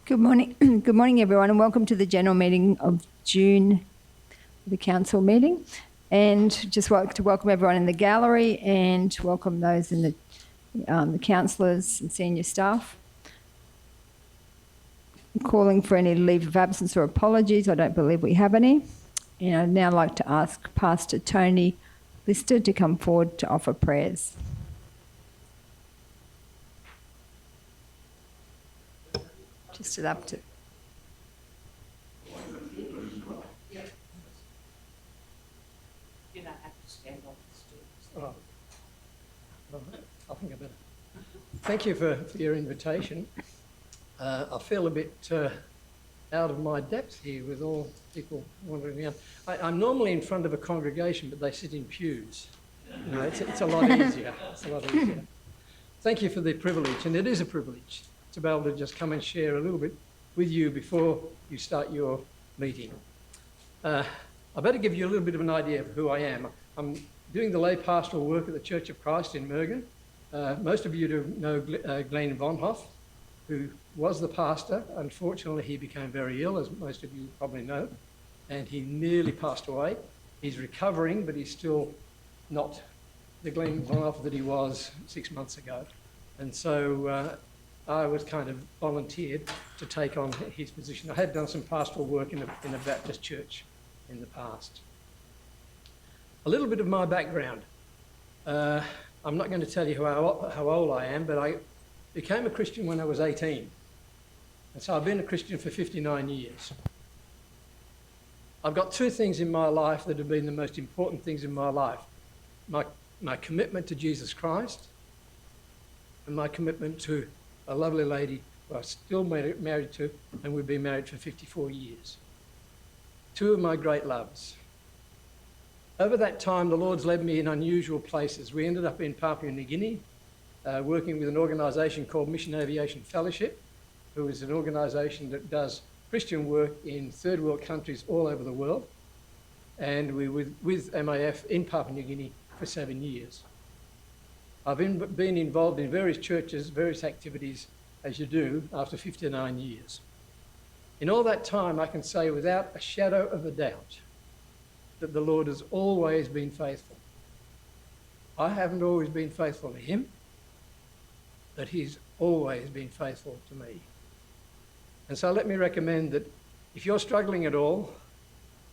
Good morning. Good morning, everyone, and welcome to the general meeting of June, the council meeting. And just like to welcome everyone in the gallery and welcome those in the councillors and senior staff. I'm calling for any leave of absence or apologies. I don't believe we have any. And I'd now like to ask Pastor Tony Lister to come forward to offer prayers. Just up to. You don't have to stand on the stools. Oh. All right. I think I better. Thank you for your invitation. I feel a bit out of my depth here with all people wandering around. I'm normally in front of a congregation, but they sit in pews. You know, it's a lot easier. It's a lot easier. Thank you for the privilege, and it is a privilege to be able to just come and share a little bit with you before you start your meeting. I better give you a little bit of an idea of who I am. I'm doing the lay pastoral work at the Church of Christ in Mergen. Most of you know Glenn Vonhoff, who was the pastor. Unfortunately, he became very ill, as most of you probably know, and he nearly passed away. He's recovering, but he's still not the Glenn Vonhoff that he was 6 months ago. And so I was kind of volunteered to take on his position. I had done some pastoral work in a Baptist church in the past. A little bit of my background. I'm not going to tell you how old I am, but I became a Christian when I was 18. And so I've been a Christian for 59 years. I've got two things in my life that have been the most important things in my life. My commitment to Jesus Christ and my commitment to a lovely lady who I'm still married to, and we've been married for 54 years. Two of my great loves. Over that time, the Lord's led me in unusual places. We ended up in Papua New Guinea, working with an organisation called Mission Aviation Fellowship, who is an organisation that does Christian work in third world countries all over the world. And we were with MAF in Papua New Guinea for 7 years. I've been involved in various churches, various activities, as you do, after 59 years. In all that time, I can say without a shadow of a doubt that the Lord has always been faithful. I haven't always been faithful to him, but he's always been faithful to me. And so let me recommend that if you're struggling at all,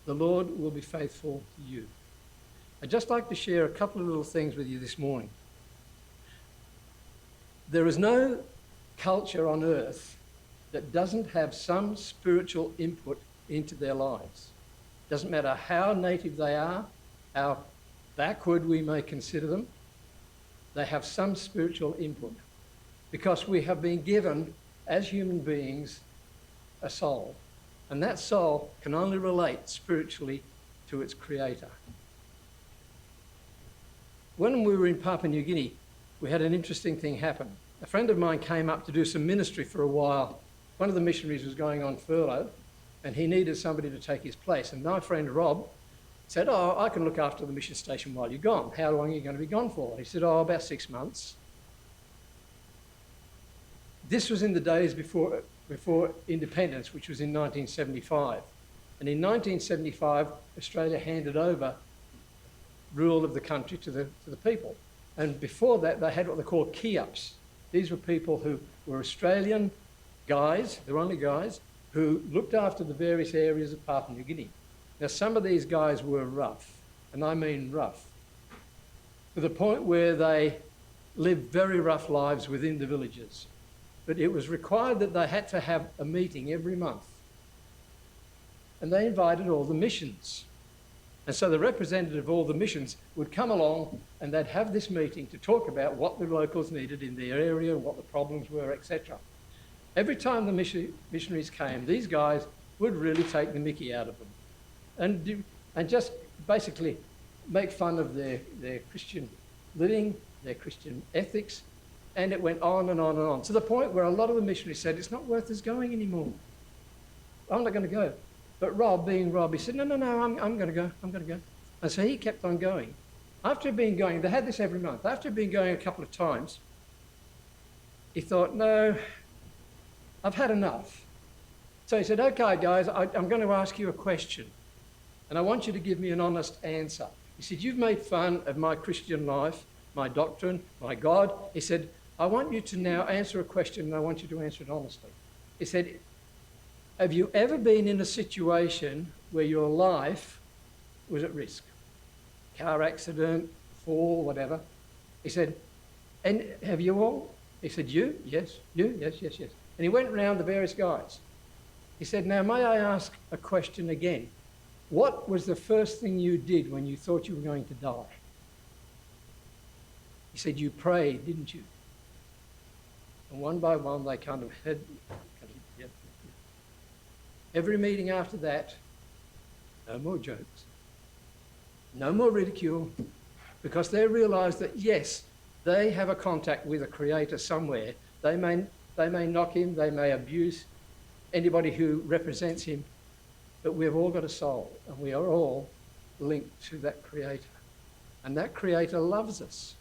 the Lord will be faithful to you. I'd just like to share a couple of little things with you this morning. There is no culture on earth that doesn't have some spiritual input into their lives. Doesn't matter how native they are, how backward we may consider them, they have some spiritual input. Because we have been given, as human beings, a soul. And that soul can only relate spiritually to its creator. When we were in Papua New Guinea, we had an interesting thing happen. A friend of mine came up to do some ministry for a while. One of the missionaries was going on furlough and he needed somebody to take his place. And my friend Rob said, "Oh, I can look after the mission station while you're gone. How long are you going to be gone for?" He said, "Oh, about 6 months." This was in the days before independence, which was in 1975. And in 1975, Australia handed over rule of the country to the people. And before that, they had what they called key-ups. These were people who were Australian guys, they were only guys, who looked after the various areas of Papua New Guinea. Now, some of these guys were rough, and I mean rough, to the point where they lived very rough lives within the villages. But it was required that they had to have a meeting every month. And they invited all the missions. And so the representative of all the missions would come along and they'd have this meeting to talk about what the locals needed in their area, what the problems were, etc. Every time the missionaries came, these guys would really take the mickey out of them and just basically make fun of their Christian living, their Christian ethics, and it went on and on and on, to the point where a lot of the missionaries said, "It's not worth us going anymore. I'm not going to go." But Rob, being Rob, he said, no, I'm going to go. And so he kept on going. After he'd been going, they had this every month. After he'd been going a couple of times, he thought, no, I've had enough. So he said, okay, guys, I'm going to ask you a question, and I want you to give me an honest answer. He said, you've made fun of my Christian life, my doctrine, my God. He said, I want you to now answer a question, and I want you to answer it honestly. He said, have you ever been in a situation where your life was at risk? Car accident, fall, whatever. He said, and have you all? He said, you? Yes. You? Yes, yes, yes. And he went round the various guys. He said, now may I ask a question again? What was the first thing you did when you thought you were going to die? He said, you prayed, didn't you? And one by one, they kind of had... Every meeting after that, no more jokes, no more ridicule, because they realised that, yes, they have a contact with a creator somewhere. They may knock him, they may abuse anybody who represents him, but we've all got a soul, and we are all linked to that creator. And that creator loves us.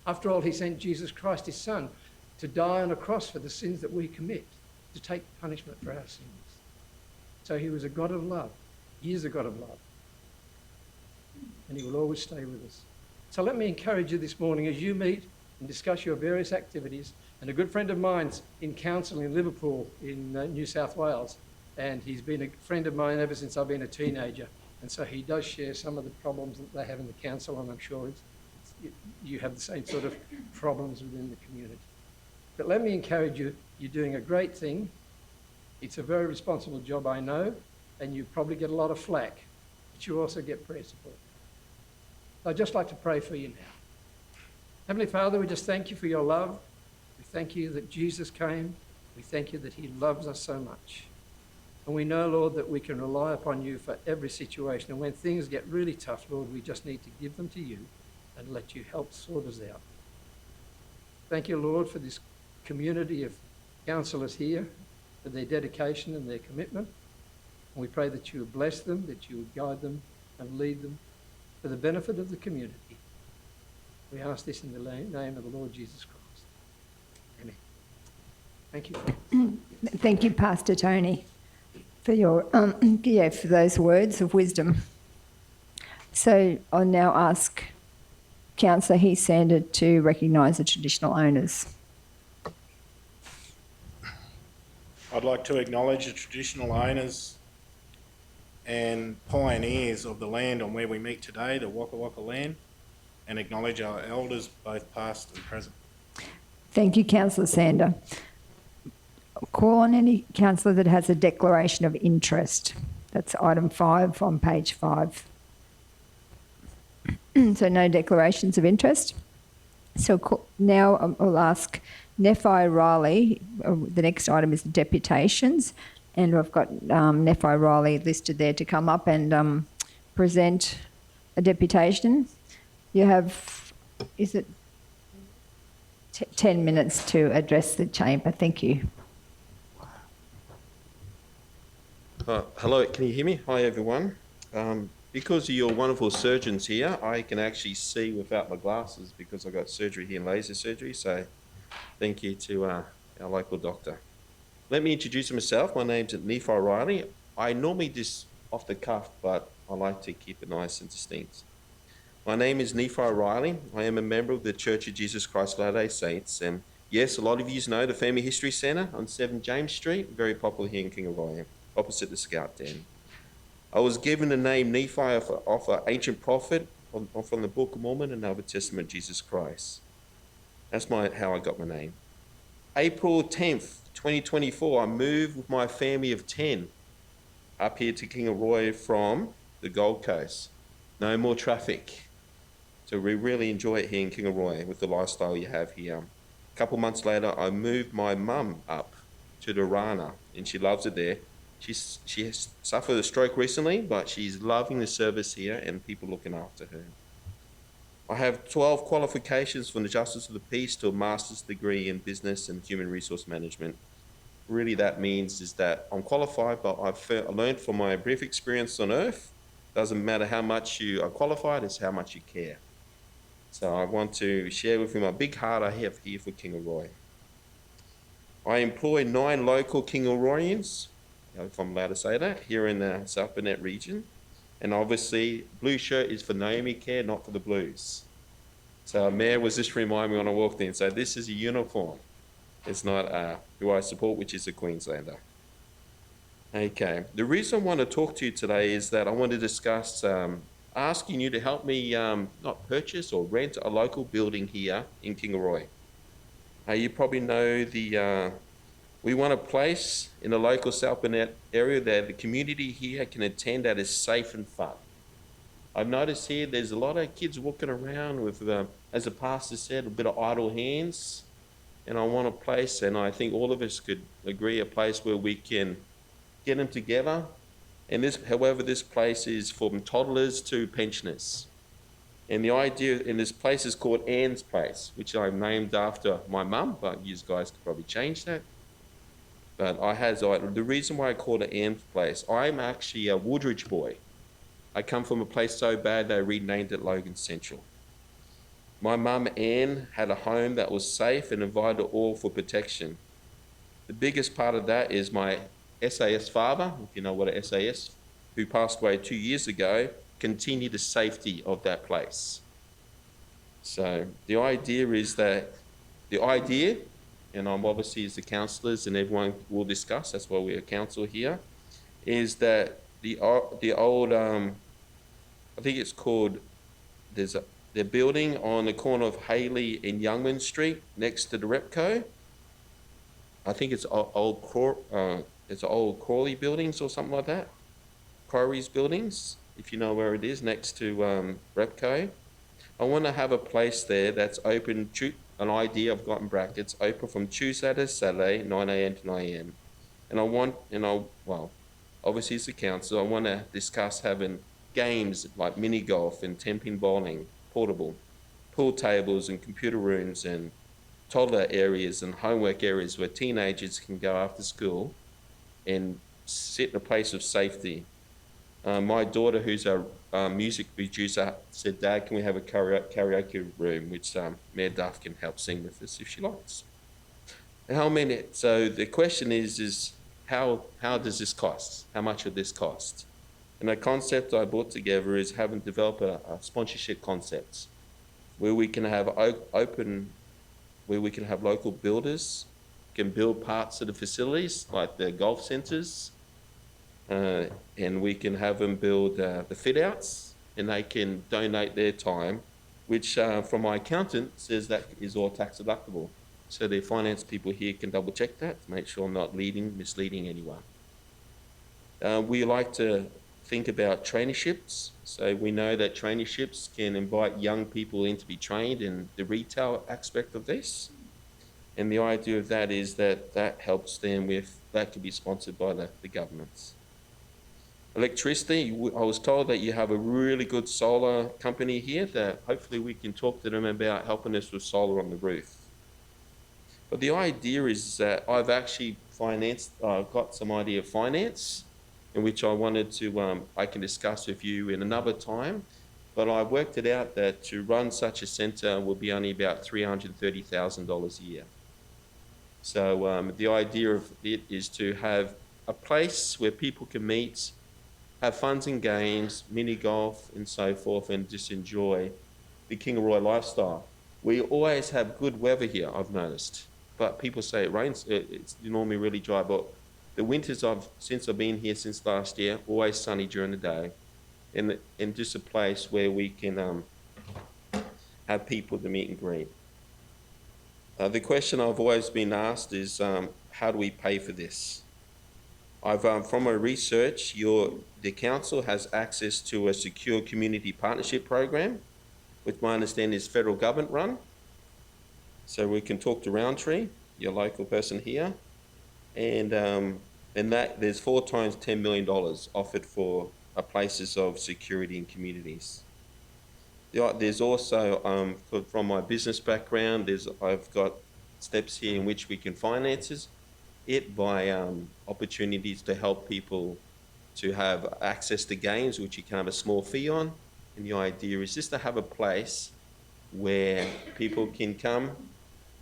After all, he sent Jesus Christ, his son, to die on a cross for the sins that we commit, to take punishment for our sins. So he was a God of love. He is a God of love. And he will always stay with us. So let me encourage you this morning as you meet and discuss your various activities. And a good friend of mine's in council in Liverpool in New South Wales. And he's been a friend of mine ever since I've been a teenager. And so he does share some of the problems that they have in the council, and I'm sure you have the same sort of problems within the community. But let me encourage you, you're doing a great thing. It's a very responsible job, I know, and you probably get a lot of flack, but you also get prayer support. I'd just like to pray for you now. Heavenly Father, we just thank you for your love. We thank you that Jesus came. We thank you that he loves us so much. And we know, Lord, that we can rely upon you for every situation. And when things get really tough, Lord, we just need to give them to you and let you help sort us out. Thank you, Lord, for this community of counsellors here, for their dedication and their commitment. And we pray that you would bless them, that you would guide them and lead them for the benefit of the community. We ask this in the name of the Lord Jesus Christ. Amen. Thank you. Thank you, Pastor Tony, for your for those words of wisdom. So I'll now ask Councillor Heath Sander to recognise the traditional owners. I'd like to acknowledge the traditional owners and pioneers of the land on where we meet today, the Waka Waka land, and acknowledge our elders, both past and present. Thank you, Councillor Sander. I'll call on any councillor that has a declaration of interest. That's item 5 on page 5. So no declarations of interest. So now I'll ask Nephi Riley. The next item is the deputations, and I've got Nephi Riley listed there to come up and present a deputation. You have, is it 10 minutes to address the chamber? Thank you. Hello, can you hear me? Hi everyone. Because of your wonderful surgeons here, I can actually see without my glasses because I got surgery here, laser surgery, so thank you to our local doctor. Let me introduce myself. My name's Nephi Riley. I normally just off the cuff, but I like to keep it nice and distinct. My name is Nephi Riley. I am a member of the Church of Jesus Christ of Latter-day Saints, and yes, a lot of you know the Family History Centre on 7 James Street, very popular here in Kingaroy, opposite the Scout Den. I was given the name Nephi of an ancient prophet from the Book of Mormon and Other Testament Jesus Christ. That's how I got my name. April 10th, 2024, I moved with my family of 10 up here to Kingaroy from the Gold Coast. No more traffic. So we really enjoy it here in Kingaroy with the lifestyle you have here. A couple months later, I moved my mum up to the Rana, and she loves it there. She has suffered a stroke recently, but she's loving the service here and people looking after her. I have 12 qualifications from the Justice of the Peace to a master's degree in business and human resource management. Really that means is that I'm qualified, but I learned from my brief experience on earth, doesn't matter how much you are qualified, it's how much you care. So I want to share with you my big heart I have here for Kingaroy. I employ 9 local Kingaroyans, if I'm allowed to say that, here in the South Burnett region. And obviously, blue shirt is for Naomi Care, not for the Blues. So Mayor was just reminding me when I walked in, so this is a uniform. It's not who I support, which is a Queenslander. Okay, the reason I want to talk to you today is that I want to discuss asking you to help me not purchase or rent a local building here in Kingaroy. You probably know we want a place in the local South Burnett area that the community here can attend that is safe and fun. I've noticed here there's a lot of kids walking around with, as the pastor said, a bit of idle hands. And I want a place, and I think all of us could agree, a place where we can get them together. And however, this place is from toddlers to pensioners. And the idea in this place is called Anne's Place, which I've named after my mum, but you guys could probably change that. But the reason why I call it Anne's Place, I'm actually a Woodridge boy. I come from a place so bad they renamed it Logan Central. My mum Anne had a home that was safe and invited all for protection. The biggest part of that is my SAS father, if you know what an SAS, who passed away 2 years ago, continued the safety of that place. So the idea, and I'm obviously as the councillors and everyone will discuss, that's why we're a council here, is that the old, I think it's called, they're building on the corner of Haley and Youngman Street next to the Repco. I think it's old Crawley buildings or something like that. Corey's buildings, if you know where it is, next to Repco. I want to have a place there that's open, an idea I've got in brackets, open from Tuesday to Saturday, 9 a.m. to 9 a.m. And obviously as a council, I want to discuss having games like mini golf and 10-pin bowling, portable, pool tables and computer rooms and toddler areas and homework areas where teenagers can go after school and sit in a place of safety. My daughter, who's a music producer, said, "Dad, can we have a karaoke room?" Which Mayor Duff can help sing with us if she likes. So the question is how does this cost? How much would this cost? And the concept I brought together is having developed a sponsorship concept where we can have local builders can build parts of the facilities like the golf centres, and we can have them build the fit outs, and they can donate their time, which from my accountant says that is all tax deductible. So the finance people here can double check that to make sure I'm not misleading anyone. We like to think about traineeships. So we know that traineeships can invite young people in to be trained in the retail aspect of this. And the idea of that is that helps them that can be sponsored by the governments. Electricity, I was told that you have a really good solar company here that hopefully we can talk to them about helping us with solar on the roof. But the idea is that I've actually got some idea of finance, in which I wanted to, I can discuss with you in another time, but I worked it out that to run such a centre will be only about $330,000 a year. So the idea of it is to have a place where people can meet, have funs and games, mini golf and so forth, and just enjoy the Kingaroy lifestyle. We always have good weather here, I've noticed, but people say it rains, it's normally really dry, but the winters since I've been here since last year, always sunny during the day, and just a place where we can have people to meet and greet. The question I've always been asked is, how do we pay for this? From my research, the council has access to a secure community partnership program, which my understanding is federal government run. So we can talk to Roundtree, your local person here, and that there's 4 times $10 million offered for places of security in communities. There's also, from my business background, I've got steps here in which we can finance it by opportunities to help people to have access to games, which you can have a small fee on. And the idea is just to have a place where people can come,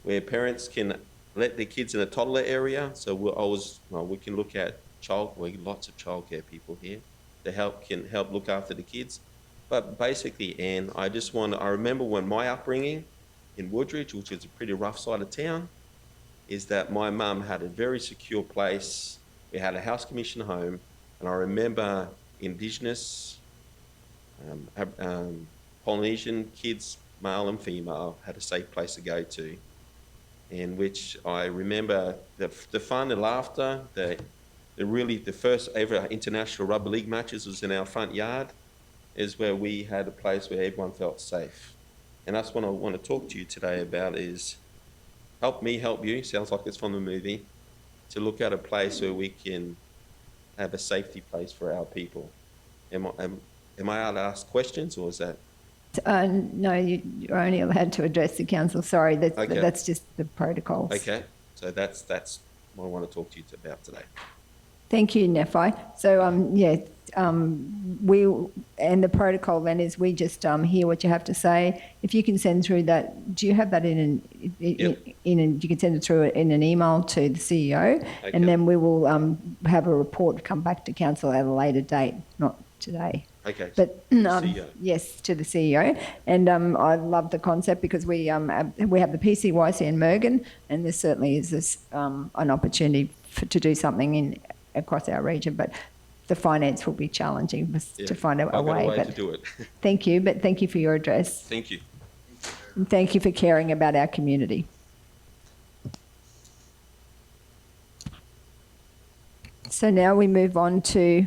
where parents can let the kids in the toddler area. So we can look at lots of childcare people here can help look after the kids. But basically, Anne, I remember when my upbringing in Woodridge, which is a pretty rough side of town, is that my mum had a very secure place. We had a house commission home, and I remember Indigenous, Polynesian kids, male and female, had a safe place to go to, in which I remember the fun, the laughter, the first ever international rugby league matches was in our front yard, is where we had a place where everyone felt safe. And that's what I want to talk to you today about is help me help you, sounds like it's from the movie, to look at a place where we can have a safety place for our people. Am I allowed to ask questions, or is that? No, you're only allowed to address the council. Sorry, that's just the protocols. Okay, so that's what I want to talk to you about today. Thank you, Nephi. So, the protocol then is we just hear what you have to say. If you can send through that, do you have that you can send it through in an email to the CEO, Okay. and then we will have a report come back to council at a later date, not today. Okay. But CEO. yes, to the CEO, and I love the concept because we have the PCYC in Mergen, and there certainly is this an opportunity to do something across our region, but the finance will be challenging to find a way. I've got a way to do it. Thank you, but thank you for your address. Thank you. And thank you for caring about our community. So now we move on to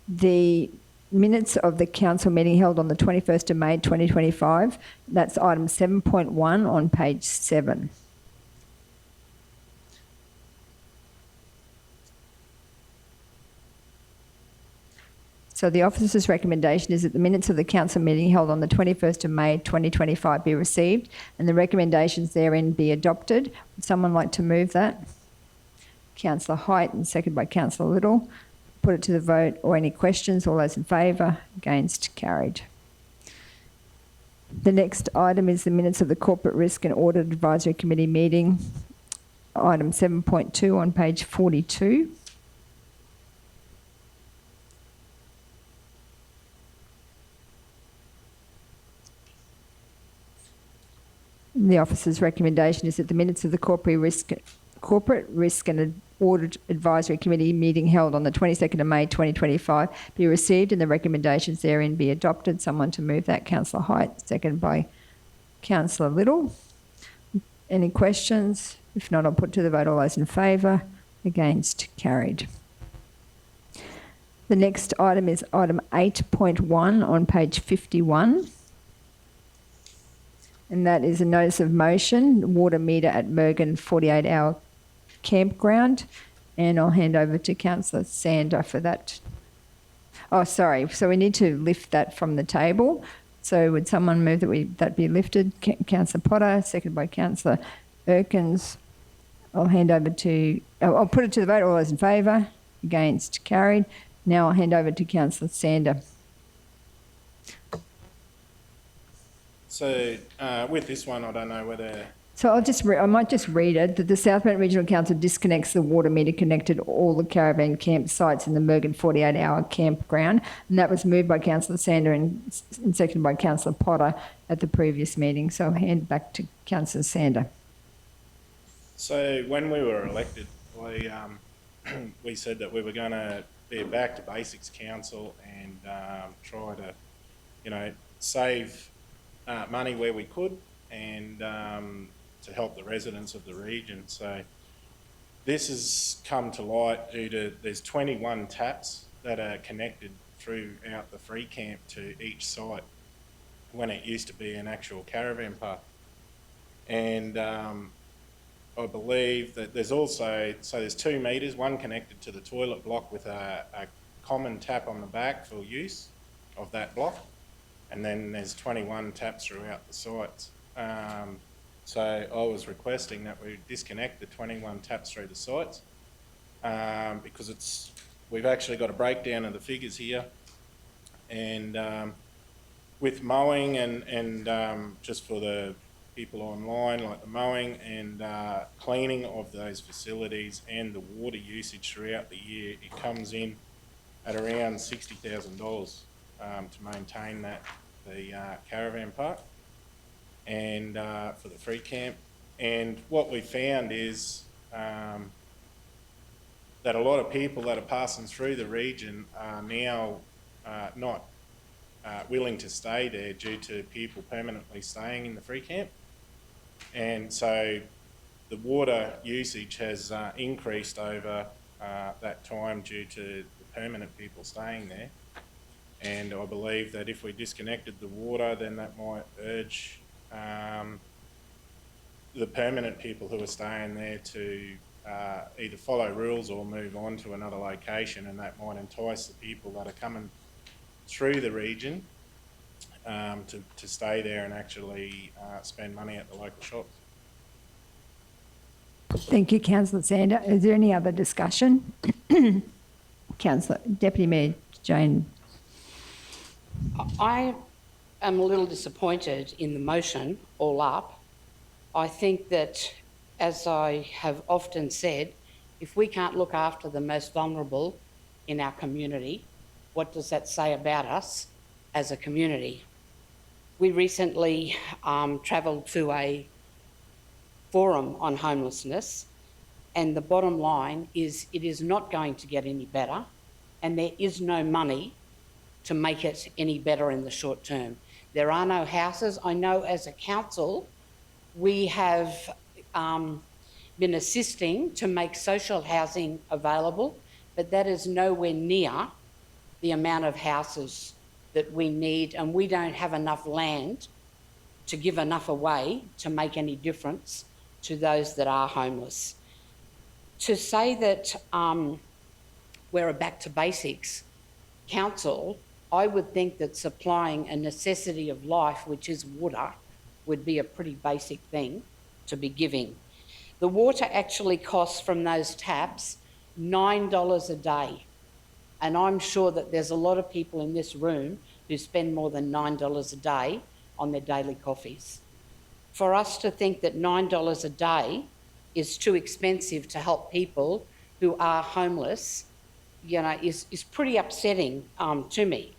the minutes of the council meeting held on the 21st of May 2025. That's item 7.1 on page 7. So the officer's recommendation is that the minutes of the council meeting held on the 21st of May 2025 be received and the recommendations therein be adopted. Would someone like to move that? Councillor Height and seconded by Councillor Little. Put it to the vote, or any questions? All those in favour? Against? Carried. The next item is the minutes of the Corporate Risk and Audit Advisory Committee meeting, item 7.2 on page 42. The officer's recommendation is that the minutes of the Corporate Risk and Audit Advisory Committee meeting held on the 22nd of May 2025 be received and the recommendations therein be adopted. Someone to move that? Councillor Height, seconded by Councillor Little. Any questions? If not, I'll put to the vote. All those in favour? Against? Carried. The next item is item 8.1 on page 51. And that is a notice of motion, water meter at Mergen 48-hour campground. And I'll hand over to Councillor Sander for that. Oh, sorry. So we need to lift that from the table. So would someone move that be lifted? Councillor Potter, seconded by Councillor Erkins. I'll hand over to... I'll put it to the vote. All those in favour? Against? Carried. Now I'll hand over to Councillor Sander. So with this one, I don't know whether... So I might just read it, that the South Bend Regional Council disconnects the water meter connected to all the caravan campsites in the Mergen 48-hour campground. And that was moved by Councillor Sander and seconded by Councillor Potter at the previous meeting. So I'll hand back to Councillor Sander. So when we were elected, we said that we were going to be a back to basics council and try to, save money where we could and to help the residents of the region. So this has come to light due to there's 21 taps that are connected throughout the free camp to each site when it used to be an actual caravan park. And I believe that there's also, so there's 2 meters, one connected to the toilet block with a common tap on the back for use of that block. And then there's 21 taps throughout the sites. So I was requesting that we disconnect the 21 taps through the sites because we've actually got a breakdown of the figures here. And with mowing and just for the people online, like the mowing and cleaning of those facilities and the water usage throughout the year, it comes in at around $60,000 to maintain the caravan park and for the free camp. And what we found is that a lot of people that are passing through the region are now not willing to stay there due to people permanently staying in the free camp. And so the water usage has increased over that time due to the permanent people staying there. And I believe that if we disconnected the water, then that might urge the permanent people who are staying there to either follow rules or move on to another location, and that might entice the people that are coming through the region to stay there and actually spend money at the local shops. Thank you, Councillor Sander. Is there any other discussion? Councillor, Deputy Mayor Jane. I am a little disappointed in the motion all up. I think that, as I have often said, if we can't look after the most vulnerable in our community, what does that say about us as a community? We recently travelled to a forum on homelessness, and the bottom line is it is not going to get any better, and there is no money to make it any better in the short term. There are no houses. I know as a council we have been assisting to make social housing available, but that is nowhere near the amount of houses that we need, and we don't have enough land to give enough away to make any difference to those that are homeless. To say that we're a back to basics council, I would think that supplying a necessity of life, which is water, would be a pretty basic thing to be giving. The water actually costs from those taps $9 a day. And I'm sure that there's a lot of people in this room who spend more than $9 a day on their daily coffees. For us to think that $9 a day is too expensive to help people who are homeless, you know, is pretty upsetting to me.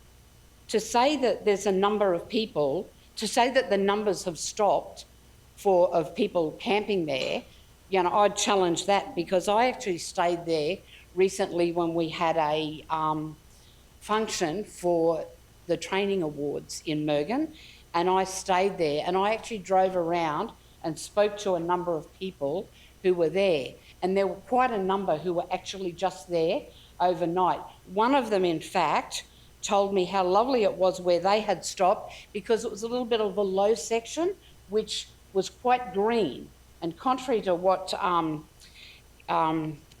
To say that there's a number of people, to say that the numbers have stopped of people camping there, you know, I'd challenge that, because I actually stayed there recently when we had a function for the training awards in Mergen, and I stayed there and I actually drove around and spoke to a number of people who were there, and there were quite a number who were actually just there overnight. One of them, in fact, told me how lovely it was where they had stopped, because it was a little bit of a low section which was quite green, and contrary to what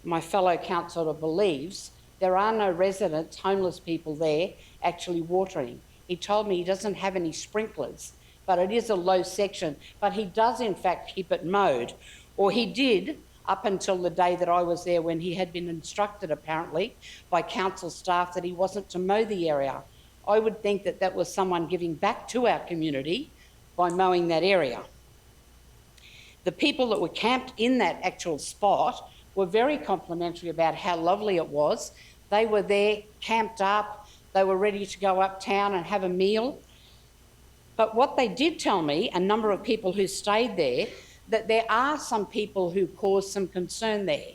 my fellow councillor believes, there are no residents, homeless people there actually watering. He told me he doesn't have any sprinklers, but it is a low section, but he does in fact keep it mowed, or he did up until the day that I was there, when he had been instructed apparently by council staff that he wasn't to mow the area. I would think that that was someone giving back to our community by mowing that area. The people that were camped in that actual spot were very complimentary about how lovely it was. They were there, camped up, they were ready to go uptown and have a meal. But what they did tell me, a number of people who stayed there, that there are some people who cause some concern there.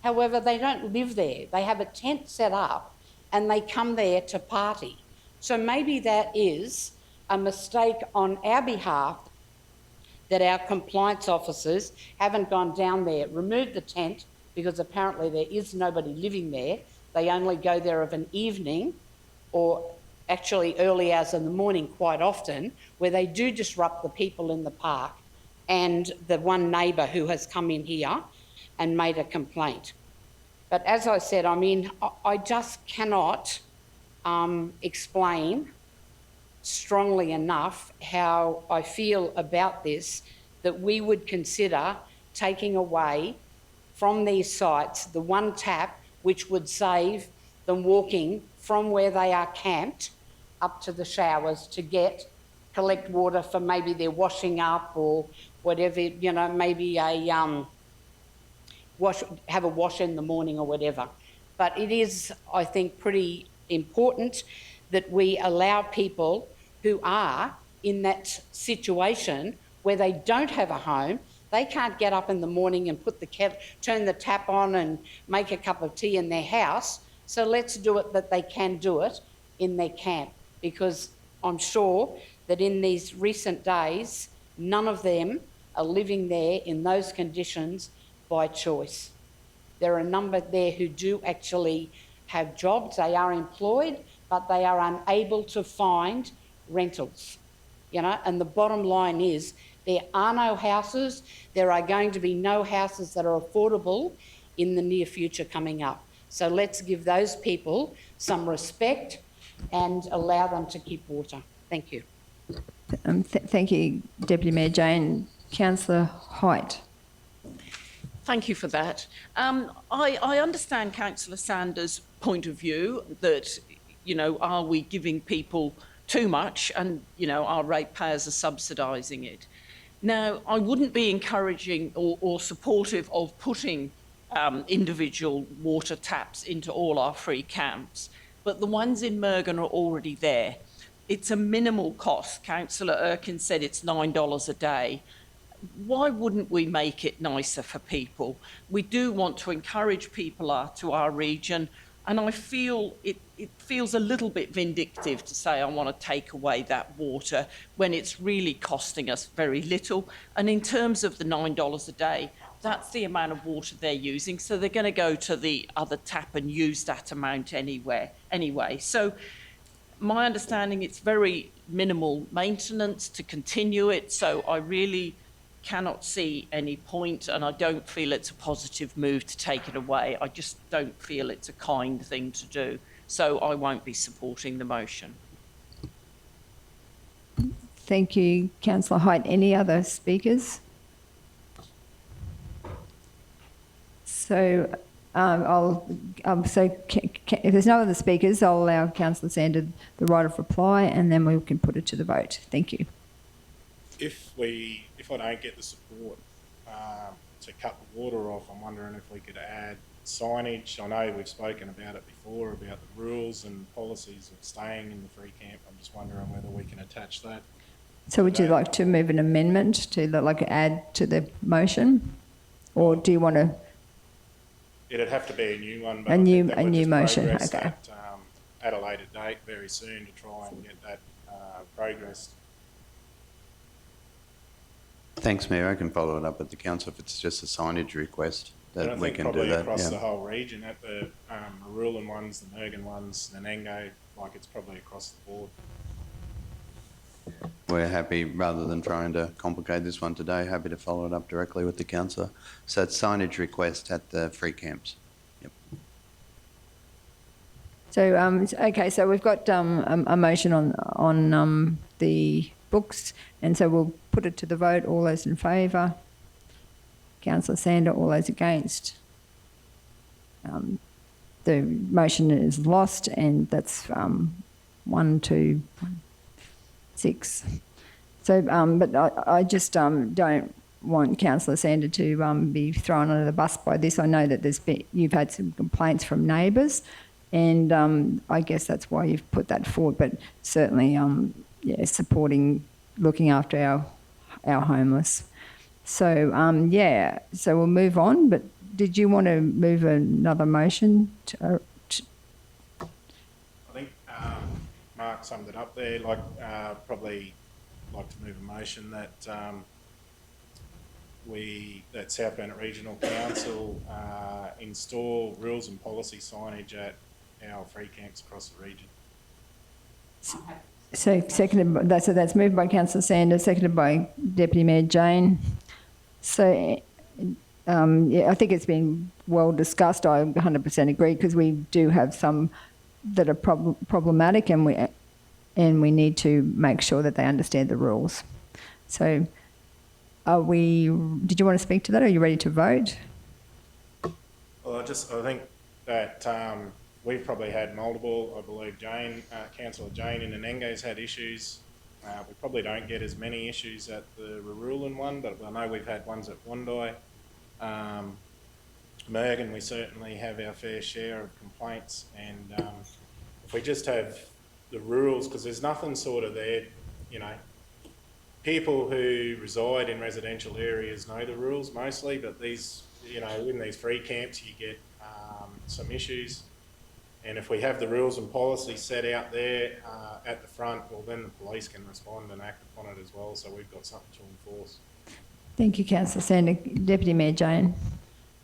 However, they don't live there. They have a tent set up and they come there to party. So maybe that is a mistake on our behalf, that our compliance officers haven't gone down there, removed the tent, because apparently there is nobody living there. They only go there of an evening, or actually early hours in the morning quite often, where they do disrupt the people in the park and the one neighbour who has come in here and made a complaint. But as I said, I mean, I just cannot explain strongly enough how I feel about this, that we would consider taking away from these sites the one tap which would save them walking from where they are camped up to the showers to get collect water for maybe their washing up or whatever, you know, maybe have a wash in the morning or whatever. But it is, I think, pretty important that we allow people who are in that situation where they don't have a home, they can't get up in the morning and turn the tap on and make a cup of tea in their house. So let's do it that they can do it in their camp, because I'm sure that in these recent days, none of them are living there in those conditions by choice. There are a number there who do actually have jobs, they are employed, but they are unable to find rentals, you know, and the bottom line is there are no houses, there are going to be no houses that are affordable in the near future coming up. So let's give those people some respect and allow them to keep water. Thank you. Thank you, Deputy Mayor Jane. Councillor Height. Thank you for that. I understand Councillor Sanders' point of view that, you know, are we giving people too much and, you know, our ratepayers are subsidising it. Now, I wouldn't be encouraging or supportive of putting individual water taps into all our free camps, but the ones in Mergen are already there. It's a minimal cost. Councillor Erkin said it's $9 a day. Why wouldn't we make it nicer for people? We do want to encourage people to our region, and I feel it feels a little bit vindictive to say I want to take away that water when it's really costing us very little. And in terms of the $9 a day, that's the amount of water they're using, so they're going to go to the other tap and use that amount anyway. So my understanding, it's very minimal maintenance to continue it, so I really cannot see any point, and I don't feel it's a positive move to take it away. I just don't feel it's a kind thing to do, so I won't be supporting the motion. Thank you, Councillor Height. Any other speakers? So if there's no other speakers, I'll allow Councillor Sanders the right of reply, and then we can put it to the vote. Thank you. If I don't get the support to cut the water off, I'm wondering if we could add signage. I know we've spoken about it before, about the rules and policies of staying in the free camp. I'm just wondering whether we can attach that. So would you like to move an amendment to add to the motion, or do you want to? It'd have to be a new one. But A I new think that we'll just motion, progress okay. that, at a later date, very soon, to try and get that progressed. Thanks, Mayor. I can follow it up with the council if it's just a signage request that we can do that. Across the whole region, at the Marulan ones, the Mergen ones, the Nango, like it's probably across the board. We're happy, rather than trying to complicate this one today, happy to follow it up directly with the councillor. So it's signage request at the free camps. Yep. So okay, so we've got a motion on the books, and so we'll put it to the vote. All those in favour? Councillor Sander, all those against? The motion is lost, and that's 1, 2, 6. So, but I just don't want Councillor Sander to be thrown under the bus by this. I know that you've had some complaints from neighbours, and I guess that's why you've put that forward. But certainly, supporting, looking after our homeless. So so we'll move on. But did you want to move another motion? I think Mark summed it up there. Probably like to move a motion that that South Burnett Regional Council install rules and policy signage at our free camps across the region. So that's moved by Councillor Sanders, seconded by Deputy Mayor Jane. So I think it's been well discussed. I 100% agree, because we do have some that are problematic, and we need to make sure that they understand the rules. So did you want to speak to that? Are you ready to vote? Well, I think that we've probably had multiple. I believe Councillor Jane in Anango's had issues We probably don't get as many issues at the Rurulan one, but I know we've had ones at Wondai. Mergen, we certainly have our fair share of complaints, and if we just have the rules, because there's nothing sort of there, you know, people who reside in residential areas know the rules mostly, but these, you know, in these free camps you get some issues. And if we have the rules and policies set out there at the front, well, then the police can respond and act upon it as well, so we've got something to enforce. Thank you, Councillor Sander. Deputy Mayor Jane.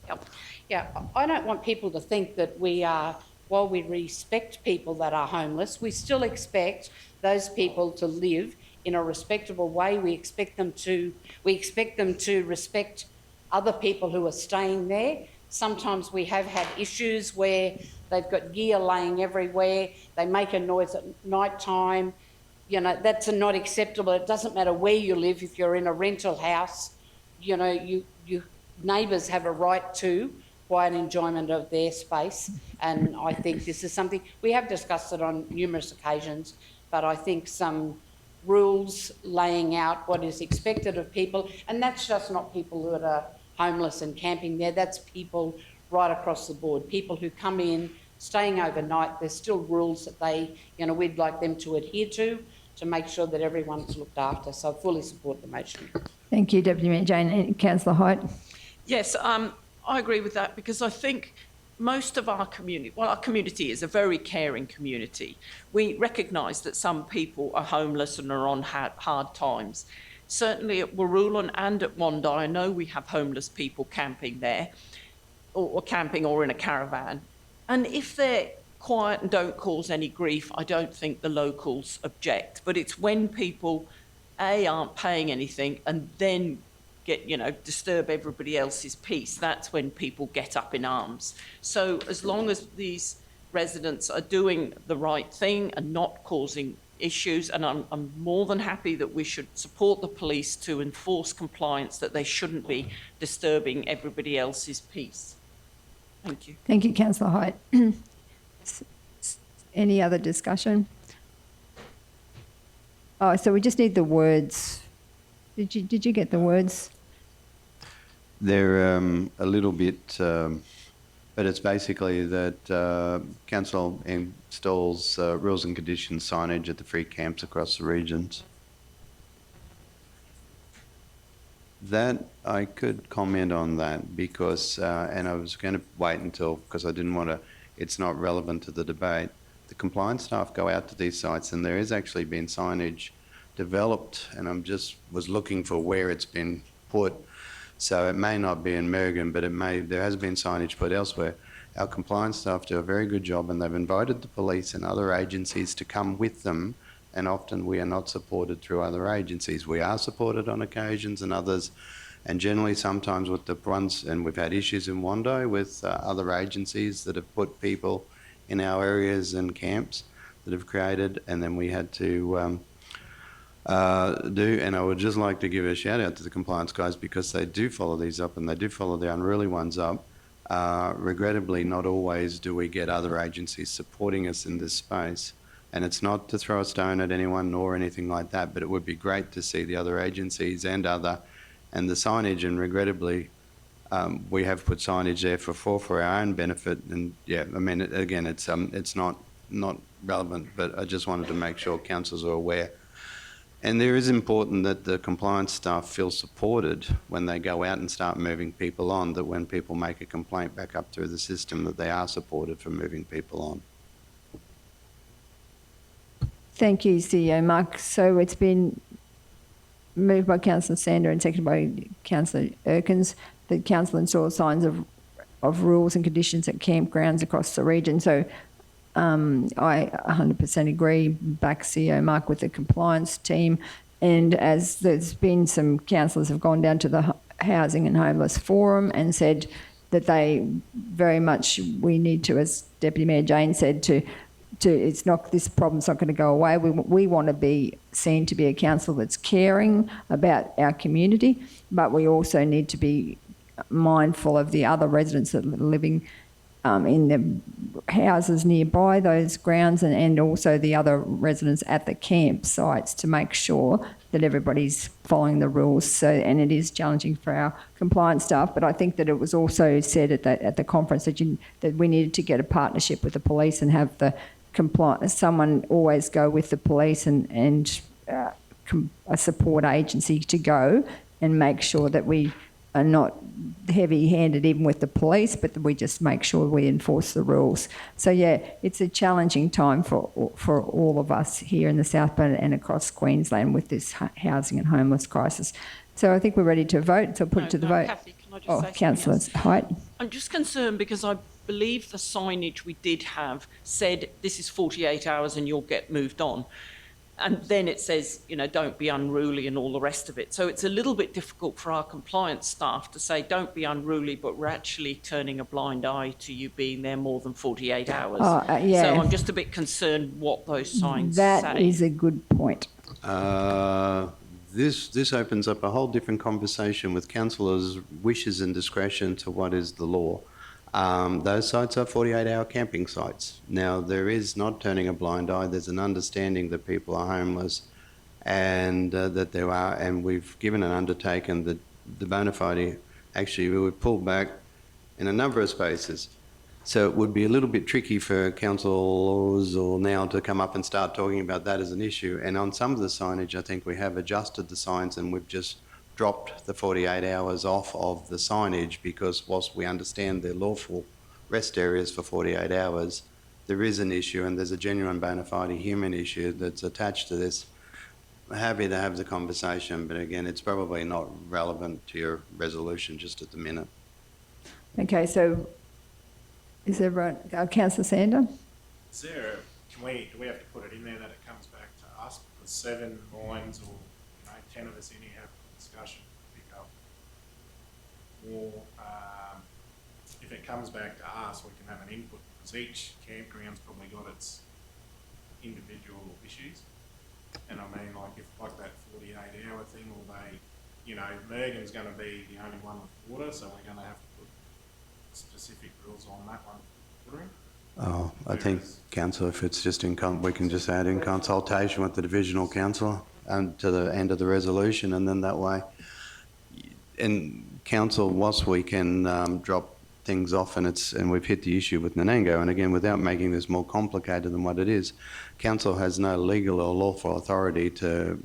Yep. Yeah, I don't want people to think that we are, while we respect people that are homeless, we still expect those people to live in a respectable way. We expect them to respect other people who are staying there. Sometimes we have had issues where they've got gear laying everywhere, they make a noise at night time. You know, that's not acceptable. It doesn't matter where you live. If you're in a rental house, you know, you neighbours have a right to quiet enjoyment of their space. And I think this is something, we have discussed it on numerous occasions, but I think some rules laying out what is expected of people, and that's just not people who are homeless and camping there, that's people right across the board, people who come in, staying overnight. There's still rules that they, you know, we'd like them to adhere to make sure that everyone's looked after. So I fully support the motion. Thank you, Deputy Mayor Jane. And Councillor Hyde. Yes, I agree with that, because I think most of our community, well, our community is a very caring community. We recognise that some people are homeless and are on hard times. Certainly at Warrulan and at Wondai, I know we have homeless people camping there, or camping or in a caravan. And if they're quiet and don't cause any grief, I don't think the locals object. But it's when people, A, aren't paying anything and then get, you know, disturb everybody else's peace, that's when people get up in arms. So as long as these residents are doing the right thing and not causing issues, and I'm more than happy that we should support the police to enforce compliance, that they shouldn't be disturbing everybody else's peace. Thank you. Thank you, Councillor Hyde. Any other discussion? Oh, so we just need the words. Did you get the words? They're a little bit, but it's basically that council installs rules and conditions signage at the free camps across the regions. That I could comment on that because, and I was going to wait until, because I didn't want to, it's not relevant to the debate. The compliance staff go out to these sites and there has actually been signage developed, and I'm just was looking for where it's been put. So it may not be in Mergen, but there has been signage put elsewhere. Our compliance staff do a very good job, and they've invited the police and other agencies to come with them, and often we are not supported through other agencies. We are supported on occasions and others, and generally sometimes with the ones, and we've had issues in Wondai with other agencies that have put people in our areas and camps that have created, and then we had to and I would just like to give a shout out to the compliance guys because they do follow these up and they do follow the unruly ones up. Regrettably, not always do we get other agencies supporting us in this space. And it's not to throw a stone at anyone nor anything like that, but it would be great to see the other agencies and the signage, and regrettably, we have put signage there for our own benefit. And yeah, I mean, again, it's not relevant, but I just wanted to make sure councils are aware. And there is important that the compliance staff feel supported when they go out and start moving people on, that when people make a complaint back up through the system, that they are supported for moving people on. Thank you, CEO Mark. So it's been moved by Councillor Sander and seconded by Councillor Erkins that council installs signs of rules and conditions at campgrounds across the region. So I 100% agree, back CEO Mark with the compliance team. And as there's been some councillors have gone down to the Housing and Homeless Forum and said that they very much, we need to, as Deputy Mayor Jane said, it's not, this problem's not going to go away. We want to be seen to be a council that's caring about our community, but we also need to be mindful of the other residents that are living in the houses nearby those grounds and also the other residents at the campsites to make sure that everybody's following the rules. So, and it is challenging for our compliance staff, but I think that it was also said at the conference that we needed to get a partnership with the police and have the someone always go with the police and a support agency to go and make sure that we are not heavy-handed even with the police, but that we just make sure we enforce the rules. So yeah, it's a challenging time for all of us here in the South Bend and across Queensland with this housing and homeless crisis. So I think we're ready to vote. So I'll put it to the vote. Kathy, can I just say Councillor something else? Height. I'm just concerned because I believe the signage we did have said this is 48 hours and you'll get moved on. And then it says, you know, don't be unruly and all the rest of it. So it's a little bit difficult for our compliance staff to say, don't be unruly, but we're actually turning a blind eye to you being there more than 48 hours. Yeah. So I'm just a bit concerned what those signs say. That is a good point. This opens up a whole different conversation with councillors' wishes and discretion to what is the law. Those sites are 48-hour camping sites. Now, there is not turning a blind eye. There's an understanding that people are homeless and that there are, and we've given an undertaking that the bona fide, actually, we would pull back in a number of spaces. So it would be a little bit tricky for councillors or now to come up and start talking about that as an issue. And on some of the signage, I think we have adjusted the signs and we've just dropped the 48 hours off of the signage because whilst we understand they're lawful rest areas for 48 hours, there is an issue and there's a genuine bona fide human issue that's attached to this. I'm happy to have the conversation, but again, it's probably not relevant to your resolution just at the minute. Okay, so is everyone, Councillor Sander? Is there, do we have to put it in there that it comes back to us? Because 7 lines or 10 of us in here have discussion to pick up. Or if it comes back to us, we can have an input because each campground's probably got its individual issues. And I mean, like if like that 48-hour thing, or Mergen's going to be the only one with water, so we're going to have to put specific rules on that one for watering. Oh, I think, councillor, if it's just we can just add in consultation with the divisional councillor and to the end of the resolution, and then that way, and council, whilst we can drop things off, and we've hit the issue with Nanango, and again, without making this more complicated than what it is, council has no legal or lawful authority to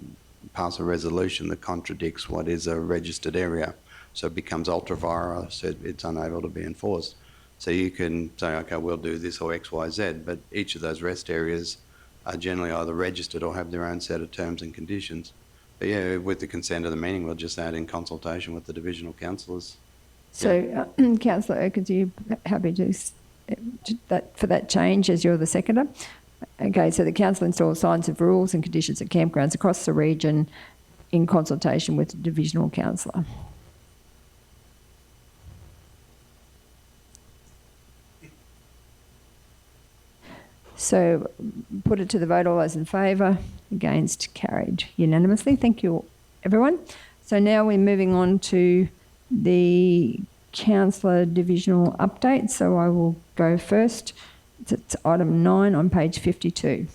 pass a resolution that contradicts what is a registered area, so it becomes ultra virus. It's unable to be enforced. So you can say, okay, we'll do this or X, Y, Z, but each of those rest areas are generally either registered or have their own set of terms and conditions. But yeah, with the consent of the meeting, we'll just add in consultation with the divisional councillors. So, Councillor Erkins, are you happy to for that change as you're the seconder? Okay, so the council installs signs of rules and conditions at campgrounds across the region in consultation with the divisional councillor. So put it to the vote. All those in favour? Against? Carried unanimously. Thank you, everyone. So now we're moving on to the councillor divisional update. So I will go first. It's item 9 on page 52.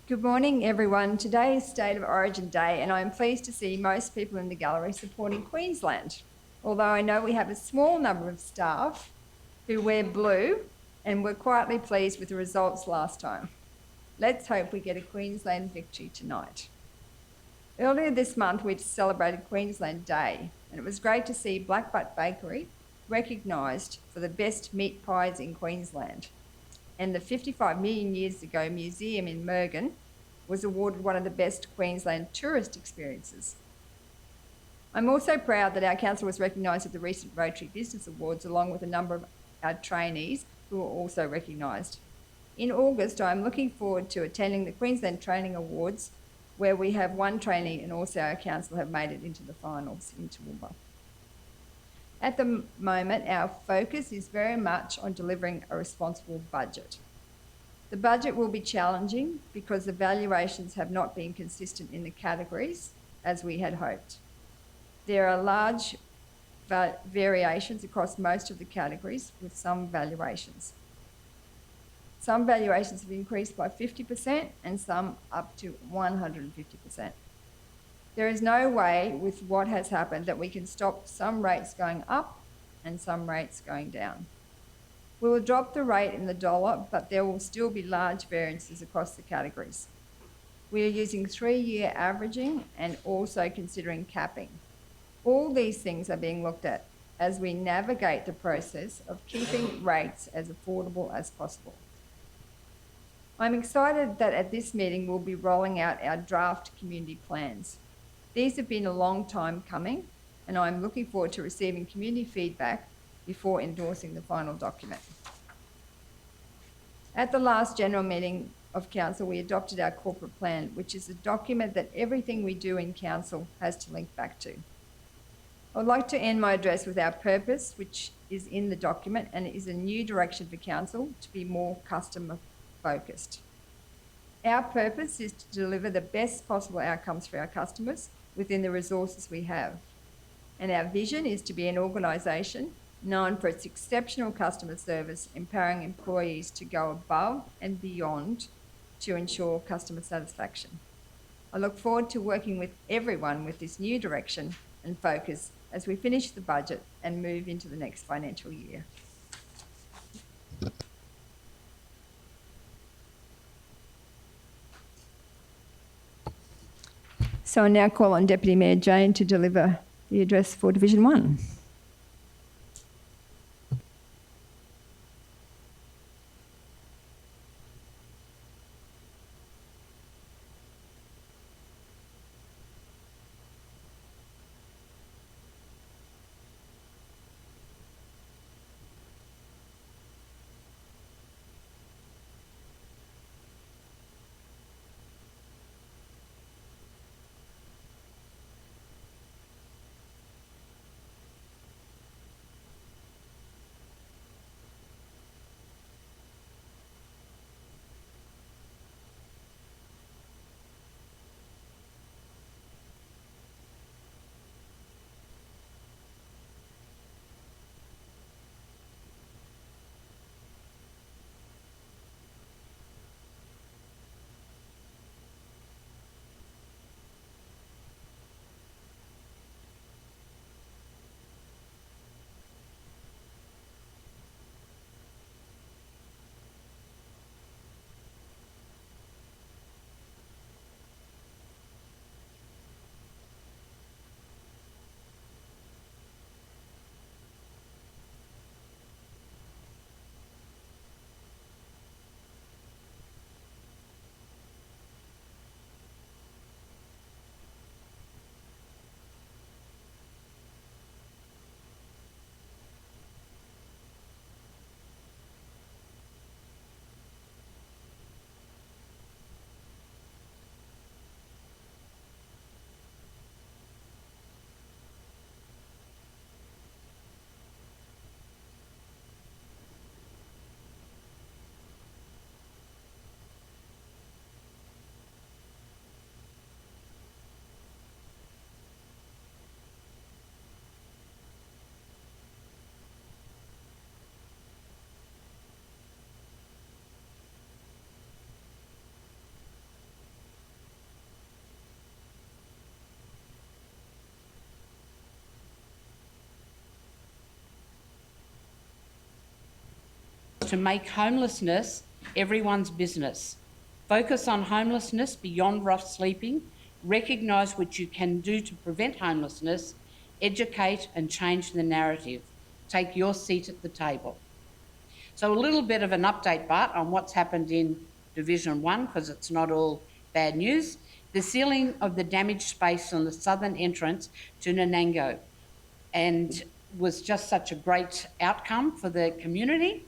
Good morning, everyone. Today is State of Origin Day, and I'm pleased to see most people in the gallery supporting Queensland. Although I know we have a small number of staff who wear blue and were quietly pleased with the results last time. Let's hope we get a Queensland victory tonight. Earlier this month, we celebrated Queensland Day, and it was great to see Black Butt Bakery recognised for the best meat pies in Queensland. And the 55 million years ago museum in Mergen was awarded one of the best Queensland tourist experiences. I'm also proud that our council was recognised at the recent Rotary Business Awards along with a number of our trainees who were also recognised. In August, I'm looking forward to attending the Queensland Training Awards where we have one trainee and also our council have made it into the finals in Toowoomba. At the moment, our focus is very much on delivering a responsible budget. The budget will be challenging because the valuations have not been consistent in the categories as we had hoped. There are large variations across most of the categories with some valuations. Some valuations have increased by 50% and some up to 150%. There is no way with what has happened that we can stop some rates going up and some rates going down. We will drop the rate in the dollar, but there will still be large variances across the categories. We are using 3-year averaging and also considering capping. All these things are being looked at as we navigate the process of keeping rates as affordable as possible. I'm excited that at this meeting we'll be rolling out our draft community plans. These have been a long time coming, and I'm looking forward to receiving community feedback before endorsing the final document. At the last general meeting of council, we adopted our corporate plan, which is a document that everything we do in council has to link back to. I would like to end my address with our purpose, which is in the document, and it is a new direction for council to be more customer focused. Our purpose is to deliver the best possible outcomes for our customers within the resources we have. And our vision is to be an organisation known for its exceptional customer service, empowering employees to go above and beyond to ensure customer satisfaction. I look forward to working with everyone with this new direction and focus as we finish the budget and move into the next financial year. So I now call on Deputy Mayor Jane to deliver the address for Division 1. To make homelessness everyone's business. Focus on homelessness beyond rough sleeping, recognise what you can do to prevent homelessness, educate and change the narrative. Take your seat at the table. So a little bit of an update, Bart, on what's happened in Division 1, because it's not all bad news. The sealing of the damaged space on the southern entrance to Nanango, and was just such a great outcome for the community.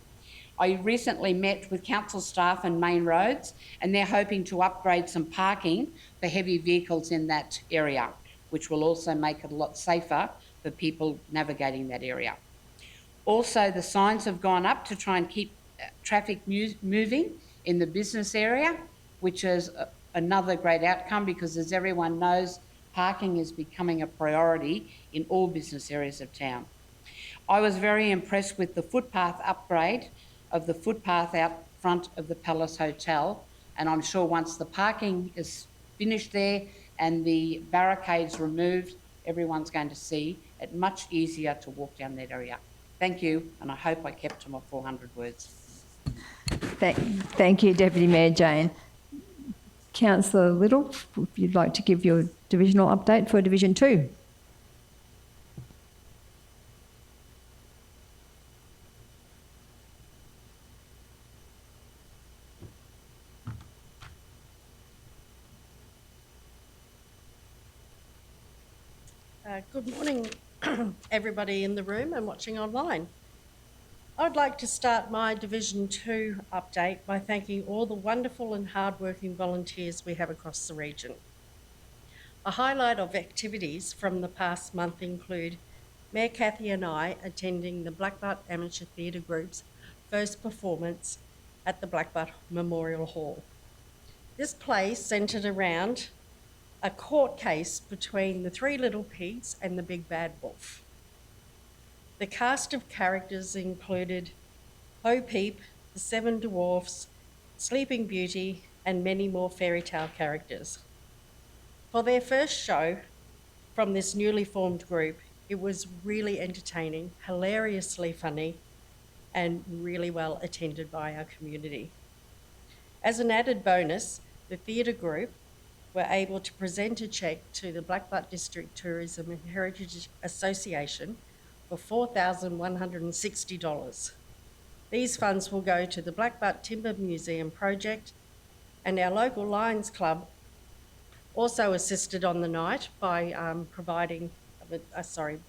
I recently met with council staff and Main Roads, and they're hoping to upgrade some parking for heavy vehicles in that area, which will also make it a lot safer for for people navigating that area. Also, the signs have gone up to try and keep traffic moving in the business area, which is another great outcome because, as everyone knows, parking is becoming a priority in all business areas of town. I was very impressed with the footpath upgrade of the footpath out front of the Palace Hotel, and I'm sure once the parking is finished there and the barricades removed, everyone's going to see it much easier to walk down that area. Thank you, and I hope I kept to my 400 words. Thank you, Deputy Mayor Jane. Councillor Little, if you'd like to give your divisional update for Division 2. Good morning, everybody in the room and watching online. I'd like to start my Division 2 update by thanking all the wonderful and hardworking volunteers we have across the region. A highlight of activities from the past month include Mayor Cathy and I attending the Blackbutt Amateur Theatre Group's first performance at the Blackbutt Memorial Hall. This play centred around a court case between the Three Little Pigs and the Big Bad Wolf. The cast of characters included Bo Peep, the Seven Dwarfs, Sleeping Beauty, and many more fairy tale characters. For their first show from this newly formed group, it was really entertaining, hilariously funny, and really well attended by our community. As an added bonus, the theatre group were able to present a cheque to the Blackbutt District Tourism and Heritage Association for $4,160. These funds will go to the Blackbutt Timber Museum project, and our local Lions Club also assisted on the night by providing,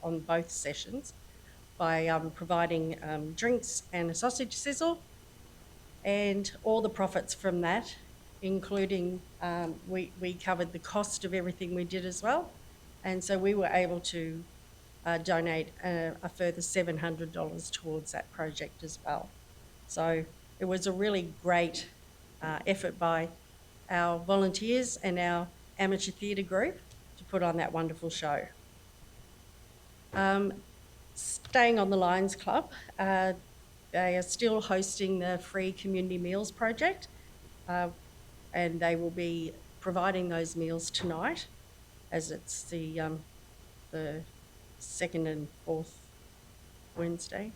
on both sessions, by providing drinks and a sausage sizzle, and all the profits from that, including we covered the cost of everything we did as well, and so we were able to donate a further $700 towards that project as well. So it was a really great effort by our volunteers and our amateur theatre group to put on that wonderful show. Staying on the Lions Club, they are still hosting the free community meals project, and they will be providing those meals tonight, as it's the second and fourth Wednesday.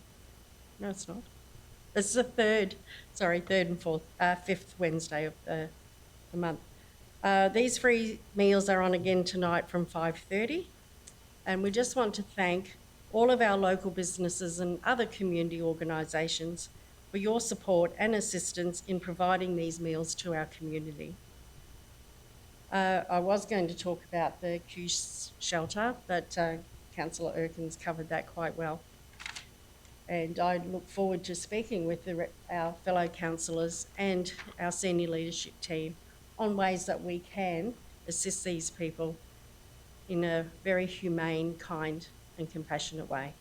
No, it's not. It's the third and fourth, fifth Wednesday of the month. These free meals are on again tonight from 5:30, and we just want to thank all of our local businesses and other community organisations for your support and assistance in providing these meals to our community. I was going to talk about the Q shelter, but Councillor Erkins covered that quite well. And I look forward to speaking with our fellow councillors and our senior leadership team on ways that we can assist these people in a very humane, kind and compassionate way.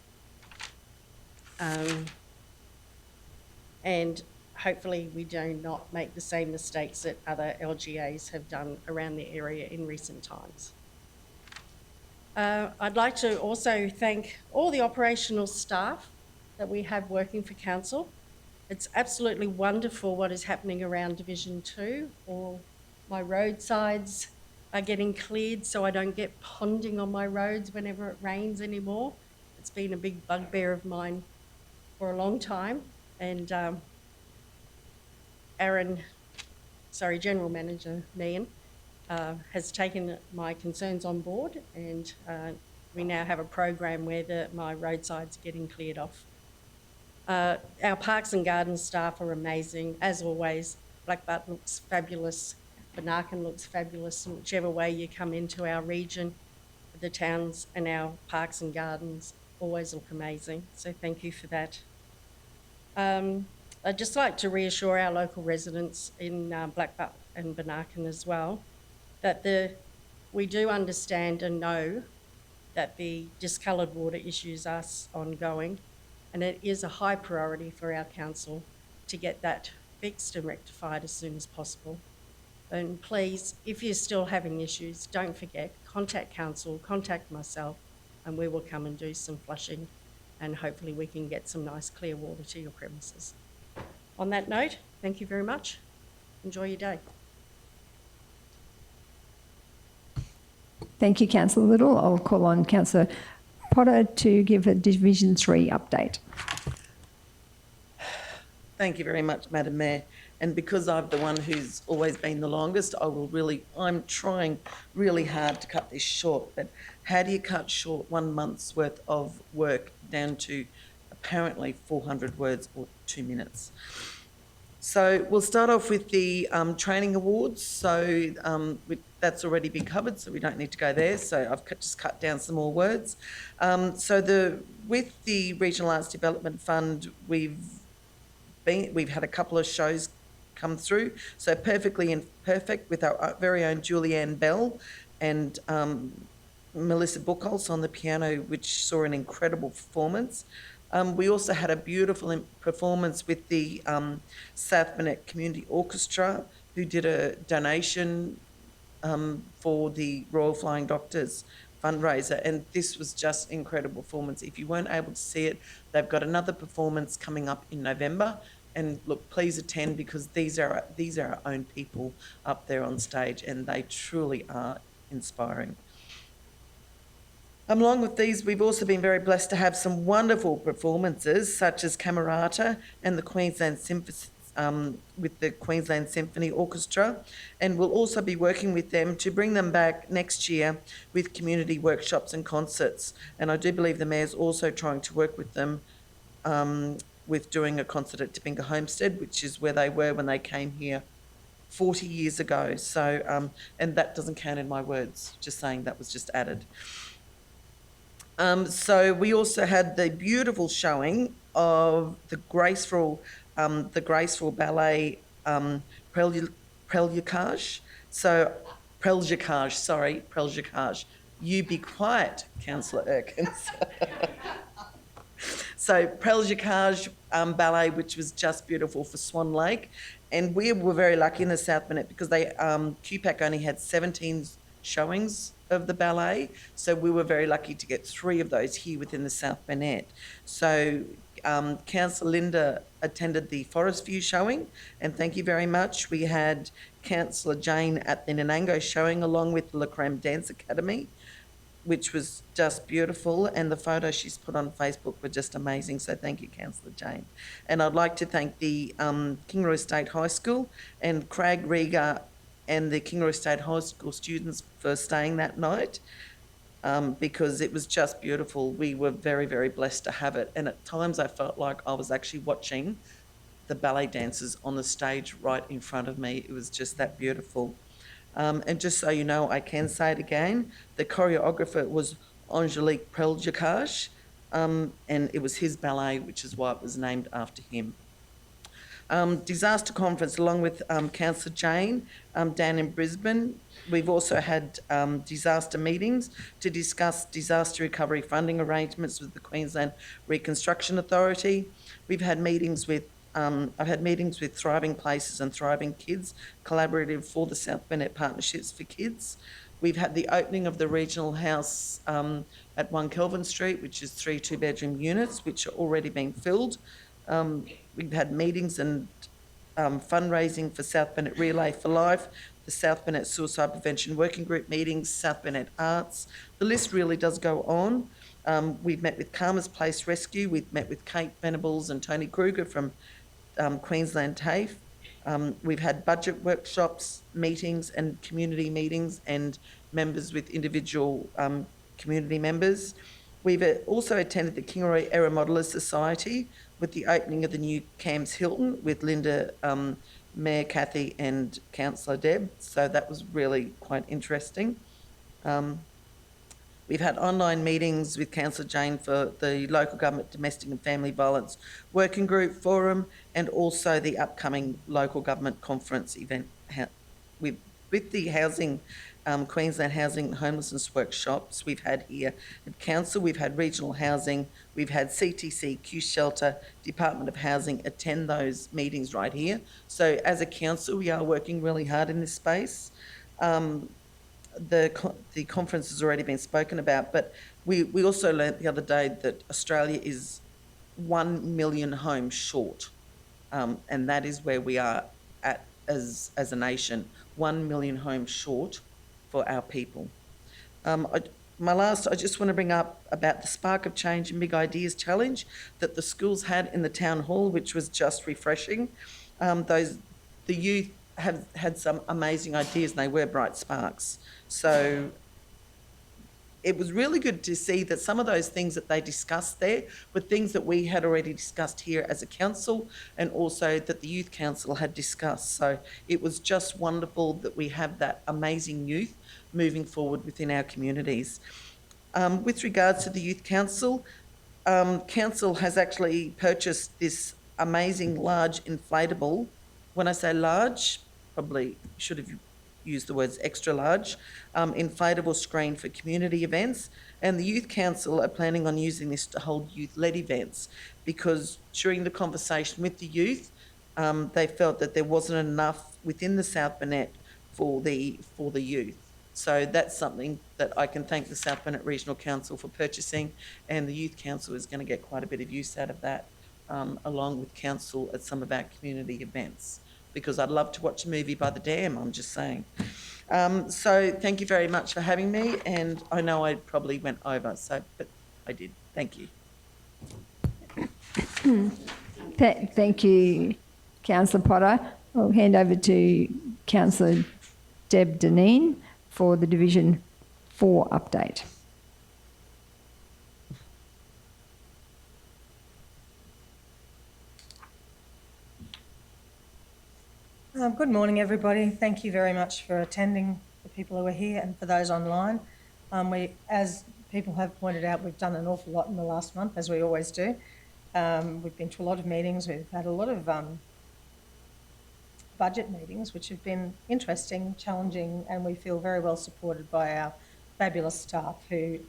And hopefully we do not make the same mistakes that other LGAs have done around the area in recent times. I'd like to also thank all the operational staff that we have working for Council. It's absolutely wonderful what is happening around Division 2. All my roadsides are getting cleared so I don't get ponding on my roads whenever it rains anymore. It's been a big bugbear of mine for a long time. And General Manager Meehan has taken my concerns on board, and we now have a program where my roadsides are getting cleared off. Our Parks and Gardens staff are amazing. As always, Blackbutt looks fabulous, Benarkan looks fabulous, and whichever way you come into our region, the towns and our Parks and Gardens always look amazing. So thank you for that. I'd just like to reassure our local residents in Blackbutt and Benarkan as well that we do understand and know that the discoloured water issues are ongoing, and it is a high priority for our council to get that fixed and rectified as soon as possible. And please, if you're still having issues, don't forget, contact council, contact myself, and we will come and do some flushing, and hopefully we can get some nice clear water to your premises. On that note, thank you very much. Enjoy your day. Thank you, Councillor Little. I'll call on Councillor Potter to give a Division 3 update. Thank you very much, Madam Mayor. And because I'm the one who's always been the longest, I'm trying really hard to cut this short. But how do you cut short 1 month's worth of work down to apparently 400 words or 2 minutes? So we'll start off with the training awards. So that's already been covered, so we don't need to go there. So I've just cut down some more words. With the Regional Arts Development Fund, we've had a couple of shows come through. So Perfect with our very own Julianne Bell and Melissa Buchholz on the piano, which saw an incredible performance. We also had a beautiful performance with the South Burnett Community Orchestra, who did a donation for the Royal Flying Doctors fundraiser, and this was just an incredible performance. If you weren't able to see it, they've got another performance coming up in November, and look, please attend, because these are our own people up there on stage, and they truly are inspiring. Along with these, we've also been very blessed to have some wonderful performances, such as Camerata and the Queensland with the Queensland Symphony Orchestra, and we'll also be working with them to bring them back next year with community workshops and concerts. And I do believe the Mayor's also trying to work with them with doing a concert at Topinga Homestead, which is where they were when they came here 40 years ago. So, and that doesn't count in my words, just saying that was just added. So we also had the beautiful showing of the graceful ballet Prelucage. Prelucage. You be quiet, Councillor Erkins. So Prelucage ballet, which was just beautiful for Swan Lake. And we were very lucky in the South Burnett because QPAC only had 17 showings of the ballet, so we were very lucky to get 3 of those here within the South Burnett. So Councillor Linda attended the Forest View showing, and thank you very much. We had Councillor Jane at the Nanango showing, along with the La Creme Dance Academy, which was just beautiful, and the photos she's put on Facebook were just amazing, so thank you, Councillor Jane. And I'd like to thank the Kingaroy State High School and Craig Rieger and the Kingaroy State High School students for staying that night, because it was just beautiful. We were very, very blessed to have it, and at times I felt like I was actually watching the ballet dancers on the stage right in front of me. It was just that beautiful. And just so you know, I can say it again, the choreographer was Angelique Prelucage, and it was his ballet, which is why it was named after him. Disaster conference, along with Councillor Jane, down in Brisbane. We've also had disaster meetings to discuss disaster recovery funding arrangements with the Queensland Reconstruction Authority. We've had meetings with I've had meetings with Thriving Places and Thriving Kids, collaborative for the South Burnett Partnerships for Kids. We've had the opening of the regional house at 1 Kelvin Street, which is 3 2-bedroom units, which are already being filled. We've had meetings and fundraising for South Burnett Relay for Life, the South Burnett Suicide Prevention Working Group meetings, South Burnett Arts. The list really does go on. We've met with Karma's Place Rescue. We've met with Kate Venables and Tony Kruger from Queensland TAFE. We've had budget workshops, meetings and community meetings, and members with individual community members. We've also attended the Kingaroy Era Modelers Society with the opening of the new Cams Hilton with Linda, Mayor Kathy and Councillor Deb. So that was really quite interesting. We've had online meetings with Councillor Jane for the Local Government Domestic and Family Violence Working Group Forum, and also the upcoming Local Government Conference event with the Housing Queensland Housing and Homelessness workshops. We've had here at Council, we've had Regional Housing, we've had CTC, Q Shelter, Department of Housing attend those meetings right here. So as a council, we are working really hard in this space. The conference has already been spoken about, but we also learnt the other day that Australia is 1 million homes short. And that is where we are at as a nation, 1 million homes short for our people. I just want to bring up about the Spark of Change and Big Ideas Challenge that the schools had in the town hall, which was just refreshing. The youth have had some amazing ideas and they were bright sparks. So it was really good to see that some of those things that they discussed there were things that we had already discussed here as a council and also that the Youth Council had discussed. So it was just wonderful that we have that amazing youth moving forward within our communities. With regards to the Youth Council, Council has actually purchased this amazing large inflatable. When I say large, probably should have used the words extra large, inflatable screen for community events. And the Youth Council are planning on using this to hold youth-led events because during the conversation with the youth, they felt that there wasn't enough within the South Burnett for the youth. So that's something that I can thank the South Burnett Regional Council for purchasing, and the Youth Council is going to get quite a bit of use out of that, along with council at some of our community events, because I'd love to watch a movie by the dam, I'm just saying. So thank you very much for having me, and I know I probably went over, but I did. Thank you. Thank you, Councillor Potter. I'll hand over to Councillor Deb Deneen for the Division 4 update. Good morning, everybody. Thank you very much for attending, the people who are here and for those online. As people have pointed out, we've done an awful lot in the last month, as we always do. We've been to a lot of meetings. We've had a lot of budget meetings, which have been interesting, challenging, and we feel very well supported by our fabulous staff who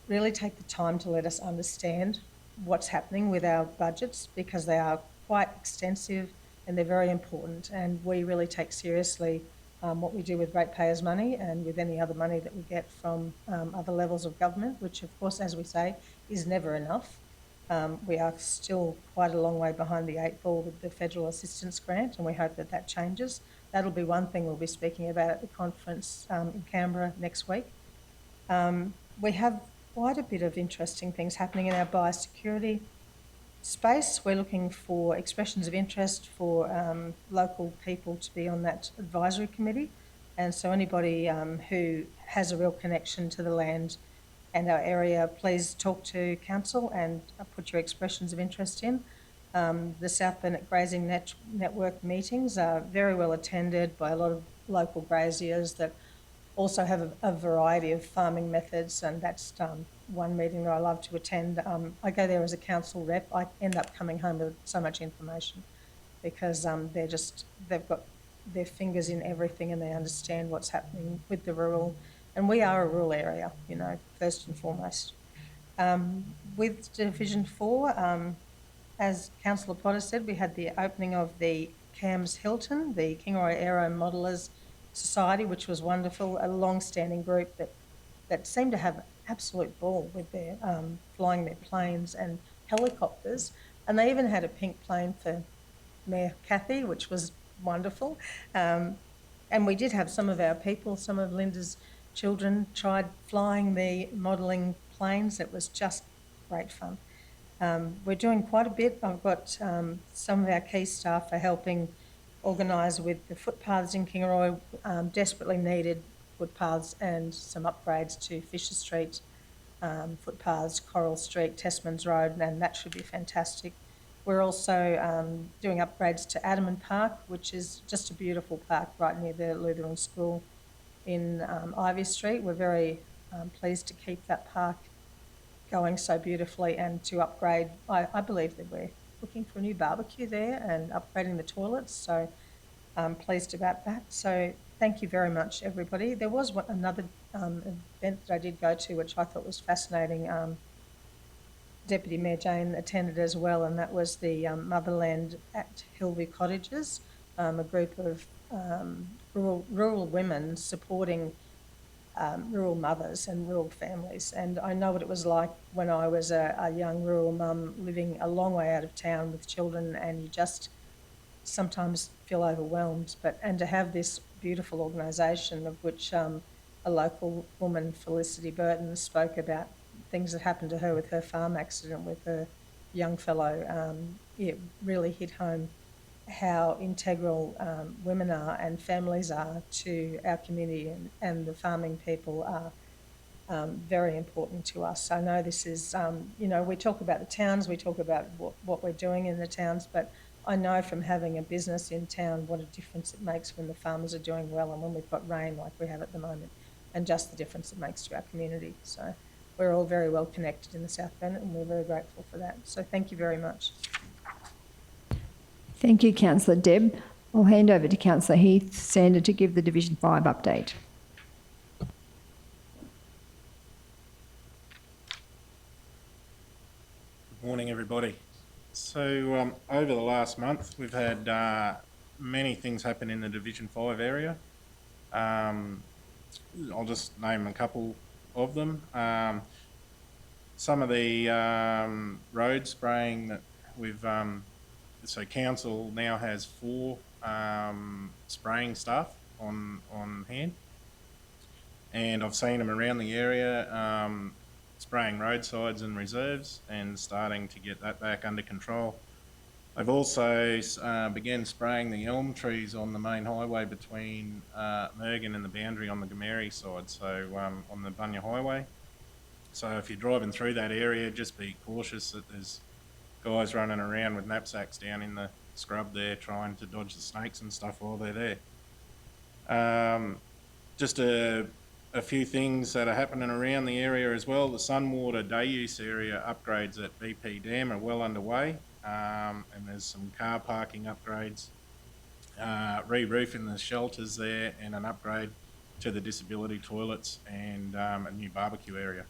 really take the time to let us understand what's happening with our budgets, because they are quite extensive and they're very important, and we really take seriously what we do with ratepayers' money and with any other money that we get from other levels of government, which of course, as we say, is never enough. We are still quite a long way behind the 8 ball with the federal assistance grant, and we hope that that changes. That'll be one thing we'll be speaking about at the conference in Canberra next week. We have quite a bit of interesting things happening in our biosecurity space. We're looking for expressions of interest for local people to be on that advisory committee, and so anybody who has a real connection to the land and our area, please talk to council and put your expressions of interest in. The South Burnett Grazing Network meetings are very well attended by a lot of local graziers that also have a variety of farming methods, and that's one meeting that I love to attend. I go there as a council rep. I end up coming home with so much information because they've got their fingers in everything and they understand what's happening with the rural. And we are a rural area, you know, first and foremost. With Division 4, as Councillor Potter said, we had the opening of the CAMS Hilton, the Kingaroy Aero Modellers Society, which was wonderful, a long-standing group that seemed to have absolute ball with their flying their planes and helicopters. And they even had a pink plane for Mayor Cathy, which was wonderful. And we did have some of our people, some of Linda's children tried flying the modelling planes. It was just great fun. We're doing quite a bit. I've got some of our key staff are helping organise with the footpaths in Kingaroy, desperately needed footpaths and some upgrades to Fisher Street footpaths, Coral Street, Testmans Road, and that should be fantastic. We're also doing upgrades to Adamant Park, which is just a beautiful park right near the Lutheran School in Ivy Street. We're very pleased to keep that park going so beautifully and to upgrade. I believe that we're looking for a new barbecue there and upgrading the toilets, so I'm pleased about that. So thank you very much, everybody. There was another event that I did go to, which I thought was fascinating. Deputy Mayor Jane attended as well, and that was the Motherland at Hillview Cottages, a group of rural women supporting rural mothers and rural families. And I know what it was like when I was a young rural mum living a long way out of town with children, and you just sometimes feel overwhelmed. And to have this beautiful organisation, of which a local woman, Felicity Burton, spoke about things that happened to her with her farm accident with her young fellow, it really hit home how integral women are and families are to our community, and the farming people are very important to us. I know this is, we talk about the towns, we talk about what we're doing in the towns, but I know from having a business in town what a difference it makes when the farmers are doing well and when we've got rain like we have at the moment, and just the difference it makes to our community. So we're all very well connected in the South Bennett, and we're very grateful for that. So thank you very much. Thank you, Councillor Deb. I'll hand over to Councillor Heath Sander to give the Division 5 update. Good morning, everybody. So over the last month, we've had many things happen in the Division 5 area. I'll just name a couple of them. Some of the road spraying that we've, so council now has 4 spraying staff on hand, and I've seen them around the area spraying roadsides and reserves and starting to get that back under control. I've also began spraying the elm trees on the main highway between Mergen and the boundary on the Gameri side, so on the Bunya Highway. So if you're driving through that area, just be cautious that there's guys running around with knapsacks down in the scrub there trying to dodge the snakes and stuff while they're there. Just a few things that are happening around the area as well. The Sunwater day use area upgrades at BP Dam are well underway, and there's some car parking upgrades, re-roofing the shelters there, and an upgrade to the disability toilets, and a new barbecue area.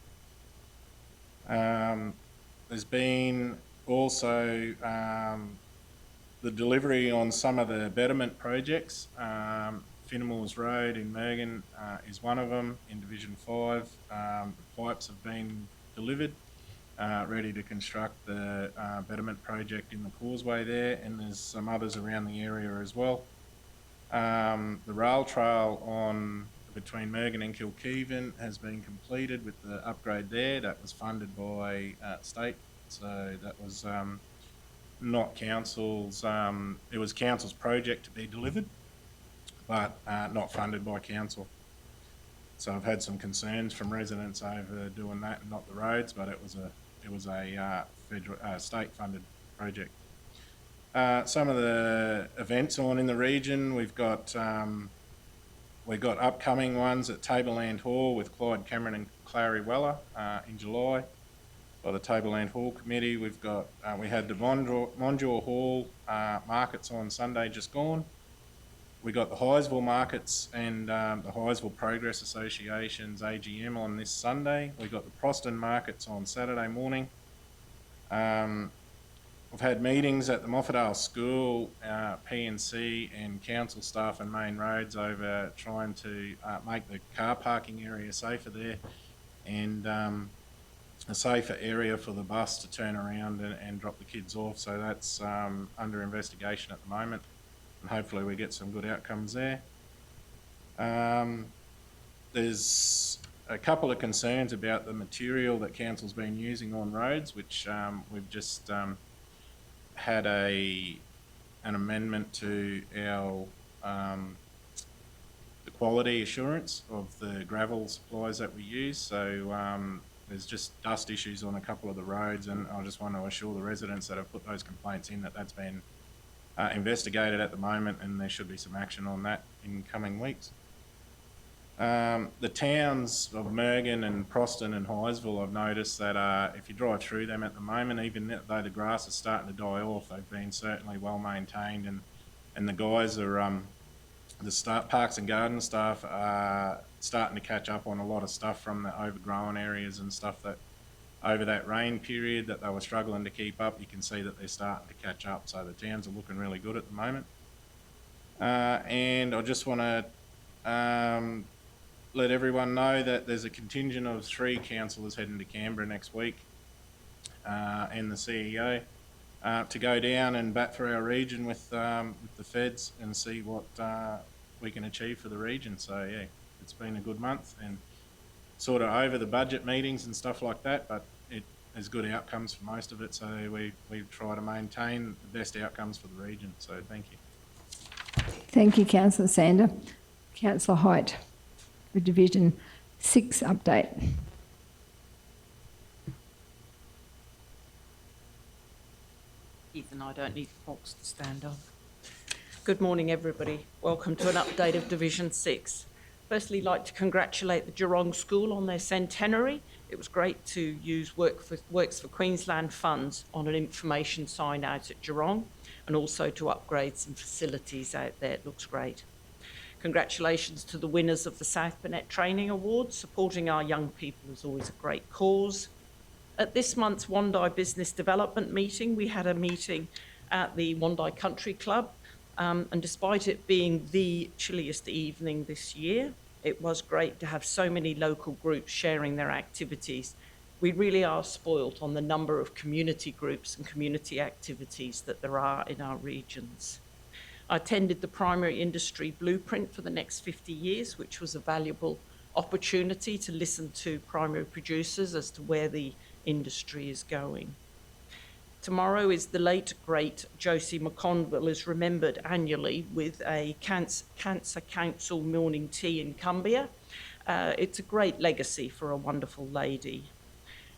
There's been also the delivery on some of the betterment projects. Finnemores Road in Mergen is one of them in Division 5. The pipes have been delivered, ready to construct the betterment project in the causeway there, and there's some others around the area as well. The rail trail between Mergen and Kilkeevan has been completed with the upgrade there. That was funded by state, so that was not council's, it was council's project to be delivered, but not funded by council. So I've had some concerns from residents over doing that and not the roads, but it was a federal state funded project. Some of the events on in the region, we've got upcoming ones at Tableland Hall with Clyde Cameron and Clary Weller in July by the Tableland Hall Committee. We had the Monjaw Hall markets on Sunday just gone. We got the Highsville markets and the Highsville Progress Association's AGM on this Sunday. We got the Proston markets on Saturday morning. We've had meetings at the Moffedale School, PNC and council staff and main roads over trying to make the car parking area safer there, and a safer area for the bus to turn around and drop the kids off. So that's under investigation at the moment, and hopefully we get some good outcomes there. There's a couple of concerns about the material that council's been using on roads, which we've just had an amendment to our the quality assurance of the gravel supplies that we use. So there's just dust issues on a couple of the roads, and I just want to assure the residents that have put those complaints in that that's been investigated at the moment, and there should be some action on that in coming weeks. The towns of Mergen and Proston and Highsville, I've noticed that if you drive through them at the moment, even though the grass is starting to die off, they've been certainly well maintained, and the guys are Parks and Garden staff are starting to catch up on a lot of stuff from the overgrown areas and stuff that over that rain period that they were struggling to keep up. You can see that they're starting to catch up, so the towns are looking really good at the moment. And I just want to let everyone know that there's a contingent of 3 councillors heading to Canberra next week, and the CEO, to go down and bat for our region with the feds and see what we can achieve for the region. So yeah, it's been a good month and sort of over the budget meetings and stuff like that, but it has good outcomes for most of it. So we try to maintain the best outcomes for the region. So thank you. Thank you, Councillor Sander. Councillor Height, the Division 6 update. Ethan, I don't need the box to stand on. Good morning, everybody. Welcome to an update of Division 6. Firstly, I'd like to congratulate the Geelong School on their centenary. It was great to use Works for Queensland funds on an information sign out at Geelong, and also to upgrade some facilities out there. It looks great. Congratulations to the winners of the South Burnett Training Awards. Supporting our young people is always a great cause. At this month's Wondai Business Development meeting, we had a meeting at the Wondai Country Club, and despite it being the chilliest evening this year, it was great to have so many local groups sharing their activities. We really are spoilt on the number of community groups and community activities that there are in our regions. I attended the Primary Industry Blueprint for the next 50 years, which was a valuable opportunity to listen to primary producers as to where the industry is going. Tomorrow is the late, great Josie McConville is remembered annually with a Cancer Council morning tea in Cumbria. It's a great legacy for a wonderful lady.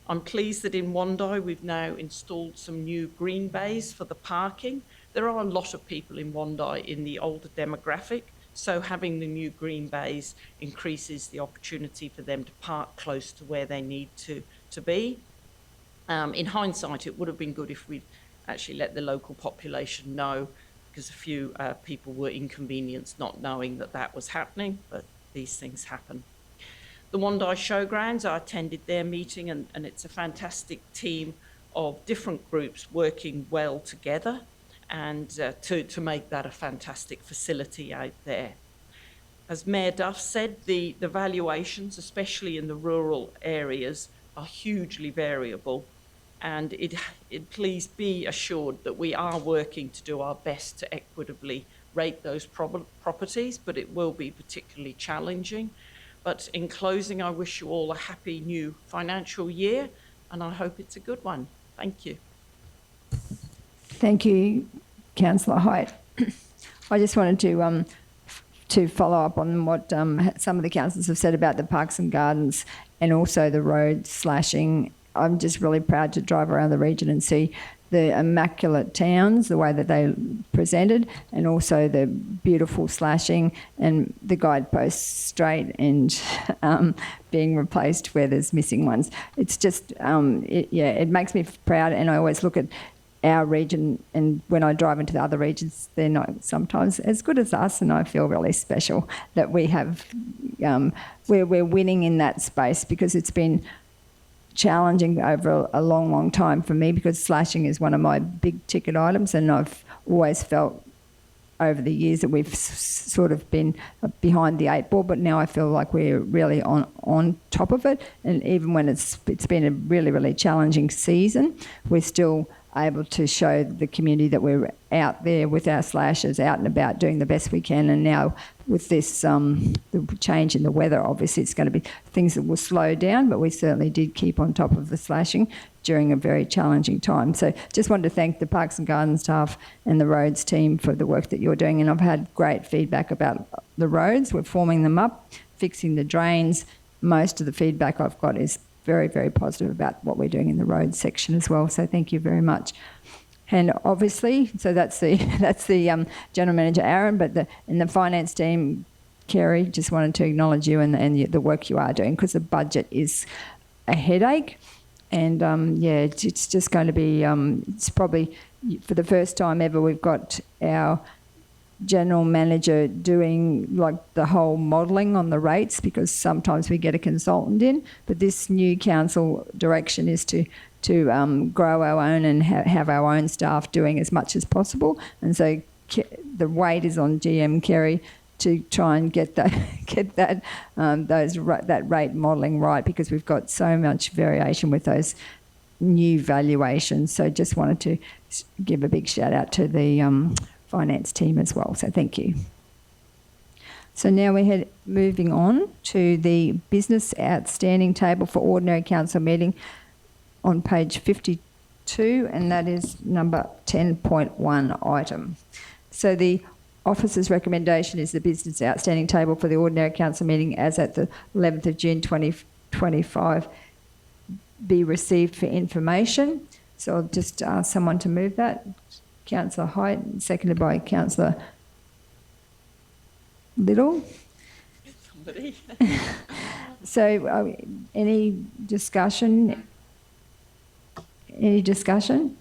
I'm pleased that in Wondai we've now installed some new green bays for the parking. There are a lot of people in Wondai in the older demographic, so having the new green bays increases the opportunity for them to park close to where they need to be. In hindsight, it would have been good if we'd actually let the local population know, because a few people were inconvenienced not knowing that that was happening, but these things happen. The Wondai Showgrounds, I attended their meeting, and it's a fantastic team of different groups working well together and to make that a fantastic facility out there. As Mayor Duff said, the valuations, especially in the rural areas, are hugely variable, and please be assured that we are working to do our best to equitably rate those properties, but it will be particularly challenging. But in closing, I wish you all a happy new financial year, and I hope it's a good one. Thank you. Thank you, Councillor Height. I just wanted to follow up on what some of the councillors have said about the parks and gardens and also the road slashing. I'm just really proud to drive around the region and see the immaculate towns, the way that they presented, and also the beautiful slashing and the guideposts straight and being replaced where there's missing ones. It's just, it makes me proud, and I always look at our region, and when I drive into the other regions, they're not sometimes as good as us, and I feel really special that we have, we're winning in that space, because it's been challenging over a long, long time for me, because slashing is one of my big ticket items, and I've always felt over the years that we've sort of been behind the 8 ball, but now I feel like we're really on top of it, and even when it's been a really, really challenging season, we're still able to show the community that we're out there with our slashers, out and about doing the best we can. And now with this the change in the weather, obviously it's going to be things that will slow down, but we certainly did keep on top of the slashing during a very challenging time. So just wanted to thank the Parks and Gardens staff and the roads team for the work that you're doing, and I've had great feedback about the roads. We're forming them up, fixing the drains. Most of the feedback I've got is very, very positive about what we're doing in the road section as well. So thank you very much. And obviously, so that's the General Manager Aaron, but in the finance team, Kerry, just wanted to acknowledge you and the work you are doing, because the budget is a headache. And it's just going to be, it's probably for the first time ever we've got our general manager doing like the whole modelling on the rates, because sometimes we get a consultant in, but this new council direction is to grow our own and have our own staff doing as much as possible. And so the weight is on GM Kerry to try and get that that rate modelling right, because we've got so much variation with those new valuations. So just wanted to give a big shout out to the finance team as well. So thank you. So now we're moving on to the business outstanding table for ordinary council meeting on page 52, and that is number 10.1 item. So the officer's recommendation is the business outstanding table for the ordinary council meeting as at the 11th of June 2025 be received for information. So I'll just ask someone to move that. Councillor Height, seconded by Councillor Little. Somebody. So any discussion? Any discussion?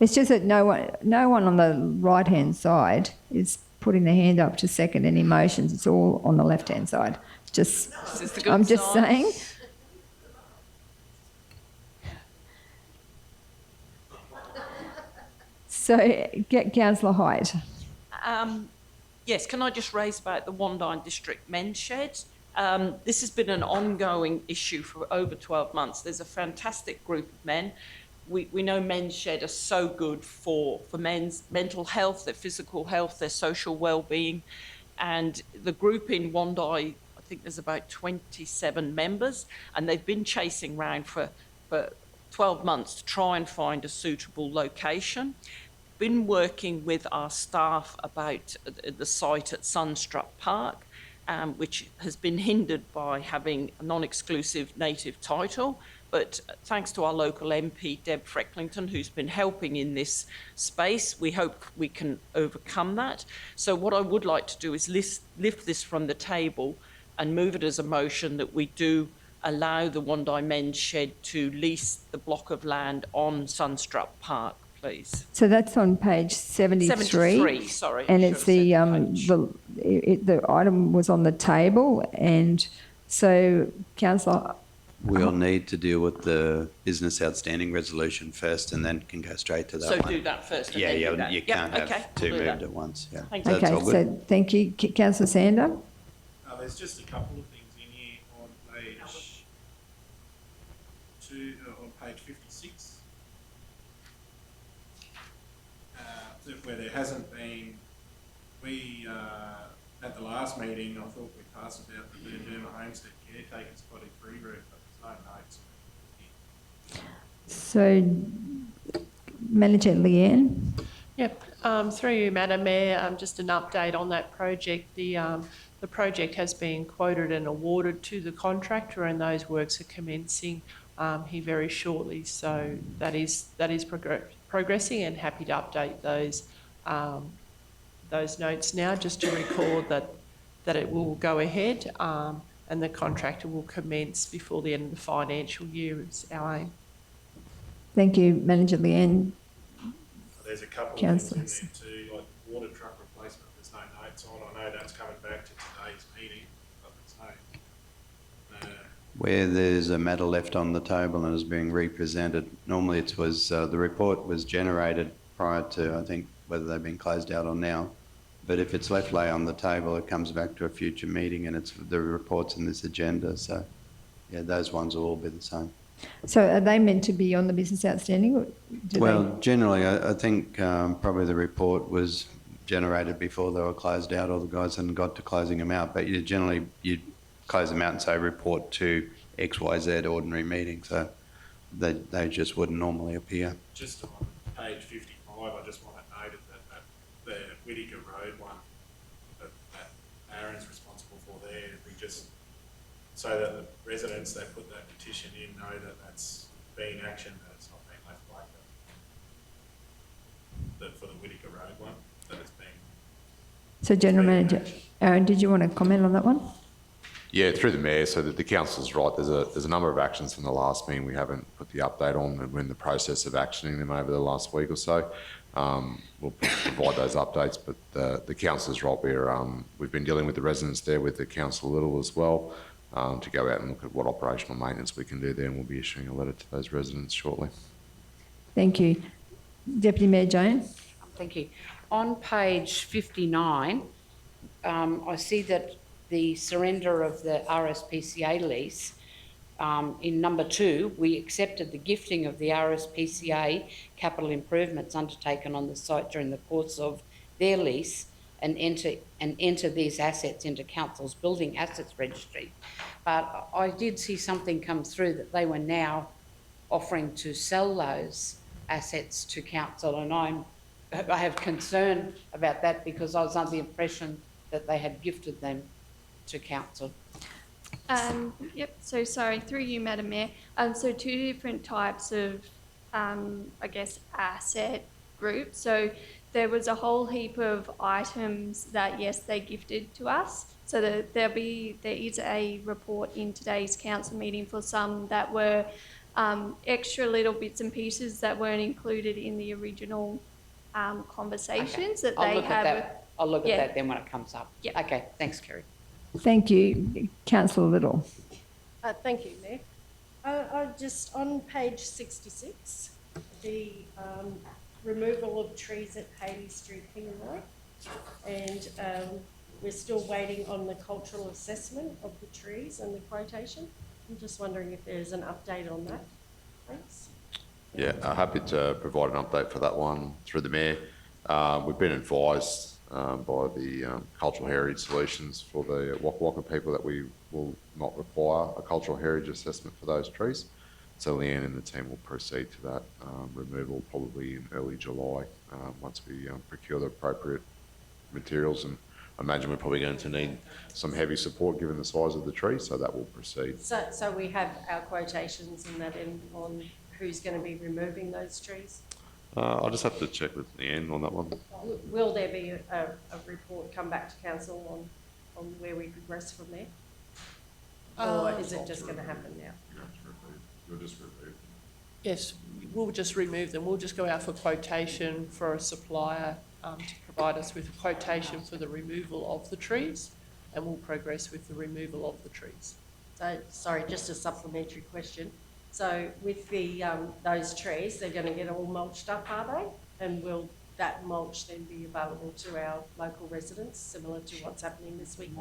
It's just that no one on the right-hand side is putting their hand up to second any motions. It's all on the left-hand side. Just, I'm just saying. So, get Councillor Height. Yes, can I just raise about the Wandine District men's shed? This has been an ongoing issue for over 12 months. There's a fantastic group of men. We know men's shed are so good for men's mental health, their physical health, their social well-being. And the group in Wandine, I think there's about 27 members, and they've been chasing around for 12 months to try and find a suitable location. Been working with our staff about the site at Sunstruck Park, which has been hindered by having a non-exclusive native title. But thanks to our local MP, Deb Frecklington, who's been helping in this space, we hope we can overcome that. So what I would like to do is lift this from the table and move it as a motion that we do allow the Wandine Men's Shed to lease the block of land on Sunstruck Park, please. So that's on page 73. 73, sorry. And it's the item was on the table, and so Councillor. We'll need to deal with the business outstanding resolution first, and then can go straight to that So one. do that first. And Yeah, then yeah, do that. you Yep, can't okay, have two we'll do moved that. at once. Yeah. Thank So you. that's all Okay, good. so thank you, Councillor Sander. There's just a couple of things in here on page 2, on page 56, where there hasn't been. We at the last meeting, I thought we passed about the Burnderma Homestead Caretakers Cottage re-roof, but there's no notes. So, Manager Leanne. Yep, through you, Madam Mayor, just an update on that project. The project has been quoted and awarded to the contractor, and those works are commencing here very shortly. So that is progressing, and happy to update those notes now, just to record that it will go ahead, and the contractor will commence before the end of the financial year is our aim. Thank you, Manager Leanne. There's a couple of things in there too, like water truck replacement, there's no notes on. I know that's coming back to today's meeting, but there's no. Where there's a matter left on the table and is being represented, normally it was, the report was generated prior to, I think, whether they've been closed out or now. But if it's left lay on the table, it comes back to a future meeting, and it's the reports in this agenda. So, yeah, those ones will all be the same. So are they meant to be on the business outstanding? Or generally, I think probably the report was generated before they were closed out, or the guys hadn't got to closing them out. But you'd close them out and say report to XYZ ordinary meeting. So they just wouldn't normally appear. Just on page 55, I just want to note that the Whittaker Road one that Aaron's responsible for there, we just, so that the residents that put that petition in know that that's been actioned, that it's not being left like that. That for the Whittaker Road one, that it's been. So General Manager Aaron, did you want to comment on that one? Yeah, through the Mayor, so that the Council's right, there's a number of actions from the last meeting we haven't put the update on, and we're in the process of actioning them over the last week or so. we'll provide those updates. But the councillor's right, we've been dealing with the residents there, with the council Little as well, to go out and look at what operational maintenance we can do there, and we'll be issuing a letter to those residents shortly. Thank you. Deputy Mayor Jane? Thank you. On page 59, I see that the surrender of the RSPCA lease, in number 2, we accepted the gifting of the RSPCA capital improvements undertaken on the site during the course of their lease and enter these assets into Council's Building Assets Registry. But I did see something come through that they were now offering to sell those assets to Council, and I have concern about that because I was under the impression that they had gifted them to Council. Yep, so sorry, through you, Madam Mayor. So 2 different types of, I guess, asset groups. So there was a whole heap of items that, yes, they gifted to us. So there is a report in today's council meeting for some that were extra little bits and pieces that weren't included in the original conversations that they have. I'll look at that then when it comes up. Yeah. Okay, thanks, Kerry. Thank you. Councillor Little. Thank you, Mayor. I just, on page 66, the removal of trees at Haley Street, Kingaroy, and we're still waiting on the cultural assessment of the trees and the quotation. I'm just wondering if there's an update on that, thanks. Yeah, happy to provide an update for that one through the Mayor. We've been advised by the Cultural Heritage Solutions for the Waka Waka people that we will not require a cultural heritage assessment for those trees. So Leanne and the team will proceed to that removal probably in early July once we procure the appropriate materials, and I imagine we're probably going to need some heavy support given the size of the tree, so that will proceed. So we have our quotations in that end on who's going to be removing those trees? I'll just have to check with Leanne on that one. Will there be a report come back to council on where we progress from there? Or is it just going to happen now? You'll just remove them. Yes, we'll just remove them. We'll just go out for quotation for a supplier to provide us with a quotation for the removal of the trees, and we'll progress with the removal of the trees. So, sorry, just a supplementary question. So with the those trees, they're going to get all mulched up, are they? And will that mulch then be available to our local residents, similar to what's happening this week?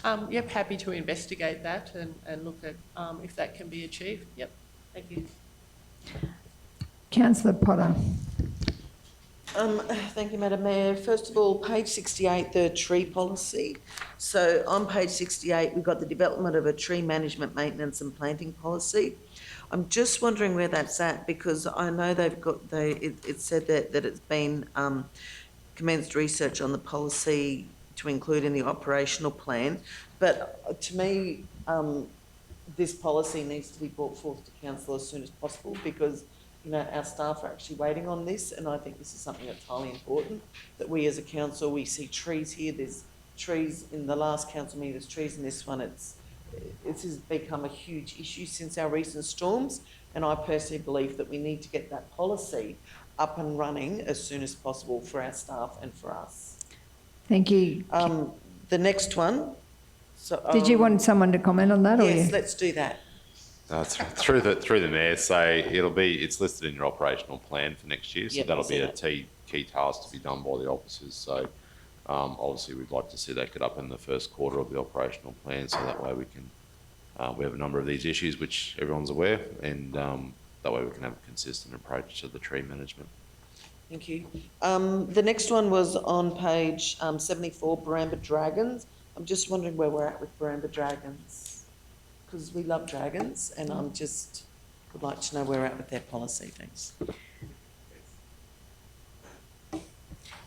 Yep, happy to investigate that and look at if that can be achieved. Yep. Thank you. Councillor Potter. Thank you, Madam Mayor. First of all, page 68, the tree policy. So on page 68, we've got the development of a tree management, maintenance and planting policy. I'm just wondering where that's at, because I know it said that it's been commenced research on the policy to include in the operational plan. But to me, this policy needs to be brought forth to council as soon as possible, because our staff are actually waiting on this, and I think this is something that's highly important, that we as a council, we see trees here, there's trees in the last council meeting, there's trees in this one. It's has become a huge issue since our recent storms, and I personally believe that we need to get that policy up and running as soon as possible for our staff and for us. Thank you. The next one. So, Did you want someone to comment on that? Yes, or let's do that. Through the Mayor, so it's listed in your operational plan for next year, so Yep, that'll I be see a key task to be done by the officers. So obviously we'd like to see that get up in the first quarter of the operational plan, so that way we can we have a number of these issues which everyone's aware, and that way we can have a consistent approach to the tree management. Thank you. The next one was on page 74, Baramba Dragons. I'm just wondering where we're at with Baramba Dragons, because we love dragons, and I'm just would like to know where we're at with their policy. Thanks.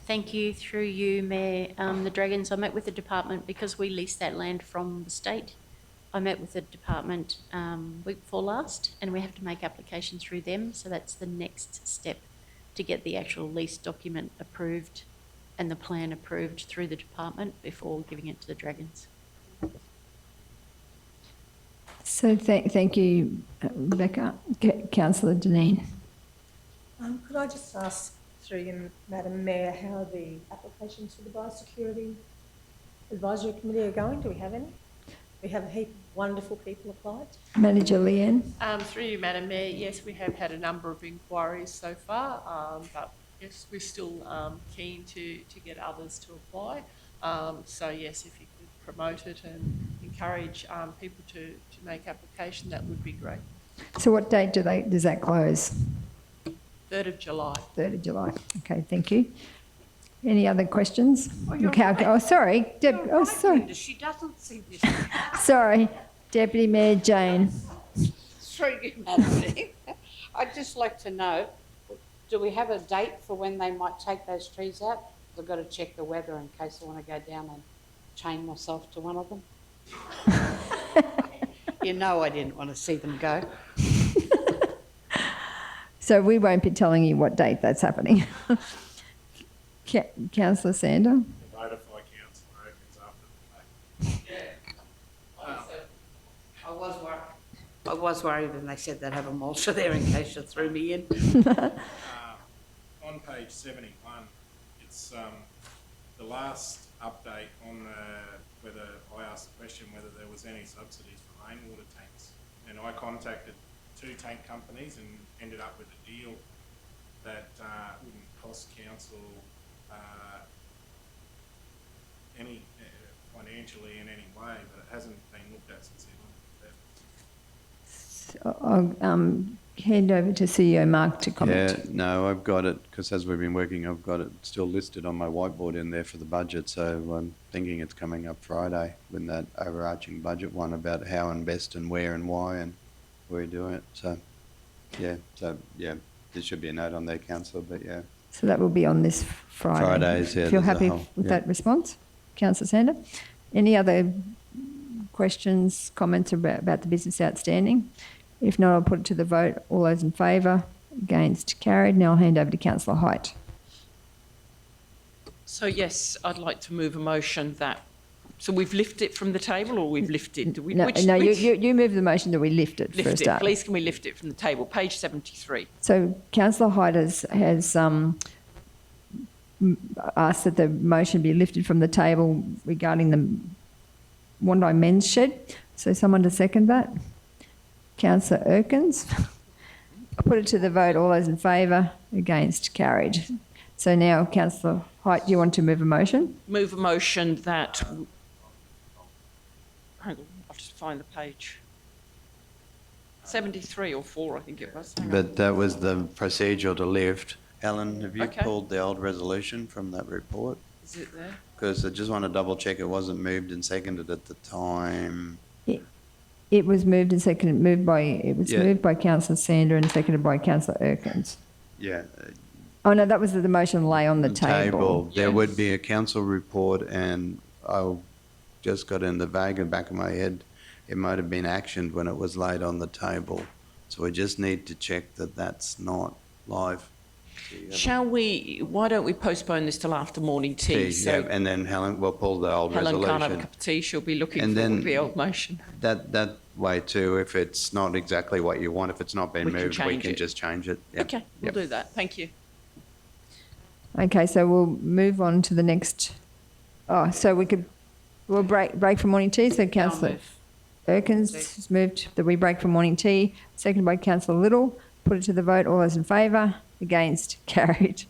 Thank you. Through you, Mayor. The Dragons, I met with the department because we leased that land from the state. I met with the department week before last, and we have to make application through them. So that's the next step to get the actual lease document approved and the plan approved through the department before giving it to the Dragons. So thank you, Rebecca. Councillor Deneen. Could I just ask through you, Madam Mayor, how the applications for the Biosecurity Advisory Committee are going? Do we have any? We have a heap of wonderful people applied. Manager Leanne. Through you, Madam Mayor, yes, we have had a number of inquiries so far, but yes, we're still keen to get others to apply. So yes, if you could promote it and encourage people to make application, that would be great. So what date does that close? 3rd of July. 3rd of July. Okay, thank you. Any other questions? you're Okay, right. oh, sorry. You're right, Sorry. Linda, she doesn't see this. Sorry. Deputy Mayor Jane. Through you, Madam Mayor. I'd just like to know, do we have a date for when they might take those trees out? I've got to check the weather in case I want to go down and chain myself to one of them. You know I didn't want to see them go. So we won't be telling you what date that's happening. Councillor Sander. Notify councillor Oakens after the fact. I was worried when they said they'd have a mulcher there in case you threw me in. On page 71, it's the last update on whether I asked the question whether there was any subsidies for rainwater tanks, and I contacted 2 tank companies and ended up with a deal that wouldn't cost council any financially in any way, but it hasn't been looked at since the 11th of February. I'll hand over to CEO Mark to comment. Yeah, no, I've got it, because as we've been working, I've got it still listed on my whiteboard in there for the budget, so I'm thinking it's coming up Friday with that overarching budget one about how and best and where and why and where we're doing it. So, yeah, there should be a note on there, councillor, but yeah. So that will be on this Friday. Fridays, yeah. If you're there's a happy whole- with yeah. that response, Councillor Sander. Any other questions, comments about the business outstanding? If not, I'll put it to the vote. All those in favour? Against? Carried. Now I'll hand over to Councillor Height. So yes, I'd like to move a motion that, so we've lifted it from the table or we've lifted? No, you move the motion that we lift it for a Lift it, start. please can we lift it from the table? Page 73. So Councillor Hyde has asked that the motion be lifted from the table regarding the Wandai Men's Shed. So someone to second that? Councillor Erkins. I'll put it to the vote. All those in favour? Against? Carried. So now, Councillor Hyde, do you want to move a motion? Move a motion that, hang on, I'll just find the page. 73 or 4, I think it was. Hang on. But that was the procedure to lift. Helen, have you Okay. pulled the old resolution from that report? Is it there? Because I just want to double check it wasn't moved and seconded at the time. It was moved and seconded. Yeah. Moved by Councillor Sander and seconded by Councillor Erkins. Yeah. Oh no, that was the motion lay on the table. There would be a council report, and I just got in the vague back of my head, it might have been actioned when it was laid on the table. So we just need to check that that's not live. Shall we, why don't we postpone this till after morning tea? Yeah, and then Helen will pull the old Helen resolution. can't have a cup of tea, she'll be looking And for then the old motion. That way too, if it's not exactly what you want, if it's not been We can moved, we change can it. just change it. Yep. Okay, we'll Yep. do that, thank you. Okay, so we'll move on to the next. Oh, so we'll break for morning tea. So Councillor Erkins has moved that we break for morning tea. Seconded by Councillor Little. Put it to the vote. All those in favour? Against? Carried.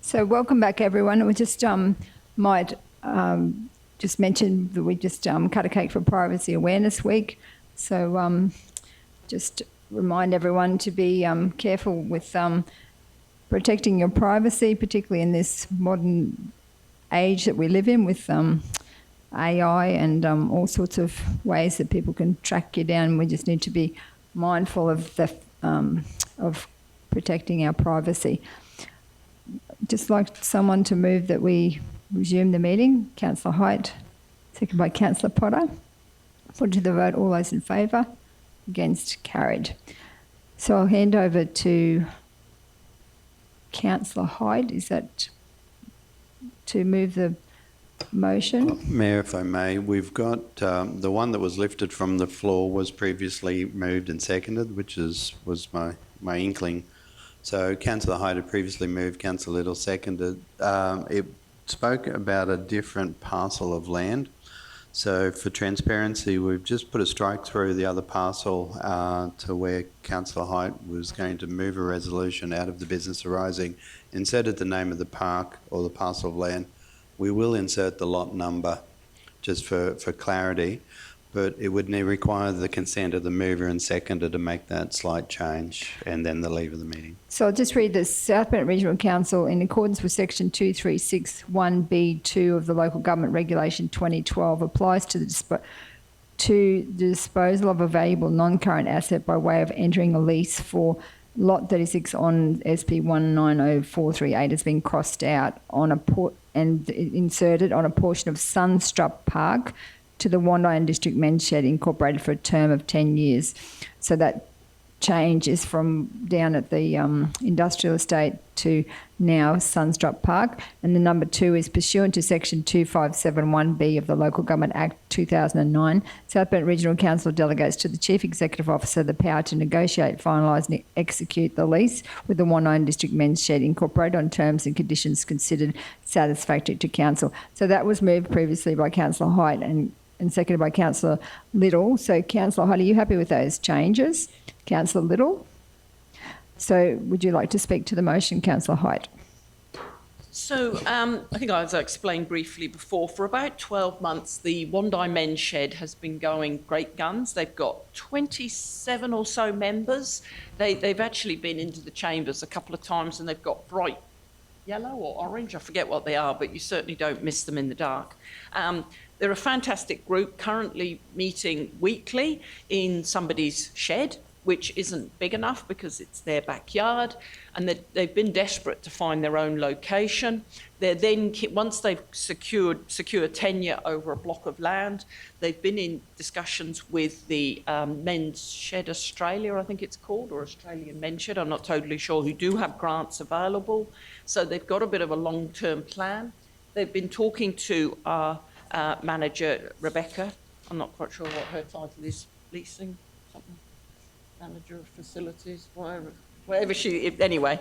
So welcome back, everyone. We just might just mention that we just cut a cake for Privacy Awareness Week. So just remind everyone to be careful with protecting your privacy, particularly in this modern age that we live in with AI and all sorts of ways that people can track you down. We just need to be mindful of the of protecting our privacy. Just like someone to move that we resume the meeting. Councillor Height, second by Councillor Potter. Put to the vote, all those in favour. Against, carried. So I'll hand over to Councillor Hyde. Is that to move the motion? Mayor, if I may, we've got the one that was lifted from the floor was previously moved and seconded, which was my inkling. So Councillor Hyde had previously moved, Councillor Little seconded. It spoke about a different parcel of land. So for transparency, we've just put a strike through the other parcel to where Councillor Hyde was going to move a resolution out of the business arising, inserted the name of the park or the parcel of land. We will insert the lot number just for clarity, but it would require the consent of the mover and seconder to make that slight change and then the leave of the meeting. So I'll just read the South Bennett Regional Council, in accordance with section 2361B2 of the Local Government Regulation 2012, applies to the disposal of a valuable non-current asset by way of entering a lease for lot 36 on SP 190438 has been crossed out on and inserted on a portion of Sunstrup Park to the Wandine District Men's Shed Incorporated for a term of 10 years. So that change is from down at the industrial estate to now Sunstrup Park. And the number 2 is pursuant to section 2571B of the Local Government Act 2009. South Bennett Regional Council delegates to the Chief Executive Officer the power to negotiate, finalise and execute the lease with the Wandine District Men's Shed Incorporated on terms and conditions considered satisfactory to Council. So that was moved previously by Councillor Hyde and seconded by Councillor Little. So Councillor Hyde, are you happy with those changes? Councillor Little? So would you like to speak to the motion, Councillor Hyde? So I think as I explained briefly before, for about 12 months, the Wandine Men's Shed has been going great guns. They've got 27 or so members. They've actually been into the chambers a couple of times and they've got bright yellow or orange, I forget what they are, but you certainly don't miss them in the dark. They're a fantastic group, currently meeting weekly in somebody's shed, which isn't big enough because it's their backyard, and they've been desperate to find their own location. They're then, once they've secure tenure over a block of land, they've been in discussions with the Men's Shed Australia, I think it's called, or Australian Men's Shed, I'm not totally sure, who do have grants available. So they've got a bit of a long-term plan. They've been talking to our manager, Rebecca, I'm not quite sure what her title is, leasing, something, manager of facilities, whatever she, anyway,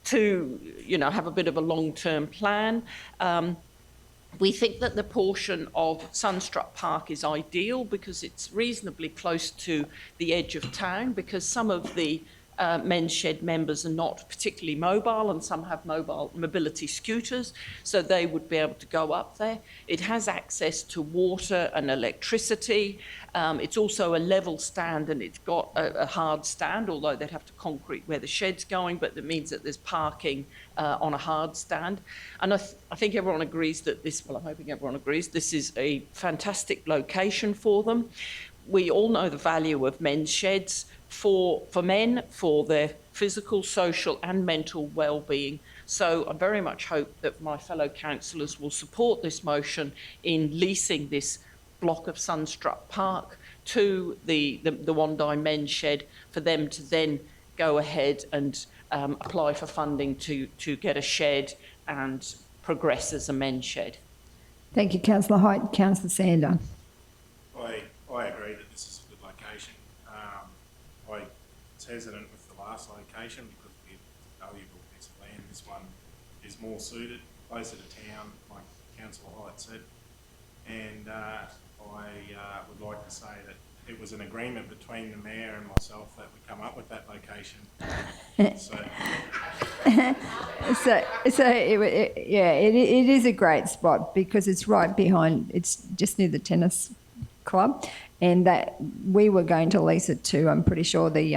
to, have a bit of a long-term plan. We think that the portion of Sunstrup Park is ideal because it's reasonably close to the edge of town, because some of the Men's Shed members are not particularly mobile and some have mobility scooters, so they would be able to go up there. It has access to water and electricity. It's also a level stand and it's got a hard stand, although they'd have to concrete where the shed's going, but that means that there's parking on a hard stand. And I think everyone agrees that I'm hoping everyone agrees, this is a fantastic location for them. We all know the value of men's sheds for men, for their physical, social and mental well-being. So I very much hope that my fellow councillors will support this motion in leasing this block of Sunstrup Park to the Wandine Men's Shed for them to then go ahead and apply for funding to get a shed and progress as a men's shed. Thank you, Councillor Hyde. Councillor Sander. I agree that this is a good location. I was hesitant with the last location because it's a valuable piece of land. This one is more suited, closer to town, like Councillor Hyde said. And I would like to say that it was an agreement between the Mayor and myself that we come up with that location. So it is a great spot because it's right behind, it's just near the tennis club, and that we were going to lease it to, I'm pretty sure, the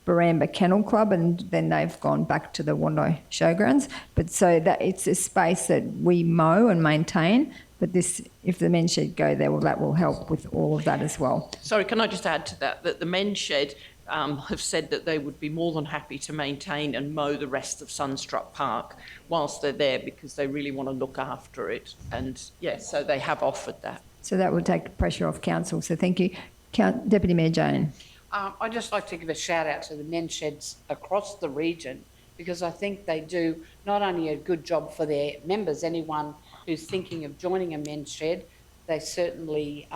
Baramba Kennel Club, and then they've gone back to the Wando Showgrounds. But so that it's a space that we mow and maintain. But this, if the men's shed go there, well, that will help with all of that as well. Sorry, can I just add to that, that the men's shed have said that they would be more than happy to maintain and mow the rest of Sunstruck Park whilst they're there because they really want to look after it. And yes, so they have offered that. So that will take the pressure off council. So thank you. Deputy Mayor Jane. I'd just like to give a shout out to the men's sheds across the region because I think they do not only a good job for their members, anyone who's thinking of joining a men's shed, they certainly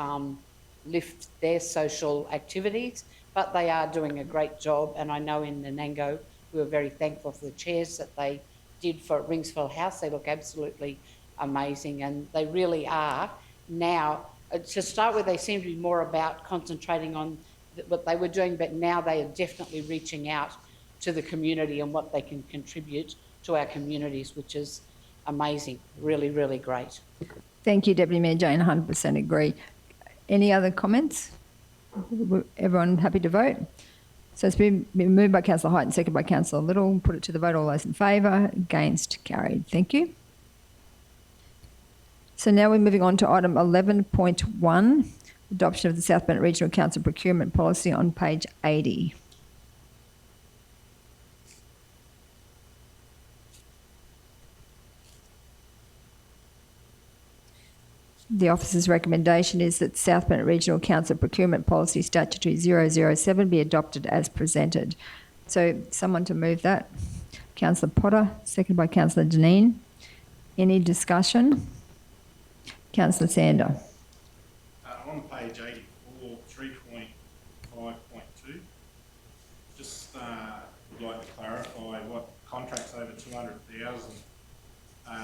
lift their social activities, but they are doing a great job. And I know in Nanango, we were very thankful for the chairs that they did for Ringsfield House. They look absolutely amazing, and they really are now. To start with, they seem to be more about concentrating on what they were doing, but now they are definitely reaching out to the community and what they can contribute to our communities, which is amazing. Really, really great. Thank you, Deputy Mayor Jane. 100% agree. Any other comments? Everyone happy to vote? So it's been moved by Councillor Height and seconded by Councillor Little. Put it to the vote. All those in favour? Against? Carried. Thank you. So now we're moving on to item 11.1, adoption of the South Bennett Regional Council procurement policy on page 80. The officer's recommendation is that South Bennett Regional Council procurement policy statutory 007 be adopted as presented. So someone to move that. Councillor Potter, seconded by Councillor Deneen. Any discussion? Councillor Sander. On page 84, 3.5.2, just would like to clarify what contracts over 200,000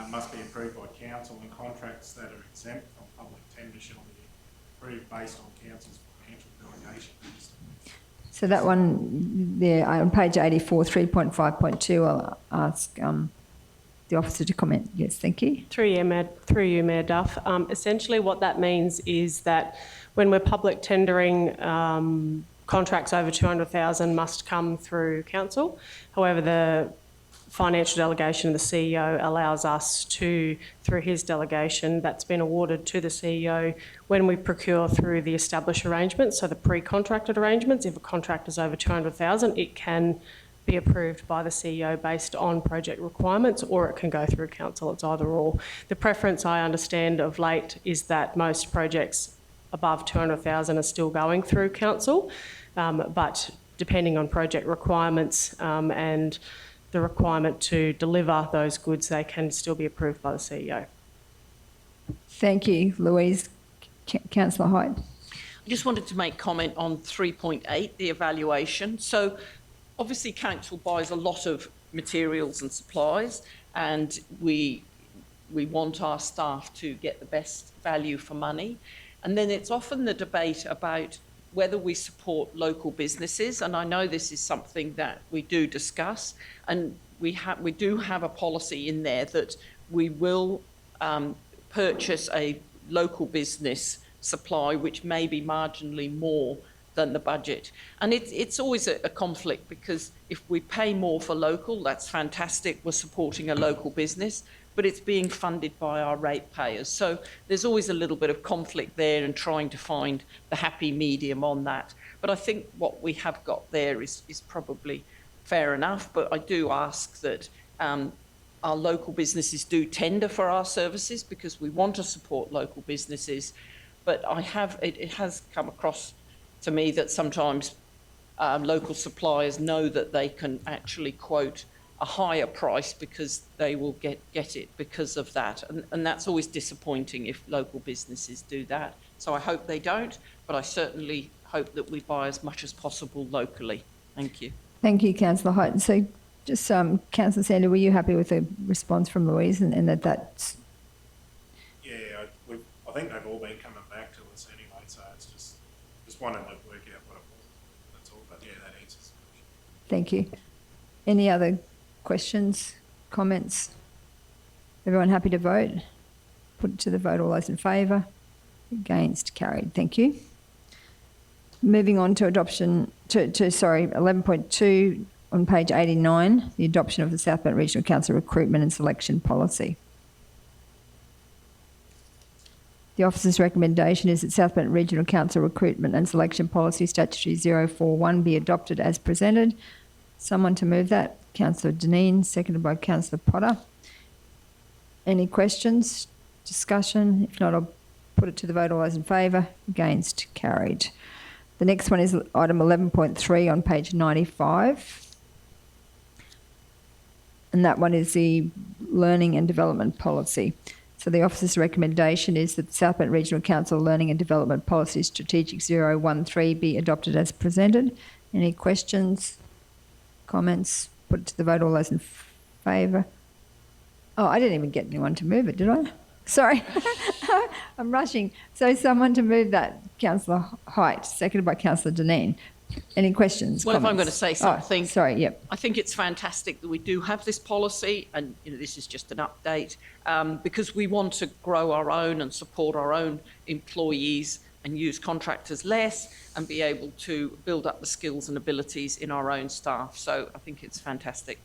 must be approved by council, and contracts that are exempt from public tender shall be approved based on council's financial delegation. So that one there on page 84, 3.5.2, I'll ask the officer to comment. Yes, thank you. Through you, Mayor Duff. Essentially what that means is that when we're public tendering, contracts over 200,000 must come through council. However, the financial delegation of the CEO allows us to, through his delegation that's been awarded to the CEO, when we procure through the established arrangements, so the pre-contracted arrangements, if a contract is over 200,000, it can be approved by the CEO based on project requirements, or it can go through council. It's either or. The preference I understand of late is that most projects above 200,000 are still going through council, but depending on project requirements and the requirement to deliver those goods, they can still be approved by the CEO. Thank you, Louise. Councillor Hyde. I just wanted to make comment on 3.8, the evaluation. So obviously council buys a lot of materials and supplies, and we want our staff to get the best value for money. And then it's often the debate about whether we support local businesses, and I know this is something that we do discuss, and we do have a policy in there that we will purchase a local business supply which may be marginally more than the budget. And it's always a conflict, because if we pay more for local, that's fantastic, we're supporting a local business, but it's being funded by our ratepayers. So there's always a little bit of conflict there and trying to find the happy medium on that. But I think what we have got there is probably fair enough, but I do ask that our local businesses do tender for our services, because we want to support local businesses. But it has come across to me that sometimes local suppliers know that they can actually quote a higher price because they will get it because of that. And that's always disappointing if local businesses do that. So I hope they don't, but I certainly hope that we buy as much as possible locally. Thank you. Thank you, Councillor Hyde. So just, Councillor Sander, were you happy with the response from Louise and that's... Yeah, I think they've all been coming back to us anyway, so it's just wanted to work out what it was. That's all, but yeah, that answers the question. Thank you. Any other questions? comments? Everyone happy to vote? Put it to the vote. All those in favour? Against? Carried. Thank you. Moving on to 11.2 on page 89, the adoption of the South Bend Regional Council recruitment and selection policy. The officer's recommendation is that South Bend Regional Council recruitment and selection policy statutory 041 be adopted as presented. Someone to move that? Councillor Deneen, seconded by Councillor Potter. Any questions? Discussion? If not, I'll put it to the vote. All those in favour? Against? Carried. The next one is item 11.3 on page 95. And that one is the learning and development policy. So the officer's recommendation is that the South Bend Regional Council Learning and Development Policy Strategic 013 be adopted as presented. Any questions? Comments? Put it to the vote. All those in favour? Oh, I didn't even get anyone to move it, did I? Sorry. I'm rushing. So someone to move that, Councillor Height, seconded by Councillor Deneen. Any questions? Well, comments? if I'm going to say something, sorry, yep. I think it's fantastic that we do have this policy, and this is just an update, because we want to grow our own and support our own employees and use contractors less and be able to build up the skills and abilities in our own staff. So I think it's fantastic.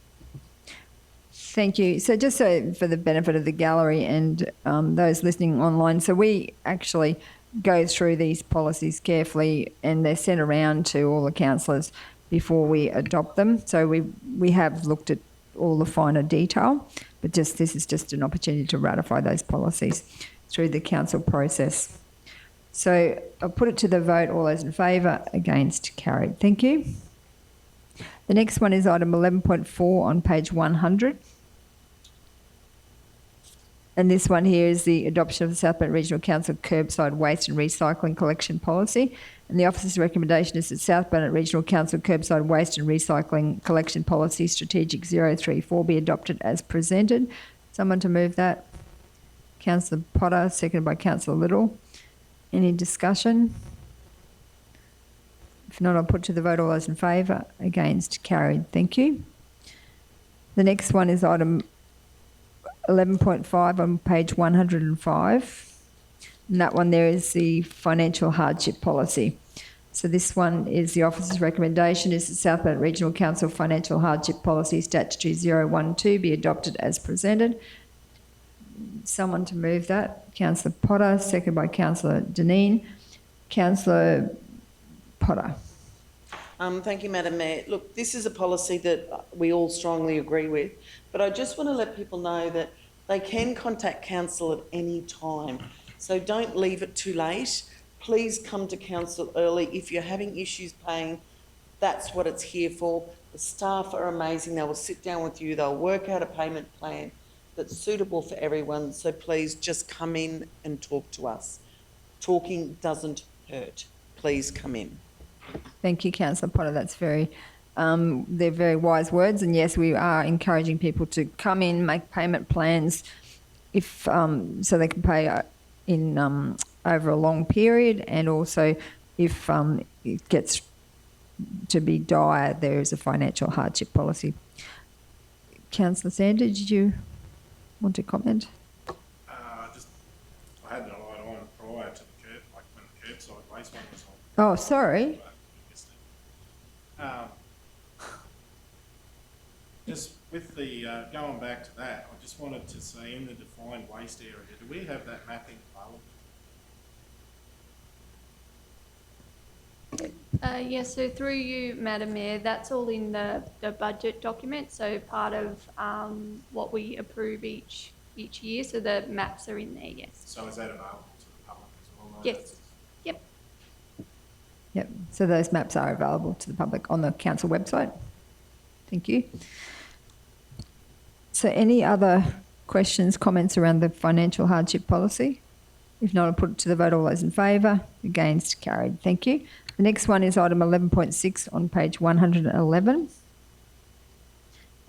Thank you. So just so for the benefit of the gallery and those listening online, so we actually go through these policies carefully and they're sent around to all the councillors before we adopt them. So we have looked at all the finer detail, but this is just an opportunity to ratify those policies through the council process. So I'll put it to the vote. All those in favour? Against? Carried. Thank you. The next one is item 11.4 on page 100. And this one here is the adoption of the South Bend Regional Council curbside waste and recycling collection policy. And the officer's recommendation is that South Bend Regional Council curbside waste and recycling collection policy strategic 034 be adopted as presented. Someone to move that? Councillor Potter, seconded by Councillor Little. Any discussion? If not, I'll put to the vote. All those in favour? Against? Carried. Thank you. The next one is item 11.5 on page 105. And that one there is the financial hardship policy. So this one is the officer's recommendation is that South Bend Regional Council financial hardship policy statutory 012 be adopted as presented. Someone to move that? Councillor Potter, seconded by Councillor Deneen. Councillor Potter. Thank you, Madam Mayor. Look, this is a policy that we all strongly agree with, but I just want to let people know that they can contact council at any time. So don't leave it too late. Please come to council early. If you're having issues paying, that's what it's here for. The staff are amazing. They will sit down with you. They'll work out a payment plan that's suitable for everyone. So please just come in and talk to us. Talking doesn't hurt. Please come in. Thank you, Councillor Potter. That's they're very wise words. And yes, we are encouraging people to come in, make payment plans, if so they can pay in over a long period, and also if it gets to be dire, there is a financial hardship policy. Councillor Sander, did you want to comment? I had the light on prior to the curb, like when the curbside waste one was on. Oh, sorry. Just with the, going back to that, I just wanted to say in the defined waste area, do we have that mapping available? Yes, so through you, Madam Mayor, that's all in the budget document, so part of what we approve each year, so the maps are in there, yes. So is that available to the public as well? Yes. Yep. Yep. So those maps are available to the public on the council website. Thank you. So any other questions, comments around the financial hardship policy? If not, I'll put it to the vote. All those in favour? Against? Carried. Thank you. The next one is item 11.6 on page 111.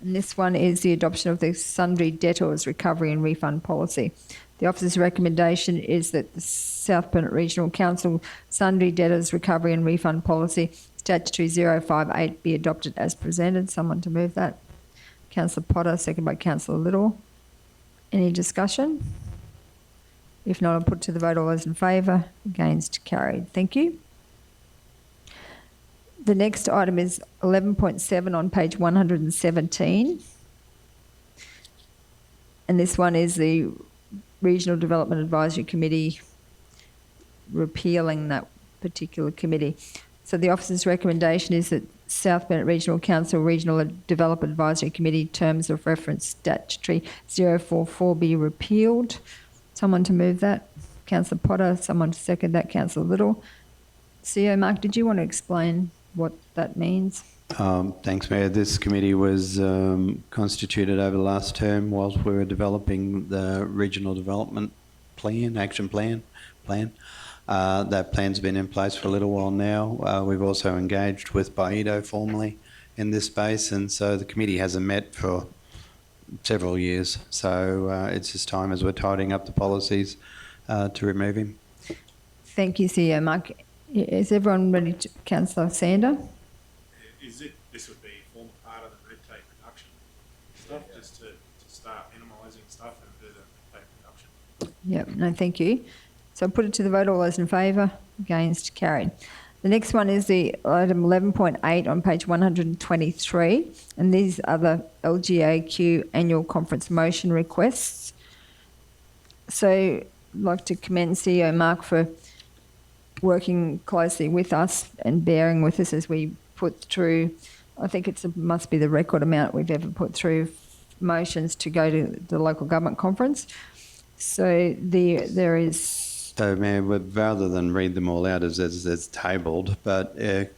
And this one is the adoption of the sundry debtors recovery and refund policy. The officer's recommendation is that the South Bend Regional Council sundry debtors recovery and refund policy statutory 058 be adopted as presented. Someone to move that? Councillor Potter, second by Councillor Little. Any discussion? If not, I'll put to the vote. All those in favour? Against? Carried. Thank you. The next item is 11.7 on page 117. And this one is the Regional Development Advisory Committee repealing that particular committee. So the officer's recommendation is that South Bennett Regional Council Regional Development Advisory Committee terms of reference statutory 044 be repealed. Someone to move that? Councillor Potter. Someone to second that? Councillor Little. CEO Mark, did you want to explain what that means? Thanks, Mayor. This committee was constituted over the last term whilst we were developing the regional development plan, action plan. That plan's been in place for a little while now. We've also engaged with BIEDO formally in this space, and so the committee hasn't met for several years. So it's just time, as we're tidying up the policies, to remove him. Thank you, CEO Mark. Is everyone ready to... Councillor Sander? This would be form part of the red tape reduction stuff, just to start minimising stuff and do the red tape reduction. Yep, no, thank you. So I'll put it to the vote. All those in favour? Against? Carried. The next one is the item 11.8 on page 123, and these are the LGAQ annual conference motion requests. So I'd like to commend CEO Mark for working closely with us and bearing with us as we put through, I think it must be the record amount we've ever put through motions to go to the local government conference. So there is... So, Mayor, rather than read them all out as tabled, but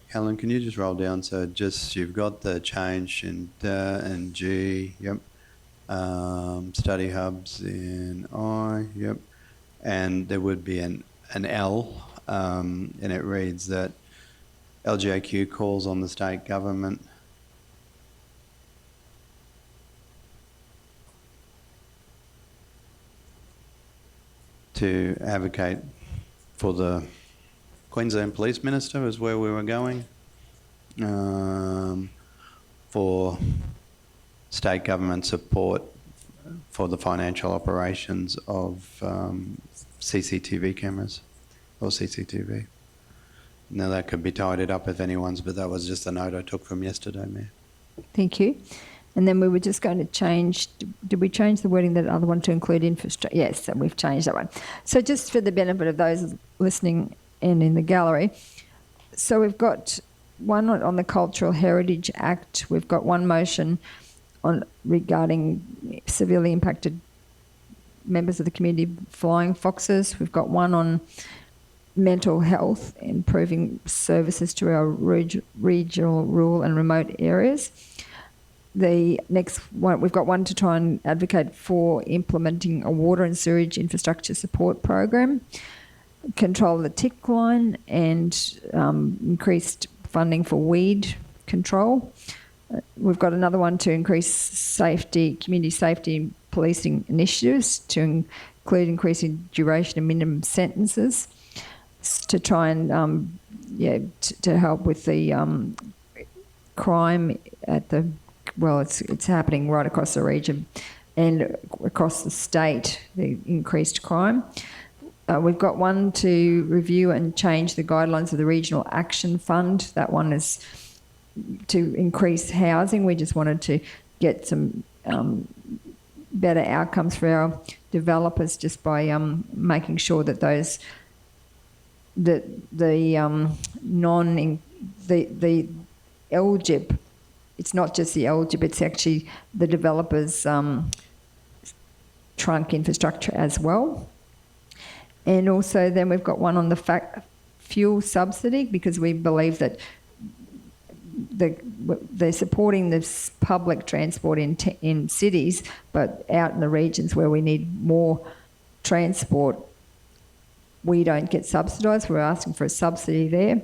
Helen, can you just roll down? So just, you've got the change in G, yep. Study hubs in I, yep. And there would be an L, and it reads that LGAQ calls on the state government to advocate for the Queensland Police Minister, is where we were going, for state government support for the financial operations of CCTV cameras or CCTV. Now that could be tidied up if anyone's, but that was just a note I took from yesterday, Mayor. Thank you. And then we were just going to change, did we change the wording, that other one to include infrastructure? Yes, and we've changed that one. So just for the benefit of those listening and in the gallery, so we've got one on the Cultural Heritage Act. We've got one motion on regarding severely impacted members of the community flying foxes. We've got one on mental health, improving services to our regional, rural and remote areas. The next one, we've got one to try and advocate for implementing a water and sewage infrastructure support program, control the tick line, and increased funding for weed control. We've got another one to increase safety, community safety policing initiatives, to include increasing duration and minimum sentences, to try and to help with the crime at the, well, it's happening right across the region and across the state, the increased crime. We've got one to review and change the guidelines of the Regional Action Fund. That one is to increase housing. We just wanted to get some better outcomes for our developers just by making sure that those the LGIP, it's not just the LGIP, it's actually the developers' trunk infrastructure as well. And also then we've got one on the fuel subsidy, because we believe that they're supporting this public transport in cities, but out in the regions where we need more transport, we don't get subsidised. We're asking for a subsidy there.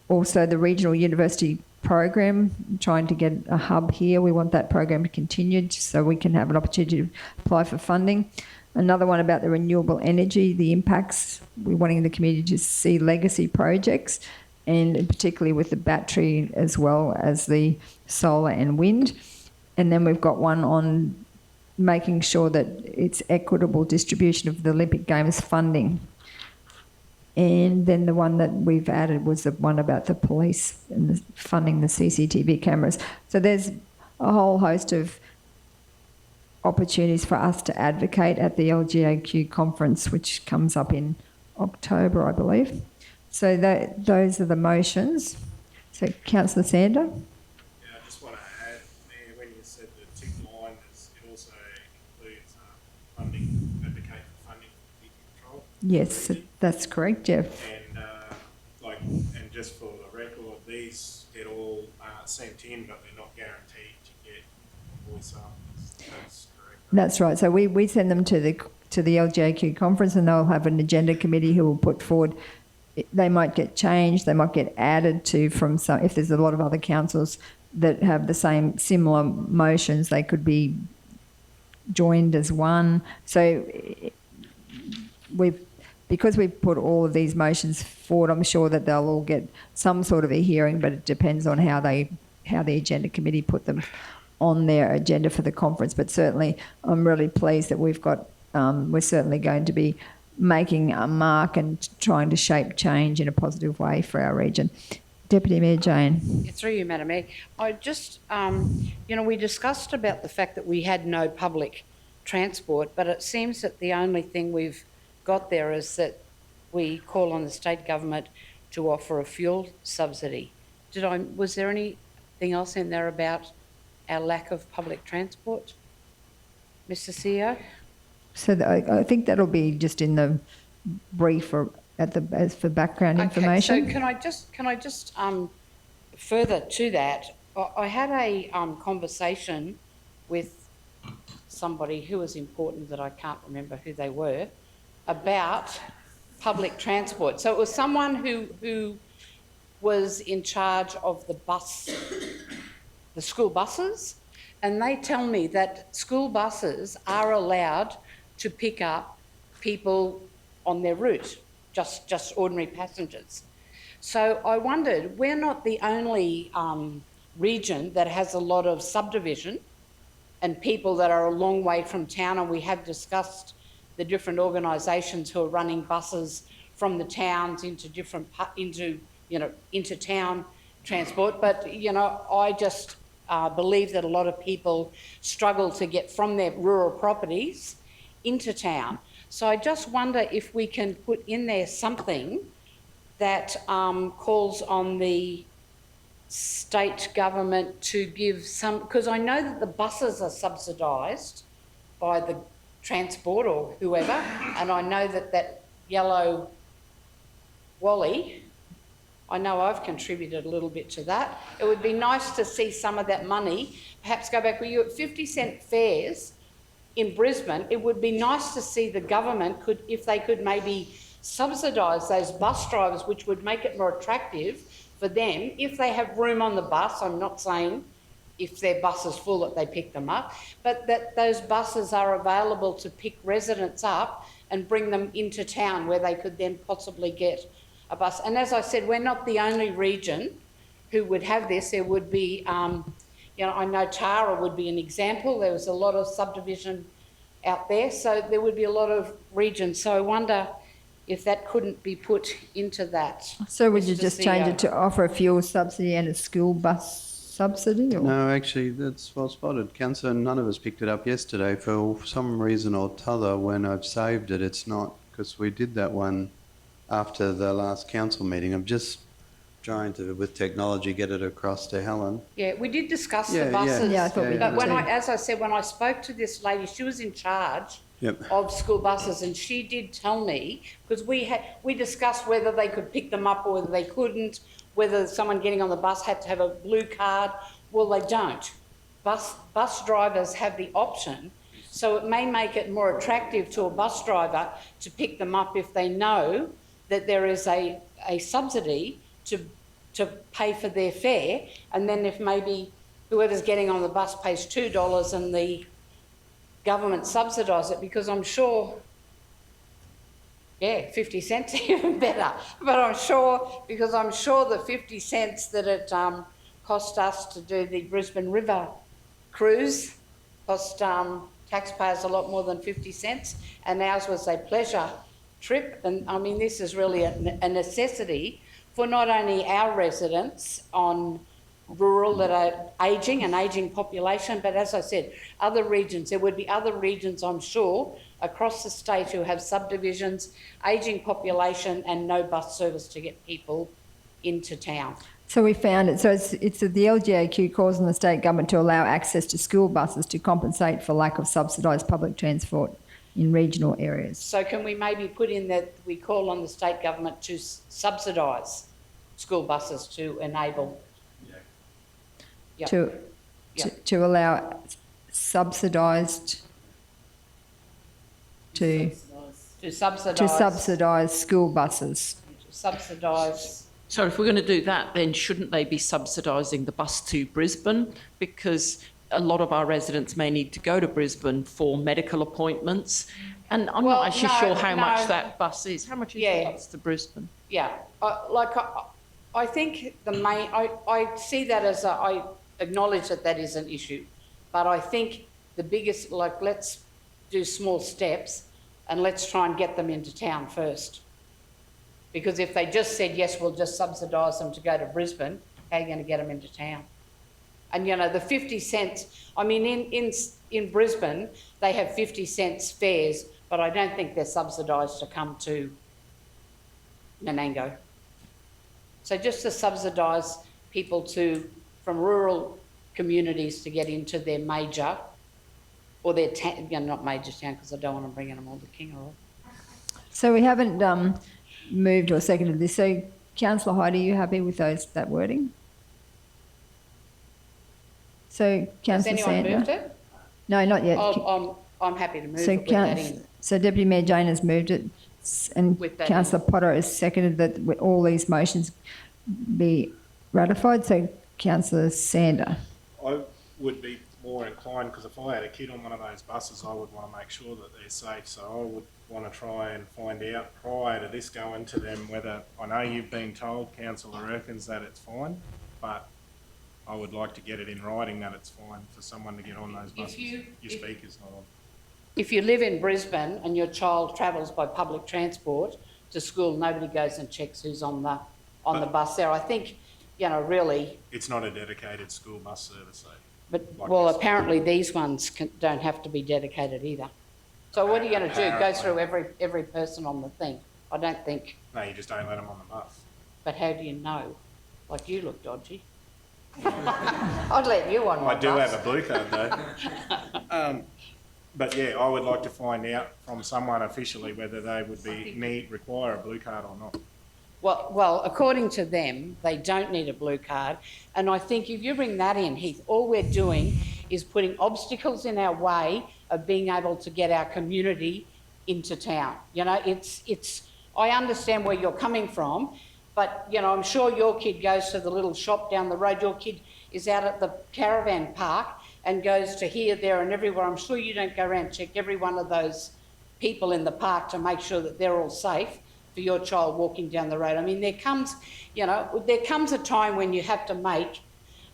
Also, the regional university program, trying to get a hub here. We want that program to continue so we can have an opportunity to apply for funding. Another one about the renewable energy, the impacts. We're wanting the community to see legacy projects, and particularly with the battery as well as the solar and wind. And then we've got one on making sure that it's equitable distribution of the Olympic Games funding. And then the one that we've added was the one about the police and the funding the CCTV cameras. So there's a whole host of opportunities for us to advocate at the LGAQ conference, which comes up in October, I believe. So those are the motions. So Councillor Sander? Yeah, I just want to add, Mayor, when you said the tick line, it also includes funding, advocate for funding for leak control. Yes, that's correct, Jeff. And just for the record, these get all sent in, but they're not guaranteed to get voice samples. That's correct. That's right. So we send them to the LGAQ conference, and they'll have an agenda committee who will put forward. They might get changed, they might get added to from some, if there's a lot of other councils that have the same similar motions, they could be joined as one. So because we've put all of these motions forward, I'm sure that they'll all get some sort of a hearing, but it depends on how the agenda committee put them on their agenda for the conference. But certainly I'm really pleased that we've got, we're certainly going to be making a mark and trying to shape change in a positive way for our region. Deputy Mayor Jane. Yeah, through you, Madam Mayor. I just, we discussed about the fact that we had no public transport, but it seems that the only thing we've got there is that we call on the state government to offer a fuel subsidy. Was there anything else in there about our lack of public transport, Mr. CEO? So I think that'll be just in the brief or as for background information. So can I just further to that? I had a conversation with somebody who was important that I can't remember who they were about public transport. So it was someone who was in charge of the school buses, and they tell me that school buses are allowed to pick up people on their route, just ordinary passengers. So I wondered, we're not the only region that has a lot of subdivision and people that are a long way from town, and we have discussed the different organisations who are running buses from the towns into town transport. But I just believe that a lot of people struggle to get from their rural properties into town. So I just wonder if we can put in there something that calls on the state government to give some, because I know that the buses are subsidised by the transport or whoever, and I know that yellow Wally, I know I've contributed a little bit to that. It would be nice to see some of that money perhaps go back. Were you at 50-cent fares in Brisbane? It would be nice to see the government if they could maybe subsidise those bus drivers, which would make it more attractive for them. If they have room on the bus, I'm not saying if their bus is full that they pick them up, but that those buses are available to pick residents up and bring them into town where they could then possibly get a bus. And as I said, we're not the only region who would have this. There would be, I know Tara would be an example. There was a lot of subdivision out there, so there would be a lot of regions. So I wonder if that couldn't be put into that. So would you just change it to offer a fuel subsidy and a school bus subsidy? Or? No, actually, that's well spotted. Councillor, none of us picked it up yesterday. For some reason or t'other, when I've saved it, it's not, because we did that one after the last council meeting. I'm just trying to, with technology, get it across to Helen. Yeah, we did discuss the buses. Yeah, I thought we did. But as I said, when I spoke to this lady, she was in charge of school buses, and she did tell me, because we discussed whether they could pick them up or whether they couldn't, whether someone getting on the bus had to have a blue card. Well, they don't. Bus drivers have the option, so it may make it more attractive to a bus driver to pick them up if they know that there is a subsidy to pay for their fare, and then if maybe whoever's getting on the bus pays $2 and the government subsidise it, because I'm sure, 50 cents even better, but I'm sure the 50 cents that it cost us to do the Brisbane River cruise cost taxpayers a lot more than 50 cents, and ours was a pleasure trip. And I mean, this is really a necessity for not only our residents on rural that are ageing, an ageing population, but as I said, other regions. There would be other regions, I'm sure, across the state who have subdivisions, ageing population, and no bus service to get people into town. So we found it. So it's the LGAQ calls on the state government to allow access to school buses to compensate for lack of subsidised public transport in regional areas. So can we maybe put in that we call on the state government to subsidise school buses to enable? Yep. To allow subsidised to subsidise school buses. Subsidise. So if we're going to do that, then shouldn't they be subsidising the bus to Brisbane? Because a lot of our residents may need to go to Brisbane for medical appointments. And I'm not actually sure how much that bus is. How much is the bus to Brisbane? Yeah, I think the main, I see that as I acknowledge that is an issue, but I think the biggest, let's do small steps and let's try and get them into town first. Because if they just said, yes, we'll just subsidise them to go to Brisbane, how are you going to get them into town? And, you know, the 50 cents, I mean, in Brisbane, they have 50 cents fares, but I don't think they're subsidised to come to Menango. So just to subsidise people from rural communities to get into their major, or their, not major town, because I don't want to bring them all to Kingaroy. So we haven't moved or seconded this. So, Councillor Hyde, are you happy with that wording? So, Councillor Sander. Has anyone moved it? No, not yet. I'm happy to move it with that in. So, Deputy Mayor Jane has moved it, and Councillor Potter has seconded that all these motions be ratified. So, Councillor Sander. I would be more inclined, because if I had a kid on one of those buses, I would want to make sure that they're safe. So I would want to try and find out prior to this going to them whether, I know you've been told, Councillor Erkins, that it's fine, but I would like to get it in writing that it's fine for someone to get on those buses. Your speaker's not on. If you live in Brisbane and your child travels by public transport to school, nobody goes and checks who's on the bus there. I think, you know, really. It's not a dedicated school bus service, though. But, well, apparently these ones don't have to be dedicated either. So what are you going to do? Go through every person on the thing? I don't think. No, you just don't let them on the bus. But how do you know? Like, you look dodgy. I'd let you on my bus. I do have a blue card, though. But yeah, I would like to find out from someone officially whether they would require a blue card or not. Well, according to them, they don't need a blue card. And I think if you bring that in, Heath, all we're doing is putting obstacles in our way of being able to get our community into town. You know, I understand where you're coming from, but, you know, I'm sure your kid goes to the little shop down the road. Your kid is out at the caravan park and goes to here, there and everywhere. I'm sure you don't go around and check every one of those people in the park to make sure that they're all safe for your child walking down the road. I mean, there comes a time when you have to make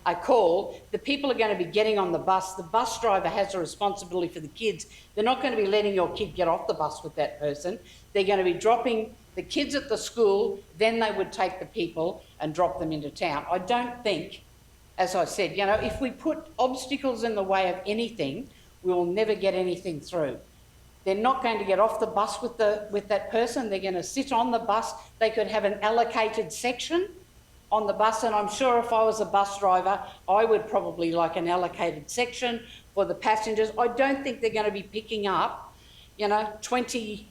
a call. The people are going to be getting on the bus. The bus driver has a responsibility for the kids. They're not going to be letting your kid get off the bus with that person. They're going to be dropping the kids at the school, then they would take the people and drop them into town. I don't think, as I said, you know, if we put obstacles in the way of anything, we will never get anything through. They're not going to get off the bus with that person. They're going to sit on the bus. They could have an allocated section on the bus, and I'm sure if I was a bus driver, I would probably like an allocated section for the passengers. I don't think they're going to be picking up, you know, 20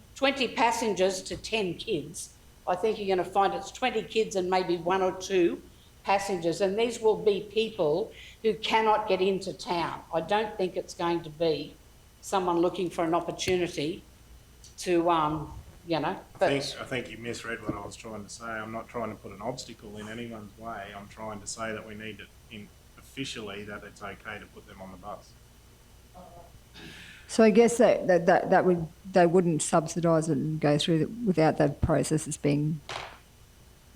passengers to 10 kids. I think you're going to find it's 20 kids and maybe 1 or 2 passengers, and these will be people who cannot get into town. I don't think it's going to be someone looking for an opportunity to, you know. I think you misread what I was trying to say. I'm not trying to put an obstacle in anyone's way. I'm trying to say that we need to, officially, that it's okay to put them on the bus. So I guess they wouldn't subsidise it and go through without the processes being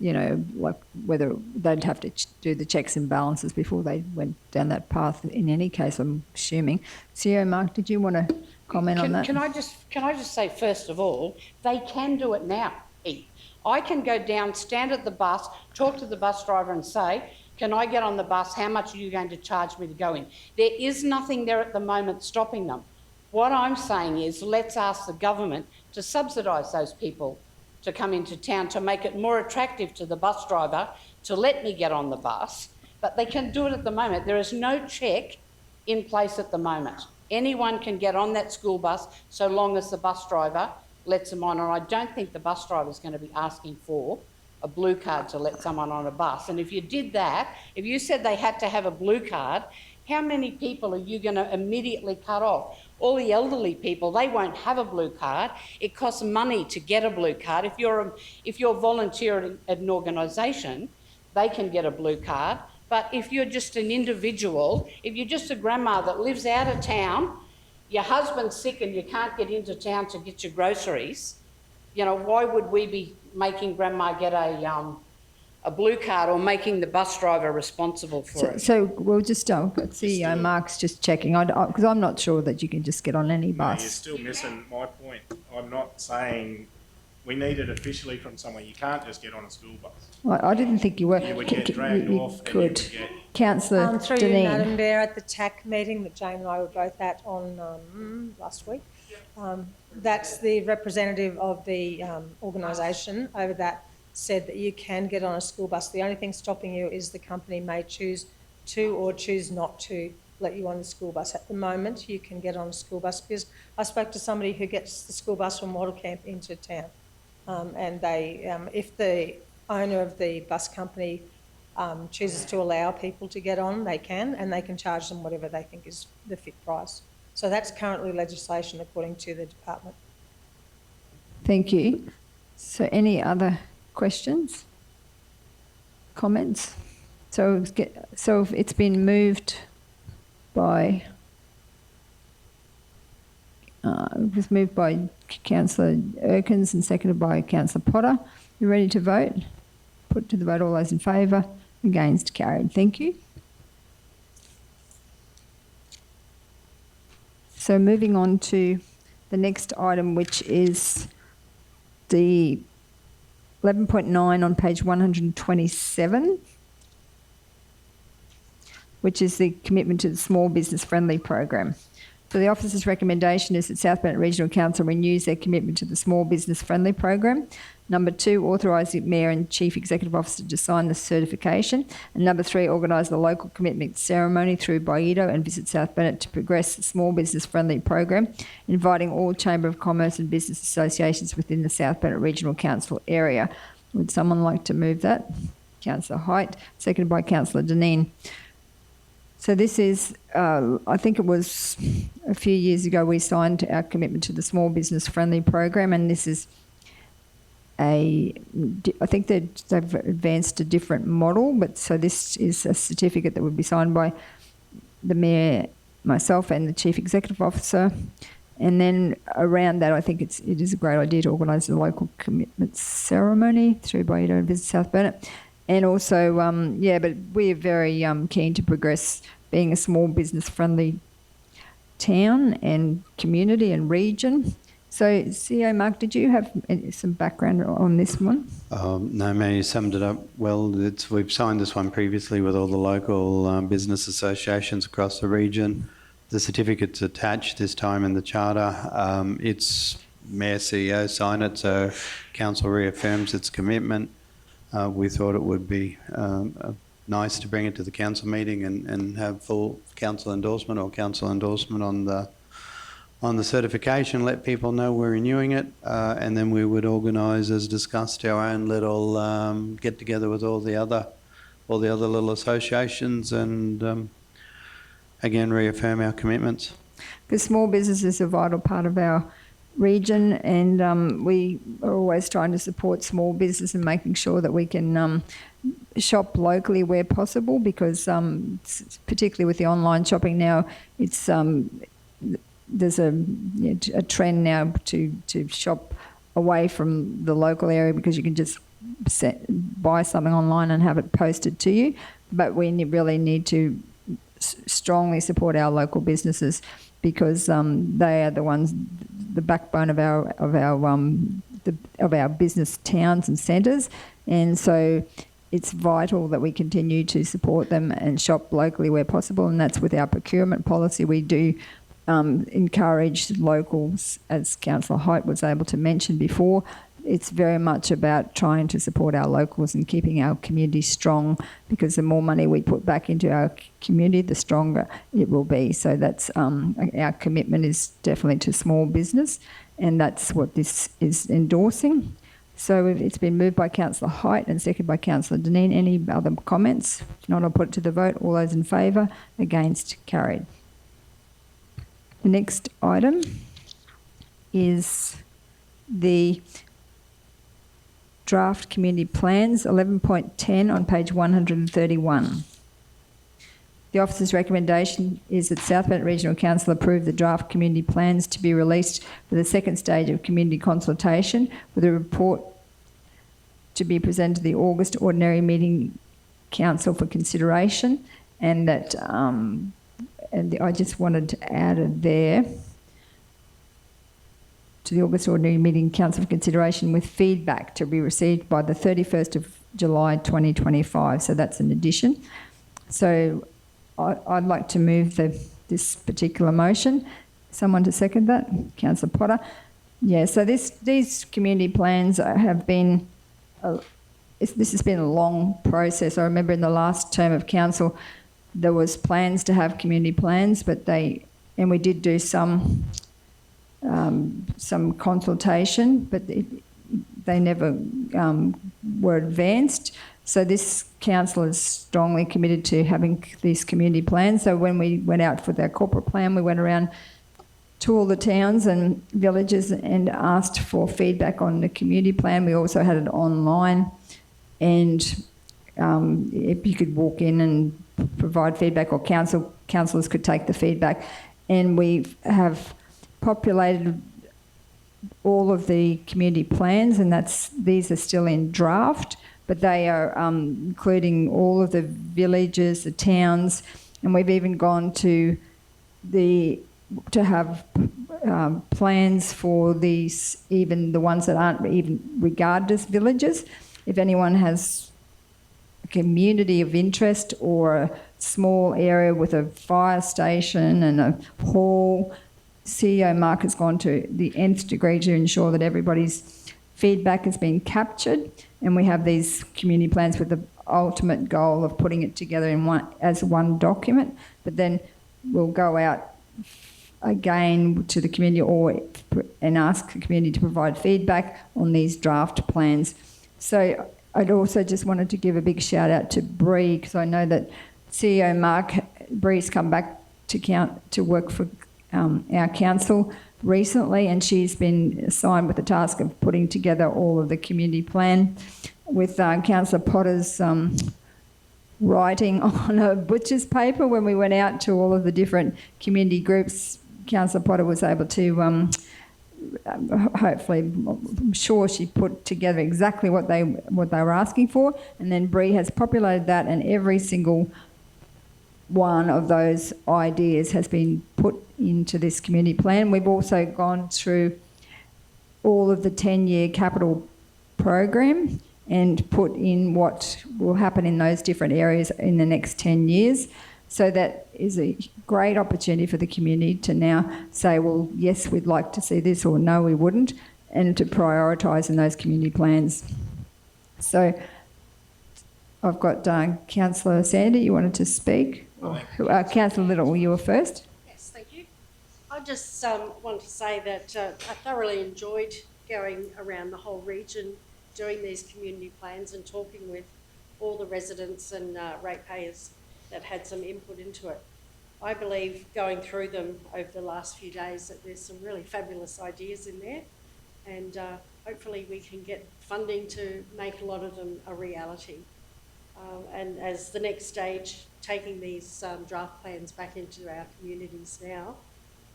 you know, like whether they'd have to do the checks and balances before they went down that path in any case, I'm assuming. CEO Mark, did you want to comment on that? Can I just say, first of all, they can do it now, Heath. I can go down, stand at the bus, talk to the bus driver and say, can I get on the bus? How much are you going to charge me to go in? There is nothing there at the moment stopping them. What I'm saying is, let's ask the government to subsidise those people to come into town, to make it more attractive to the bus driver to let me get on the bus. But they can do it at the moment. There is no check in place at the moment. Anyone can get on that school bus so long as the bus driver lets them on. And I don't think the bus driver is going to be asking for a blue card to let someone on a bus. And if you did that, if you said they had to have a blue card, how many people are you going to immediately cut off? All the elderly people, they won't have a blue card. It costs money to get a blue card. If you're volunteering at an organisation, they can get a blue card. But if you're just an individual, if you're just a grandma that lives out of town, your husband's sick and you can't get into town to get your groceries, you know, why would we be making grandma get a blue card or making the bus driver responsible for it? So we'll just CEO Mark's just checking, because I'm not sure that you can just get on any No, you're bus. still missing my point. I'm not saying we need it officially from somewhere. You can't just get on a school bus. I didn't think you were. You would get dragged You off and you could. would get... Councillor Through you, Madam Deneen. Mayor, at the TAC meeting that Jane and I were both at on last week, that's the representative of the organisation over that said that you can get on a school bus. The only thing stopping you is the company may choose to or choose not to let you on the school bus. At the moment, you can get on a school bus, because I spoke to somebody who gets the school bus from Wattle Camp into town, and they, if the owner of the bus company chooses to allow people to get on, they can, and they can charge them whatever they think is the fit price. So that's currently legislation according to the department. Thank you. So any other questions? Comments? So it's been moved by... it was moved by Councillor Erkins and seconded by Councillor Potter. You ready to vote? Put to the vote all those in favour. Against, carried. Thank you. So moving on to the next item, which is the 11.9 on page 127, which is the commitment to the Small Business Friendly Program. So the officer's recommendation is that South Bennett Regional Council renews their commitment to the Small Business Friendly Program. Number 2, authorise the Mayor and Chief Executive Officer to sign the certification. And number 3, organise the local commitment ceremony through Baido and visit South Bennett to progress the Small Business Friendly Program, inviting all Chamber of Commerce and business associations within the South Bennett Regional Council area. Would someone like to move that? Councillor Height, seconded by Councillor Deneen. So this is, I think it was a few years ago we signed our commitment to the Small Business Friendly Program, and this is I think they've advanced a different model, but so this is a certificate that would be signed by the Mayor, myself and the Chief Executive Officer. And then around that, I think it is a great idea to organise a local commitment ceremony through Baido and Visit South Bennett. And also, but we're very keen to progress being a small business friendly town and community and region. So, CEO Mark, did you have some background on this one? No, Mayor, you summed it up well. We've signed this one previously with all the local business associations across the region. The certificate's attached this time in the charter. It's Mayor, CEO sign it, so Council reaffirms its commitment. We thought it would be nice to bring it to the council meeting and have full council endorsement on the certification, let people know we're renewing it, and then we would organise, as discussed, our own little get together with all the other little associations, and again reaffirm our commitments. Because small business is a vital part of our region, and we are always trying to support small business and making sure that we can shop locally where possible, because particularly with the online shopping now, it's there's a trend now to shop away from the local area, because you can just buy something online and have it posted to you. But we really need to strongly support our local businesses because they are the ones, the backbone of our business towns and centres, and so it's vital that we continue to support them and shop locally where possible, and that's with our procurement policy. We do encourage locals, as Councillor Height was able to mention before. It's very much about trying to support our locals and keeping our community strong, because the more money we put back into our community, the stronger it will be. So that's our commitment is definitely to small business, and that's what this is endorsing. So it's been moved by Councillor Height and seconded by Councillor Deneen. Any other comments? If not, I'll put it to the vote. All those in favour? Against? Carried. The next item is the draft community plans, 11.10 on page 131. The officer's recommendation is that South Bennett Regional Council approve the draft community plans to be released for the second stage of community consultation, with a report to be presented to the August ordinary meeting council for consideration, and that and I just wanted to add it there, to the August ordinary meeting council for consideration, with feedback to be received by the 31st of July 2025. So that's an addition. So I'd like to move this particular motion. Someone to second that? Councillor Potter. Yeah, so these community plans have been, this has been a long process. I remember in the last term of council, there was plans to have community plans, but and we did do some consultation, but they never were advanced. So this council is strongly committed to having these community plans. So when we went out for their corporate plan, we went around to all the towns and villages and asked for feedback on the community plan. We also had it online, and if you could walk in and provide feedback, or councillors could take the feedback. And we have populated all of the community plans, and these are still in draft, but they are including all of the villages, the towns, and we've even gone to have plans for these, even the ones that aren't even regarded as villages. If anyone has a community of interest or a small area with a fire station and a hall, CEO Mark has gone to the nth degree to ensure that everybody's feedback has been captured, and we have these community plans with the ultimate goal of putting it together as one document. But then we'll go out again to the community and ask the community to provide feedback on these draft plans. So I'd also just wanted to give a big shout out to Bree, because I know that CEO Mark, Bree's come back to work for our council recently, and she's been assigned with the task of putting together all of the community plan, with Councillor Potter's writing on a butcher's paper. When we went out to all of the different community groups, Councillor Potter was able to hopefully, I'm sure she put together exactly what they were asking for, and then Bree has populated that, and every single one of those ideas has been put into this community plan. We've also gone through all of the 10-year capital program and put in what will happen in those different areas in the next 10 years. So that is a great opportunity for the community to now say, well, yes, we'd like to see this, or no, we wouldn't, and to prioritise in those community plans. So I've got Councillor Sandy, you wanted to speak? Councillor Little, you were first. Yes, thank you. I just want to say that I thoroughly enjoyed going around the whole region doing these community plans and talking with all the residents and ratepayers that had some input into it. I believe, going through them over the last few days, that there's some really fabulous ideas in there, and hopefully we can get funding to make a lot of them a reality. And as the next stage, taking these draft plans back into our communities now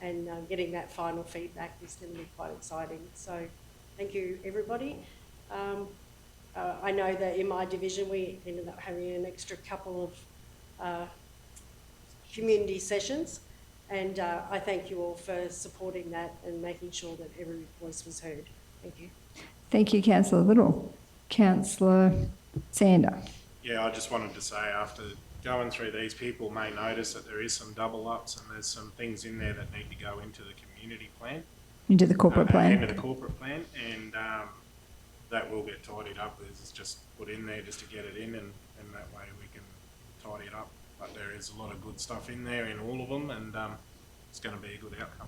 and getting that final feedback is going to be quite exciting. So thank you, everybody. I know that in my division we ended up having an extra couple of community sessions, and I thank you all for supporting that and making sure that every voice was heard. Thank you. Thank you, Councillor Little. Councillor Sander. Yeah, I just wanted to say after going through these, people may notice that there is some double ups and there's some things in there that need to go into the community plan. Into the corporate plan. Into the corporate plan, and that will get tidied up. It's just put in there just to get it in, and that way we can tidy it up. But there is a lot of good stuff in there in all of them, and it's going to be a good outcome.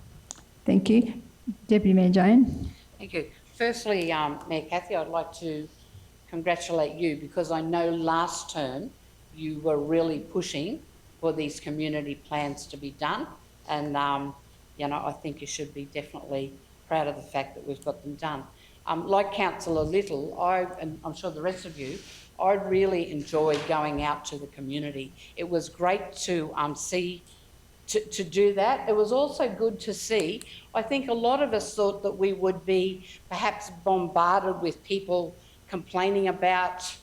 Thank you. Deputy Mayor Jane. Thank you. Firstly, Mayor Cathy, I'd like to congratulate you because I know last term you were really pushing for these community plans to be done, and you know, I think you should be definitely proud of the fact that we've got them done. Like Councillor Little, and I'm sure the rest of you, I really enjoyed going out to the community. It was great to see, to do that. It was also good to see, I think a lot of us thought that we would be perhaps bombarded with people complaining about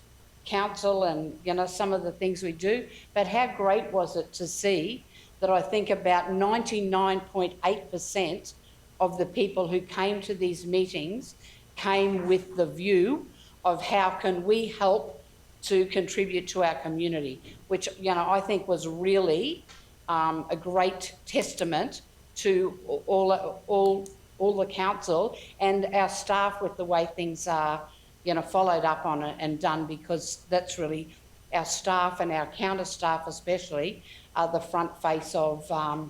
council and, you know, some of the things we do, but how great was it to see that I think about 99.8% of the people who came to these meetings came with the view of how can we help to contribute to our community, which, you know, I think was really a great testament to all the council and our staff with the way things are, you know, followed up on it and done, because that's really our staff and our counter staff especially are the front face of our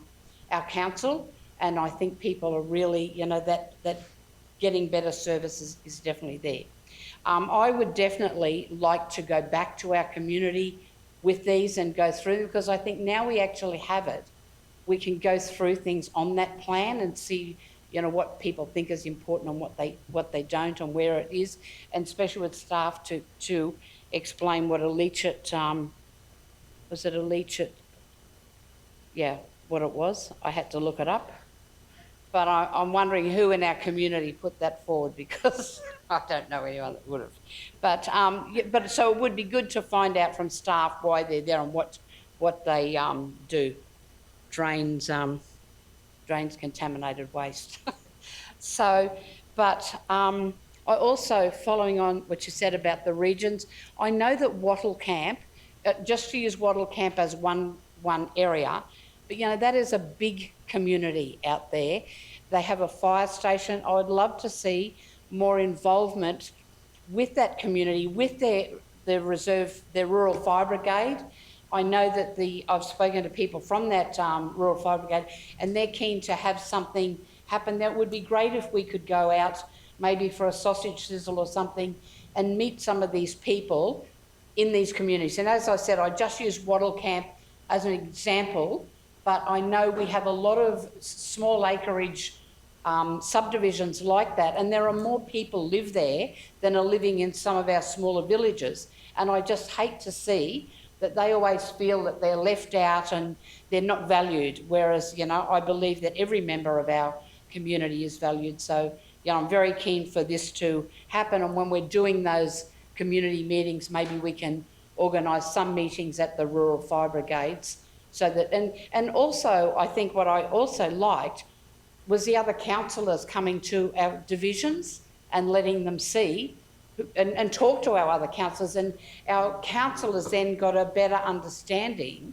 council, and I think people are really, you know, that getting better services is definitely there. I would definitely like to go back to our community with these and go through, because I think now we actually have it. We can go through things on that plan and see, you know, what people think is important and what they don't and where it is, and especially with staff to explain what a leachate, was it a leachate? Yeah, what it was. I had to look it up. But I'm wondering who in our community put that forward, because I don't know anyone that would have. But so it would be good to find out from staff why they're there and what they do. Drains contaminated waste. So, but I also, following on what you said about the regions, I know that Wattle Camp, just to use Wattle Camp as one area, but, you know, that is a big community out there. They have a fire station. I would love to see more involvement with that community, with their rural fire brigade. I know that I've spoken to people from that rural fire brigade, and they're keen to have something happen. That would be great if we could go out maybe for a sausage sizzle or something and meet some of these people in these communities. And as I said, I just used Wattle Camp as an example, but I know we have a lot of small acreage subdivisions like that, and there are more people live there than are living in some of our smaller villages. And I just hate to see that they always feel that they're left out and they're not valued, whereas, you know, I believe that every member of our community is valued. So, you know, I'm very keen for this to happen, and when we're doing those community meetings, maybe we can organise some meetings at the rural fire brigades. So that, and also, I think what I also liked was the other councillors coming to our divisions and letting them see and talk to our other councillors, and our councillors then got a better understanding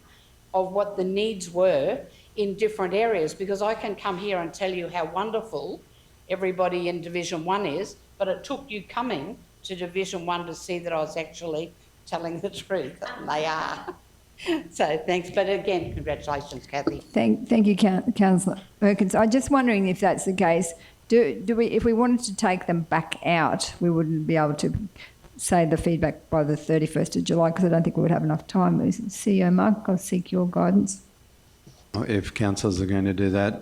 of what the needs were in different areas, because I can come here and tell you how wonderful everybody in Division 1 is, but it took you coming to Division 1 to see that I was actually telling the truth, and they are. So thanks, but again, congratulations, Cathy. Thank you, Councillor Perkins. I'm just wondering if that's the case. Do we, if we wanted to take them back out, we wouldn't be able to say the feedback by the 31st of July, because I don't think we would have enough time. CEO Mark, I'll seek your guidance. If councillors are going to do that,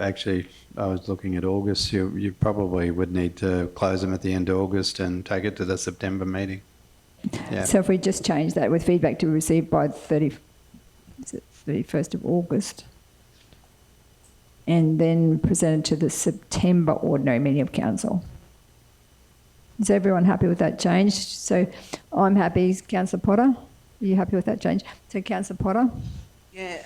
actually, I was looking at August. You probably would need to close them at the end of August and take it to the September meeting. Yeah. So if we just change that with feedback to be received by the 31st of August, and then presented to the September ordinary meeting of council. Is everyone happy with that change? So I'm happy. Councillor Potter, are you happy with that change? So Councillor Potter? Yeah,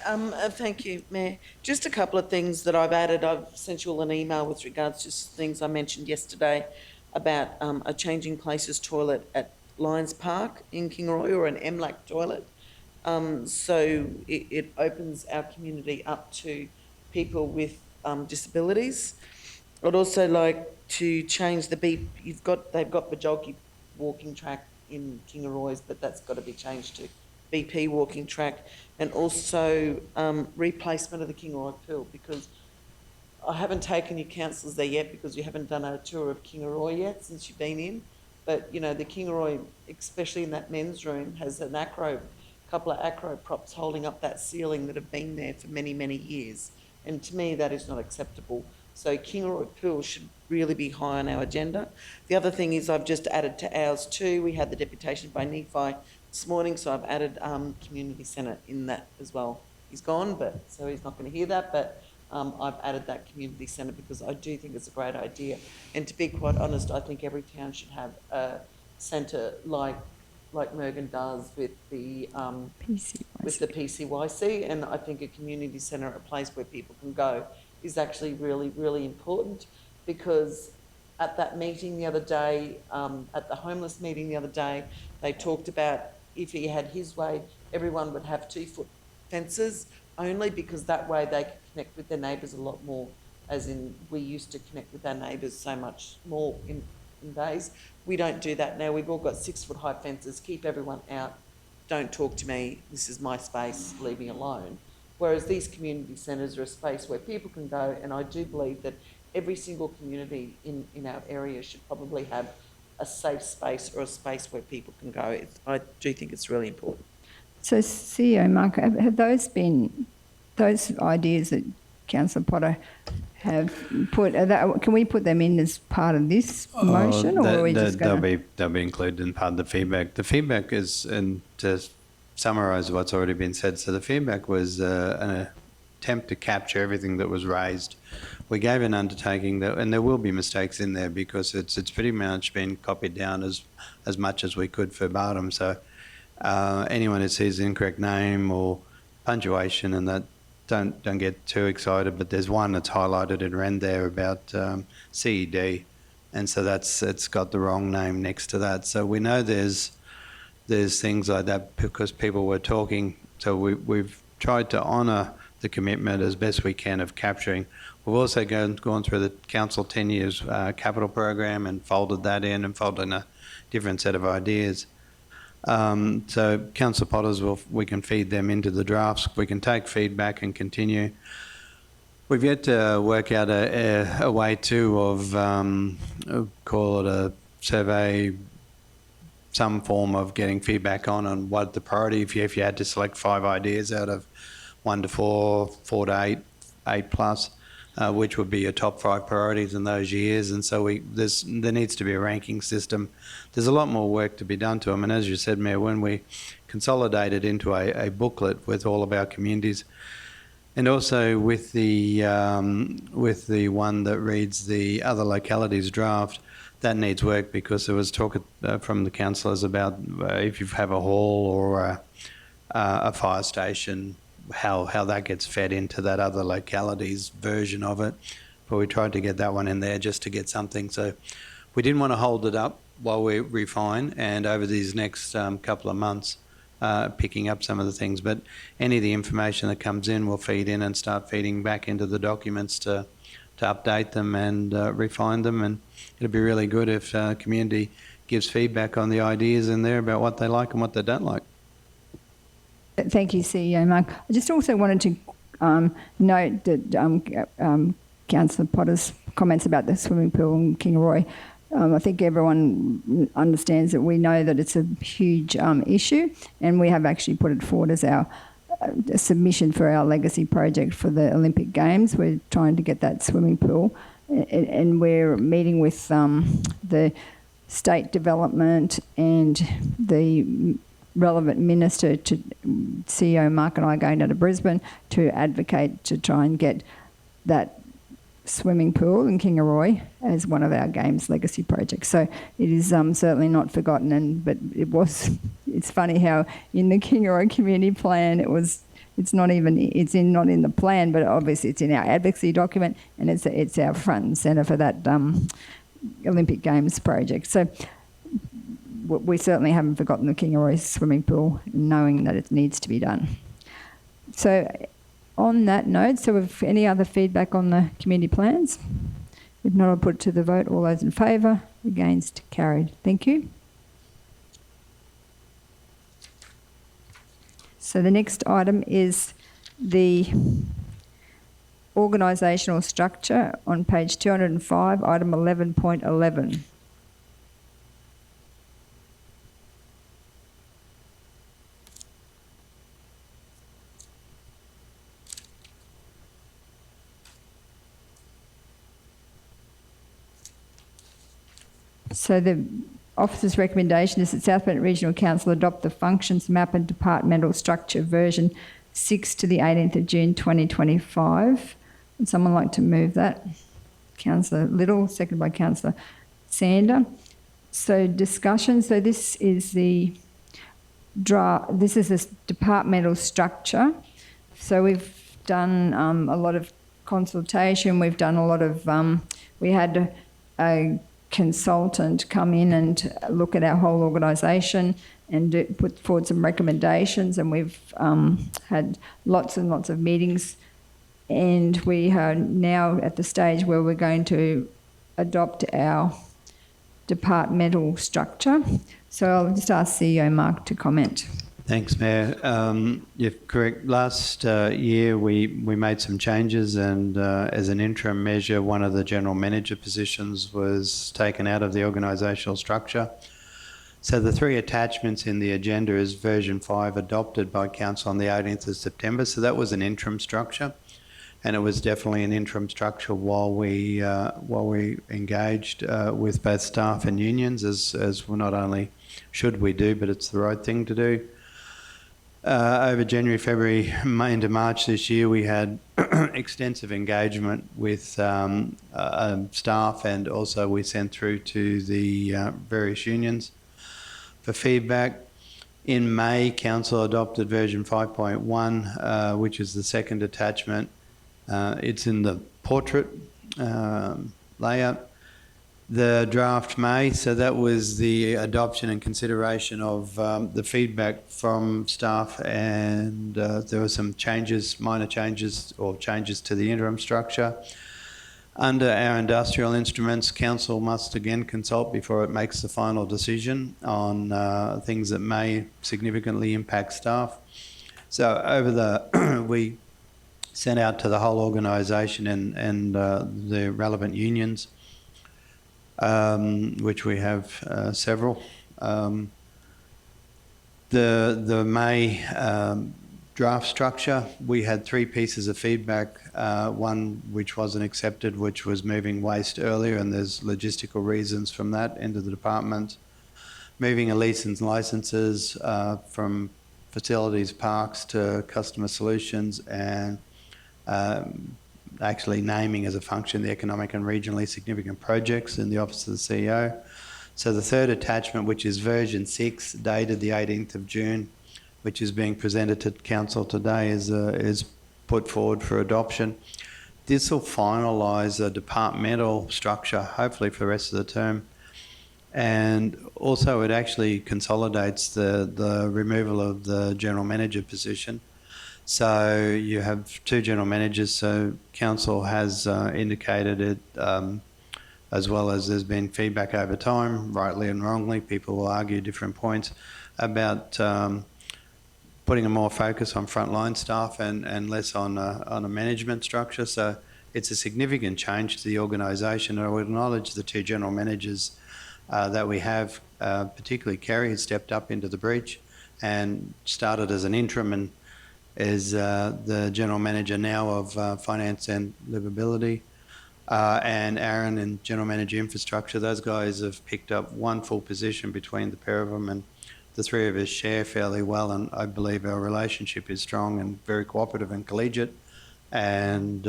thank you, Mayor. Just a couple of things that I've added. I've sent you all an email with regards to things I mentioned yesterday about a changing places toilet at Lions Park in Kingaroy, or an MLAC toilet. So it opens our community up to people with disabilities. I'd also like to change they've got Bajolki walking track in Kingaroy's, but that's got to be changed to BP walking track, and also replacement of the Kingaroy pool, because I haven't taken you councillors there yet because you haven't done a tour of Kingaroy yet since you've been in. But, you know, the Kingaroy, especially in that men's room, has couple of acro props holding up that ceiling that have been there for many, many years. And to me, that is not acceptable. So Kingaroy Pool should really be high on our agenda. The other thing is I've just added to ours too. We had the deputation by Nephi this morning, so I've added community centre in that as well. He's gone, so he's not going to hear that, but I've added that community centre because I do think it's a great idea. And to be quite honest, I think every town should have a centre like Mergen does with the PCYC, and I think a community centre, a place where people can go, is actually really, really important, because at that meeting the other day, at the homeless meeting the other day, they talked about if he had his way, everyone would have 2-foot fences only, because that way they could connect with their neighbours a lot more, as in we used to connect with our neighbours so much more in days. We don't do that now. We've all got 6-foot high fences, keep everyone out, don't talk to me, this is my space, leave me alone. Whereas these community centres are a space where people can go, and I do believe that every single community in our area should probably have a safe space, or a space where people can go. I do think it's really important. So CEO Mark, have those been, those ideas that Councillor Potter have put, can we put them in as part of this motion, or are we just going to... They'll be included in part of the feedback. The feedback is, and to summarise what's already been said, so the feedback was an attempt to capture everything that was raised. We gave an undertaking that, and there will be mistakes in there because it's pretty much been copied down as much as we could verbatim. So anyone who sees the incorrect name or punctuation and that, don't get too excited. But there's one that's highlighted in red there about CED, and so it's got the wrong name next to that. So we know there's things like that because people were talking. So we've tried to honour the commitment as best we can of capturing. We've also gone through the council 10 years capital program and folded that in and folded in a different set of ideas. So Councillor Potters, we can feed them into the drafts. We can take feedback and continue. We've yet to work out a way too of call it a survey, some form of getting feedback on what the priority, if you had to select 5 ideas out of 1 to 4, 4 to 8, 8 plus, which would be your top 5 priorities in those years. And so there needs to be a ranking system. There's a lot more work to be done to them. And as you said, Mayor, when we consolidated into a booklet with all of our communities, and also with the one that reads the other localities draft, that needs work because there was talk from the councillors about if you have a hall or a fire station, how that gets fed into that other localities version of it. But we tried to get that one in there just to get something. So we didn't want to hold it up while we refine, and over these next couple of months picking up some of the things. But any of the information that comes in will feed in and start feeding back into the documents to update them and refine them. And it'll be really good if community gives feedback on the ideas in there about what they like and what they don't like. Thank you, CEO Mark. I just also wanted to note that Councillor Potter's comments about the swimming pool in Kingaroy, I think everyone understands that we know that it's a huge issue, and we have actually put it forward as our submission for our legacy project for the Olympic Games. We're trying to get that swimming pool, and we're meeting with the state development and the relevant minister, to CEO Mark and I are going down to Brisbane to advocate to try and get that swimming pool in Kingaroy as one of our Games legacy projects. So it is certainly not forgotten, but it's funny how in the Kingaroy Community Plan it's not in the plan, but obviously it's in our advocacy document, and it's our front and centre for that Olympic Games project. So we certainly haven't forgotten the Kingaroy swimming pool, knowing that it needs to be done. So on that note, so if any other feedback on the community plans? If not, I'll put it to the vote. All those in favour? Against? Carried. Thank you. So the next item is the organisational structure on page 205, item 11.11. So the officer's recommendation is that South Bennett Regional Council adopt the functions map and departmental structure version 6 to the 18th of June 2025. Would someone like to move that? Councillor Little, seconded by Councillor Sander. So discussion. So this is the draft. This is this departmental structure. So we've done a lot of consultation. We've done a lot of. We had a consultant come in and look at our whole organisation and put forward some recommendations, and we've had lots and lots of meetings, and we are now at the stage where we're going to adopt our departmental structure. So I'll just ask CEO Mark to comment. Thanks, Mayor. You're correct. Last year we made some changes, and as an interim measure, one of the general manager positions was taken out of the organisational structure. So the 3 attachments in the agenda is version 5 adopted by Council on the 18th of September. So that was an interim structure, and it was definitely an interim structure while we engaged with both staff and unions, as well, not only should we do, but it's the right thing to do. Over January, February, May into March this year, we had extensive engagement with staff, and also we sent through to the various unions for feedback. In May, Council adopted version 5.1, which is the second attachment. It's in the portrait layout. The draft May, so that was the adoption and consideration of the feedback from staff, and there were some changes, minor changes or changes to the interim structure. Under our industrial instruments, Council must again consult before it makes the final decision on things that may significantly impact staff. So we sent out to the whole organisation and the relevant unions, which we have several. The May draft structure, we had 3 pieces of feedback. One which wasn't accepted, which was moving waste earlier, and there's logistical reasons from that into the department. Moving leases and licences from facilities, parks to customer solutions, and actually naming as a function the economic and regionally significant projects in the Office of the CEO. So the third attachment, which is version 6, dated the 18th of June, which is being presented to Council today, is put forward for adoption. This will finalise a departmental structure, hopefully for the rest of the term. And also it actually consolidates the removal of the General Manager position. So you have 2 General Managers, so Council has indicated it, as well as there's been feedback over time, rightly and wrongly. People will argue different points about putting a more focus on frontline staff and less on a management structure. So it's a significant change to the organisation. I would acknowledge the 2 General Managers that we have, particularly Kerry, has stepped up into the breach and started as an interim and is the General Manager now of Finance and Livability. And Aaron and General Manager Infrastructure, those guys have picked up 1 full position between the pair of them, and the 3 of us share fairly well, and I believe our relationship is strong and very cooperative and collegiate. And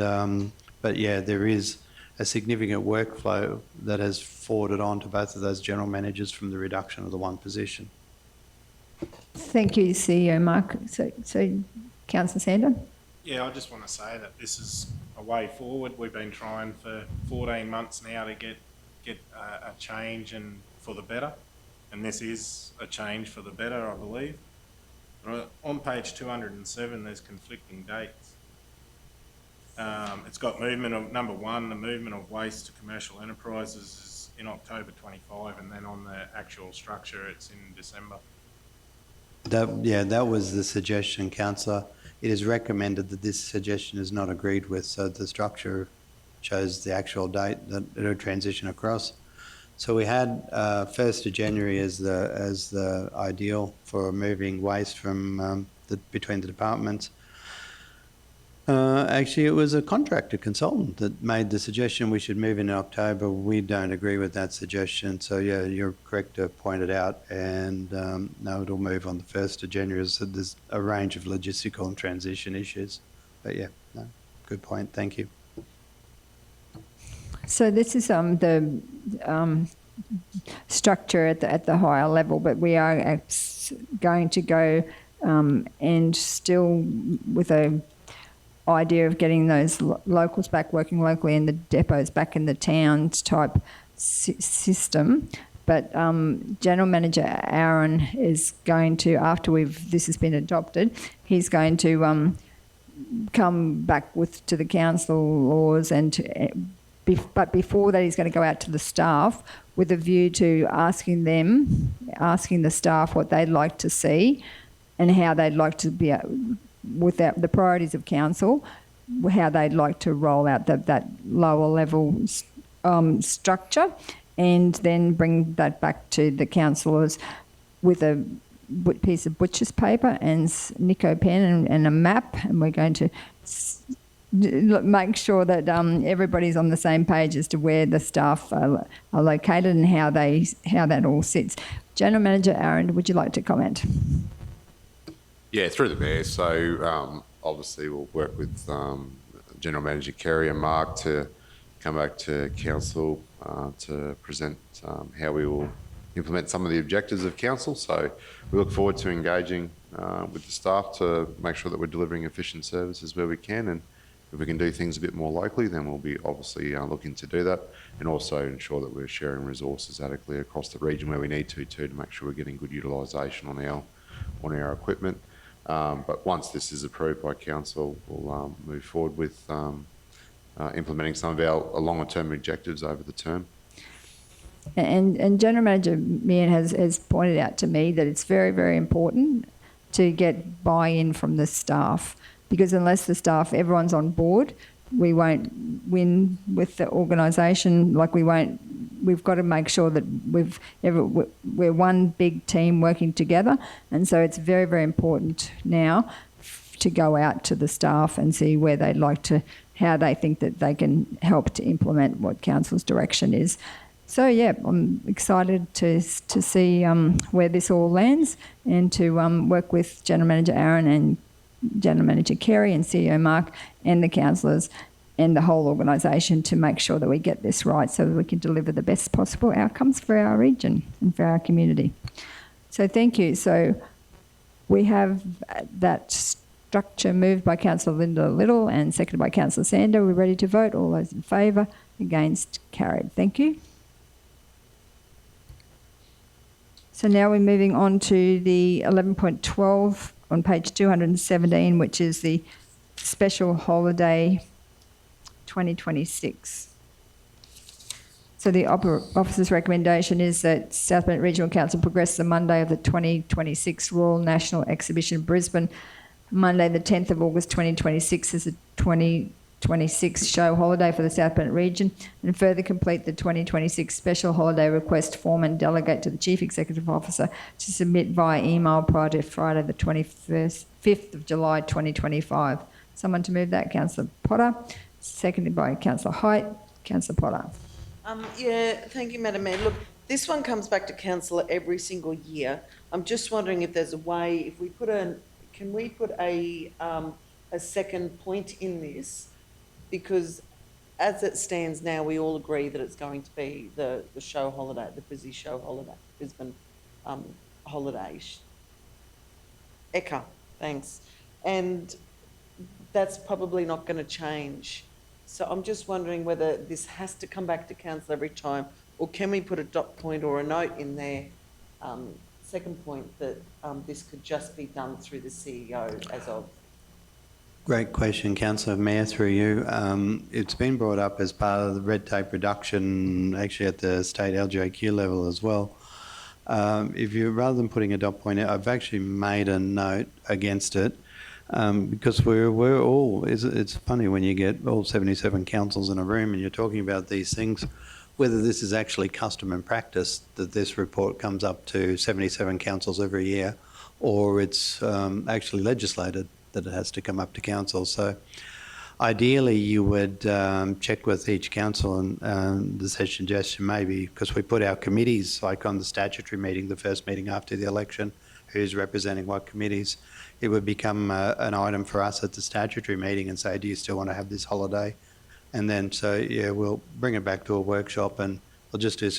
but yeah, there is a significant workflow that has forwarded on to both of those general managers from the reduction of the one position. Thank you, CEO Mark. So Councillor Sander? Yeah, I just want to say that this is a way forward. We've been trying for 14 months now to get a change and for the better, and this is a change for the better, I believe. On page 207, there's conflicting dates. It's got movement of, number one, the movement of waste to commercial enterprises is in October 25, and then on the actual structure, it's in December. That was the suggestion, councillor. It is recommended that this suggestion is not agreed with, so the structure shows the actual date that it'll transition across. So we had 1st of January as the ideal for moving waste from between the departments. Actually, it was a contractor consultant that made the suggestion we should move in October. We don't agree with that suggestion. So, yeah, you're correct to point it out. And no, it'll move on the 1st of January. So there's a range of logistical and transition issues. But, yeah, no, good point. Thank you. So this is the structure at the higher level, but we are going to go and still with a idea of getting those locals back working locally and the depots back in the towns type system. But General Manager Aaron is going to, after this has been adopted, he's going to come back to the council laws but before that he's going to go out to the staff with a view to asking the staff what they'd like to see and how they'd like to be with the priorities of council, how they'd like to roll out that lower level structure, and then bring that back to the councillors with a piece of butcher's paper and Nico pen and a map, and we're going to make sure that everybody's on the same page as to where the staff are located and how that all sits. General Manager Aaron, would you like to comment? Yeah, through the Mayor. So obviously we'll work with General Manager Kerry and Mark to come back to Council to present how we will implement some of the objectives of Council. So we look forward to engaging with the staff to make sure that we're delivering efficient services where we can, and if we can do things a bit more locally, then we'll be obviously looking to do that, and also ensure that we're sharing resources adequately across the region where we need to make sure we're getting good utilisation on our equipment. But once this is approved by Council, we'll move forward with implementing some of our longer-term objectives over the term. And General Manager Meehan has pointed out to me that it's very, very important to get buy-in from the staff, because unless the staff, everyone's on board, we won't win with the organisation. We've got to make sure that we're one big team working together, and so it's very, very important now to go out to the staff and see where they'd like to, how they think that they can help to implement what Council's direction is. So yeah, I'm excited to see where this all lands, and to work with General Manager Aaron and General Manager Kerry and CEO Mark and the councillors and the whole organisation to make sure that we get this right so that we can deliver the best possible outcomes for our region and for our community. So thank you. So we have that structure moved by Councillor Linda Little and seconded by Councillor Sander. We're ready to vote. All those in favour? Against? Carried. Thank you. So now we're moving on to the 11.12 on page 217, which is the special holiday 2026. So the officer's recommendation is that South Bennett Regional Council progress the Monday of the 2026 Royal National Exhibition Brisbane, Monday the 10th of August 2026 as a 2026 show holiday for the South Bennett region, and further complete the 2026 special holiday request form and delegate to the Chief Executive Officer to submit via email prior to Friday the 5th of July 2025. Someone to move that? Councillor Potter. Seconded by Councillor Height. Councillor Potter. Yeah, thank you, Madam Mayor. Look, this one comes back to Council every single year. I'm just wondering if there's a way, if we put can we put a second point in this? Because as it stands now, we all agree that it's going to be the show holiday, the busy show holiday, Brisbane holiday. Eka, thanks. And that's probably not going to change. So I'm just wondering whether this has to come back to council every time, or can we put a dot point or a note in there? Second point, that this could just be done through the CEO as of. Great question, Councillor Mayor, through you. It's been brought up as part of the red tape reduction, actually at the state LJQ level as well. If you, rather than putting a dot point out, I've actually made a note against it, because we're all, it's funny when you get all 77 councils in a room and you're talking about these things, whether this is actually custom and practice that this report comes up to 77 councils every year, or it's actually legislated that it has to come up to council. So ideally you would check with each council, and the suggestion maybe, because we put our committees, like on the statutory meeting, the first meeting after the election, who's representing what committees, it would become an item for us at the statutory meeting and say, do you still want to have this holiday? And then, so yeah, we'll bring it back to a workshop, and we'll just do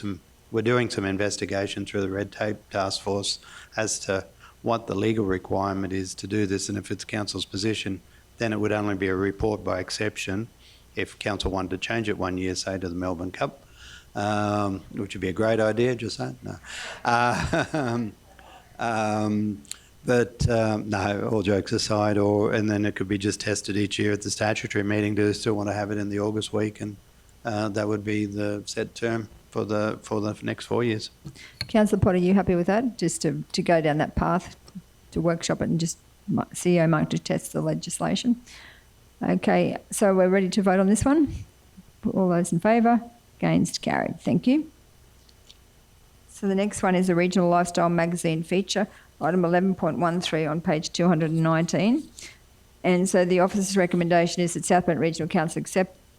we're doing some investigation through the red tape task force as to what the legal requirement is to do this, and if it's council's position, then it would only be a report by exception. If council wanted to change it 1 year, say to the Melbourne Cup, which would be a great idea, just saying. No. No, all jokes aside, and then it could be just tested each year at the statutory meeting. Do they still want to have it in the August week? And that would be the set term for the next 4 years. Councillor Potter, are you happy with that? Just to go down that path, to workshop it and just CEO Mark to test the legislation. Okay, so we're ready to vote on this one. All those in favour? Against? Carried. Thank you. So the next one is a regional lifestyle magazine feature, item 11.13 on page 219. And so the officer's recommendation is that South Bend Regional Council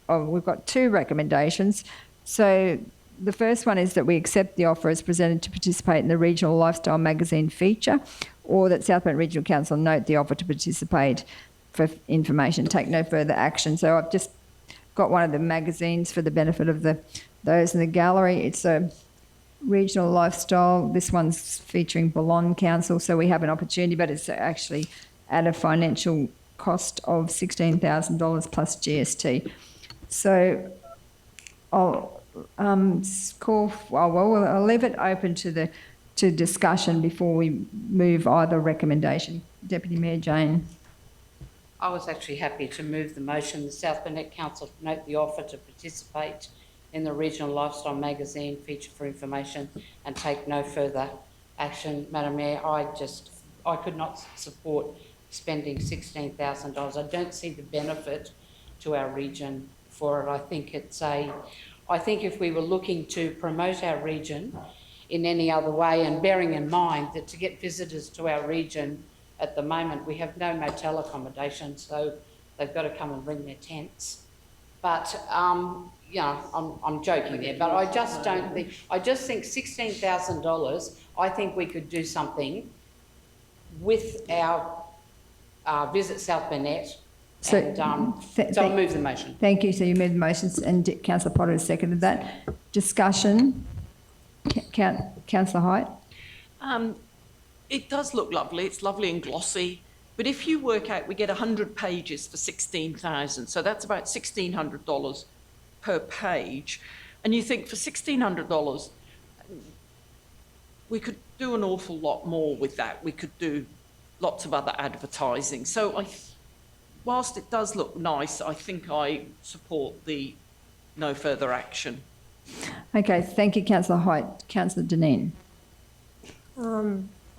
we've got two recommendations. So the first one is that we accept the offer as presented to participate in the regional lifestyle magazine feature, or that South Bend Regional Council note the offer to participate for information, take no further action. So I've just got one of the magazines for the benefit of those in the gallery. It's a regional lifestyle. This one's featuring Boulogne Council, so we have an opportunity, but it's actually at a financial cost of $16,000 plus GST. So I'll I'll leave it open to discussion before we move either recommendation. Deputy Mayor Jane. I was actually happy to move the motion. The South Burnett Council note the offer to participate in the regional lifestyle magazine feature for information and take no further action. Madam Mayor, I could not support spending $16,000. I don't see the benefit to our region for it. I think if we were looking to promote our region in any other way, and bearing in mind that to get visitors to our region at the moment, we have no motel accommodation, so they've got to come and bring their tents. But, you know, I'm joking there, but I just think $16,000, I think we could do something with our Visit South Burnett. So I'll move the motion. Thank you. So you moved the motions, and Councillor Potter has seconded that. Discussion. Councillor Height. It does look lovely. It's lovely and glossy. But if you work out, we get 100 pages for $16,000. So that's about $1,600 per page. And you think for $1,600, we could do an awful lot more with that. We could do lots of other advertising. So whilst it does look nice, I think I support the no further action. Okay, thank you, Councillor Height. Councillor Dineen.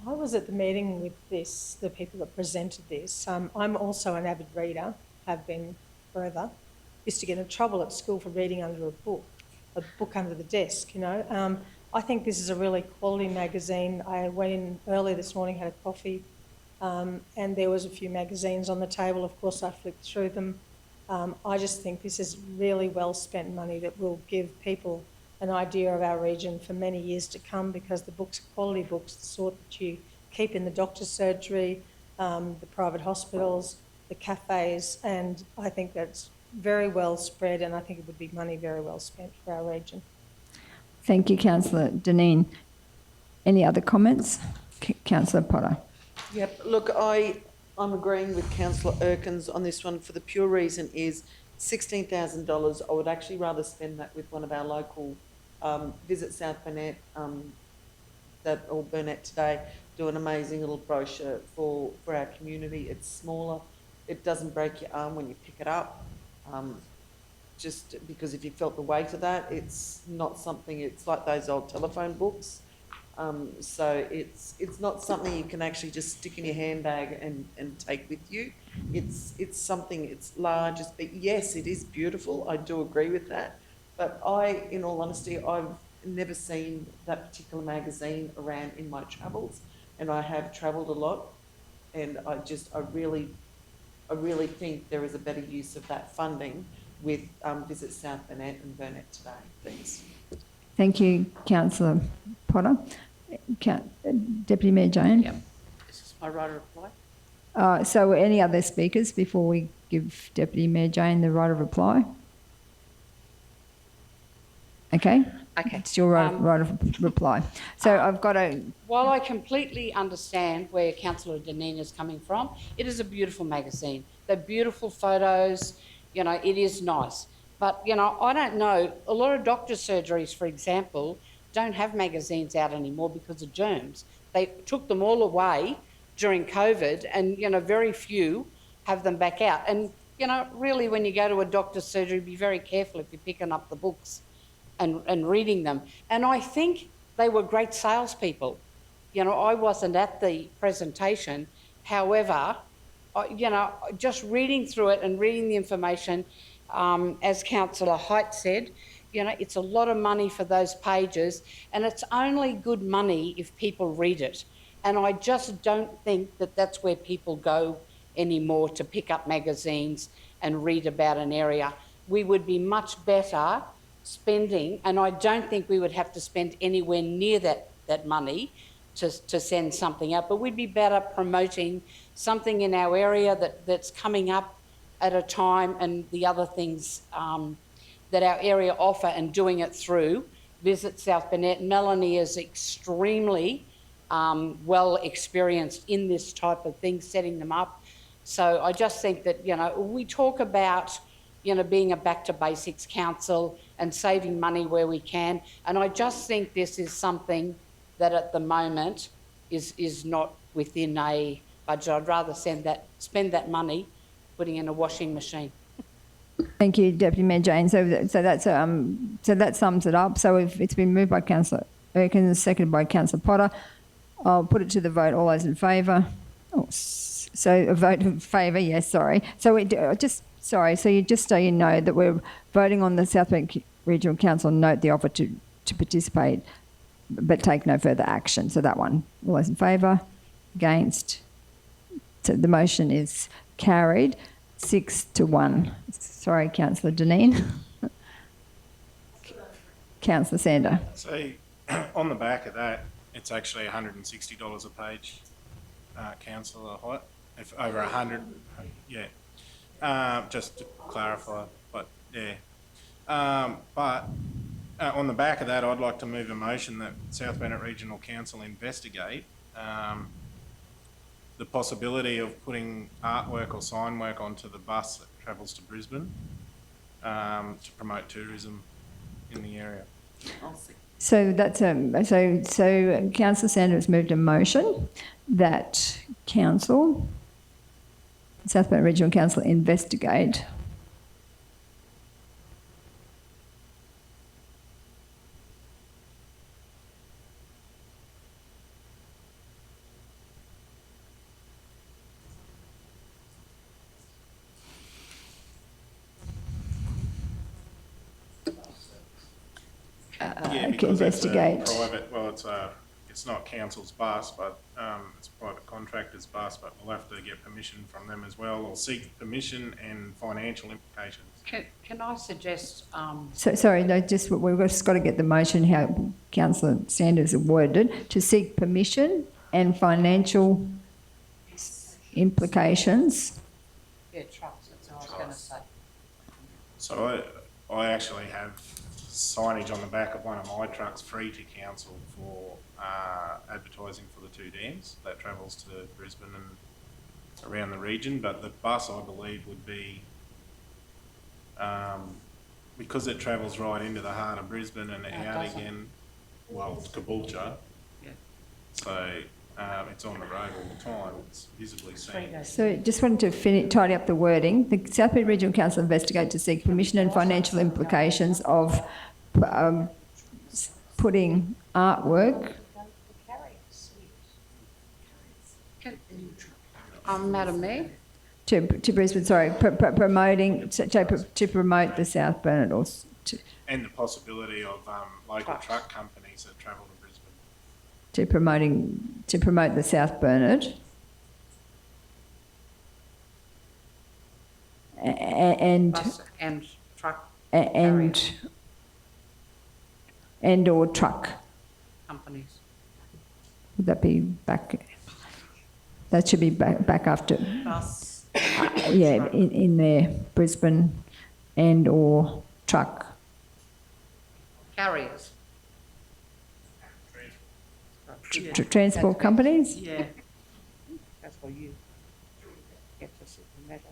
I was at the meeting with the people that presented this. I'm also an avid reader, have been forever. Used to get in trouble at school for reading under a book under the desk, you know. I think this is a really quality magazine. I went in early this morning, had a coffee, and there was a few magazines on the table. Of course, I flicked through them. I just think this is really well spent money that will give people an idea of our region for many years to come, because the books are quality books, the sort that you keep in the doctor's surgery, the private hospitals, the cafes, and I think that's very well spread, and I think it would be money very well spent for our region. Thank you, Councillor Deneen. Any other comments? Councillor Potter. Yep, look, I'm agreeing with Councillor Erkins on this one for the pure reason is $16,000. I would actually rather spend that with one of our local, Visit South Burnett, or Burnett Today, do an amazing little brochure for our community. It's smaller. It doesn't break your arm when you pick it up. Just because if you felt the weight of that, it's not something, it's like those old telephone books. So it's not something you can actually just stick in your handbag and take with you. It's something, it's large, it's big. Yes, it is beautiful. I do agree with that. But in all honesty, I've never seen that particular magazine around in my travels, and I have travelled a lot, and I really think there is a better use of that funding with Visit South Burnett and Burnett Today. Thanks. Thank you, Councillor Potter. Deputy Mayor Jane? Yep. This is my right of reply. So any other speakers before we give Deputy Mayor Jane the right of reply? Okay. Okay. It's your right of reply. So I've got a... While I completely understand where Councillor Deneen is coming from, it is a beautiful magazine. They're beautiful photos, you know, it is nice. But, you know, I don't know, a lot of doctor's surgeries, for example, don't have magazines out anymore because of germs. They took them all away during COVID and, you know, very few have them back out. And, you know, really when you go to a doctor's surgery, be very careful if you're picking up the books and reading them. And I think they were great salespeople. You know, I wasn't at the presentation. However, you know, just reading through it and reading the information, as Councillor Height said, you know, it's a lot of money for those pages, and it's only good money if people read it. And I just don't think that that's where people go anymore to pick up magazines and read about an area. We would be much better spending, and I don't think we would have to spend anywhere near that money to send something out, but we'd be better promoting something in our area that's coming up at a time, and the other things that our area offer, and doing it through Visit South Burnett. Melanie is extremely well experienced in this type of thing, setting them up. So I just think that, you know, we talk about, you know, being a back to basics council and saving money where we can. And I just think this is something that at the moment is not within a budget. I'd rather spend that money putting in a washing machine. Thank you, Deputy Mayor Jane. So that sums it up. So if it's been moved by Councillor Erkins, seconded by Councillor Potter, I'll put it to the vote. All those in favour? Oh, so a vote in favour. Yes. Sorry. So just so you know that we're voting on the South Bank Regional Council. Note the offer to participate, but take no further action. So that one. All those in favour? Against? So the motion is carried. 6-1. Sorry, Councillor Deneen. Councillor Sander. So on the back of that, it's actually $160 a page, Councillor Height. If over 100, yeah. Just to clarify, but yeah. But on the back of that, I'd like to move a motion that South Burnett Regional Council investigate the possibility of putting artwork or sign work onto the bus that travels to Brisbane to promote tourism in the area. So that's so Councillor Sanders moved a motion that Council, South Burnett Regional Council, investigate investigate. It's private, well, it's not council's bus, but it's a private contractor's bus, but we'll have to get permission from them as well, or seek permission and financial implications. Can I suggest... So, sorry, no, we've just got to get the motion how Councillor Sanders worded, to seek permission and financial implications. Yeah, trucks, that's what I was going to say. So I actually have signage on the back of one of my trucks free to council for advertising for the 2 dams that travels to Brisbane and around the region, but the bus I believe would be, because it travels right into the heart of Brisbane and out again, well, it's Caboolture, Yeah. so it's on the road all the time, it's visibly seen. So just wanted to tidy up the wording. The South Bend Regional Council investigate to seek permission and financial implications of putting artwork. Madam Mayor? To Brisbane, sorry, promoting, to promote the South Bernard or And the possibility of local truck companies that travel to Brisbane. to promote the South Bernard. And Bus and truck and or truck. companies. Would that be back? That should be back after. Bus. Yeah, in there, Brisbane and or truck. Carriers. Transport companies? Yeah. That's what you get to sit and measure.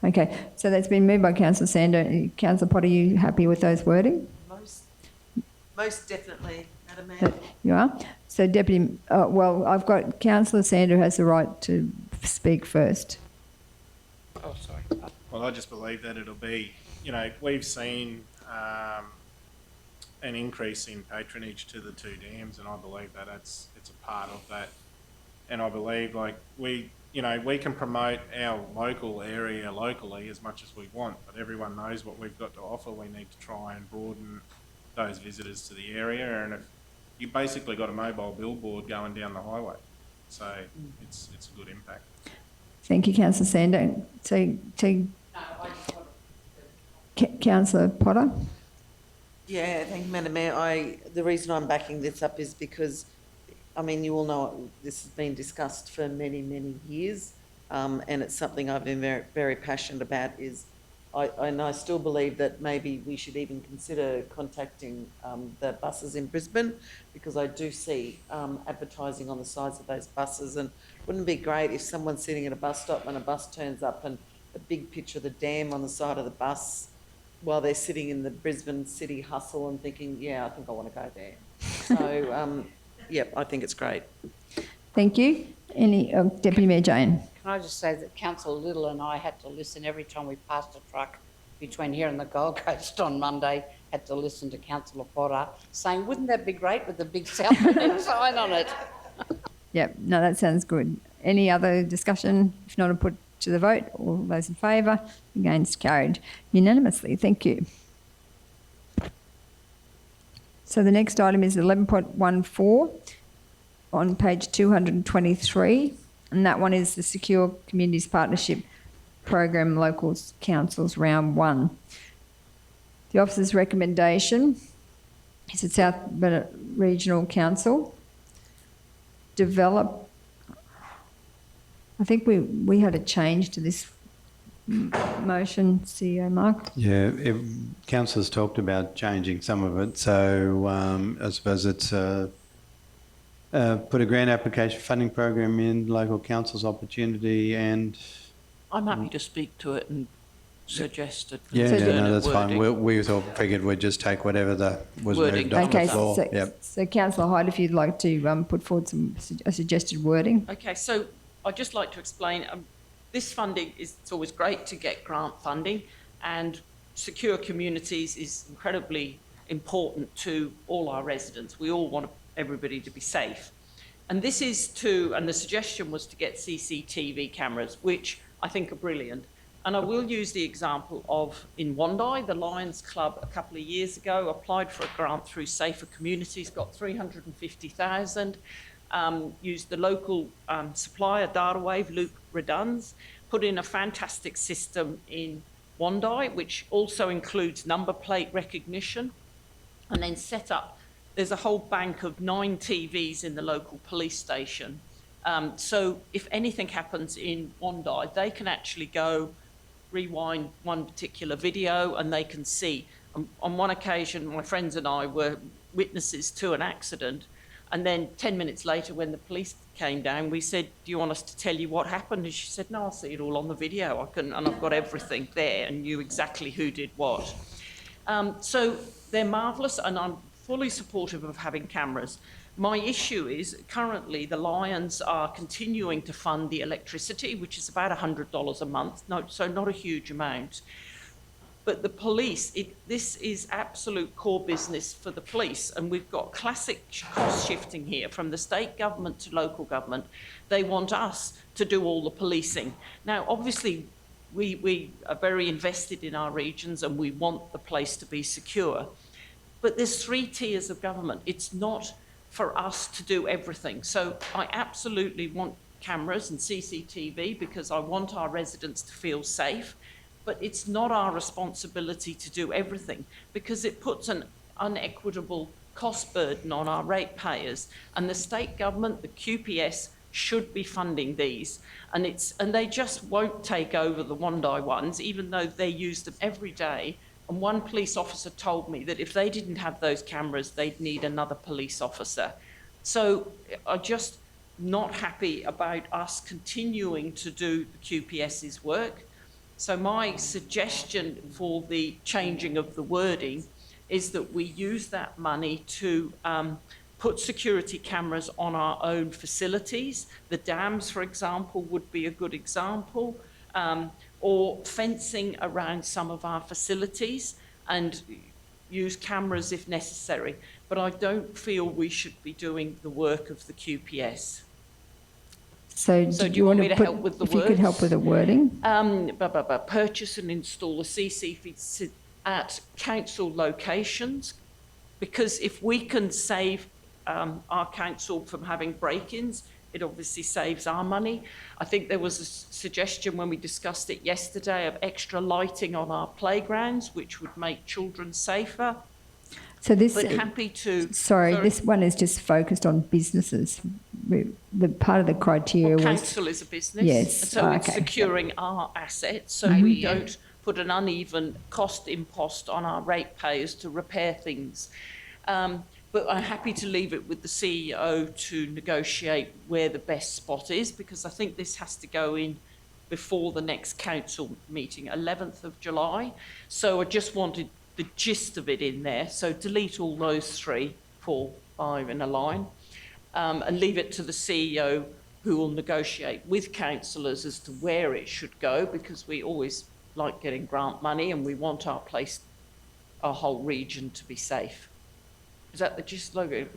Okay, so that's been moved by Councillor Sander. Councillor Potter, are you happy with those wording? Most definitely, Madam Mayor. You are? So Deputy, well, I've got Councillor Sander has the right to speak first. Oh, sorry. Well, I just believe that it'll be, you know, we've seen an increase in patronage to the 2 dams, and I believe that it's a part of that. And I believe, like, we can promote our local area locally as much as we want, but everyone knows what we've got to offer. We need to try and broaden those visitors to the area, and if you basically got a mobile billboard going down the highway, so it's a good impact. Thank you, Councillor Sander. So, Councillor Potter? Yeah, thank you, Madam Mayor. The reason I'm backing this up is because, I mean, you all know this has been discussed for many, many years, and it's something I've been very, very passionate about. I still believe that maybe we should even consider contacting the buses in Brisbane, because I do see advertising on the sides of those buses, and wouldn't it be great if someone's sitting at a bus stop and a bus turns up and a big picture of the dam on the side of the bus while they're sitting in the Brisbane city hustle and thinking, yeah, I think I want to go there. So, yep, I think it's great. Thank you. Deputy Mayor Jane? Can I just say that Councillor Little and I had to listen every time we passed a truck between here and the Gold Coast on Monday, had to listen to Councillor Potter saying, wouldn't that be great with the big South Bend sign on it? Yep, no, that sounds good. Any other discussion? If not, I'll put to the vote. All those in favour? Against? Carried unanimously. Thank you. So the next item is 11.14 on page 223, and that one is the Secure Communities Partnership Program Local Councils Round 1. The officer's recommendation is that South Bennett Regional Council develop, I think we had a change to this motion, CEO Mark. Yeah, councillors talked about changing some of it, so I suppose it's put a grant application funding program in, local council's opportunity, and... I'm happy to speak to it and suggest it. Yeah, no, that's fine. We figured we'd just take whatever was moved off the floor. So Councillor Hyde, if you'd like to put forward a suggested wording. Okay, so I'd just like to explain, this funding it's always great to get grant funding, and secure communities is incredibly important to all our residents. We all want everybody to be safe. And this is and the suggestion was to get CCTV cameras, which I think are brilliant. And I will use the example of in Wandai, the Lions Club a couple of years ago applied for a grant through Safer Communities, got 350,000, used the local supplier, Datawave, Luke Reduns, put in a fantastic system in Wandai, which also includes number plate recognition, and then set up, there's a whole bank of 9 TVs in the local police station. So if anything happens in Wandai, they can actually go rewind one particular video and they can see. On one occasion, my friends and I were witnesses to an accident, and then 10 minutes later when the police came down, we said, do you want us to tell you what happened? And she said, no, I'll see it all on the video. And I've got everything there and knew exactly who did what. So they're marvellous, and I'm fully supportive of having cameras. My issue is currently the Lions are continuing to fund the electricity, which is about $100 a month, so not a huge amount. But the police, this is absolute core business for the police, and we've got classic cost shifting here from the state government to local government. They want us to do all the policing. Now, obviously, we are very invested in our regions and we want the place to be secure. But there's 3 tiers of government. It's not for us to do everything. So I absolutely want cameras and CCTV because I want our residents to feel safe. But it's not our responsibility to do everything because it puts an unequitable cost burden on our ratepayers. And the state government, the QPS, should be funding these. And they just won't take over the one-day ones, even though they use them every day. And one police officer told me that if they didn't have those cameras, they'd need another police officer. So I'm just not happy about us continuing to do the QPS's work. So my suggestion for the changing of the wording is that we use that money to put security cameras on our own facilities. The dams, for example, would be a good example, or fencing around some of our facilities and use cameras if necessary. But I don't feel we should be doing the work of the QPS. So do you want me to help with the words? If you could help with the wording. Purchase and install a CCTV at council locations, because if we can save our council from having break-ins, it obviously saves our money. I think there was a suggestion when we discussed it yesterday of extra lighting on our playgrounds, which would make children safer. So this, but happy to. Sorry, this one is just focused on businesses. The part of the criteria was council is a business. Yes. And so it's securing our assets, so we don't put an uneven cost impost on our ratepayers to repair things. But I'm happy to leave it with the CEO to negotiate where the best spot is, because I think this has to go in before the next council meeting, 11th of July. So I just wanted the gist of it in there. So delete all those 3, 4, 5 in a line, and leave it to the CEO, who will negotiate with councillors as to where it should go, because we always like getting grant money and we want our place, our whole region to be safe. Is that the gist logo?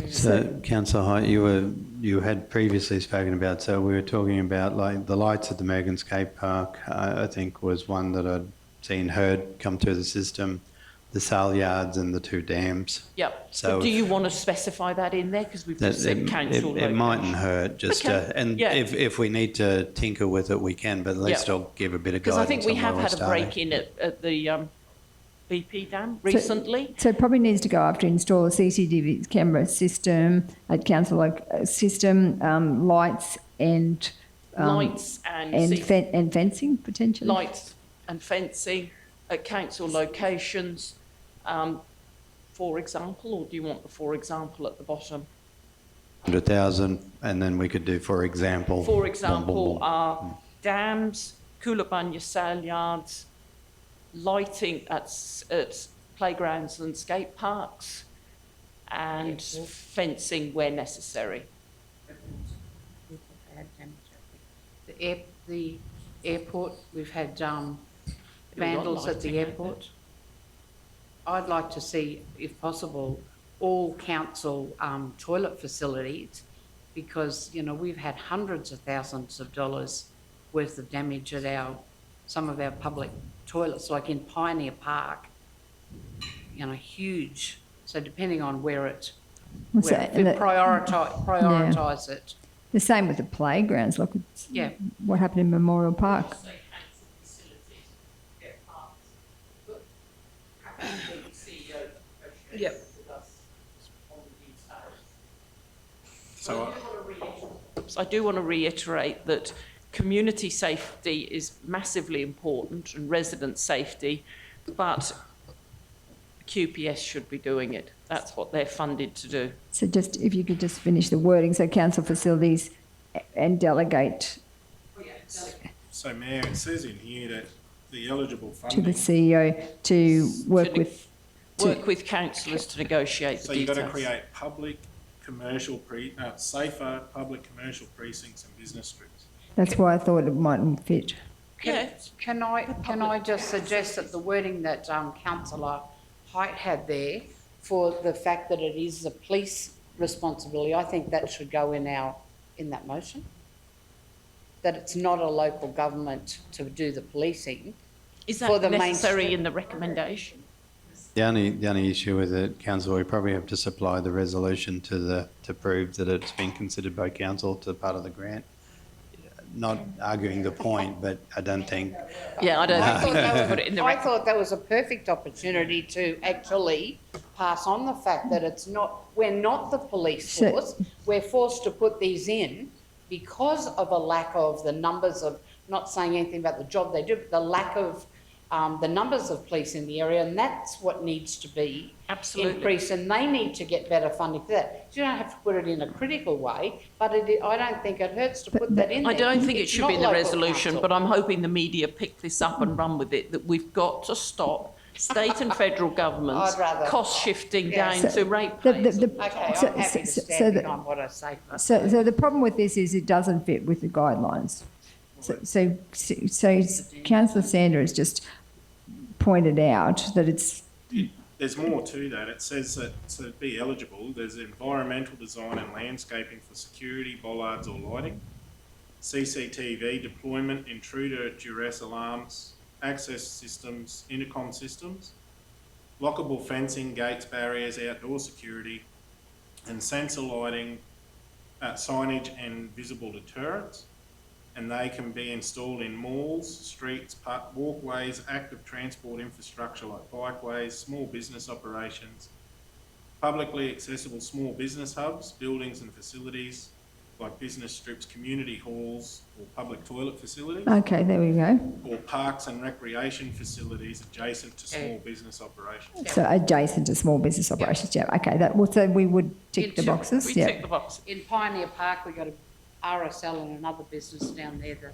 So, Councillor Hart, you had previously spoken about, so we were talking about like the lights at the Megan Skate Park, I think was one that I'd seen, heard come through the system, the sale yards and the 2 dams. Yep. So do you want to specify that in there? Because we've just said council it mightn't hurt, just if we need to tinker with it, we can, but at least still give a bit of guidance. Because I think we have had a break-in at the BP dam recently. So it probably needs to go after install a CCTV camera system at council, lights and and fencing potentially. Lights and fencing at council locations, for example, or do you want the for example at the bottom? 100,000, and then we could do for example. For example, are dams, Coolabanya sale yards, lighting at playgrounds and skate parks, and fencing where necessary. The airport, we've had vandals at the airport. I'd like to see, if possible, all council toilet facilities, because, you know, we've had hundreds of thousands of dollars worth of damage at some of our public toilets, like in Pioneer Park, you know, huge. So depending on where it prioritise it. The same with the playgrounds. Look, what happened in Memorial Park. Yep. So I do want to reiterate that community safety is massively important and resident safety, but QPS should be doing it. That's what they're funded to do. So just, if you could just finish the wording, so council facilities and delegate So Mayor, it says in here that the eligible to the funding, CEO to work To with, Work with councillors to negotiate so the you've got details. to create safer public commercial precincts and business strips. that's why I thought it mightn't fit. Yeah, Can I just suggest that the wording that Councillor Height had there for the fact that it is the police responsibility, I think that should go in that motion. That it's not a local government to do the policing. is For that the necessary mainstream. in the recommendation? The only issue with it, council, we probably have to supply the resolution to prove that it's been considered by council to part of the grant. Not arguing the point, but I don't think, Yeah, I don't I think thought we that need to was- put it in the I thought that was a perfect opportunity to actually pass on the fact that we're not the police So- force. We're forced to put these in because of a lack of the numbers of, not saying anything about the job they do, but the lack of the numbers of police in the area, and that's what needs to be Absolutely. increased, and they need to get better funding for that. You don't have to put it in a critical way, but I don't think it hurts to put that in there. I don't think it It's should be in not the local resolution, council. but I'm hoping the media pick this up and run with it, that we've got to stop state and federal governments I'd rather- cost shifting Yeah. down to ratepayers. Okay, so- I'm happy to so stand the- behind what I say. So the problem with this is it doesn't fit with the guidelines. So councillor Sander has just pointed out that it's, There's more to that. It says that to be eligible, there's environmental design and landscaping for security, bollards or lighting, CCTV deployment, intruder duress alarms, access systems, intercom systems, lockable fencing, gates, barriers, outdoor security, and sensor lighting, signage and visible deterrents. And they can be installed in malls, streets, walkways, active transport infrastructure like bikeways, small business operations, publicly accessible small business hubs, buildings and facilities like business strips, community halls or public toilet facilities, okay, there we go. or parks and recreation facilities adjacent to small business operations. So adjacent to small business operations, yeah, okay, so we would tick the boxes, We yeah. tick the box. In Pioneer Park, we've got a RSL and another business down there that,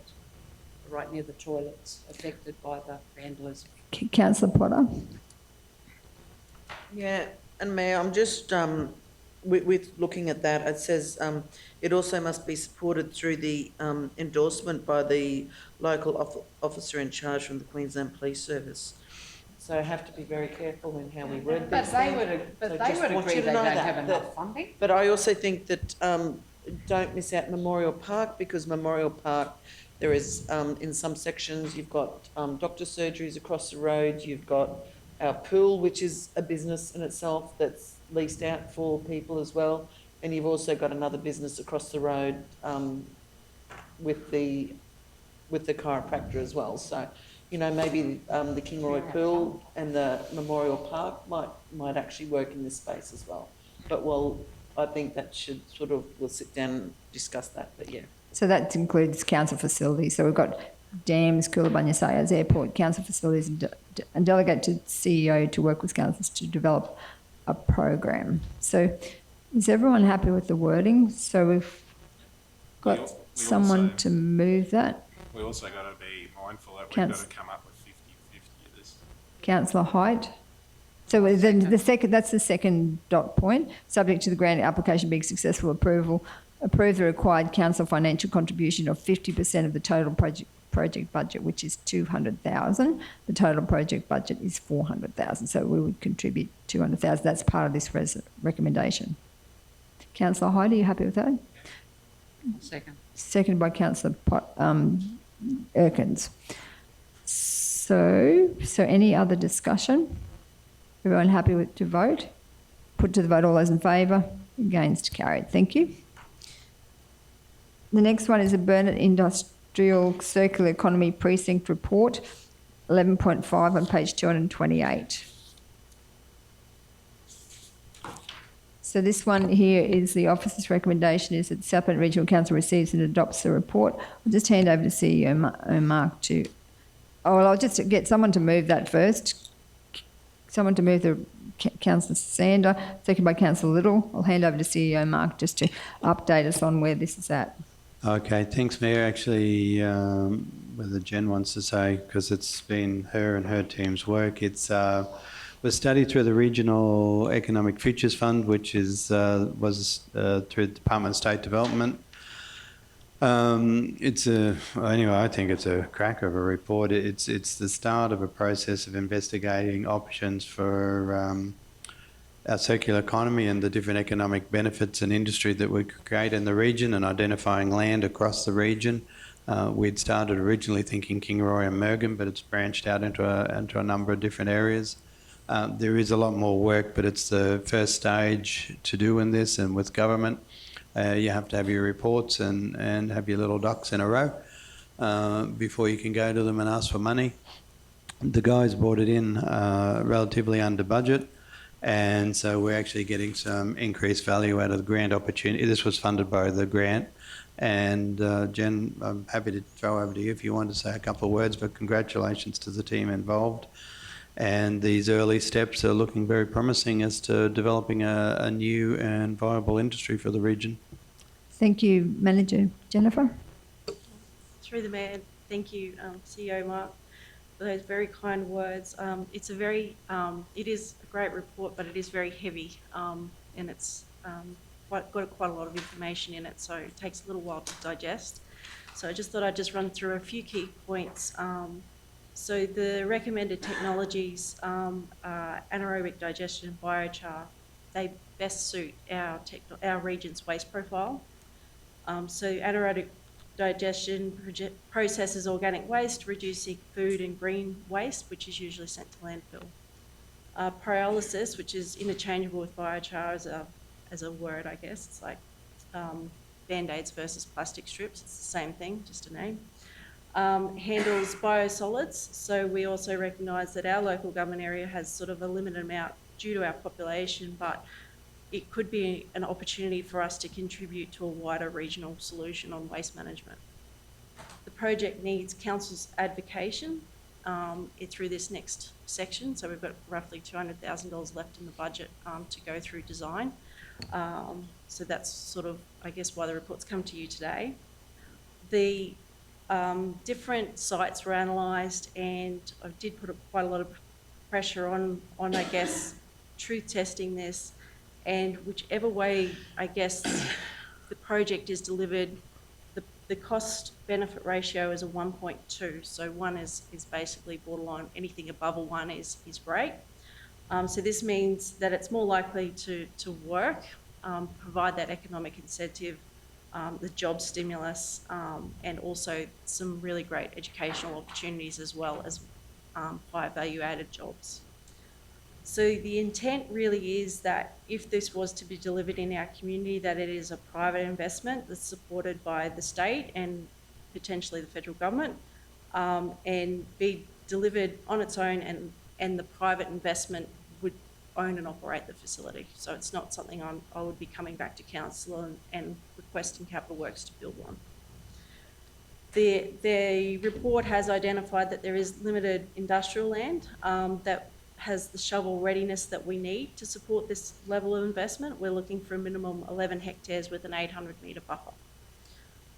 right near the toilets, affected by the vandalism. Councillor Potter? Yeah, and Mayor, I'm just, with looking at that, it says, it also must be supported through the, endorsement by the local officer in charge from the Queensland Police Service. So I have to be very careful in how we word But these they things. would, So but they just would want agree you they to don't know have that, enough funding. But I also think that, don't miss out Memorial Park, because Memorial Park, there is, in some sections, you've got, doctor surgeries across the road, you've got our pool, which is a business in itself that's leased out for people as well, and you've also got another business across the road, with the chiropractor as well. So, you know, maybe, the Kingroy Pool and the Memorial Park might actually work in this space as well. But I think that should we'll sit down and discuss that, but yeah. So that includes council facilities. So we've got dams, Coolangatta Sayers Airport, council facilities, and delegate to CEO to work with councils to develop a program. So is everyone happy with the wording? So we've got We someone also- to move that. We also got to be mindful that we've Council- got to come up with 50-50 of this. Councillor Hyde. So then that's the second dot point. Subject to the grant application being successful, approve the required council financial contribution of 50% of the total project budget, which is 200,000. The total project budget is 400,000. So we would contribute 200,000. That's part of this recommendation. Councillor Hyde, are you happy with that? Second. Seconded by Councillor Erkins. So any other discussion? Everyone happy to vote? Put to the vote all those in favour. Against, carried. Thank you. The next one is the Burnett Industrial Circular Economy Precinct Report, 11.5 on page 228. So this one here is the officer's recommendation is that South Bend Regional Council receives and adopts the report. I'll just hand over to CEO Mark to, oh, well, I'll just get someone to move that first. Someone to move the Councillor Sander, second by Councillor Little. I'll hand over to CEO Mark just to update us on where this is at. Okay, thanks, Mayor. Actually, whether Jen wants to say, because it's been her and her team's work, it's was studied through the Regional Economic Futures Fund, which is was through the Department of State Development. Anyway, I think it's a cracker of a report. It's the start of a process of investigating options for our circular economy and the different economic benefits and industry that we could create in the region, and identifying land across the region. We'd started originally thinking Kingaroy and Mergen, but it's branched out into a number of different areas. There is a lot more work, but it's the first stage to do in this, and with government, you have to have your reports and have your little ducks in a row before you can go to them and ask for money. The guys brought it in relatively under budget, and so we're actually getting some increased value out of the grant opportunity. This was funded by the grant. And Jen, I'm happy to throw over to you if you want to say a couple of words, but congratulations to the team involved. And these early steps are looking very promising as to developing a new and viable industry for the region. Thank you, Manager. Jennifer? Through the Mayor, thank you, CEO Mark, for those very kind words. It's a very, it is a great report, but it is very heavy, and it's got quite a lot of information in it, so it takes a little while to digest. So I just thought I'd just run through a few key points. So the recommended technologies, anaerobic digestion and biochar, they best suit our region's waste profile. So anaerobic digestion processes organic waste, reducing food and green waste, which is usually sent to landfill. Pyrolysis, which is interchangeable with biochar as a word, I guess. It's like Band-Aids versus plastic strips. It's the same thing, just a name. Handles biosolids. So we also recognise that our local government area has sort of a limited amount due to our population, but it could be an opportunity for us to contribute to a wider regional solution on waste management. The project needs council's advocation through this next section. So we've got roughly $200,000 left in the budget to go through design. So that's sort of, I guess, why the report's come to you today. The different sites were analysed, and I did put quite a lot of pressure on, I guess, truth testing this, and whichever way, I guess, the project is delivered, the cost-benefit ratio is a 1.2, so 1 is basically borderline. Anything above a 1 is great. So this means that it's more likely to work, provide that economic incentive, the job stimulus, and also some really great educational opportunities as well as high value-added jobs. So the intent really is that if this was to be delivered in our community, that it is a private investment that's supported by the state and potentially the federal government, and be delivered on its own, and the private investment would own and operate the facility. So it's not something I would be coming back to council and requesting Capital Works to build one. The report has identified that there is limited industrial land that has the shovel readiness that we need to support this level of investment. We're looking for a minimum 11 hectares with an 800 metre buffer.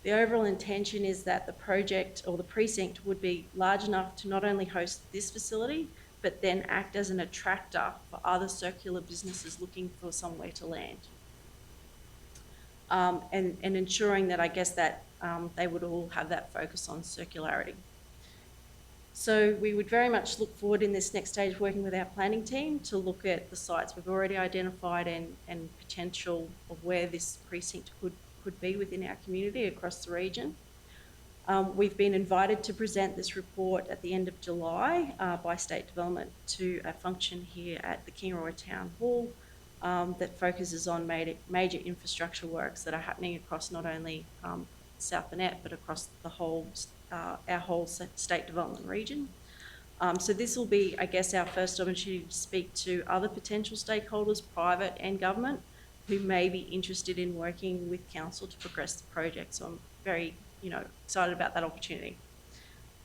The overall intention is that the project or the precinct would be large enough to not only host this facility, but then act as an attractor for other circular businesses looking for somewhere to land. And ensuring that, I guess, that they would all have that focus on circularity. So we would very much look forward in this next stage working with our planning team to look at the sites we've already identified and potential of where this precinct could be within our community across the region. We've been invited to present this report at the end of July by State Development to a function here at the Kingaroy Town Hall that focuses on major infrastructure works that are happening across not only South Burnett but across the whole our whole state development region. So this will be, I guess, our first opportunity to speak to other potential stakeholders, private and government, who may be interested in working with council to progress the project. So I'm very, excited about that opportunity.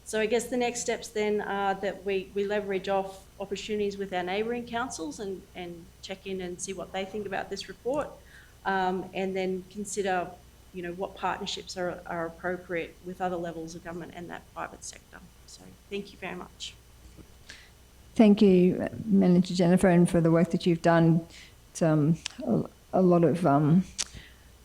So I guess the next steps then are that we leverage off opportunities with our neighbouring councils and check in and see what they think about this report, and then consider, what partnerships are appropriate with other levels of government and that private sector. So thank you very much. Thank you, Manager Jennifer, and for the work that you've done. It's a lot of,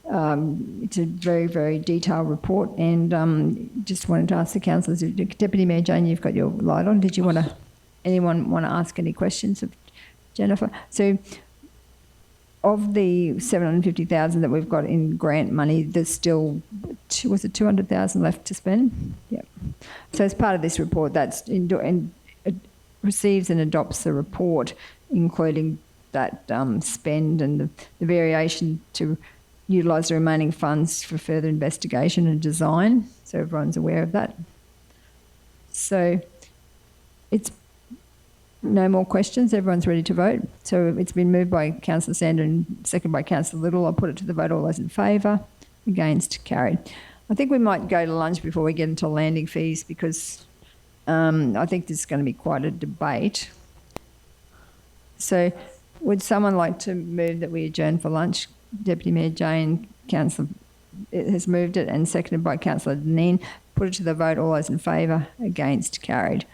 it's a very, very detailed report, and just wanted to ask the councillors, Deputy Mayor Jane, you've got your light on. Did you anyone want to ask any questions of Jennifer? So of the 750,000 that we've got in grant money, there's still, was it 200,000 left to spend? Yep. So as part of this report, receives and adopts the report, including that spend and the variation to utilise the remaining funds for further investigation and design. So everyone's aware of that. So it's no more questions. Everyone's ready to vote. So it's been moved by Councillor Sander and seconded by Councillor Little. I'll put it to the vote. All those in favour? Against? Carried. I think we might go to lunch before we get into landing fees, because I think this is going to be quite a debate. So would someone like to move that we adjourn for lunch? Deputy Mayor Jane, Councillor has moved it and seconded by Councillor Deneen. Put it to the vote. All those in favour? Against? Carried.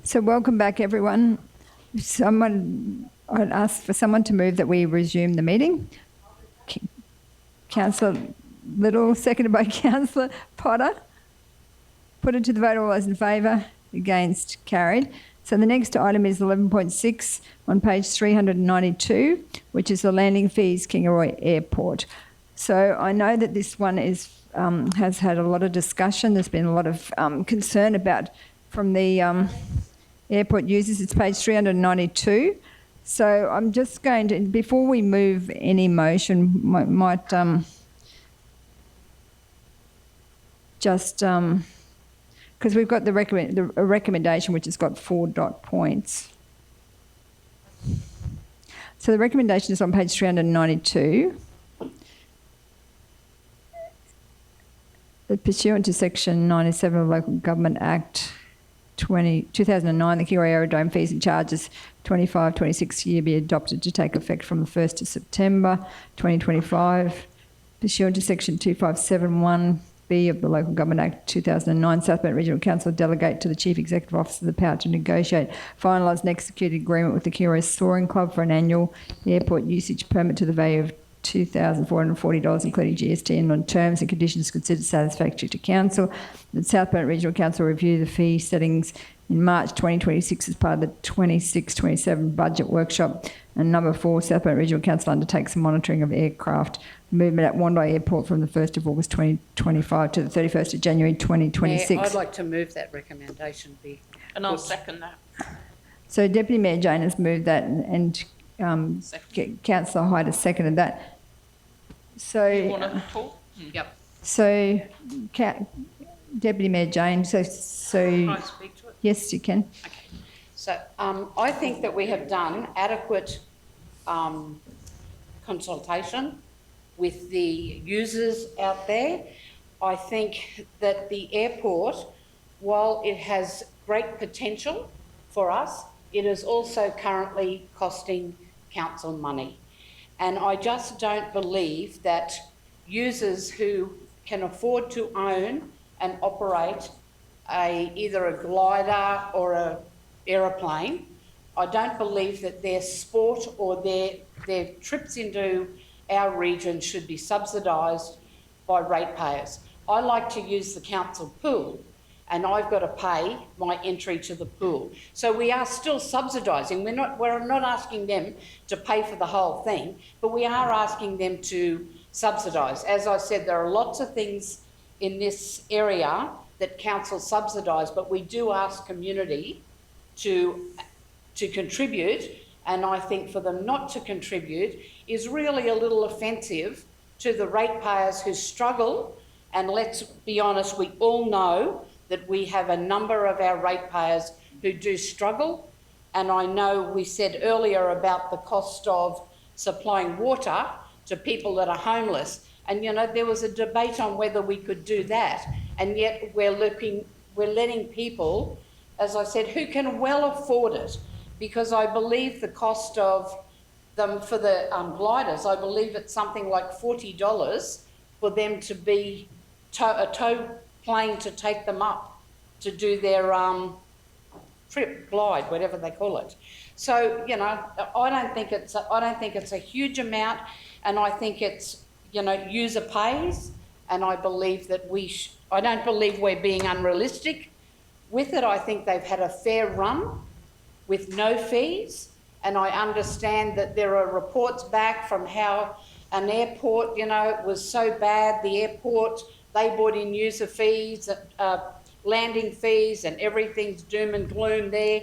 So welcome back, everyone. I'd ask for someone to move that we resume the meeting. Councillor Little, seconded by Councillor Potter. Put it to the vote. All those in favour? Against? Carried. So the next item is 11.6 on page 392, which is the landing fees, Kingaroy Airport. So I know that this one is has had a lot of discussion. There's been a lot of concern about from the airport users. It's page 392. So I'm just going to, before we move any motion, might just, because we've got the recommendation which has got 4 dot points. So the recommendation is on page 392. Pursuant to section 97 of Local Government Act 2009, the Kingaroy Aerodrome fees and charges 25-26 year be adopted to take effect from the 1st of September 2025. Pursuant to section 2571B of the Local Government Act 2009, South Bend Regional Council delegate to the Chief Executive Officer the power to negotiate, finalise and execute an agreement with the Kingaroy Soaring Club for an annual airport usage permit to the value of $2,440, including GST, and on terms and conditions considered satisfactory to Council. The South Bend Regional Council review the fee settings in March 2026 as part of the 26-27 budget workshop. And number 4, South Bend Regional Council undertakes the monitoring of aircraft movement at Wandai Airport from the 1st of August 2025 to the 31st of January 2026. Mayor, I'd like to move that recommendation be. And I'll second that. So Deputy Mayor Jane has moved that and Councillor Hyde has seconded that. So, You want to talk? Yep. So, Deputy Mayor Jane, so Can I speak to it? yes, you can. Okay. So I think that we have done adequate consultation with the users out there. I think that the airport, while it has great potential for us, it is also currently costing council money. And I just don't believe that users who can afford to own and operate either a glider or an aeroplane, I don't believe that their sport or their trips into our region should be subsidised by ratepayers. I like to use the council pool, and I've got to pay my entry to the pool. So we are still subsidising. We're not asking them to pay for the whole thing, but we are asking them to subsidise. As I said, there are lots of things in this area that council subsidise, but we do ask community to contribute, and I think for them not to contribute is really a little offensive to the ratepayers who struggle. And let's be honest, we all know that we have a number of our ratepayers who do struggle. And I know we said earlier about the cost of supplying water to people that are homeless. And, you know, there was a debate on whether we could do that. And yet we're letting people, as I said, who can well afford it, because I believe the cost of them for the gliders, I believe it's something like $40 for them to be a tow plane to take them up to do their trip, glide, whatever they call it. So, you know, I don't think it's a huge amount, and I think it's, you know, user pays, and I believe that I don't believe we're being unrealistic with it. I think they've had a fair run with no fees, and I understand that there are reports back from how an airport, you know, was so bad, the airport, they brought in user fees, landing fees, and everything's doom and gloom there.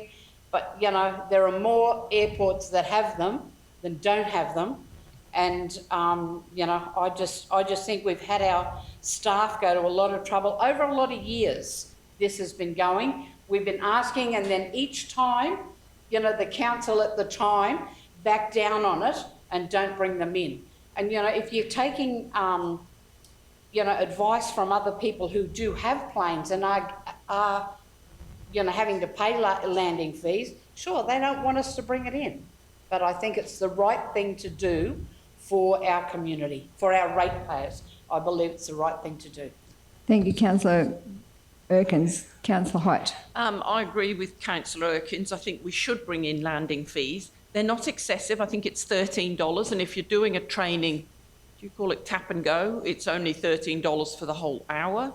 But, you know, there are more airports that have them than don't have them. And, you know, I just think we've had our staff go to a lot of trouble. Over a lot of years, this has been going. We've been asking, and then each time, you know, the council at the time back down on it and don't bring them in. And, you know, if you're taking, you know, advice from other people who do have planes and are you know, having to pay landing fees, sure, they don't want us to bring it in. But I think it's the right thing to do for our community, for our ratepayers. I believe it's the right thing to do. Thank you, Councillor Erkins. Councillor Height. I agree with Councillor Erkins. I think we should bring in landing fees. They're not excessive. I think it's $13. And if you're doing a training, do you call it tap and go? It's only $13 for the whole hour.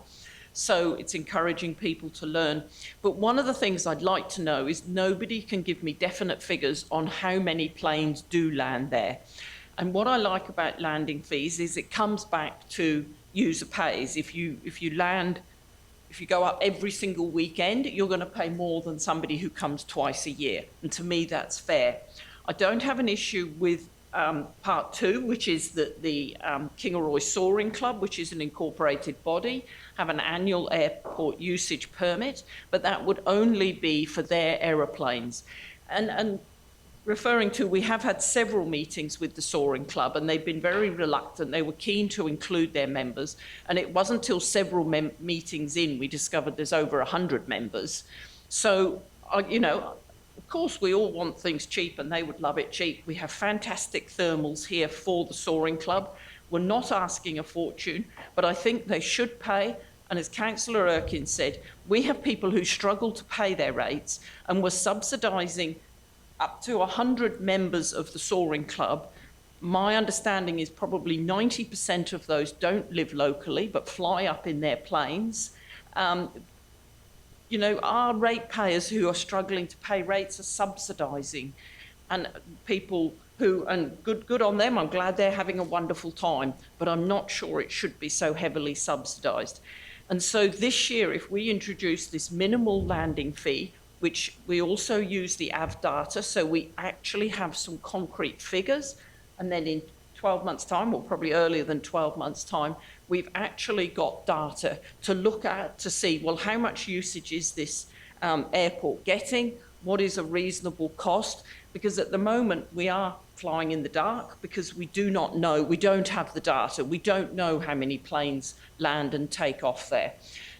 So it's encouraging people to learn. But one of the things I'd like to know is nobody can give me definite figures on how many planes do land there. And what I like about landing fees is it comes back to user pays. If you go up every single weekend, you're going to pay more than somebody who comes twice a year. And to me, that's fair. I don't have an issue with part two, which is that the Kingaroy Soaring Club, which is an incorporated body, have an annual airport usage permit, but that would only be for their aeroplanes. And referring to, we have had several meetings with the Soaring Club and they've been very reluctant. They were keen to include their members, and it wasn't until several meetings in we discovered there's over 100 members. So, you know, of course we all want things cheap and they would love it cheap. We have fantastic thermals here for the Soaring Club. We're not asking a fortune, but I think they should pay. And as Councillor Erkins said, we have people who struggle to pay their rates, and we're subsidising up to 100 members of the Soaring Club. My understanding is probably 90% of those don't live locally but fly up in their planes. You know, our ratepayers who are struggling to pay rates are subsidising, and people who, and good on them, I'm glad they're having a wonderful time, but I'm not sure it should be so heavily subsidised. And so this year, if we introduce this minimal landing fee, which we also use the AV data, so we actually have some concrete figures, and then in 12 months' time, or probably earlier than 12 months' time, we've actually got data to look at to see, well, how much usage is this airport getting? What is a reasonable cost? Because at the moment, we are flying in the dark because we do not know, we don't have the data, we don't know how many planes land and take off there.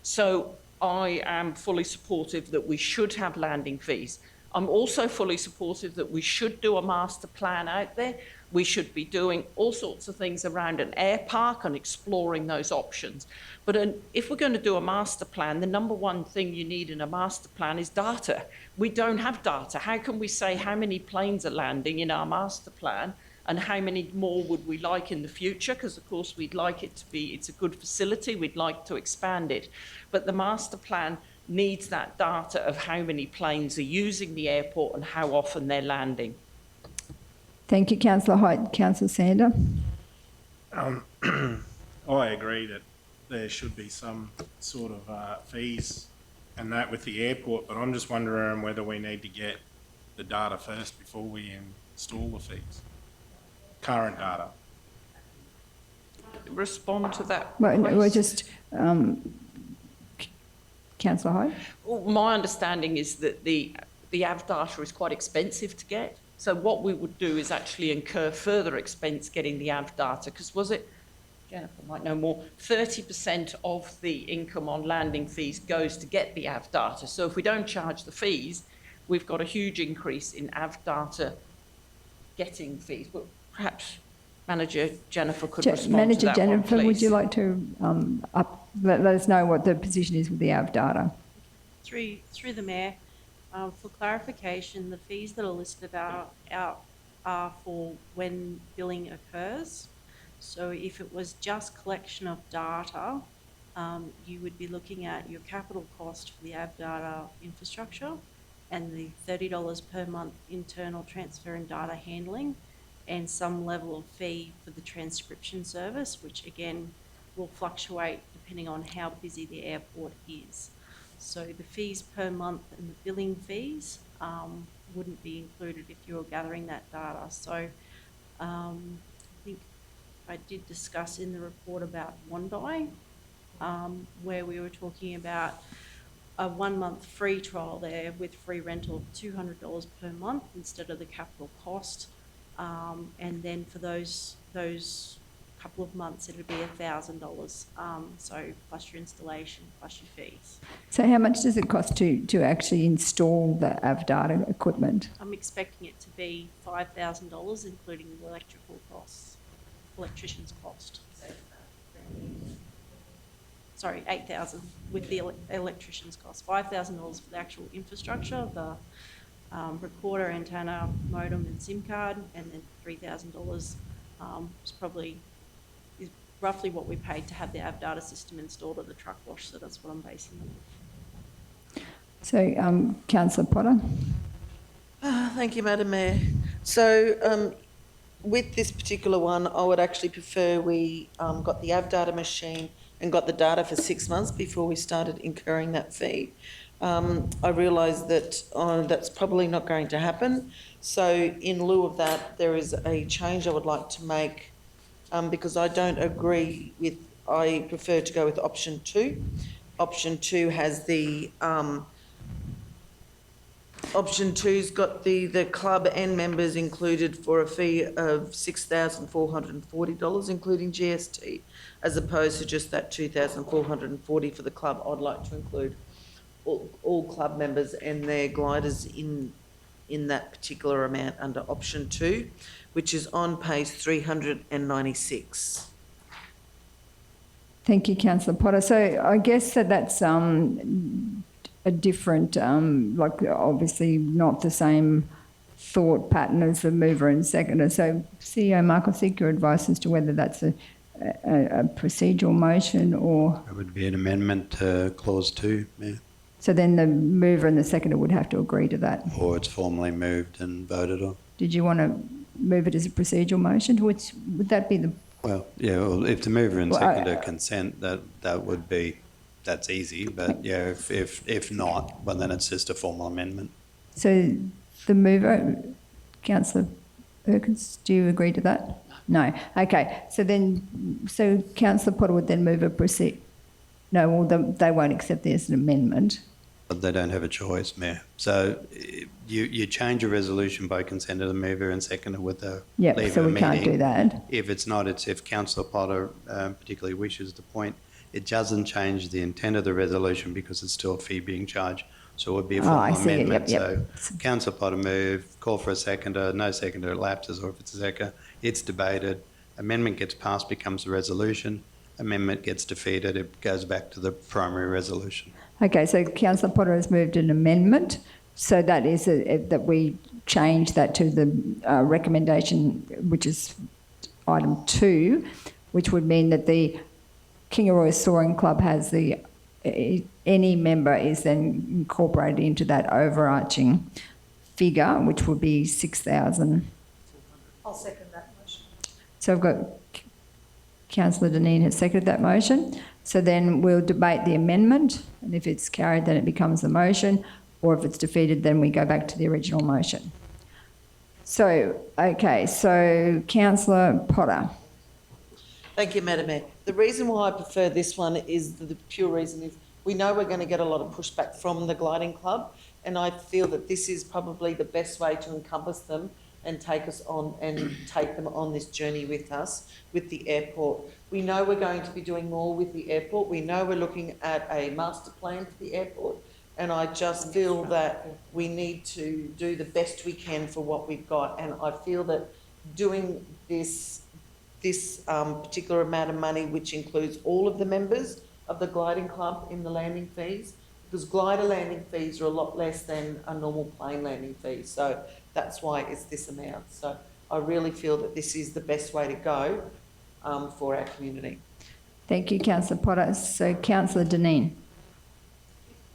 So I am fully supportive that we should have landing fees. I'm also fully supportive that we should do a master plan out there. We should be doing all sorts of things around an air park and exploring those options. But if we're going to do a master plan, the number one thing you need in a master plan is data. We don't have data. How can we say how many planes are landing in our master plan and how many more would we like in the future? Because, of course, we'd like it to be, it's a good facility, we'd like to expand it. But the master plan needs that data of how many planes are using the airport and how often they're landing. Thank you, Councillor Height. Councillor Sander. I agree that there should be some sort of fees and that with the airport, but I'm just wondering whether we need to get the data first before we install the fees. Current data. Respond to that. We're just Councillor Hyde. Well, my understanding is that the AV data is quite expensive to get. So what we would do is actually incur further expense getting the AV data, because was it, Jennifer might know more, 30% of the income on landing fees goes to get the AV data. So if we don't charge the fees, we've got a huge increase in AV data getting fees. But perhaps Manager Jennifer could respond Manager to that Jennifer, one, would please. you like to let us know what the position is with the AV data? Through the Mayor, for clarification, the fees that are listed out are for when billing occurs. So if it was just collection of data, you would be looking at your capital cost for the AV data infrastructure and the $30 per month internal transfer and data handling, and some level of fee for the transcription service, which again will fluctuate depending on how busy the airport is. So the fees per month and the billing fees wouldn't be included if you were gathering that data. So I think I did discuss in the report about Wondai, where we were talking about a 1 month free trial there with free rental of $200 per month instead of the capital cost. And then for those couple of months, it would be $1,000. So plus your installation, plus your fees. So how much does it cost to actually install the AV data equipment? I'm expecting it to be $5,000, including the electrician's cost. 8,000 with the electrician's cost, $5,000 for the actual infrastructure, the recorder, antenna, modem and SIM card, and then $3,000 is roughly what we paid to have the av data system installed at the truck wash, so that's what I'm basing it on. So, Councillor Potter. Thank you, Madam Mayor. So with this particular one, I would actually prefer we got the av data machine and got the data for 6 months before we started incurring that fee. I realise that that's probably not going to happen. So in lieu of that, there is a change I would like to make because I don't agree with, I prefer to go with option 2. Option 2 has the Option 2's got the club and members included for a fee of $6,440, including GST, as opposed to just that $2,440 for the club. I'd like to include all club members and their gliders in that particular amount under option 2, which is on page 396. Thank you, Councillor Potter. So I guess that's a different, like obviously not the same thought pattern as the mover and seconder. So CEO Mark, I seek your advice as to whether that's a procedural motion or... It would be an amendment to clause 2, Mayor. So then the mover and the seconder would have to agree to that. Or it's formally moved and voted on. Did you want to move it as a procedural motion? Would that be the... Well, yeah, well, if the mover and seconder consent, that would be... That's easy, but yeah, if not, well then it's just a formal amendment. So the mover, Councillor Perkins, do you agree to that? No. Okay. So Councillor Potter would then move a proceed. No, well they won't accept this as an amendment. But they don't have a choice, Mayor. So you change a resolution by consent of the mover and seconder with the Yep, leave so of we meeting. can't do that. If it's not, it's if Councillor Potter particularly wishes to point. It doesn't change the intent of the resolution because it's still a fee being charged. So it would be a formal amendment. Yep. So Councillor Potter move, call for a seconder, no seconder, it lapses, or if it's a seconder, it's debated. Amendment gets passed, becomes a resolution. Amendment gets defeated, it goes back to the primary resolution. Okay, so Councillor Potter has moved an amendment. So that is that we change that to the recommendation, which is item 2, which would mean that the Kingaroy Soaring Club has any member is then incorporated into that overarching figure, which would be 6,000. I'll second that motion. So I've got Councillor Deneen has seconded that motion. So then we'll debate the amendment, and if it's carried, then it becomes the motion, or if it's defeated, then we go back to the original motion. So, okay, so Councillor Potter. Thank you, Madam Mayor. The reason why I prefer this one is the pure reason is we know we're going to get a lot of pushback from the gliding club, and I feel that this is probably the best way to encompass them and take them on this journey with us with the airport. We know we're going to be doing more with the airport. We know we're looking at a master plan for the airport, and I just feel that we need to do the best we can for what we've got, and I feel that doing this particular amount of money, which includes all of the members of the gliding club in the landing fees, because glider landing fees are a lot less than a normal plane landing fee. So that's why it's this amount. So I really feel that this is the best way to go for our community. Thank you, Councillor Potter. So Councillor Deneen.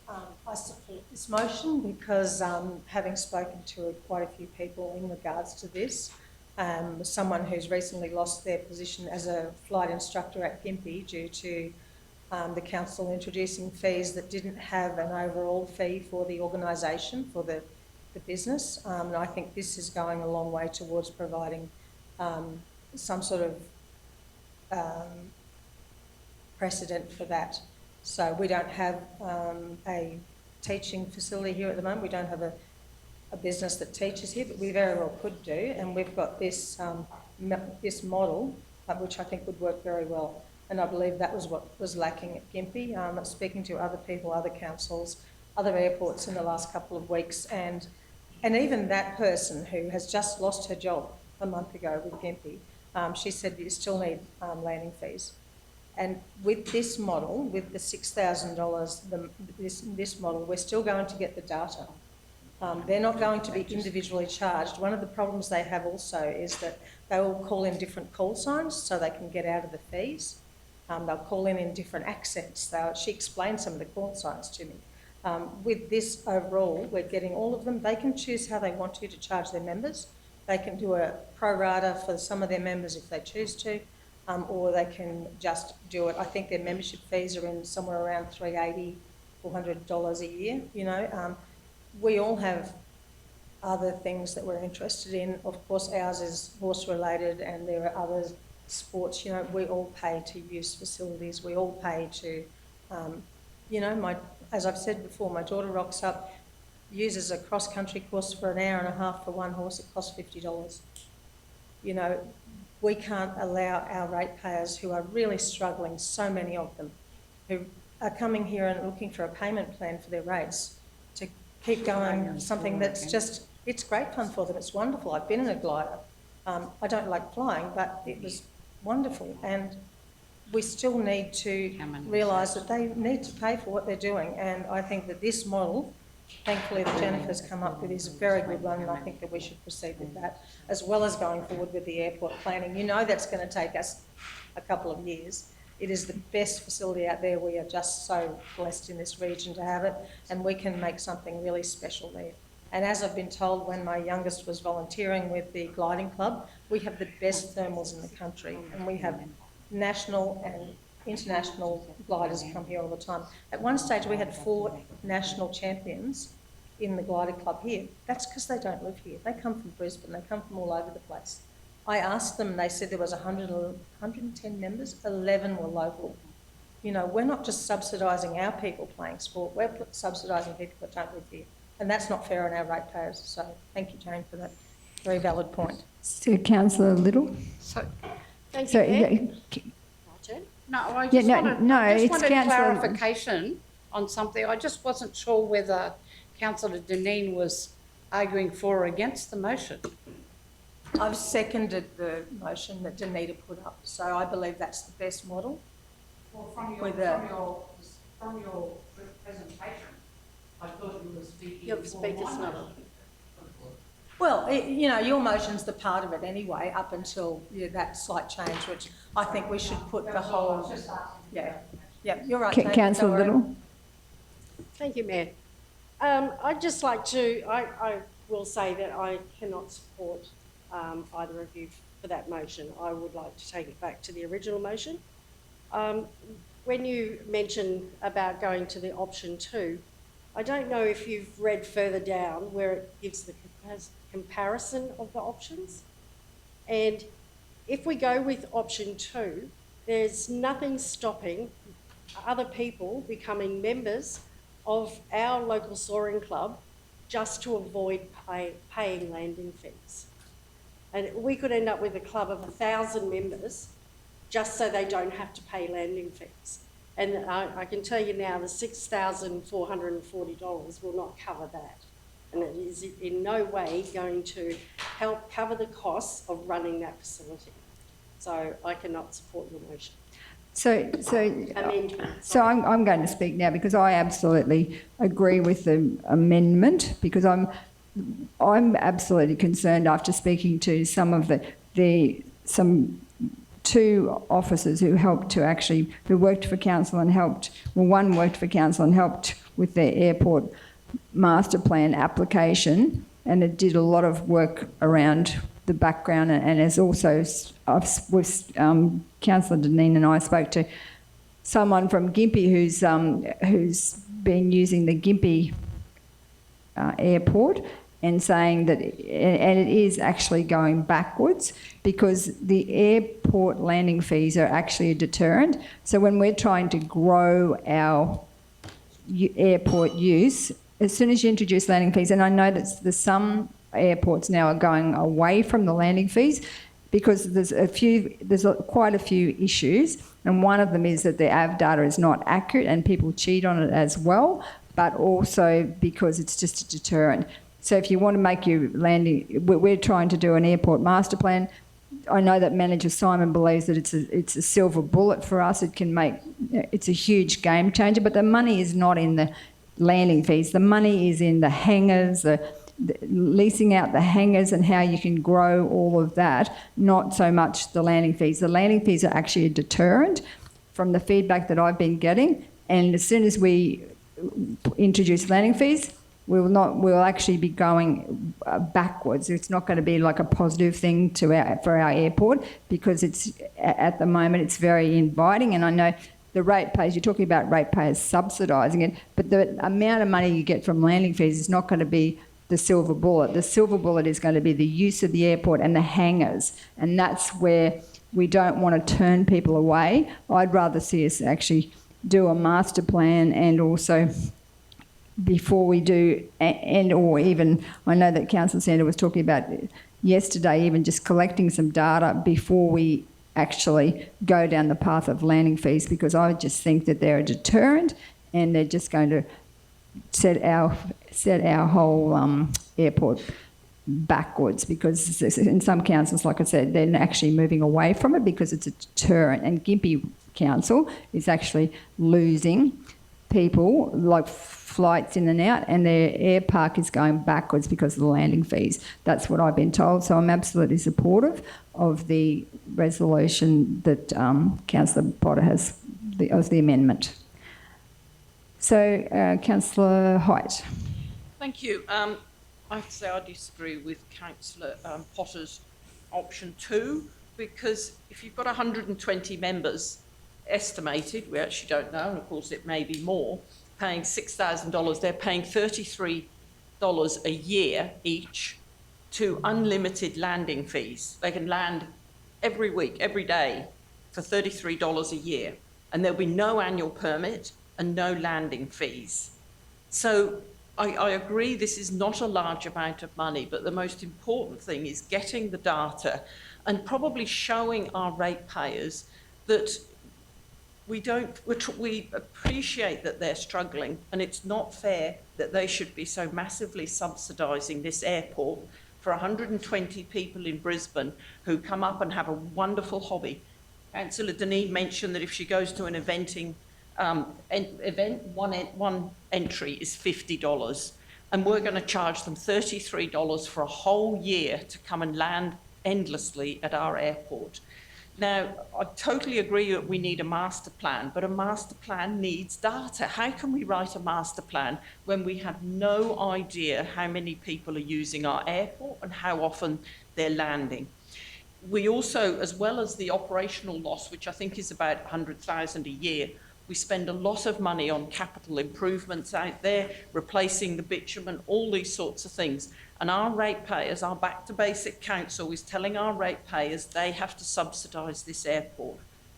I support this motion because having spoken to quite a few people in regards to this, someone who's recently lost their position as a flight instructor at Gympie due to the council introducing fees that didn't have an overall fee for the organisation, for the business. And I think this is going a long way towards providing some sort of precedent for that. So we don't have a teaching facility here at the moment. We don't have a business that teaches here, but we very well could do, and we've got this this model, which I think would work very well. And I believe that was what was lacking at Gympie. Speaking to other people, other councils, other airports in the last couple of weeks, and even that person who has just lost her job a month ago with Gympie, she said you still need landing fees. And with this model, with the $6,000, this model, we're still going to get the data. They're not going to be individually charged. One of the problems they have also is that they will call in different call signs so they can get out of the fees. They'll call in different accents. She explained some of the call signs to me. With this overall, we're getting all of them. They can choose how they want to charge their members. They can do a pro rata for some of their members if they choose to, or they can just do it. I think their membership fees are in somewhere around $380, $400 a year, you know. We all have other things that we're interested in. Of course, ours is horse related and there are other sports, you know. We all pay to use facilities. We all pay to, you know, as I've said before, my daughter rocks up, uses a cross-country course for an hour and a half for one horse. It costs $50. You know, we can't allow our ratepayers who are really struggling, so many of them, who are coming here and looking for a payment plan for their rates, to keep going something that's just, it's great fun for them. It's wonderful. I've been in a glider. I don't like flying, but it was wonderful. And we still need to realise that they need to pay for what they're doing. And I think that this model, thankfully, that Jennifer's come up with is a very good one, and I think that we should proceed with that, as well as going forward with the airport planning. You know that's going to take us a couple of years. It is the best facility out there. We are just so blessed in this region to have it, and we can make something really special there. And as I've been told when my youngest was volunteering with the gliding club, we have the best thermals in the country, and we have national and international gliders come here all the time. At one stage we had 4 national champions in the glider club here. That's because they don't live here. They come from Brisbane, they come from all over the place. I asked them, they said there was 110 members, 11 were local. You know, we're not just subsidising our people playing sport, we're subsidising people that don't live here. And that's not fair on our ratepayers. So thank you, Jane, for that very valid point. So, Councillor Little. Thank you, Mayor. No, I just wanted Councillor clarification on something. I just wasn't sure whether Councillor Deneen was arguing for or against the motion. I've seconded the motion that Danita put up, so I believe that's the best model. Well, from your presentation, I thought you were speaking. Your speaker's not on. Well, you know, your motion's the part of it anyway, up until that slight change, which I think we should put the whole. Yeah, you're right. Councillor Little. Thank you, Mayor. I'd just like to. I will say that I cannot support either of you for that motion. I would like to take it back to the original motion. When you mention about going to the option 2, I don't know if you've read further down where it gives the comparison of the options. And if we go with option 2, there's nothing stopping other people becoming members of our local soaring club just to avoid paying landing fees. And we could end up with a club of 1,000 members just so they don't have to pay landing fees. And I can tell you now the $6,440 will not cover that. And it is in no way going to help cover the costs of running that facility. So I cannot support your motion. So I'm going to speak now because I absolutely agree with the amendment, because I'm absolutely concerned after speaking to some of some 2 officers who worked for council and helped. Well, one worked for council and helped with their airport master plan application, and it did a lot of work around the background, and as also with Councillor Deneen and I spoke to someone from Gympie who's been using the Gympie airport, and saying that and it is actually going backwards because the airport landing fees are actually a deterrent. So when we're trying to grow our airport use, as soon as you introduce landing fees, and I know that some airports now are going away from the landing fees because there's quite a few issues, and one of them is that the AV data is not accurate and people cheat on it as well, but also because it's just a deterrent. So if you want to make your landing, we're trying to do an airport master plan. I know that Manager Simon believes that it's a silver bullet for us. It's a huge game changer, but the money is not in the landing fees. The money is in the hangars, the leasing out the hangars and how you can grow all of that, not so much the landing fees. The landing fees are actually a deterrent from the feedback that I've been getting, and as soon as we introduce landing fees, we'll actually be going backwards. It's not going to be like a positive thing for our airport, because it's at the moment it's very inviting. And I know the ratepayers, you're talking about ratepayers subsidising it, but the amount of money you get from landing fees is not going to be the silver bullet. The silver bullet is going to be the use of the airport and the hangars, and that's where we don't want to turn people away. I'd rather see us actually do a master plan, and also before we do, and or even, I know that Councillor Sander was talking about yesterday, even just collecting some data before we actually go down the path of landing fees, because I just think that they're a deterrent and they're just going to set our whole airport backwards, because in some councils, like I said, they're actually moving away from it because it's a deterrent, and Gympie Council is actually losing people, like flights in and out, and their air park is going backwards because of the landing fees. That's what I've been told, so I'm absolutely supportive of the resolution that Councillor Potter has, of the amendment. So, Councillor Height. Thank you. I have to say I disagree with Councillor Potter's option 2, because if you've got 120 members estimated, we actually don't know, and of course it may be more, paying $6,000, they're paying $33 a year each to unlimited landing fees. They can land every week, every day, for $33 a year, and there'll be no annual permit and no landing fees. So I agree this is not a large amount of money, but the most important thing is getting the data and probably showing our ratepayers that we appreciate that they're struggling, and it's not fair that they should be so massively subsidising this airport for 120 people in Brisbane who come up and have a wonderful hobby. Councillor Deneen mentioned that if she goes to an event, one entry is $50, and we're going to charge them $33 for a whole year to come and land endlessly at our airport. Now, I totally agree that we need a master plan, but a master plan needs data. How can we write a master plan when we have no idea how many people are using our airport and how often they're landing? We also, as well as the operational loss, which I think is about $100,000 a year, we spend a lot of money on capital improvements out there, replacing the bitumen, all these sorts of things. And our ratepayers, our Back to Basic Council is telling our ratepayers they have to subsidise this airport.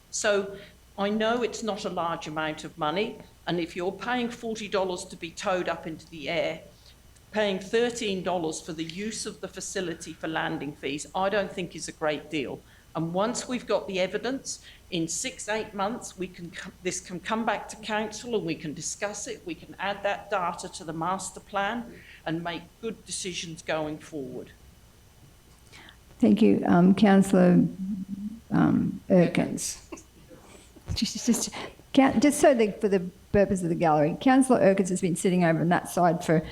So I know it's not a large amount of money, and if you're paying $40 to be towed up into the air, paying $13 for the use of the facility for landing fees, I don't think is a great deal. And once we've got the evidence, in 6-8 months, this can come back to council and we can discuss it. We can add that data to the master plan and make good decisions going forward. Thank you, Councillor Erkins. just so for the purpose of the gallery, Councillor Erkins has been sitting over on that side for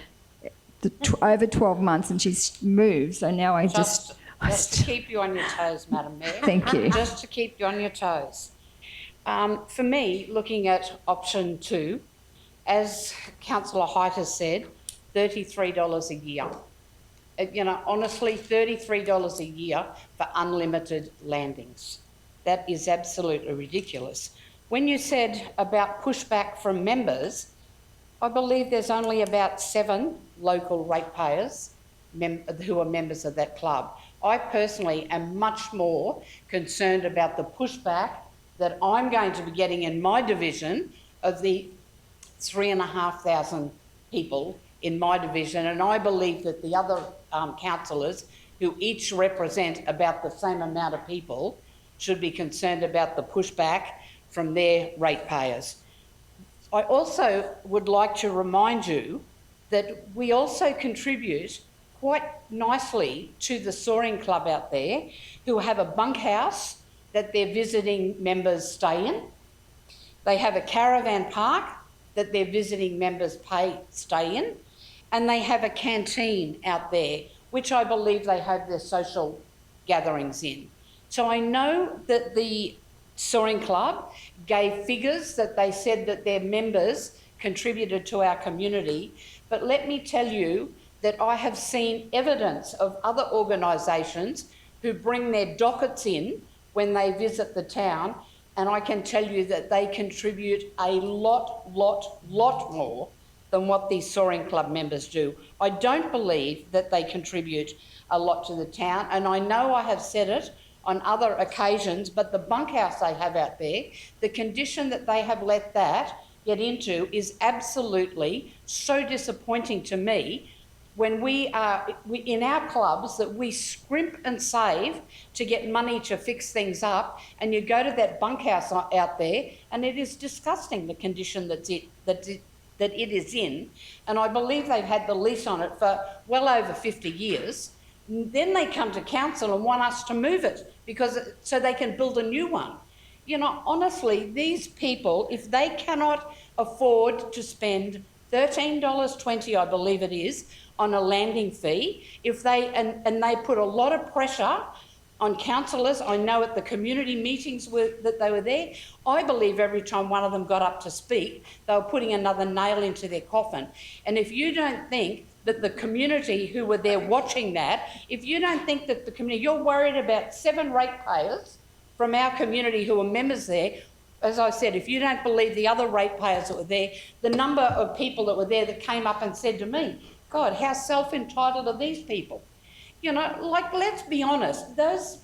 over 12 months, and she's moved. So now Just to keep you on your toes, Madam Mayor. Thank you. Just to keep you on your toes. For me, looking at option 2, as Councillor Height has said, $33 a year. You know, honestly, $33 a year for unlimited landings. That is absolutely ridiculous. When you said about pushback from members, I believe there's only about 7 local ratepayers who are members of that club. I personally am much more concerned about the pushback that I'm going to be getting in my division of the 3,500 people in my division, and I believe that the other councillors, who each represent about the same amount of people, should be concerned about the pushback from their ratepayers. I also would like to remind you that we also contribute quite nicely to the Soaring Club out there, who have a bunkhouse that their visiting members stay in. They have a caravan park that their visiting members stay in, and they have a canteen out there, which I believe they have their social gatherings in. So I know that the Soaring Club gave figures that they said that their members contributed to our community, but let me tell you that I have seen evidence of other organisations who bring their dockets in when they visit the town, and I can tell you that they contribute a lot more than what these Soaring Club members do. I don't believe that they contribute a lot to the town, and I know I have said it on other occasions, but the bunkhouse they have out there, the condition that they have let that get into is absolutely so disappointing to me. When we in our clubs that we scrimp and save to get money to fix things up, and you go to that bunkhouse out there and it is disgusting, the condition that it is in, and I believe they've had the lease on it for well over 50 years. Then they come to council and want us to move it so they can build a new one. You know, honestly, these people, if they cannot afford to spend $13.20, I believe it is, on a landing fee, if they and they put a lot of pressure on councillors. I know at the community meetings that they were there, I believe every time one of them got up to speak, they were putting another nail into their coffin. And if you don't think that the community who were there watching that, if you don't think that the community, you're worried about 7 ratepayers from our community who are members there. As I said, if you don't believe the other ratepayers that were there, the number of people that were there that came up and said to me, God, how self-entitled are these people? You know, like, let's be honest, those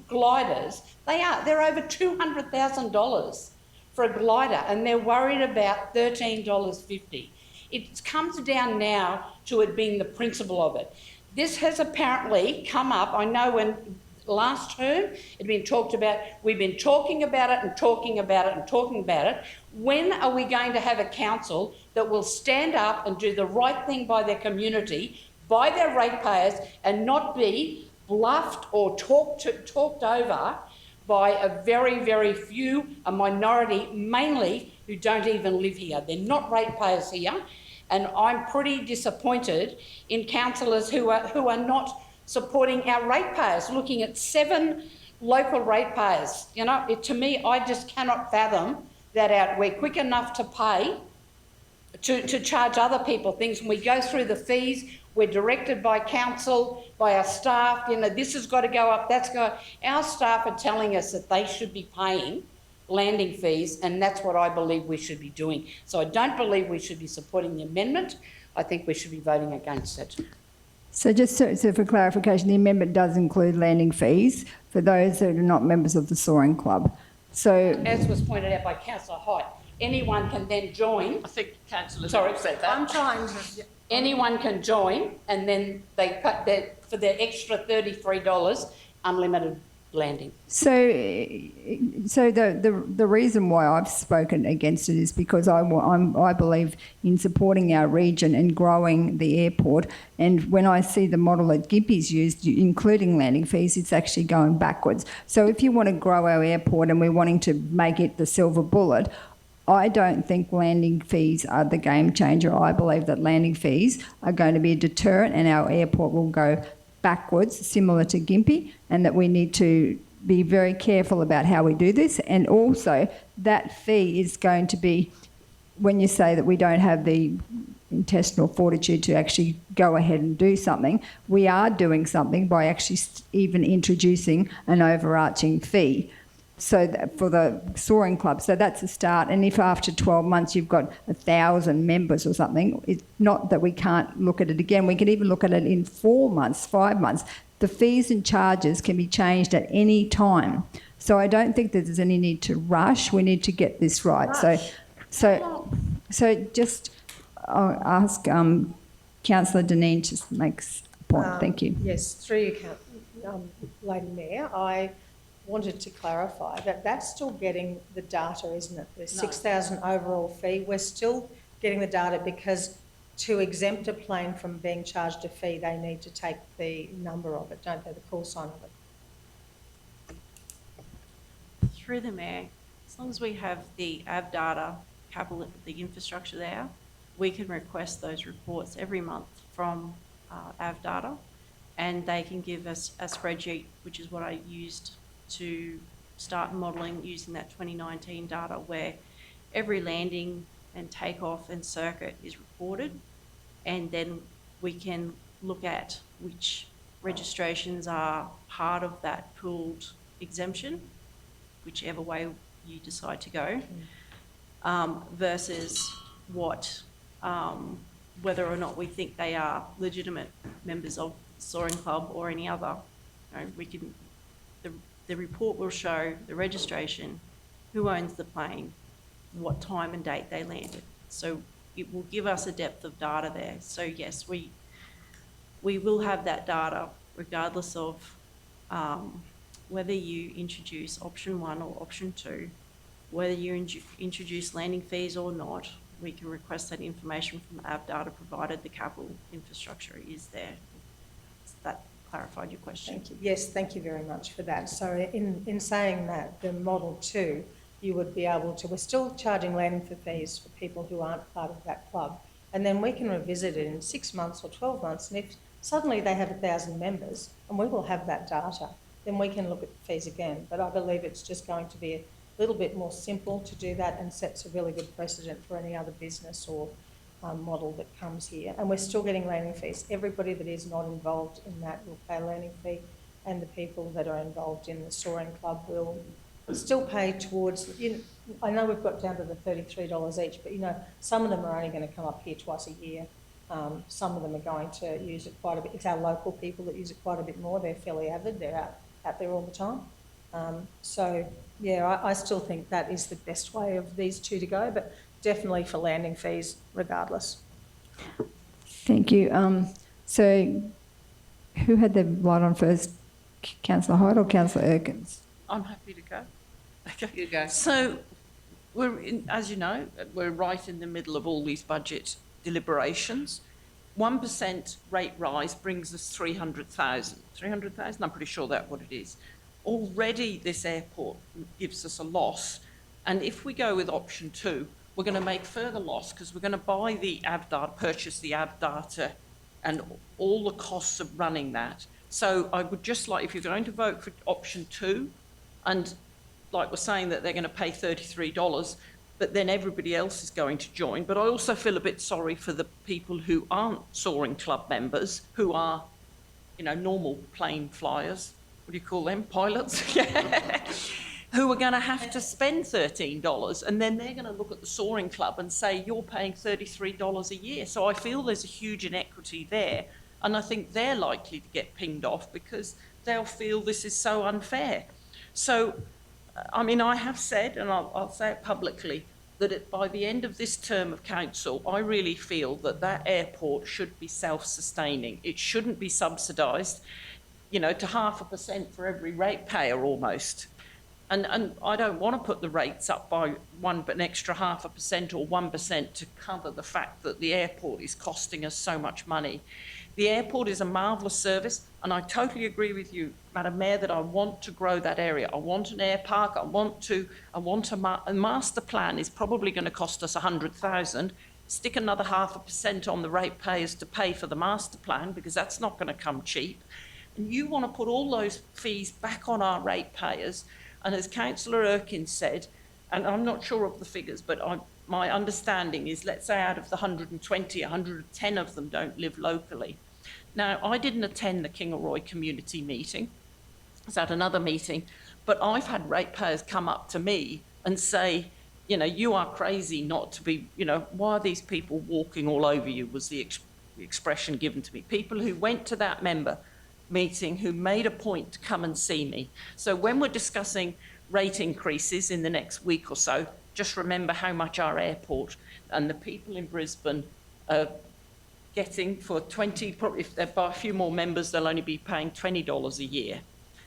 gliders, they're over $200,000 for a glider, and they're worried about $13.50. It comes down now to it being the principle of it. This has apparently come up, I know when last term it had been talked about, we've been talking about it and talking about it and talking about it. When are we going to have a council that will stand up and do the right thing by their community, by their ratepayers, and not be bluffed or talked over by a very, very few, a minority mainly, who don't even live here. They're not ratepayers here, and I'm pretty disappointed in councillors who are not supporting our ratepayers, looking at 7 local ratepayers. You know, to me, I just cannot fathom that we're quick enough to pay, to charge other people things. When we go through the fees, we're directed by council, by our staff, you know, this has got to go up, that's got. Our staff are telling us that they should be paying landing fees, and that's what I believe we should be doing. So I don't believe we should be supporting the amendment. I think we should be voting against it. So just so for clarification, the amendment does include landing fees for those that are not members of the Soaring Club. So, as was pointed out by Councillor Height, anyone can then join. I think councillors said that. I'm trying to... Anyone can join, and then they cut for their extra $33, unlimited landing. So the reason why I've spoken against it is because I believe in supporting our region and growing the airport. And when I see the model that Gympie's used, including landing fees, it's actually going backwards. So if you want to grow our airport and we're wanting to make it the silver bullet, I don't think landing fees are the game changer. I believe that landing fees are going to be a deterrent and our airport will go backwards, similar to Gympie, and that we need to be very careful about how we do this. And also, that fee is going to be, when you say that we don't have the intestinal fortitude to actually go ahead and do something, we are doing something by actually even introducing an overarching fee. So for the Soaring Club, so that's a start. And if after 12 months you've got 1,000 members or something, it's not that we can't look at it again. We can even look at it in 4 months, 5 months. The fees and charges can be changed at any time. So I don't think that there's any need to rush. We need to get this right. So just I'll ask Councillor Deneen to make a point. Thank you. Yes, through you, Lady Mayor, I wanted to clarify that that's still getting the data, isn't it? The 6,000 overall fee. We're still getting the data because to exempt a plane from being charged a fee, they need to take the number of it, don't they, the call sign of it. Through the Mayor, as long as we have the AB data, capital, the infrastructure there, we can request those reports every month from AB data, and they can give us a spreadsheet, which is what I used to start modelling using that 2019 data, where every landing and takeoff and circuit is reported, and then we can look at which registrations are part of that pooled exemption, whichever way you decide to go, versus what, whether or not we think they are legitimate members of the Soaring Club or any other. You know, we can, the report will show the registration, who owns the plane, what time and date they landed. So it will give us a depth of data there. So yes, we will have that data regardless of whether you introduce option 1 or option 2, whether you introduce landing fees or not. We can request that information from AB data provided the capital infrastructure is there. Does that clarified your question? Thank you. Yes, thank you very much for that. So in saying that, the Model 2, you would be able to, we're still charging landing fees for people who aren't part of that club. And then we can revisit it in 6 months or 12 months. And if suddenly they have 1,000 members, and we will have that data, then we can look at the fees again. But I believe it's just going to be a little bit more simple to do that, and sets a really good precedent for any other business or model that comes here. And we're still getting landing fees. Everybody that is not involved in that will pay a landing fee, and the people that are involved in the Soaring Club will still pay towards, you know, I know we've got down to the $33 each, but you know, some of them are only going to come up here twice a year. Some of them are going to use it quite a bit. It's our local people that use it quite a bit more. They're fairly avid. They're out there all the time. So yeah, I still think that is the best way of these two to go, but definitely for landing fees regardless. Thank you. So who had the light on first? Councillor Hyde or Councillor Erkins? I'm happy to go. Okay. You go. So, as you know, we're right in the middle of all these budget deliberations. 1% rate rise brings us 300,000. 300,000, I'm pretty sure that's what it is. Already this airport gives us a loss. And if we go with option 2, we're going to make further loss because we're going to buy the AB data, purchase the AB data and all the costs of running that. So I would just like, if you're going to vote for option 2, and like we're saying that they're going to pay $33, but then everybody else is going to join. But I also feel a bit sorry for the people who aren't Soaring Club members, who are, you know, normal plane flyers. What do you call them? Pilots? Who are going to have to spend $13, and then they're going to look at the Soaring Club and say, you're paying $33 a year. So I feel there's a huge inequity there. And I think they're likely to get pinged off because they'll feel this is so unfair. So, I mean, I have said, and I'll say it publicly, that by the end of this term of council, I really feel that that airport should be self-sustaining. It shouldn't be subsidised, you know, to 0.5% for every ratepayer almost. And I don't want to put the rates up by an extra 0.5% or 1% to cover the fact that the airport is costing us so much money. The airport is a marvellous service, and I totally agree with you, Madam Mayor, that I want to grow that area. I want an air park. A master plan is probably going to cost us 100,000. Stick another 0.5% on the ratepayers to pay for the master plan, because that's not going to come cheap. And you want to put all those fees back on our ratepayers. And as Councillor Erkin said, and I'm not sure of the figures, but my understanding is, let's say out of the 120, 110 of them don't live locally. Now, I didn't attend the Kingaroy community meeting. I was at another meeting, but I've had ratepayers come up to me and say, you know, you are crazy not to be, you know, why are these people walking all over you, was the expression given to me. People who went to that member meeting who made a point to come and see me. So when we're discussing rate increases in the next week or so, just remember how much our airport and the people in Brisbane are getting for 20, probably if they buy a few more members, they'll only be paying $20 a year.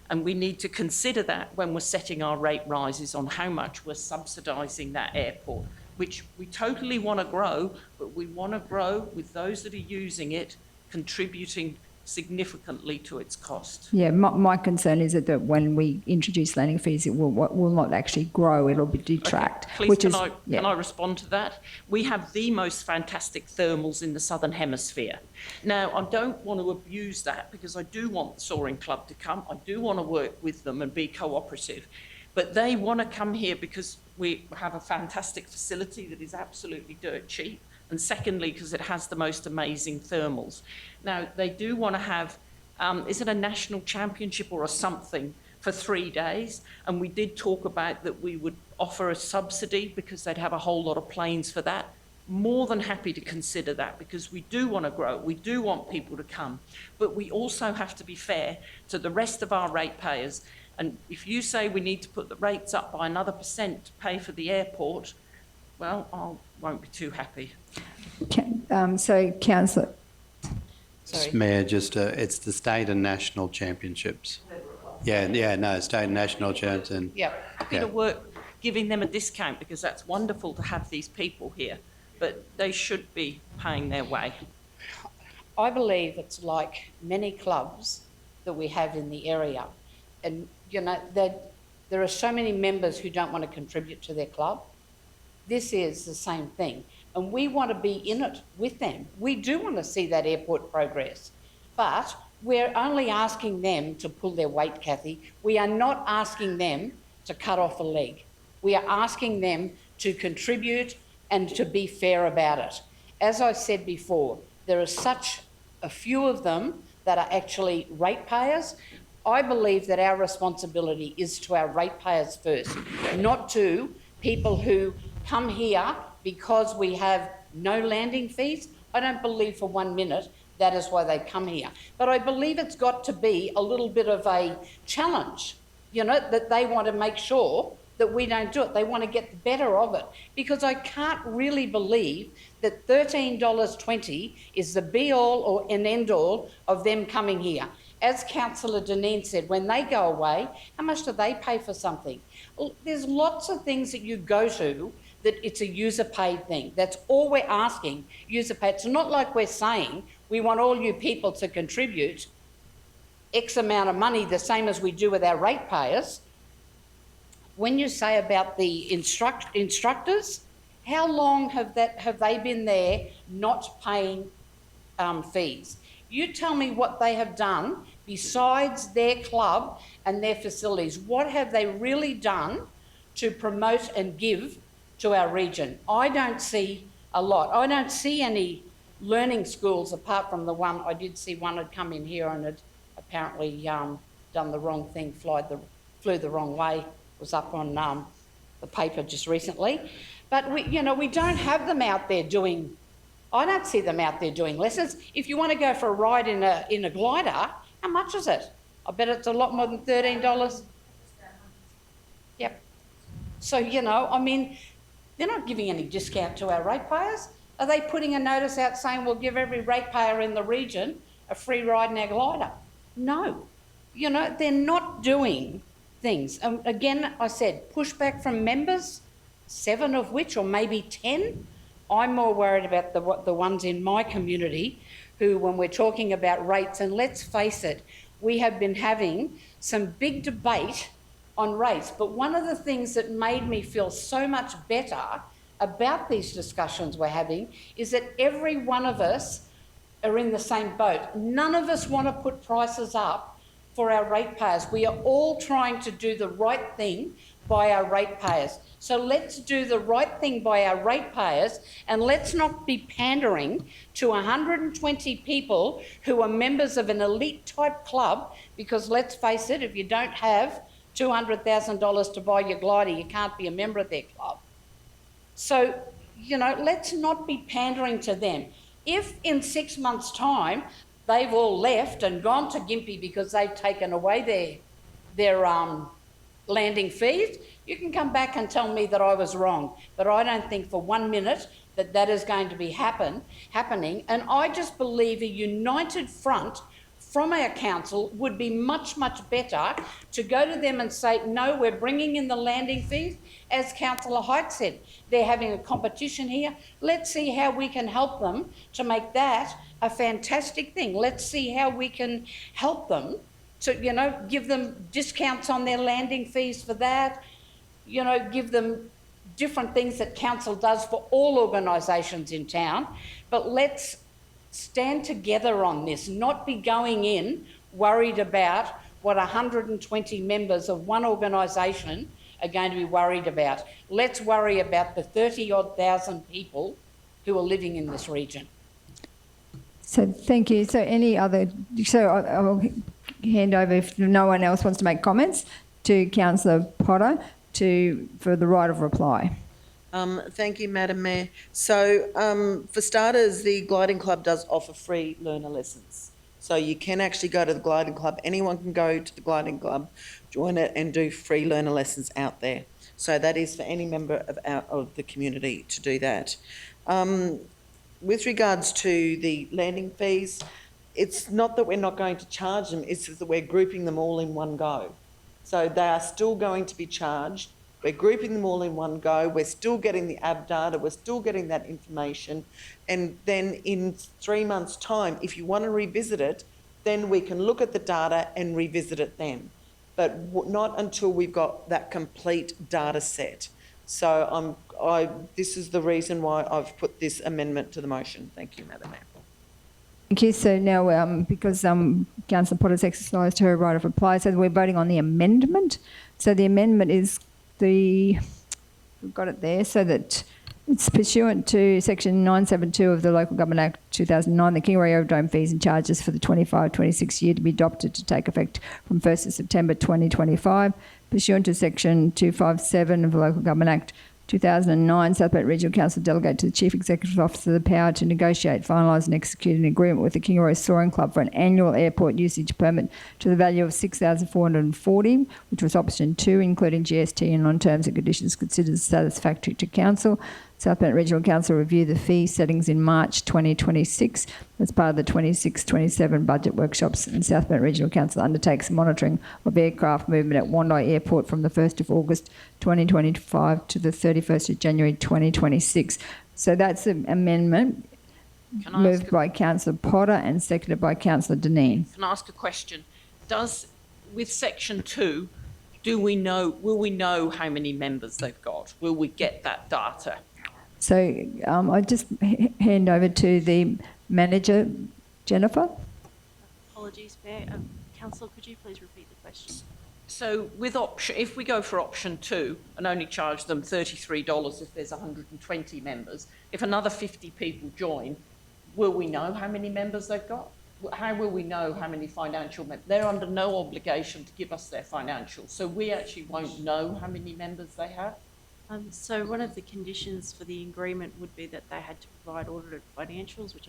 And we need to consider that when we're setting our rate rises on how much we're subsidising that airport. which we totally want to grow, but we want to grow with those that are using it, contributing significantly to its cost. Yeah, my concern is that when we introduce landing fees, it will not actually grow, it'll be detract. Okay, please, can I respond to that? We have the most fantastic thermals in the Southern Hemisphere. Now, I don't want to abuse that because I do want the Soaring Club to come. I do want to work with them and be cooperative. But they want to come here because we have a fantastic facility that is absolutely dirt cheap. And secondly, because it has the most amazing thermals. Now, they do want to have, is it a national championship or a something for 3 days? And we did talk about that we would offer a subsidy because they'd have a whole lot of planes for that. More than happy to consider that because we do want to grow. We do want people to come. But we also have to be fair to the rest of our ratepayers. And if you say we need to put the rates up by another % to pay for the airport, well, I won't be too happy. So, Councillor. Sorry. Mayor, just it's the state and national championships. No, state and national champs. And Yeah, happy to work giving them a discount because that's wonderful to have these people here, but they should be paying their way. I believe it's like many clubs that we have in the area. And, you know, there are so many members who don't want to contribute to their club. This is the same thing. And we want to be in it with them. We do want to see that airport progress. But we're only asking them to pull their weight, Kathy. We are not asking them to cut off a leg. We are asking them to contribute and to be fair about it. As I said before, there are such a few of them that are actually ratepayers. I believe that our responsibility is to our ratepayers first, not to people who come here because we have no landing fees. I don't believe for 1 minute that is why they come here. But I believe it's got to be a little bit of a challenge, you know, that they want to make sure that we don't do it. They want to get the better of it. Because I can't really believe that $13.20 is the be-all or an end-all of them coming here. As Councillor Deneen said, when they go away, how much do they pay for something? Well, there's lots of things that you go to that it's a user-paid thing. That's all we're asking, user-paid. It's not like we're saying we want all you people to contribute X amount of money, the same as we do with our ratepayers. When you say about the instructors, how long have they been there not paying fees? You tell me what they have done besides their club and their facilities. What have they really done to promote and give to our region? I don't see a lot. I don't see any learning schools apart from the one, I did see one had come in here and had apparently done the wrong thing, flew the wrong way, was up on the paper just recently. But we don't have them out there doing, I don't see them out there doing lessons. If you want to go for a ride in a glider, how much is it? I bet it's a lot more than $13. Yep. So, I mean, they're not giving any discount to our ratepayers. Are they putting a notice out saying we'll give every ratepayer in the region a free ride in our glider? No. They're not doing things. Again, I said, pushback from members, 7 of which, or maybe 10. I'm more worried about the ones in my community who, when we're talking about rates, and let's face it, we have been having some big debate on rates. But one of the things that made me feel so much better about these discussions we're having is that every one of us are in the same boat. None of us want to put prices up for our ratepayers. We are all trying to do the right thing by our ratepayers. So let's do the right thing by our ratepayers, and let's not be pandering to 120 people who are members of an elite type club, because let's face it, if you don't have $200,000 to buy your glider, you can't be a member of their club. So, let's not be pandering to them. If in 6 months' time they've all left and gone to Gympie because they've taken away their landing fees, you can come back and tell me that I was wrong. But I don't think for 1 minute that is going to be happening. And I just believe a united front from our council would be much, much better to go to them and say, no, we're bringing in the landing fees. As Councillor Height said, they're having a competition here. Let's see how we can help them to make that a fantastic thing. Let's see how we can help them to, you know, give them discounts on their landing fees for that, you know, give them different things that council does for all organisations in town. But let's stand together on this, not be going in worried about what 120 members of one organisation are going to be worried about. Let's worry about the 30-odd thousand people who are living in this region. So thank you. So I'll hand over, if no one else wants to make comments, to Councillor Potter for the right of reply. Thank you, Madam Mayor. So, for starters, the Gliding Club does offer free learner lessons. So you can actually go to the Gliding Club. Anyone can go to the Gliding Club, join it and do free learner lessons out there. So that is for any member of the community to do that. With regards to the landing fees, it's not that we're not going to charge them, it's that we're grouping them all in one go. So they are still going to be charged. We're grouping them all in one go. We're still getting the AB data. We're still getting that information. And then in 3 months' time, if you want to revisit it, then we can look at the data and revisit it then. But not until we've got that complete data set. So this is the reason why I've put this amendment to the motion. Thank you, Madam Mayor. Thank you. So now, because Councillor Potter's exercised her right of reply, so we're voting on the amendment. So the amendment is we've got it there, so that it's pursuant to Section 972 of the Local Government Act 2009, the Kingaroy Aerodrome fees and charges for the 25-26 year to be adopted to take effect from 1st of September 2025. Pursuant to Section 257 of the Local Government Act 2009, South Bank Regional Council delegate to the Chief Executive Officer the power to negotiate, finalise and execute an agreement with the Kingaroy Soaring Club for an annual airport usage permit to the value of $6,440, which was option 2, including GST, and on terms and conditions considered satisfactory to Council. South Bank Regional Council review the fee settings in March 2026 as part of the 26-27 budget workshops, and South Bank Regional Council undertakes monitoring of aircraft movement at Wandai Airport from the 1st of August 2025 to the 31st of January 2026. So that's an amendment moved by Councillor Potter and seconded by Councillor Dineen. Can I ask a question? With Section 2, will we know how many members they've got? Will we get that data? So I just hand over to the manager, Jennifer. Apologies, Mayor. Councillor, could you please repeat the question? So if we go for option 2 and only charge them $33 if there's 120 members, if another 50 people join, will we know how many members they've got? How will we know how many financial members? They're under no obligation to give us their financials, so we actually won't know how many members they have. So one of the conditions for the agreement would be that they had to provide audited financials, which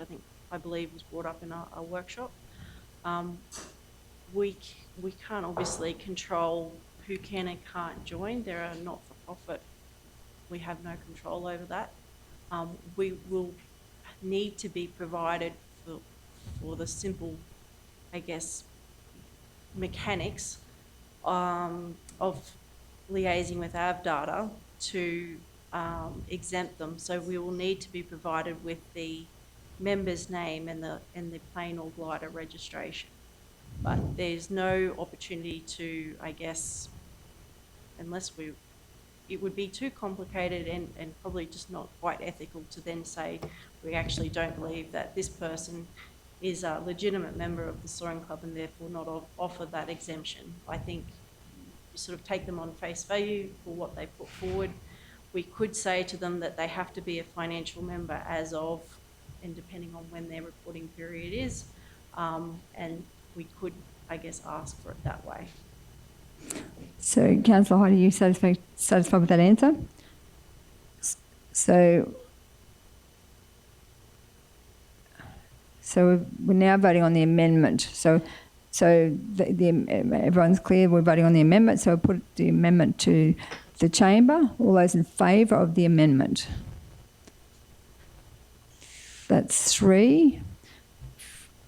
I believe was brought up in our workshop. We can't obviously control who can and can't join. They're a not-for-profit. We have no control over that. We will need to be provided for the simple, I guess, mechanics of liaising with AB data to exempt them. So we will need to be provided with the member's name and the plane or glider registration. But there's no opportunity to, I guess, it would be too complicated and probably just not quite ethical to then say we actually don't believe that this person is a legitimate member of the Soaring Club and therefore not offer that exemption. I think you sort of take them on face value for what they put forward. We could say to them that they have to be a financial member as of, and depending on when their reporting period is, and we could, I guess, ask for it that way. So, Councillor Hyde, are you satisfied with that answer? So we're now voting on the amendment. So everyone's clear we're voting on the amendment. So I'll put the amendment to the chamber. All those in favour of the amendment? That's 3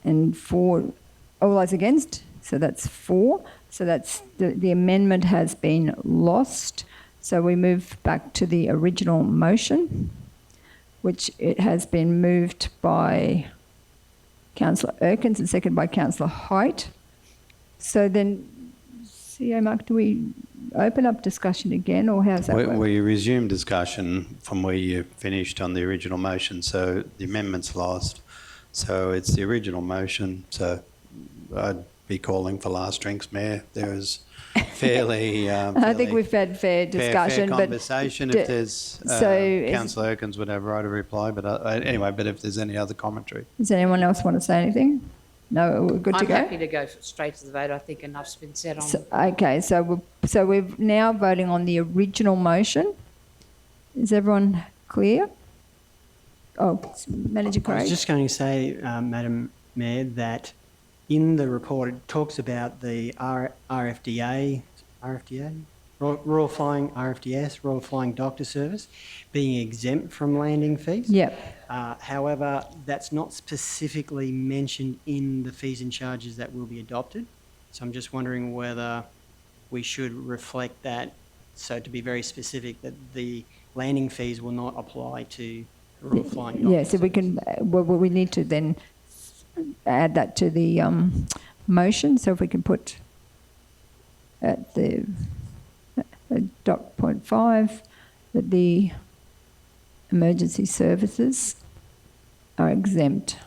and 4. All those against? So that's 4. So that's the amendment has been lost. So we move back to the original motion, which it has been moved by Councillor Erkins and seconded by Councillor Height. So then, CEO Mark, do we open up discussion again, or how's that work? We resume discussion from where you finished on the original motion. So the amendment's lost. So it's the original motion. So I'd be calling for last drinks, Mayor. There is fairly... I think we've had fair discussion. Fair conversation. If there's... Councillor Erkins would have a right to reply. But anyway, but if there's any other commentary. Does anyone else want to say anything? No, we're good to go? I'm happy to go straight to the vote. I think enough's been said on Okay, so we're now voting on the original motion. Is everyone clear? Oh, Manager Craig. I was just going to say, Madam Mayor, that in the report it talks about the RFDS, Royal Flying Doctor Service, being exempt from landing fees. Yep. However, that's not specifically mentioned in the fees and charges that will be adopted. So I'm just wondering whether we should reflect that, so to be very specific, that the landing fees will not apply to Royal Flying Doctor Yeah, so we can, we need to then add that to the motion. So if we can put at the dot point 5 that the emergency services are exempt.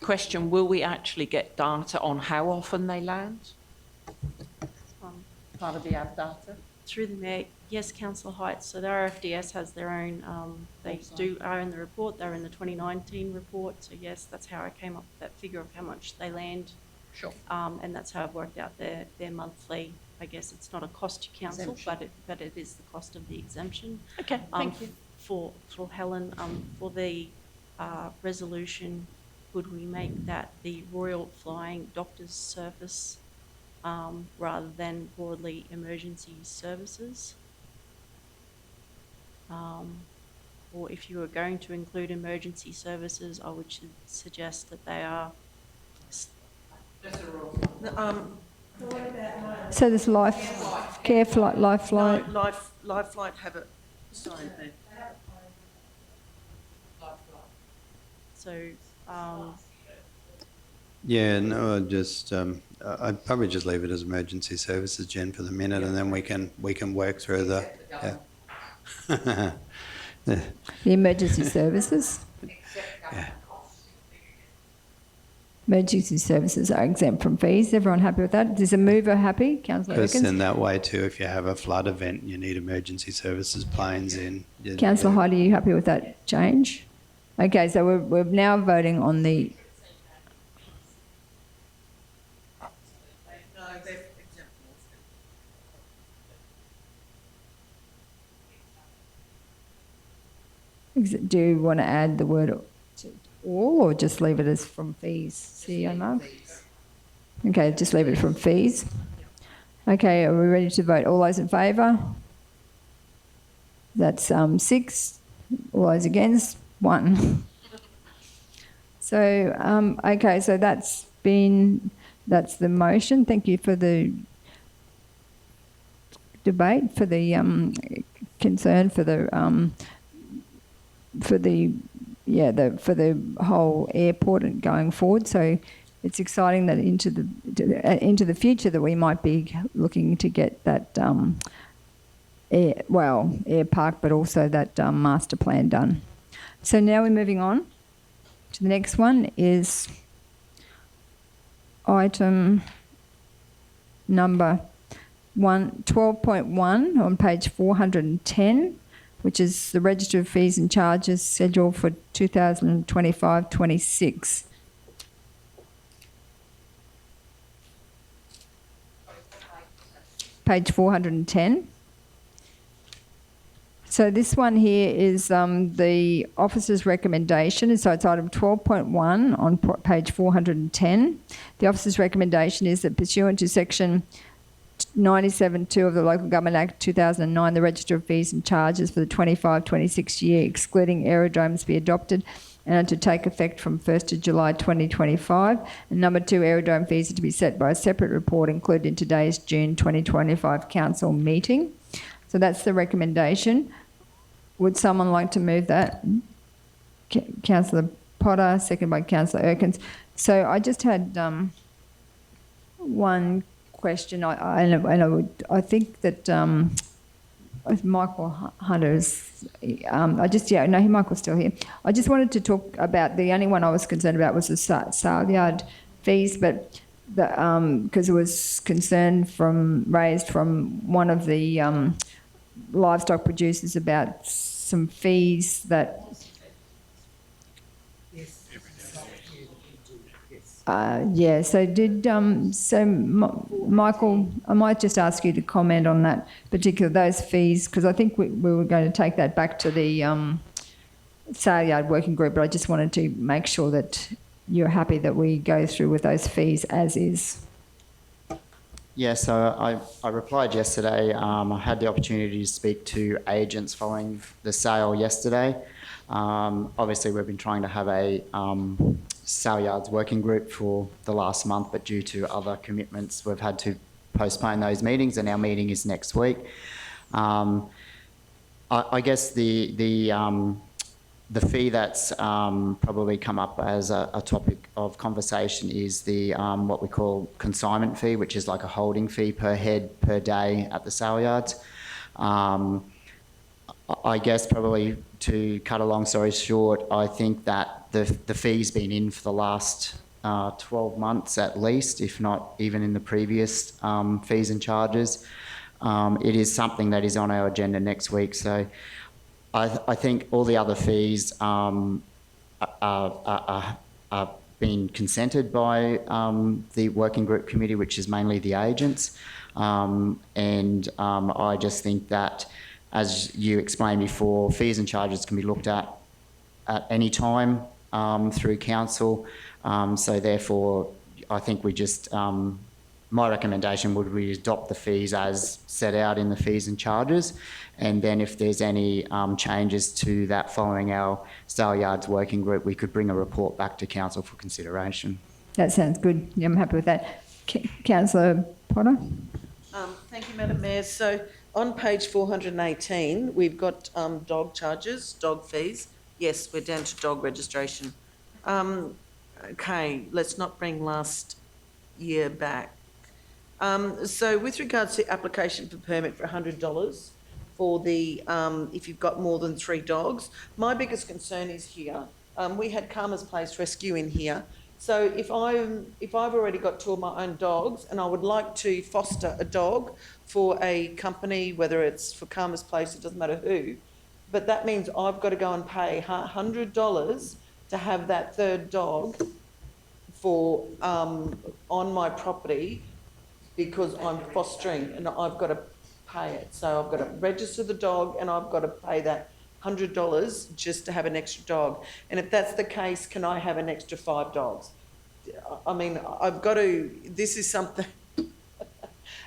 Question, will we actually get data on how often they land? Part of the ad data? Through the Mayor, yes, Councillor Heights. So the RFDS has their own, are in the report, they're in the 2019 report. So yes, that's how I came up with that figure of how much they land. Sure. And that's how I've worked out their monthly, I guess it's not a cost to council, but it is the cost of the exemption. Okay, thank you. For Helen, for the resolution, would we make that the Royal Flying Doctors Service rather than broadly emergency services? Or if you were going to include emergency services, I would suggest that they are... So there's care flight, life flight. No, life flight have it. Sorry. So, Yeah, no, I'd probably just leave it as emergency services, Jen, for the minute, and then we can work through the... Yeah. The emergency services. Yeah. Emergency services are exempt from fees. Everyone happy with that? Is the mover happy? Councillor Because Erkins? in that way too, if you have a flood event, you need emergency services planes in. Councillor Hyde, are you happy with that change? Okay, so we're now voting on the... Do you want to add the word all, or just leave it as from fees? CEO Mark? Okay, just leave it from fees. Okay, are we ready to vote? All those in favour? That's 6. All those against? 1. So, okay, so that's the motion. Thank you for the debate, for the concern, for the whole airport and going forward. So it's exciting that into the future that we might be looking to get that air park, but also that master plan done. So now we're moving on to the next one, is item number 12.1 on page 410. Which is the register of fees and charges schedule for 2025-26. Page 410. So this one here is the officer's recommendation. So it's item 12.1 on page 410. The officer's recommendation is that pursuant to section 97.2 of the Local Government Act 2009, the register of fees and charges for the 25-26 year, excluding aerodromes, be adopted and are to take effect from 1st of July 2025. And number 2, aerodrome fees are to be set by a separate report included in today's June 2025 council meeting. So that's the recommendation. Would someone like to move that? Councillor Potter, second by Councillor Erkins. So I just had one question. I think that Michael Hunter's. Michael's still here. I just wanted to talk about the only one I was concerned about was the sale yard fees, but because there was concern raised from one of the livestock producers about some fees that. Michael, I might just ask you to comment on that those fees, because I think we were going to take that back to the sale yard working group, but I just wanted to make sure that you're happy that we go through with those fees as is. Yeah, so I replied yesterday. I had the opportunity to speak to agents following the sale yesterday. Obviously, we've been trying to have a sale yards working group for the last month, but due to other commitments, we've had to postpone those meetings, and our meeting is next week. I guess the fee that's probably come up as a topic of conversation is the what we call consignment fee, which is like a holding fee per head per day at the sale yards. I guess probably to cut a long story short, I think that the fee's been in for the last 12 months at least, if not even in the previous fees and charges. It is something that is on our agenda next week. So I think all the other fees are being consented by the working group committee, which is mainly the agents. I just think that, as you explained before, fees and charges can be looked at any time through council. So therefore, I think we just, my recommendation would be adopt the fees as set out in the fees and charges. And then if there's any changes to that following our sale yards working group, we could bring a report back to council for consideration. That sounds good. Yeah, I'm happy with that. Councillor Potter? Thank you, Madam Mayor. So on page 418, we've got dog charges, dog fees. Yes, we're down to dog registration. Okay, let's not bring last year back. So with regards to application for permit for $100 for the, if you've got more than 3 dogs, my biggest concern is here. We had Karma's Place Rescue in here. So if I've already got 2 of my own dogs and I would like to foster a dog for a company, whether it's for Karma's Place, it doesn't matter who, but that means I've got to go and pay $100 to have that 3rd dog for on my property because I'm fostering and I've got to pay it. So I've got to register the dog and I've got to pay that $100 just to have an extra dog. And if that's the case, can I have an extra 5 dogs? I mean, I've got to, this is something,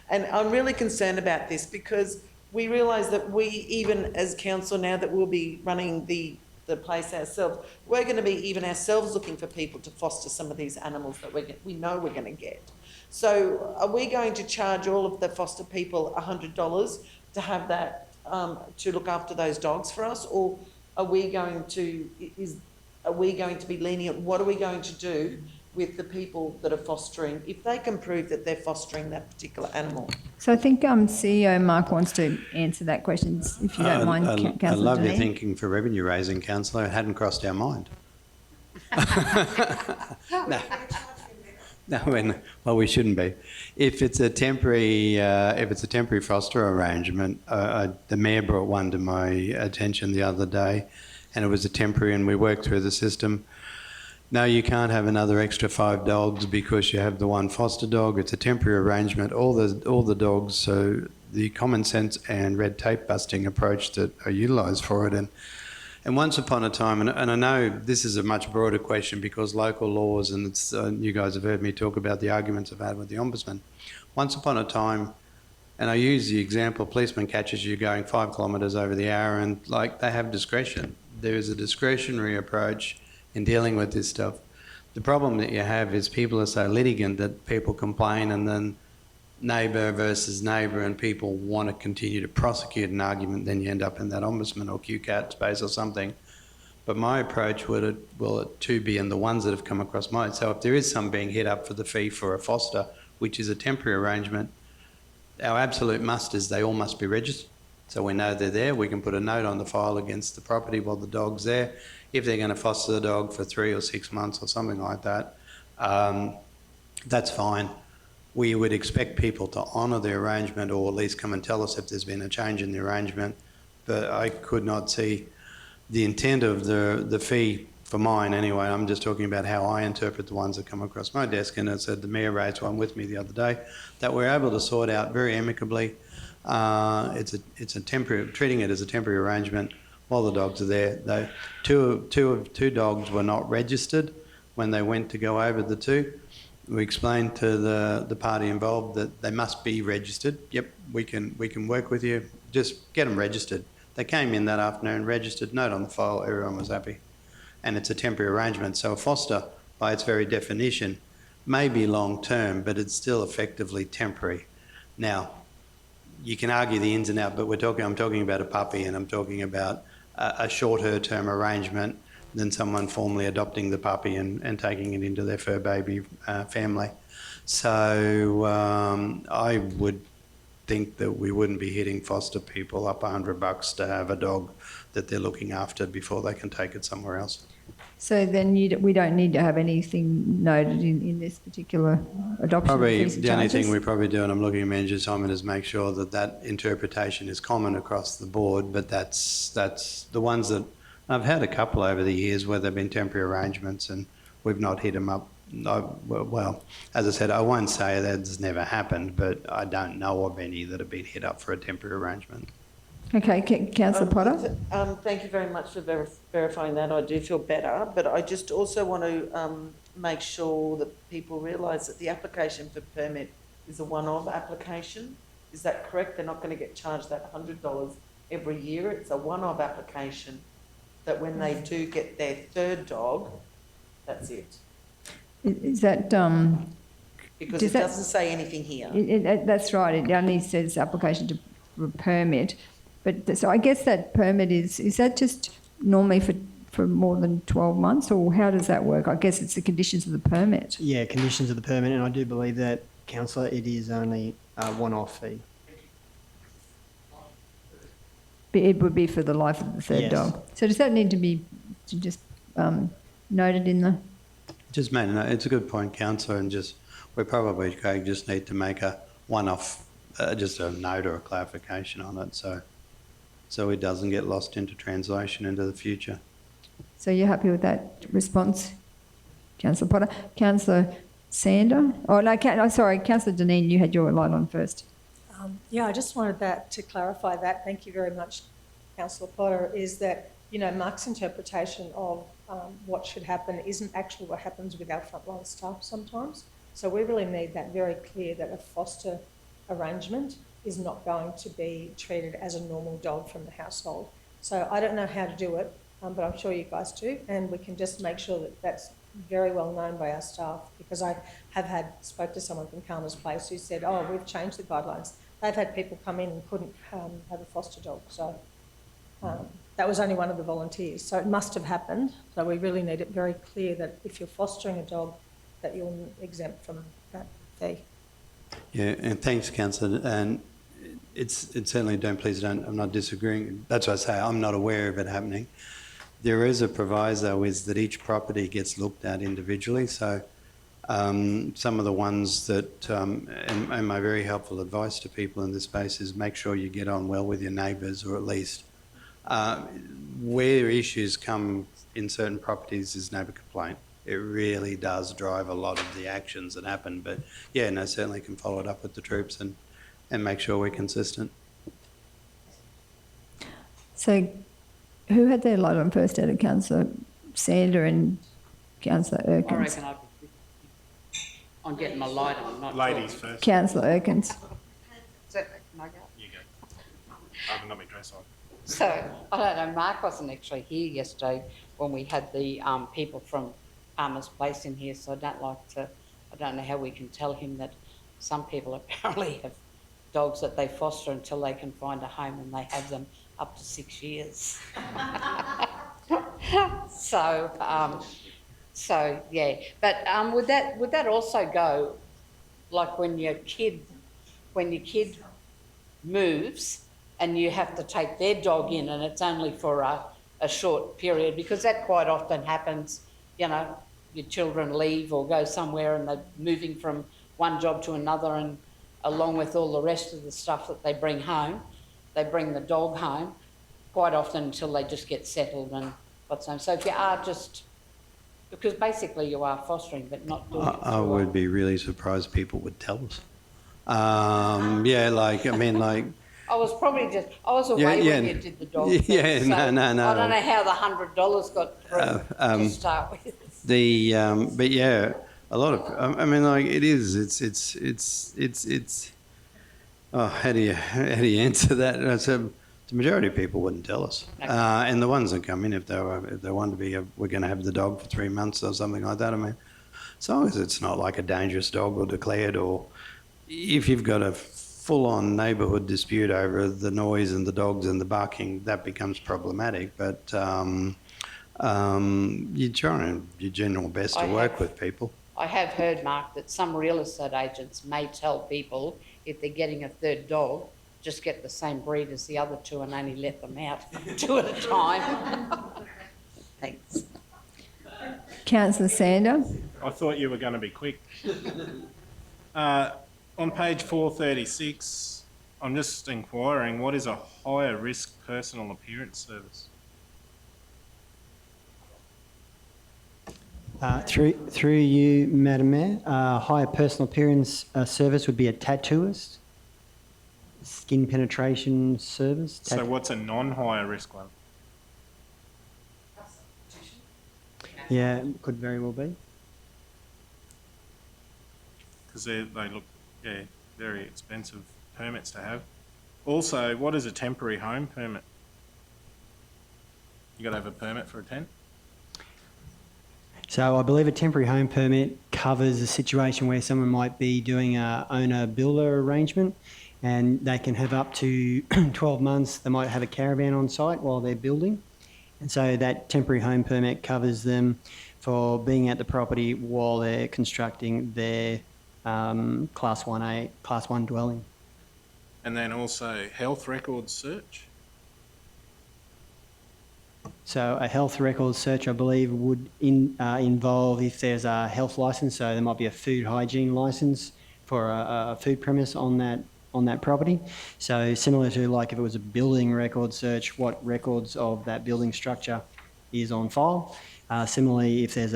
and I'm really concerned about this because we realise that we, even as council now that we'll be running the place ourselves, we're going to be even ourselves looking for people to foster some of these animals that we know we're going to get. So are we going to charge all of the foster people $100 to have that, to look after those dogs for us, or are we going to be lenient? What are we going to do with the people that are fostering if they can prove that they're fostering that particular animal? So I think CEO Mark wants to answer that question, if you don't mind, Councillor I love your Deneen. thinking for revenue raising, Councillor. It hadn't crossed our mind. No, we shouldn't be. If it's a temporary foster arrangement, the Mayor brought one to my attention the other day, and it was a temporary, and we worked through the system. No, you can't have another extra 5 dogs because you have the one foster dog. It's a temporary arrangement. All the dogs. So the common sense and red tape busting approach that are utilised for it, and once upon a time, and I know this is a much broader question because local laws, and it's, you guys have heard me talk about the arguments I've had with the Ombudsman. Once upon a time, and I use the example, policeman catches you going 5 kilometres over the hour and like they have discretion. There is a discretionary approach in dealing with this stuff. The problem that you have is people are so litigant that people complain and then neighbour versus neighbour and people want to continue to prosecute an argument, then you end up in that ombudsman or QCAT space or something. But my approach will to be, and the ones that have come across mine, so if there is some being hit up for the fee for a foster, which is a temporary arrangement, our absolute must is they all must be registered. So we know they're there. We can put a note on the file against the property while the dog's there. If they're going to foster the dog for 3 or 6 months or something like that, that's fine. We would expect people to honour the arrangement or at least come and tell us if there's been a change in the arrangement. But I could not see the intent of the fee for mine anyway. I'm just talking about how I interpret the ones that come across my desk, and it said the Mayor raised one with me the other day that we're able to sort out very amicably. It's a temporary, treating it as a temporary arrangement while the dogs are there. Though two dogs were not registered when they went to go over the two. We explained to the party involved that they must be registered. Yep, we can work with you. Just get them registered. They came in that afternoon, registered, note on the file, everyone was happy. And it's a temporary arrangement. So a foster, by its very definition, may be long term, but it's still effectively temporary. Now, you can argue the ins and outs, but I'm talking about a puppy, and I'm talking about a shorter term arrangement than someone formally adopting the puppy and taking it into their fur baby family. So I would think that we wouldn't be hitting foster people up $100 to have a dog that they're looking after before they can take it somewhere else. So then we don't need to have anything noted in this particular adoption. Probably fees and the only charges? thing we probably do, and I'm looking at Manager Simon, is make sure that interpretation is common across the board. But that's the ones that I've had a couple over the years where they've been temporary arrangements and we've not hit them up. Well, as I said, I won't say that's never happened, but I don't know of any that have been hit up for a temporary arrangement. Okay, Councillor Potter. Thank you very much for verifying that. I do feel better, but I just also want to make sure that people realise that the application for permit is a one-off application. Is that correct? They're not going to get charged that $100 every year. It's a one-off application that when they do get their third dog, that's it. Is that Because it doesn't say anything here. That's right. It only says application to permit. But so I guess that permit is that just normally for more than 12 months, or how does that work? I guess it's the conditions of the permit. Yeah, conditions of the permit, and I do believe that, Councillor, it is only a one-off fee. It would be for the life of the third Yes. dog. So does that need to be just noted in the? Just made a note. It's a good point, Councillor, and we probably, Craig, just need to make a one-off, just a note or a clarification on it, so it doesn't get lost into translation into the future. So you're happy with that response, Councillor Potter? Councillor Sander? Oh no, sorry, Councillor Dineen, you had your light on first. Yeah, I just wanted to clarify that. Thank you very much, Councillor Potter, is that, Mark's interpretation of what should happen isn't actually what happens with our frontline staff sometimes. So we really need that very clear, that a foster arrangement is not going to be treated as a normal dog from the household. So I don't know how to do it, but I'm sure you guys do, and we can just make sure that that's very well known by our staff, because I have spoke to someone from Karma's Place who said, oh, we've changed the guidelines. They've had people come in and couldn't have a foster dog. So that was only one of the volunteers. So it must have happened. So we really need it very clear that if you're fostering a dog, that you're exempt from that fee. Yeah, and thanks, Councillor. And it's certainly I'm not disagreeing. That's why I say I'm not aware of it happening. There is a proviso is that each property gets looked at individually. So some of the ones that, and my very helpful advice to people in this space is make sure you get on well with your neighbours, or at least where issues come in certain properties is neighbour complaint. It really does drive a lot of the actions that happen. But yeah, no, certainly can follow it up with the troops and make sure we're consistent. So who had their light on first out of Councillor Sander and Councillor Erkins? I reckon I'm getting my light on, not Ladies talking. first. Councillor Erkins. Can I go? You go. I haven't got my dress on. So, I don't know, Mark wasn't actually here yesterday, when we had the people from Palmer's Place in here, so I don't know how we can tell him that some people apparently have dogs that they foster until they can find a home, and they have them up to 6 years. So yeah, but would that also go like when your kid moves and you have to take their dog in, and it's only for a short period, because that quite often happens. You know, your children leave or go somewhere and they're moving from one job to another, and along with all the rest of the stuff that they bring home, they bring the dog home quite often until they just get settled and what's name. So if you are just, because basically you are fostering but not doing it. I would be really surprised people would tell us. Yeah, like, I mean, like... I was away when you did the dog thing, Yeah, so no. I don't know how the $100 got through to start with. But yeah, a lot of, I mean, like, how do you answer that? So the majority of people wouldn't tell us. Okay. And the ones that come in, if they want to be, we're going to have the dog for 3 months or something like that, I mean, as long as it's not like a dangerous dog or declared, or if you've got a full-on neighbourhood dispute over the noise and the dogs and the barking, that becomes problematic. But you try your general best to work with people. I have heard, Mark, that some real estate agents may tell people if they're getting a third dog, just get the same breed as the other two and only let them out 2 at a time. Thanks. Councillor Sander. I thought you were going to be quick. On page 436, I'm just inquiring, what is a higher risk personal appearance service? Through you, Madam Mayor, higher personal appearance service would be a tattooist, skin penetration service. So what's a non-higher risk one? Yeah, could very well be. Because they look, yeah, very expensive permits to have. Also, what is a temporary home permit? You got to have a permit for a tent? So I believe a temporary home permit covers a situation where someone might be doing a owner-builder arrangement, and they can have up to 12 months. They might have a caravan on site while they're building. And so that temporary home permit covers them for being at the property while they're constructing their Class 1 dwelling. And then also health records search? So a health records search, I believe, would involve if there's a health licence, so there might be a food hygiene licence for a food premise on that property. So similar to like if it was a building record search, what records of that building structure is on file. Similarly, if there's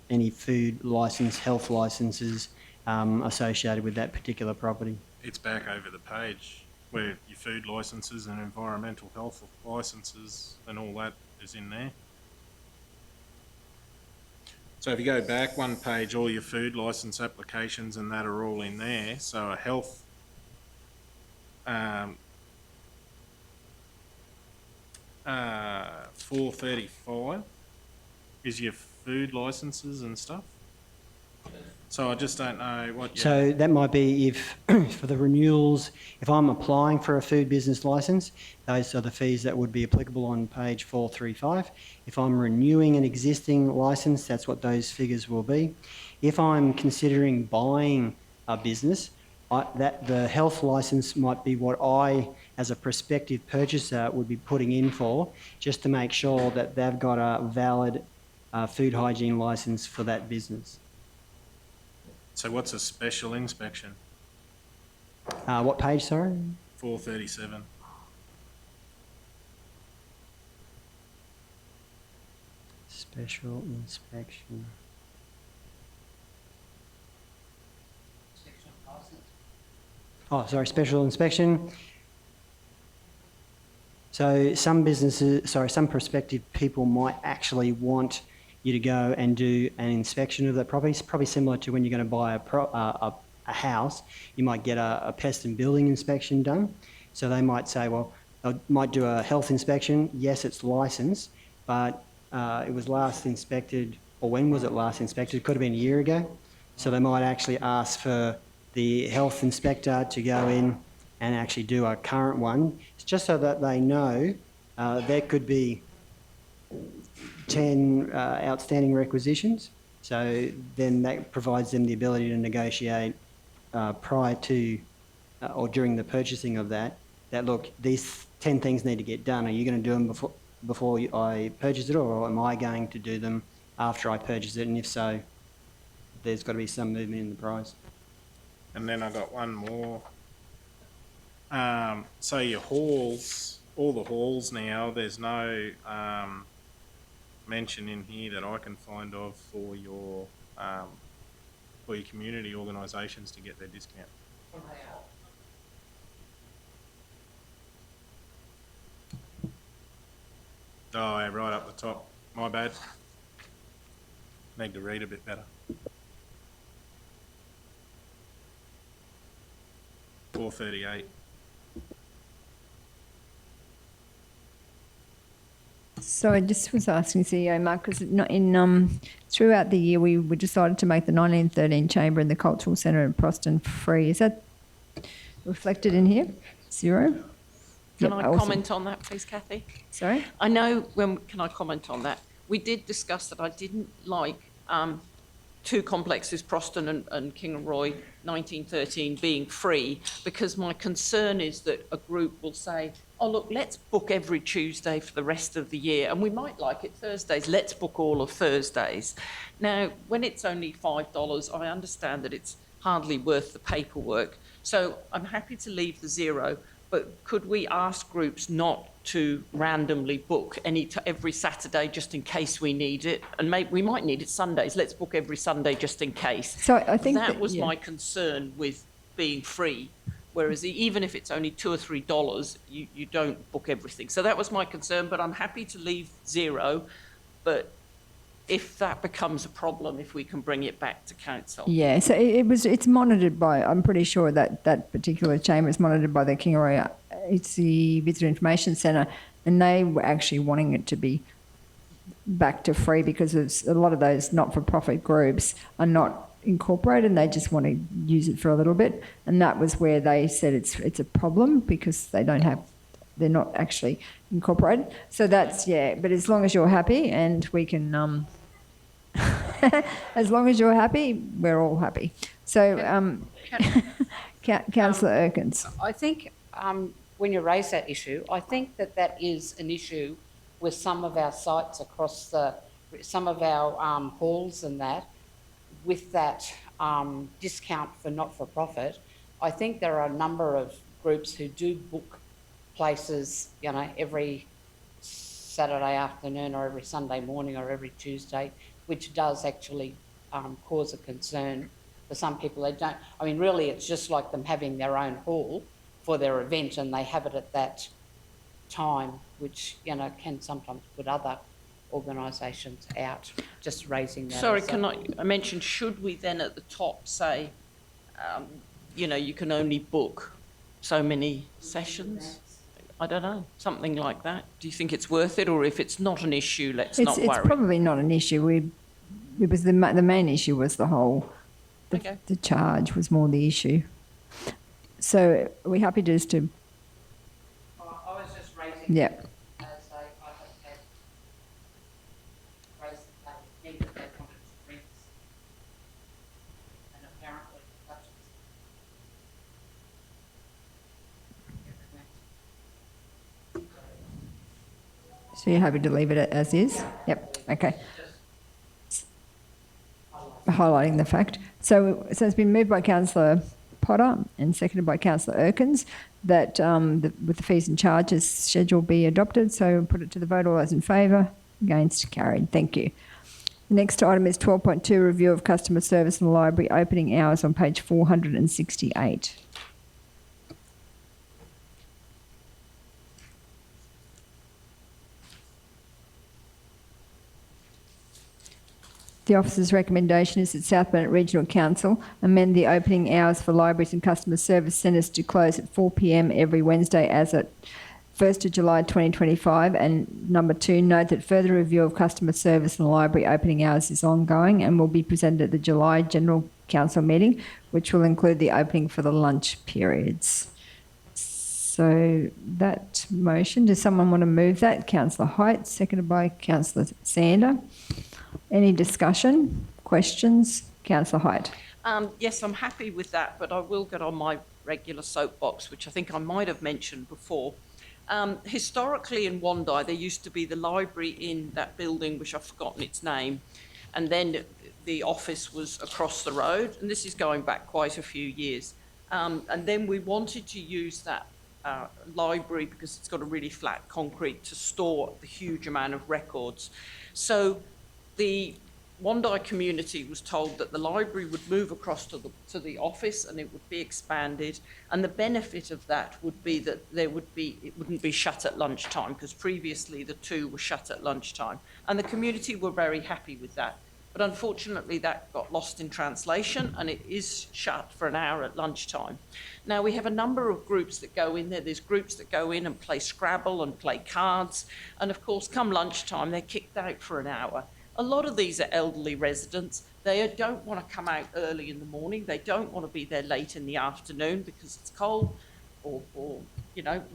any food licence, health licences associated with that particular property. It's back over the page where your food licences and environmental health licences and all that is in there. So if you go back one page, all your food licence applications and that are all in there. So a health 435 is your food licences and stuff. So I just don't know what... So that might be if, for the renewals, if I'm applying for a food business licence, those are the fees that would be applicable on page 435. If I'm renewing an existing licence, that's what those figures will be. If I'm considering buying a business, the health licence might be what I, as a prospective purchaser, would be putting in for, just to make sure that they've got a valid food hygiene licence for that business. So what's a special inspection? What page, sorry? 437. Special inspection. Oh, sorry, special inspection. So some prospective people might actually want you to go and do an inspection of that property. It's probably similar to when you're going to buy a house. You might get a pest and building inspection done. So they might say, well, they might do a health inspection. Yes, it's licensed, but it was last inspected, or when was it last inspected? It could have been a year ago. So they might actually ask for the health inspector to go in and actually do a current one. It's just so that they know there could be 10 outstanding requisitions. So then that provides them the ability to negotiate prior to or during the purchasing of that, look, these 10 things need to get done. Are you going to do them before I purchase it, or am I going to do them after I purchase it? And if so, there's got to be some movement in the price. And then I got one more. So your halls, all the halls now, there's no mention in here that I can find of for your community organisations to get their discount. Oh, yeah, right up the top. My bad. Need to read a bit better. 438. So I just was asking CEO Mark, because throughout the year we decided to make the 1913 Chamber and the Cultural Centre in Proston free. Is that reflected in here? Zero? Can Yep, I awesome. comment on that, please, Kathy? Sorry? I know can I comment on that? We did discuss that I didn't like two complexes, Proston and Kingaroy 1913 being free, because my concern is that a group will say, oh, look, let's book every Tuesday for the rest of the year, and we might like it Thursdays, let's book all of Thursdays. Now, when it's only $5, I understand that it's hardly worth the paperwork, so I'm happy to leave the zero, but could we ask groups not to randomly book every Saturday just in case we need it? And maybe we might need it Sundays. Let's book every Sunday just in case. So I think that was my concern with being free. Whereas even if it's only $2 or $3, you don't book everything. So that was my concern, but I'm happy to leave zero. But if that becomes a problem, if we can bring it back to council. Yeah, so it's monitored by, I'm pretty sure that particular chamber is monitored by the Kingaroy, it's the Visitor Information Centre, and they were actually wanting it to be back to free because a lot of those not-for-profit groups are not incorporated and they just want to use it for a little bit, and that was where they said it's a problem because they're not actually incorporated. So that's, yeah, but as long as you're happy and we can, as long as you're happy, we're all happy. So, Councillor Erkins. I think when you raise that issue, I think that is an issue with some of our sites across some of our halls and that, with that discount for not-for-profit. I think there are a number of groups who do book places, every Saturday afternoon or every Sunday morning or every Tuesday, which does actually cause a concern for some people. They don't, I mean, really it's just like them having their own hall for their event and they have it at that time, which, can sometimes put other organisations out, just raising that. Sorry, can I mention, should we then at the top say, you can only book so many sessions? I don't know, something like that. Do you think it's worth it, or if it's not an issue, let's not worry? It's probably not an issue. It was the main issue was the whole, the charge was more the issue. So are we happy just to? I was just raising. Yeah. As I have had raised the need that they wanted to drink, and apparently that's So you're happy to leave it as is? Yep. Okay. Highlighting the fact. So it's been moved by Councillor Potter and seconded by Councillor Erkins that with the fees and charges schedule be adopted. So we'll put it to the vote. All those in favour? Against? Carried. Thank you. The next item is 12.2, review of customer service in the library opening hours on page 468. The officer's recommendation is that South Burnett Regional Council amend the opening hours for libraries and customer service centres to close at 4 p.m. every Wednesday as at 1st of July 2025. And number 2, note that further review of customer service in the library opening hours is ongoing and will be presented at the July General Council meeting, which will include the opening for the lunch periods. So that motion, does someone want to move that? Councillor Height, seconded by Councillor Sander. Any discussion, questions? Councillor Height. Yes, I'm happy with that, but I will get on my regular soapbox, which I think I might have mentioned before. Historically in Wandai, there used to be the library in that building, which I've forgotten its name, and then the office was across the road, and this is going back quite a few years. And then we wanted to use that library because it's got a really flat concrete to store the huge amount of records. So the Wandai community was told that the library would move across to the office and it would be expanded, and the benefit of that would be that it wouldn't be shut at lunchtime, because previously the two were shut at lunchtime, and the community were very happy with that. But unfortunately that got lost in translation and it is shut for an hour at lunchtime. Now we have a number of groups that go in there. There's groups that go in and play Scrabble and play cards, and of course come lunchtime they're kicked out for an hour. A lot of these are elderly residents. They don't want to come out early in the morning. They don't want to be there late in the afternoon because it's cold or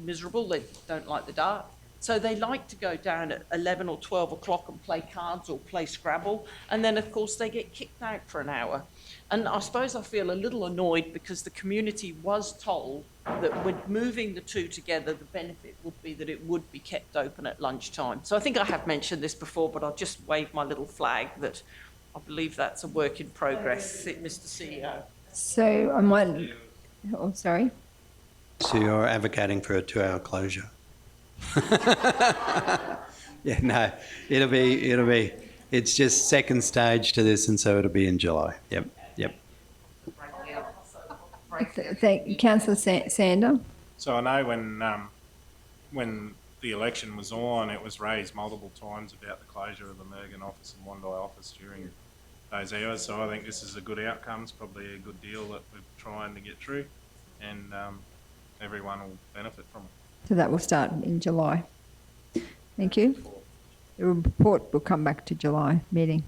miserable. They don't like the dark. So they like to go down at 11 or 12 o'clock and play cards or play Scrabble. And then, of course, they get kicked out for an hour. And I suppose I feel a little annoyed because the community was told that with moving the two together, the benefit would be that it would be kept open at lunchtime. So I think I have mentioned this before, but I'll just wave my little flag that I believe that's a work in progress, Mr. CEO. So I might... Oh, sorry. So you're advocating for a 2-hour closure? Yeah, no, it's just second stage to this, and so it'll be in July. Yep. Thank you. Councillor Sander. So I know when the election was on, it was raised multiple times about the closure of the Mergen office and Wandai office during those hours. So I think this is a good outcome. It's probably a good deal that we're trying to get through, and everyone will benefit from it. So that will start in July. Thank you. The report will come back to July meeting,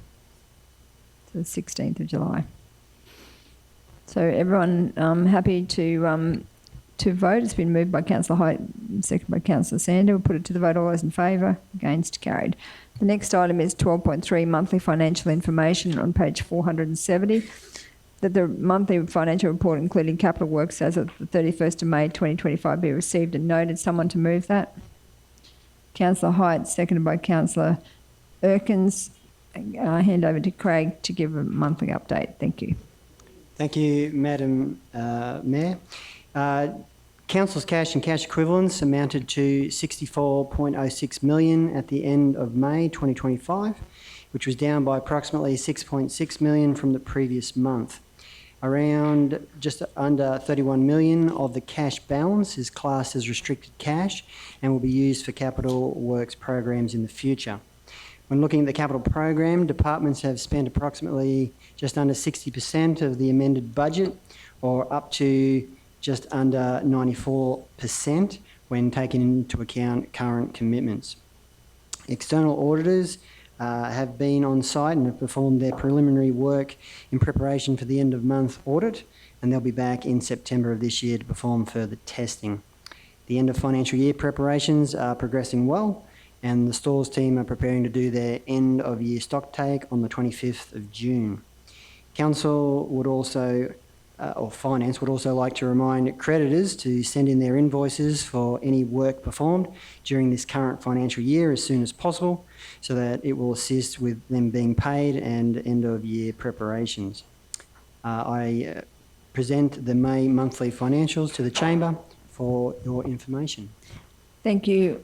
to the 16th of July. So everyone happy to vote? It's been moved by Councillor Height, seconded by Councillor Sander. We'll put it to the vote. All those in favour? Against? Carried. The next item is 12.3, monthly financial information on page 470. That the monthly financial report, including capital works as of the 31st of May 2025, be received and noted. Someone to move that? Councillor Height, seconded by Councillor Erkins. I hand over to Craig to give a monthly update. Thank you. Thank you, Madam Mayor. Council's cash and cash equivalents amounted to 64.06 million at the end of May 2025, which was down by approximately 6.6 million from the previous month. Around just under 31 million of the cash balance is classed as restricted cash and will be used for capital works programs in the future. When looking at the capital program, departments have spent approximately just under 60% of the amended budget, or up to just under 94% when taking into account current commitments. External auditors have been on site and have performed their preliminary work in preparation for the end of month audit, and they'll be back in September of this year to perform further testing. The end of financial year preparations are progressing well, and the stores team are preparing to do their end of year stock take on the 25th of June. Council would also, or Finance would also like to remind creditors to send in their invoices for any work performed during this current financial year as soon as possible, so that it will assist with them being paid and end of year preparations. I present the May monthly financials to the Chamber for your information. Thank you.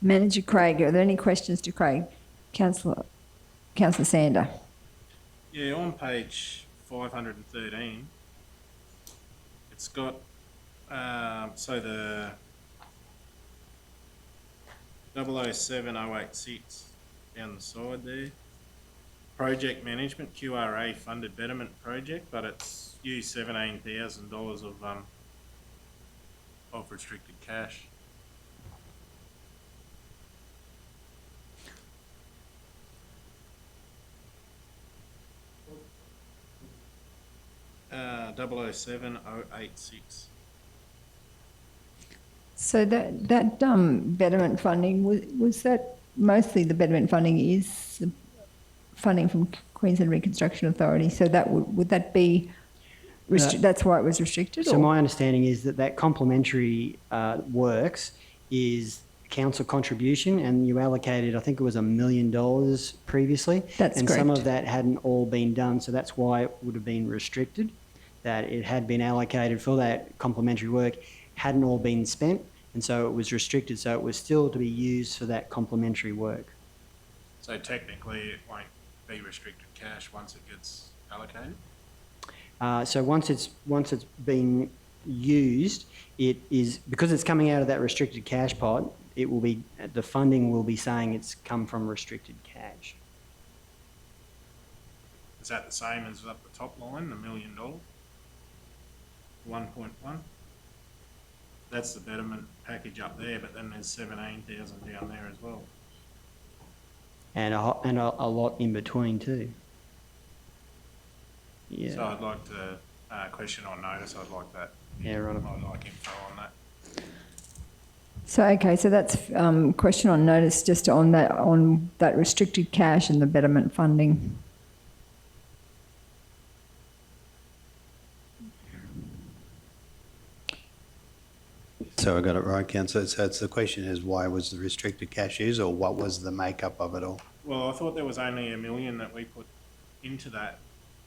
Manager Craig, are there any questions to Craig? Councillor Sander. Yeah, on page 513, it's got, so the 007086 down the side there, project management, QRA funded betterment project, but it's used $17,000 of restricted cash. 007086. So that betterment funding, was that mostly the betterment funding is the funding from Queensland Reconstruction Authority, so that would that be, that's why it was restricted? So or? my understanding is that complementary works is council contribution, and you allocated, I think it was $1 million previously. That's and some correct. of that hadn't all been done, so that's why it would have been restricted, that it had been allocated for that complementary work, hadn't all been spent, and so it was restricted, so it was still to be used for that complementary work. So technically, it won't be restricted cash once it gets allocated? So once it's been used, it is, because it's coming out of that restricted cash pot, it will be, the funding will be saying it's come from restricted cash. Is that the same as up the top line, the $1 million? 1.1? That's the betterment package up there, but then there's 17,000 down there as well. And a lot in between too. Yeah. So I'd like to question on notice. I'd like that. Yeah, right. I'd like info on that. So, okay, so that's question on notice, just on that restricted cash and the betterment funding. So I got it right, Councillor. So it's the question is, why was the restricted cash used, or what was the makeup of it all? Well, I thought there was only $1 million that we put into that.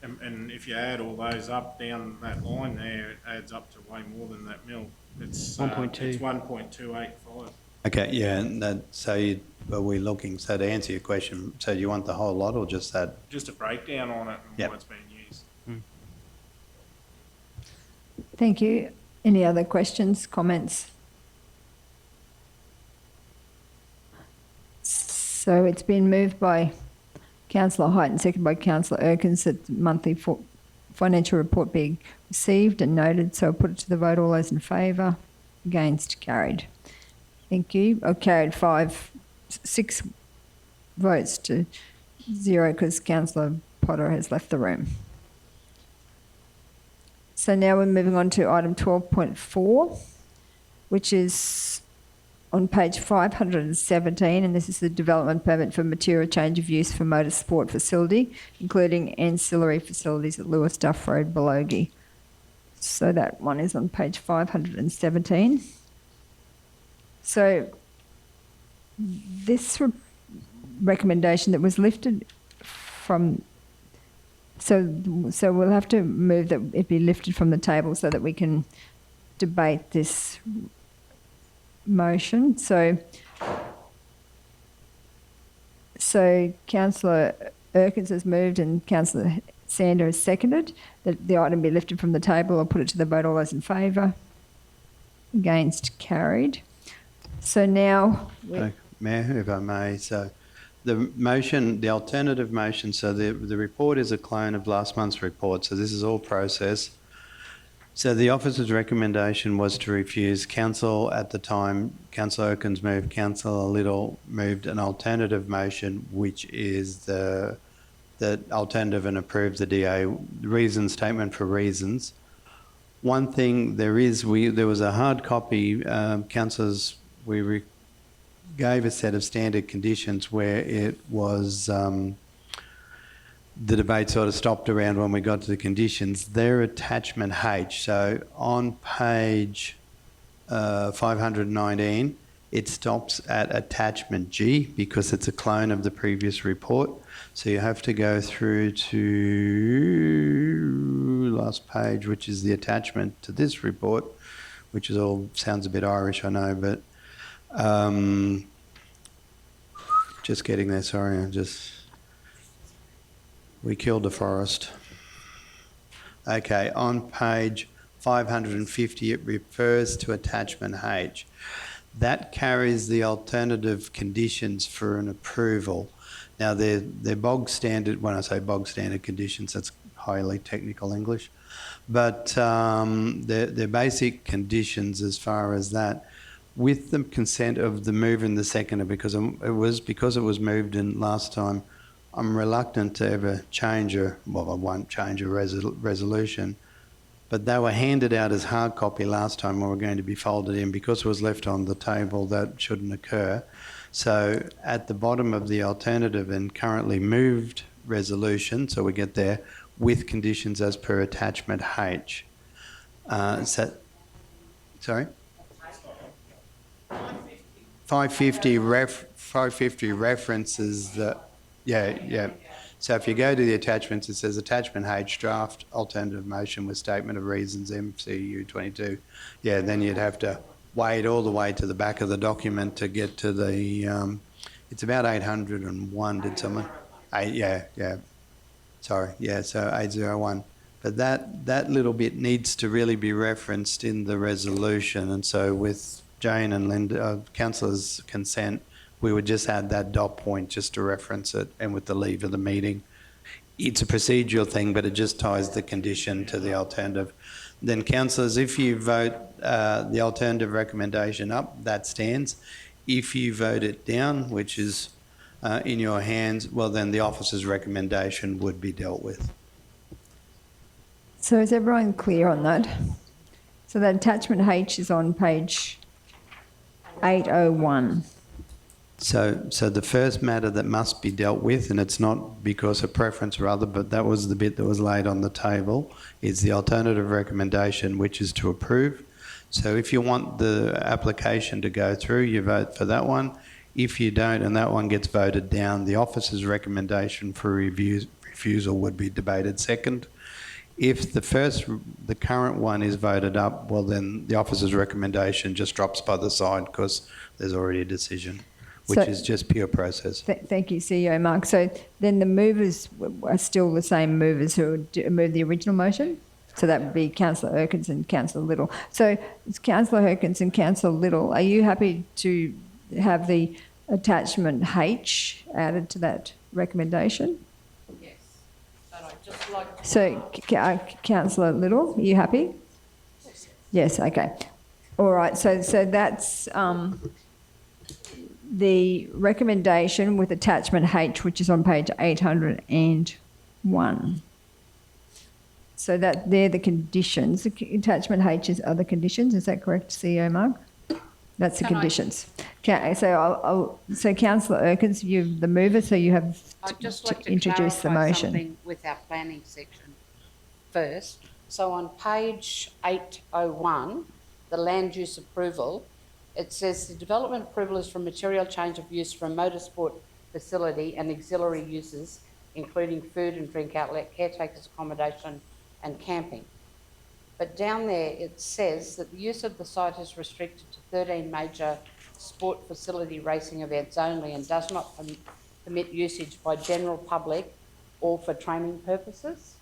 And if you add all those up down that line there, it adds up to way more than that mil. It's 1.2. It's 1.285. Okay, yeah, and that, so are we looking, so to answer your question, so do you want the whole lot or just that? Just a breakdown on it and Yep. what's being used. Thank you. Any other questions, comments? So it's been moved by Councillor Height and seconded by Councillor Erkins that the monthly financial report be received and noted. So I'll put it to the vote. All those in favour? Against? Carried. Thank you. I carried 6 votes to 0 because Councillor Potter has left the room. So now we're moving on to item 12.4, which is on page 517, and this is the development permit for material change of use for motorsport facility, including ancillary facilities at Lewis Duff Road, Belogie. So that one is on page 517. So this recommendation that was lifted from, so we'll have to move that it be lifted from the table so that we can debate this motion. So Councillor Erkins has moved and Councillor Sander has seconded that the item be lifted from the table. I'll put it to the vote. All those in favour? Against? Carried. So now... Mayor, if I may, so the motion, the alternative motion, so the report is a clone of last month's report, so this is all process. So the officer's recommendation was to refuse. Council at the time, Councillor Erkins moved, Councillor Little moved an alternative motion, which is the alternative and approve the DA reason statement for reasons. One thing there was a hard copy, councillors, gave a set of standard conditions where it was, the debate sort of stopped around when we got to the conditions. They're attachment H. So on page 519, it stops at attachment G because it's a clone of the previous report. So you have to go through to last page, which is the attachment to this report, which is all, sounds a bit Irish, I know, but just getting there, sorry, we killed the forest. Okay, on page 550, it refers to attachment H. That carries the alternative conditions for an approval. Now, they're bog standard, when I say bog standard conditions, that's highly technical English, but they're basic conditions as far as that. With the consent of the mover and the seconder, because it was moved in last time, I'm reluctant to ever change I won't change a resolution but they were handed out as hard copy last time and were going to be folded in. Because it was left on the table, that shouldn't occur. So at the bottom of the alternative and currently moved resolution, so we get there, with conditions as per attachment H. Sorry? 550 references the, yeah. So if you go to the attachments, it says attachment H, draft alternative motion with statement of reasons, MCU 22. Yeah, then you'd have to wade all the way to the back of the document to get to the, it's about 801, did someone? Yeah. Sorry, yeah, so 801. But that little bit needs to really be referenced in the resolution. And so with Jane and Linda, councillors' consent, we would just add that dot point just to reference it, and with the leave of the meeting. It's a procedural thing, but it just ties the condition to the alternative. Then councillors, if you vote the alternative recommendation up, that stands. If you vote it down, which is in your hands, well then the officer's recommendation would be dealt with. So is everyone clear on that? So that attachment H is on page 801. So the first matter that must be dealt with, and it's not because of preference or other, but that was the bit that was laid on the table, is the alternative recommendation, which is to approve. So if you want the application to go through, you vote for that one. If you don't, and that one gets voted down, the officer's recommendation for refusal would be debated second. If the current one is voted up, well then the officer's recommendation just drops by the side because there's already a decision, which is just pure process. Thank you, CEO Mark. So then the movers are still the same movers who moved the original motion? So that would be Councillor Erkins and Councillor Little. So Councillor Erkins and Councillor Little, are you happy to have the attachment H added to that recommendation? Yes. But I'd just like to... So Councillor Little, are you happy? Yes, okay. All right, so that's the recommendation with attachment H, which is on page 801. So that they're the conditions. Attachment H is other conditions. Is that correct, CEO Mark? That's the conditions. So Councillor Erkins, you're the mover, so you have I'd just like to introduce the clarify motion. something with our planning section first. So on page 801, the land use approval, it says the development approval is for material change of use for a motorsport facility and auxiliary uses, including food and drink outlet, caretakers accommodation and camping. But down there it says that the use of the site is restricted to 13 major sport facility racing events only and does not permit usage by general public or for training purposes.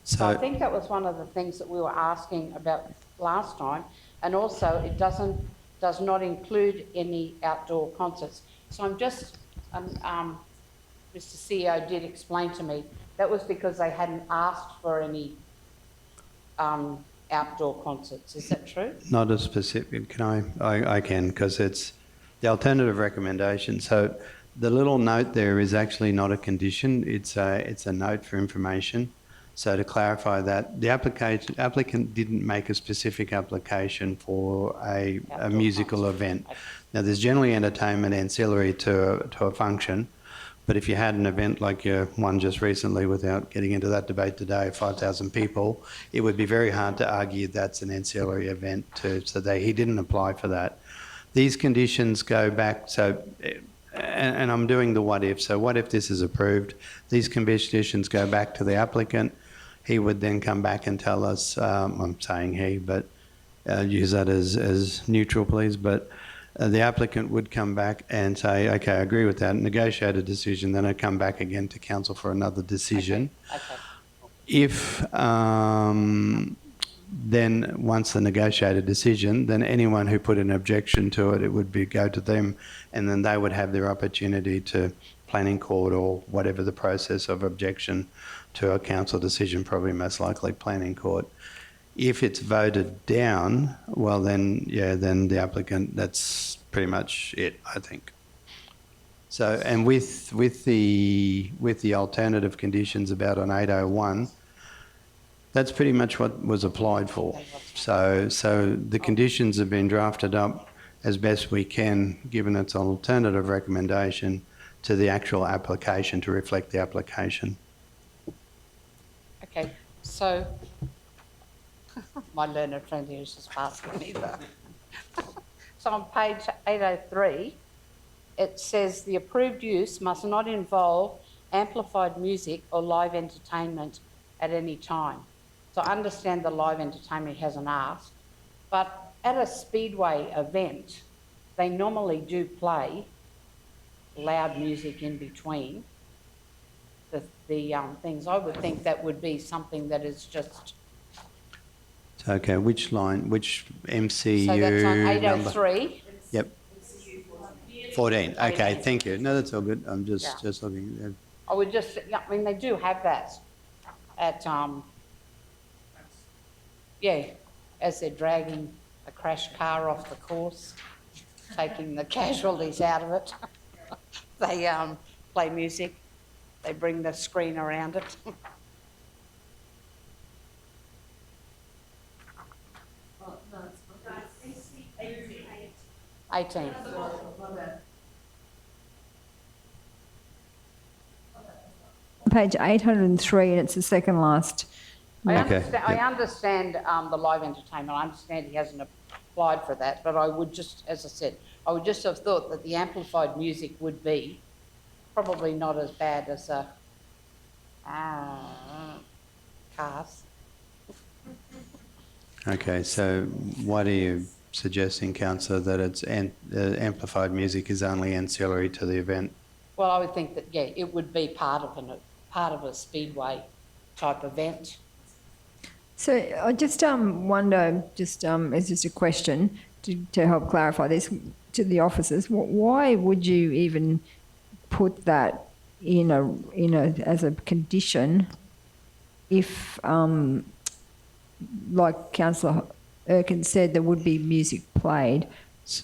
So I think that was one of the things that we were asking about last time, and also it does not include any outdoor concerts. So I'm just, Mr. CEO did explain to me that was because they hadn't asked for any outdoor concerts. Is that true? Not a specific, can I can, because it's the alternative recommendation. So the little note there is actually not a condition, it's a note for information. So to clarify that, the applicant didn't make a specific application for a musical event. Now there's generally entertainment ancillary to a function, but if you had an event like your one just recently, without getting into that debate today, 5,000 people, it would be very hard to argue that's an ancillary event too. So he didn't apply for that. These conditions go back, and I'm doing the what if. So what if this is approved? These conditions go back to the applicant. He would then come back and tell us, I'm saying he, but use that as neutral, please. But the applicant would come back and say, okay, I agree with that, negotiate a decision, then I'd come back again to council for another decision. Okay. If then once the negotiated decision, then anyone who put an objection to it, it would go to them, and then they would have their opportunity to planning court or whatever the process of objection to a council decision, probably most likely planning court. If it's voted down, well then, yeah, then the applicant, that's pretty much it, I think. So, and with the alternative conditions about on 801, That's pretty much what was applied for. So the conditions have been drafted up as best we can, given its alternative recommendation to the actual application to reflect the application. Okay, so my learned friend here is just asking me that. So on page 803, it says the approved use must not involve amplified music or live entertainment at any time. So I understand the live entertainment hasn't asked, but at a speedway event, they normally do play loud music in between the things. I would think that would be something that is just... So, okay, which line, which MCU So that's on number? 803. Yep. 14. Okay, thank you. No, that's all good. I'm just looking. I would just, yeah, I mean, they do have that at, as they're dragging a crashed car off the course, taking the casualties out of it. They play music. They bring the screen around it. 18. Page 803, and it's the second last. I understand the live entertainment. I understand he hasn't applied for that, but I would just, as I said, I would just have thought that the amplified music would be probably not as bad as cars. Okay, so what are you suggesting, Councillor, that it's amplified music is only ancillary to the event? Well, I would think that, yeah, it would be part of a speedway type event. So I just wonder, it's just a question to help clarify this to the officers. Why would you even put that in as a condition if, like Councillor Erkin said, there would be music played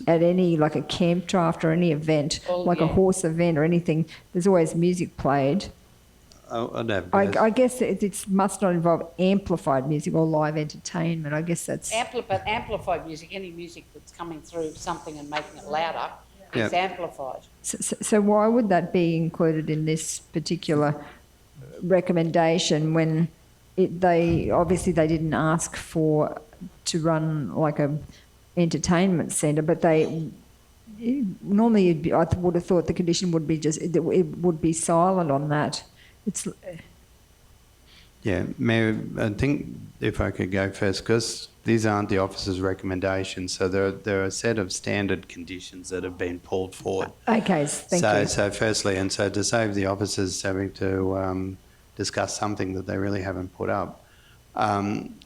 at any, like a camp draft or any event, a horse event or anything, there's always music played. I guess it must not involve amplified music or live entertainment. I guess that's... Amplified music, any music that's coming through something and making it louder, is amplified. So why would that be included in this particular recommendation when they didn't ask to run like a entertainment centre, but they normally I would have thought the condition would be it would be silent on that. Mayor, I think if I could go first, because these aren't the officer's recommendations, so there are a set of standard conditions that have been pulled forward. Okay, thank you. So firstly, and so to save the officers having to discuss something that they really haven't put up,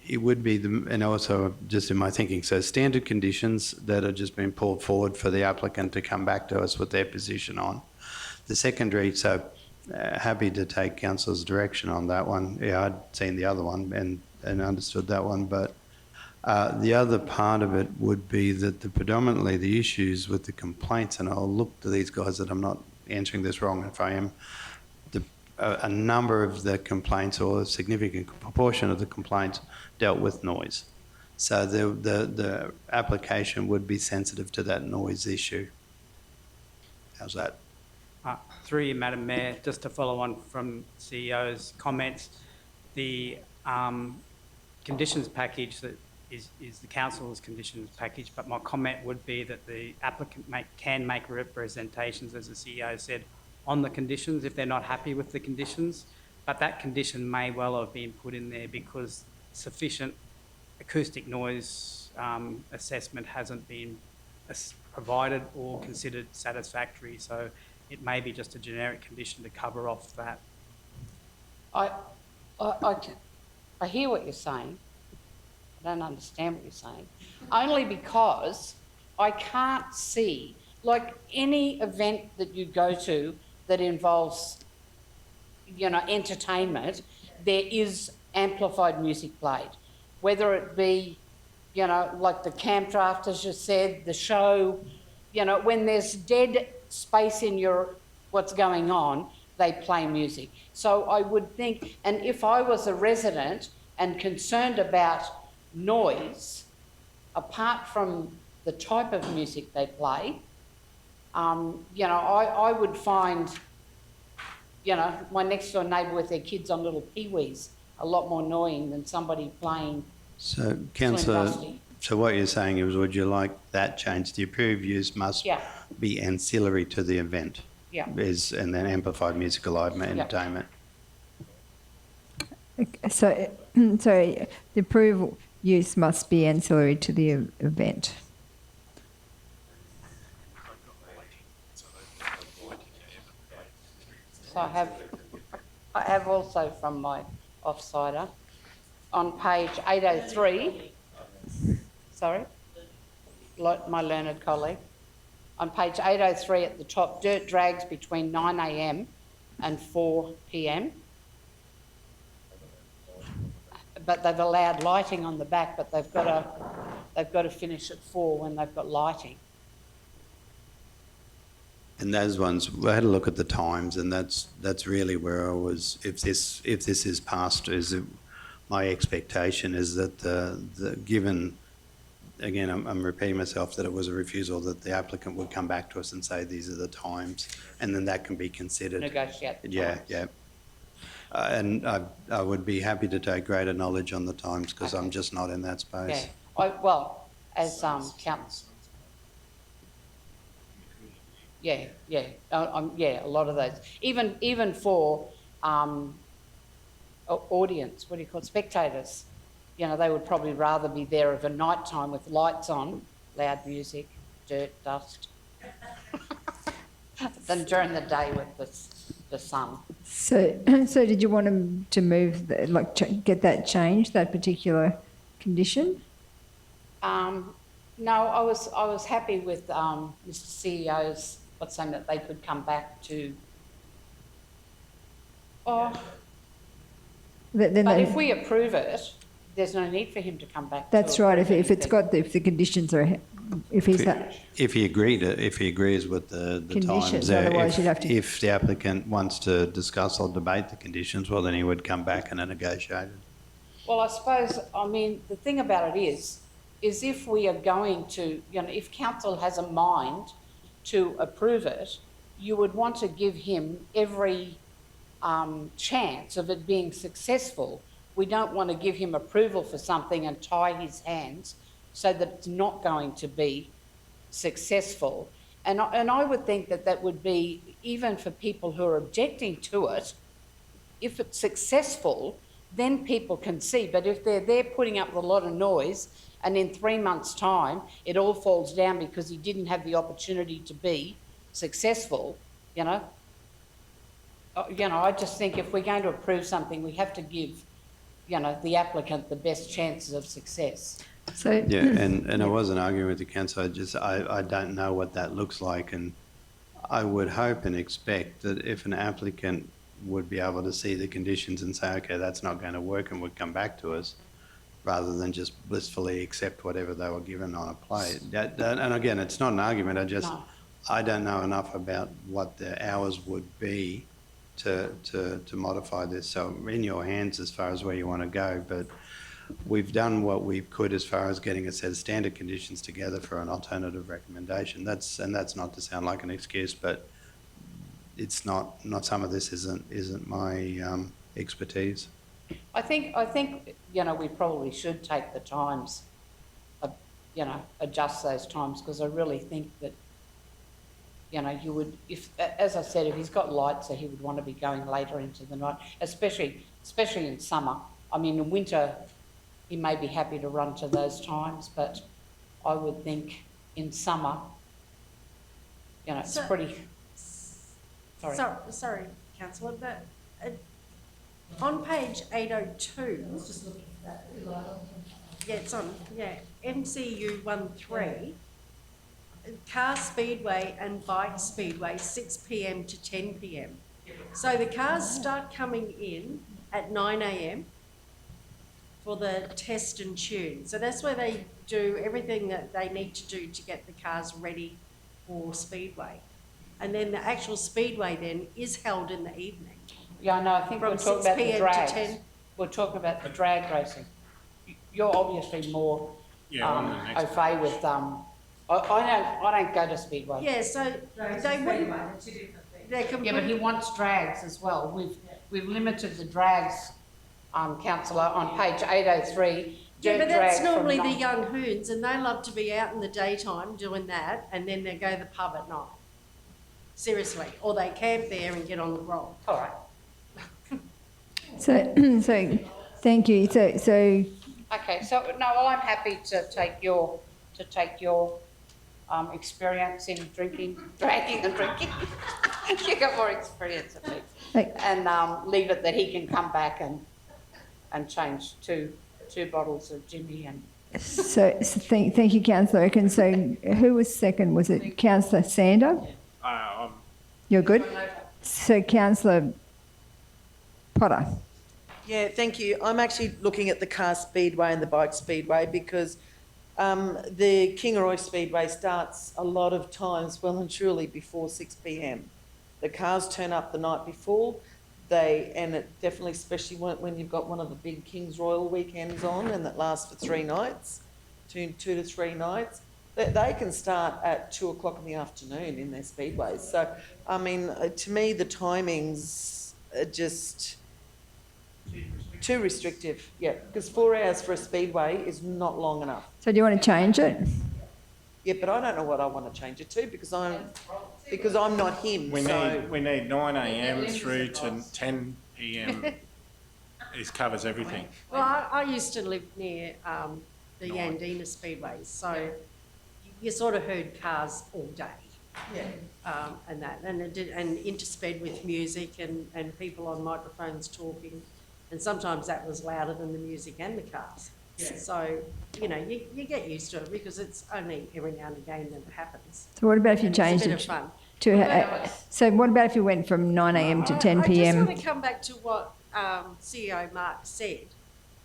it would be, and also just in my thinking, so standard conditions that are just been pulled forward for the applicant to come back to us with their position on. The secondary, happy to take council's direction on that one. Yeah, I'd seen the other one and understood that one, but the other part of it would be that predominantly the issues with the complaints, and I'll look to these guys that I'm not answering this wrong if I am, a number of the complaints or a significant proportion of the complaints dealt with noise. So the application would be sensitive to that noise issue. How's that? Through you, Madam Mayor, just to follow on from CEO's comments, the conditions package that is the council's conditions package, but my comment would be that the applicant can make representations, as the CEO said, on the conditions if they're not happy with the conditions, but that condition may well have been put in there because sufficient acoustic noise assessment hasn't been provided or considered satisfactory. So it may be just a generic condition to cover off that. I hear what you're saying. I don't understand what you're saying. Only because I can't see, like any event that you go to that involves, entertainment, there is amplified music played. Whether it be, like the camp draft, as you said, the show, when there's dead space in what's going on, they play music. So I would think, and if I was a resident and concerned about noise, apart from the type of music they play, you know, I would find, you know, my next door neighbour with their kids on little peewees a lot more annoying than somebody playing So, Slim councillor, Dusty. so what you're saying is, would you like that change? The approved use must Yeah. be ancillary to the event. Yeah. And then amplified musical entertainment. So, sorry, the approved use must be ancillary to the event. So I have also from my offsider on page 803, sorry, my learned colleague, on page 803 at the top, dirt drags between 9 a.m. and 4 p.m. But they've allowed lighting on the back, but they've got to finish at 4 when they've got lighting. And those ones, we had a look at the times, and that's really where I was. If this is passed, my expectation is that the given, again, I'm repeating myself, that it was a refusal, that the applicant would come back to us and say these are the times, and then that can be considered. Negotiate the Yeah, times. yeah. And I would be happy to take greater knowledge on the times, because I'm just not in that space. Yeah. Well, as council. Yeah, yeah, yeah. A lot of those, even for audience, what do you call it, spectators, you know, they would probably rather be there of a night time with lights on, loud music, dirt, dust, than during the day with the sun. So did you want to move, get that changed, that particular condition? No, I was happy with Mr. CEO's saying that they could come back to. But if we approve it, there's no need for him to come back. That's right. If the conditions are, if he agrees with the conditions, times, otherwise you'd have to. If the applicant wants to discuss or debate the conditions, well, then he would come back and negotiate it. Well, I suppose, I mean, the thing about it is if we are going to, you know, if council has a mind to approve it, you would want to give him every chance of it being successful. We don't want to give him approval for something and tie his hands so that it's not going to be successful. And I would think that would be, even for people who are objecting to it, if it's successful, then people can see. But if they're there putting up a lot of noise and in 3 months' time it all falls down because he didn't have the opportunity to be successful, you know, I just think if we're going to approve something, we have to give, you know, the applicant the best chances of success. So yeah, and I wasn't arguing with the council. I don't know what that looks like, and I would hope and expect that if an applicant would be able to see the conditions and say, okay, that's not going to work, and would come back to us, rather than just blissfully accept whatever they were given on a plate. And again, it's not an argument. I don't know enough about what the hours would be to modify this. So in your hands as far as where you want to go, but we've done what we could as far as getting a set of standard conditions together for an alternative recommendation. That's not to sound like an excuse, but it's not some of this isn't my expertise. I think you know, we probably should take the times, you know, adjust those times, because I really think that, you know, you would, if, as I said, if he's got lights, so he would want to be going later into the night, especially in summer. I mean, in winter, he may be happy to run to those times, but I would think in summer, you know, it's pretty. Sorry, councillor, but on page 802. I was just looking at that. Yeah, it's on. Yeah, MCU 13. Car speedway and bike speedway 6 p.m. to 10 p.m. So the cars start coming in at 9 a.m. for the test and tune. So that's where they do everything that they need to do to get the cars ready for speedway. And then the actual speedway then is held in the evening. Yeah, I know. I think we're talking about the drags. we're talking about the drag racing. You're obviously more on the next au fait with, I don't go to Speedway. Yeah, so they wouldn't. Yeah, but he wants drags as well. We've limited the drags, councillor, on page 803. Yeah, but that's drag from normally the nine- young hoons, and they love to be out in the daytime doing that, and then they go to the pub at night. Seriously, or they camp there and get on the roll. All right. So thank you. So Okay, so, no, well, I'm happy to take your experience in drinking, dragging and drinking. You got more experience than me. Like- And leave it that he can come back and change two bottles of Jimmy and... So thank you, Councillor Oaken. So who was second? Was it Councillor Sander? You're good? So Councillor Potter. Yeah, thank you. I'm actually looking at the car speedway and the bike speedway because the Kingaroy Speedway starts a lot of times well and truly before 6 p.m. The cars turn up the night before, and it definitely, especially when you've got one of the big King's Royal weekends on and that lasts for 3 nights, two to 3 nights, they can start at 2 o'clock in the afternoon in their speedways. So, I mean, to me, the timings are just too restrictive, yeah, because 4 hours for a speedway is not long enough. So do you want to change it? Yeah, but I don't know what I want to change it to because I'm not him. We need 9 a.m. through to 10 p.m. It covers everything. Well, I used to live near the Yandina Speedways, so you sort of heard cars all day. Yeah. And intersped with music and people on microphones talking, and sometimes that was louder than the music and the cars. Yeah. So, you know, you get used to it because it's only every now and again that it happens. So what about if you And changed it's a bit it of fun. to? So what about if you went from 9 a.m. to 10 I just p.m.? want to come back to what CEO Mark said.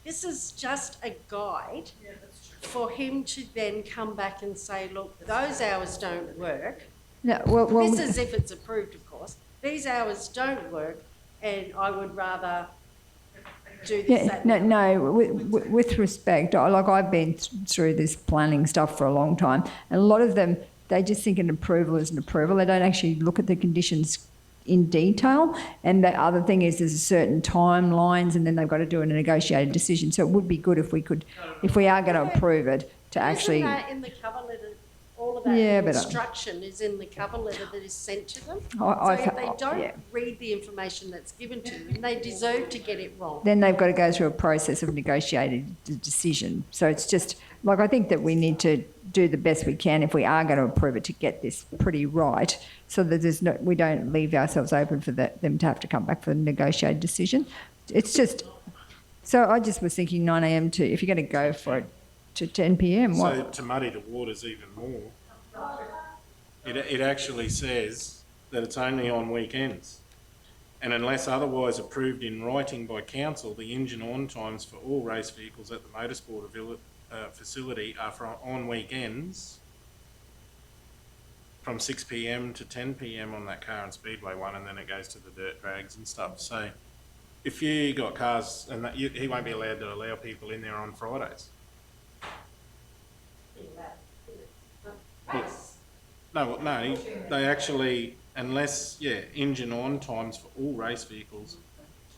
This is just a guide for him to then come back and say, look, those hours don't work. No, well, This is if it's approved, of course. These hours don't work, and I would rather do this. Yeah, no. With respect, I've been through this planning stuff for a long time, and a lot of them, they just think an approval is an approval. They don't actually look at the conditions in detail. And the other thing is, there's a certain timelines, and then they've got to do a negotiated decision. So it would be good if we are going to approve it, to actually. Isn't that in the cover letter? All of that instruction is in the cover letter that is sent to them. So if they don't read the information that's given to them, they deserve to get it wrong. Then they've got to go through a process of negotiated decision. So it's just, I think that we need to do the best we can if we are going to approve it to get this pretty right, so that we don't leave ourselves open for them to have to come back for the negotiated decision. It's just, so I just was thinking 9 a.m. to, if you're going to go for it, to 10 p.m. So to muddy the waters even more, it actually says that it's only on weekends. And unless otherwise approved in writing by council, the engine on times for all race vehicles at the motorsport facility are on weekends from 6 p.m. to 10 p.m. on that car and speedway one, and then it goes to the dirt drags and stuff. So if you got cars, and he won't be allowed to allow people in there on Fridays. No, they actually, unless, engine on times for all race vehicles,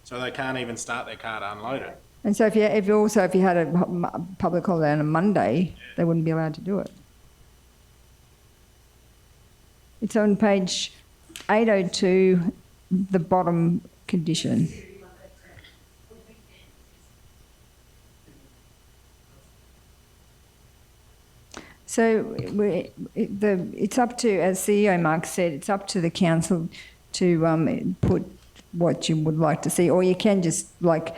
so they can't even start their car to unload it. And so if you had a public holiday on a Monday, they wouldn't be allowed to do it. It's on page 802, the bottom condition. So it's up to, as CEO Mark said, it's up to the council to put what you would like to see, or you can just, like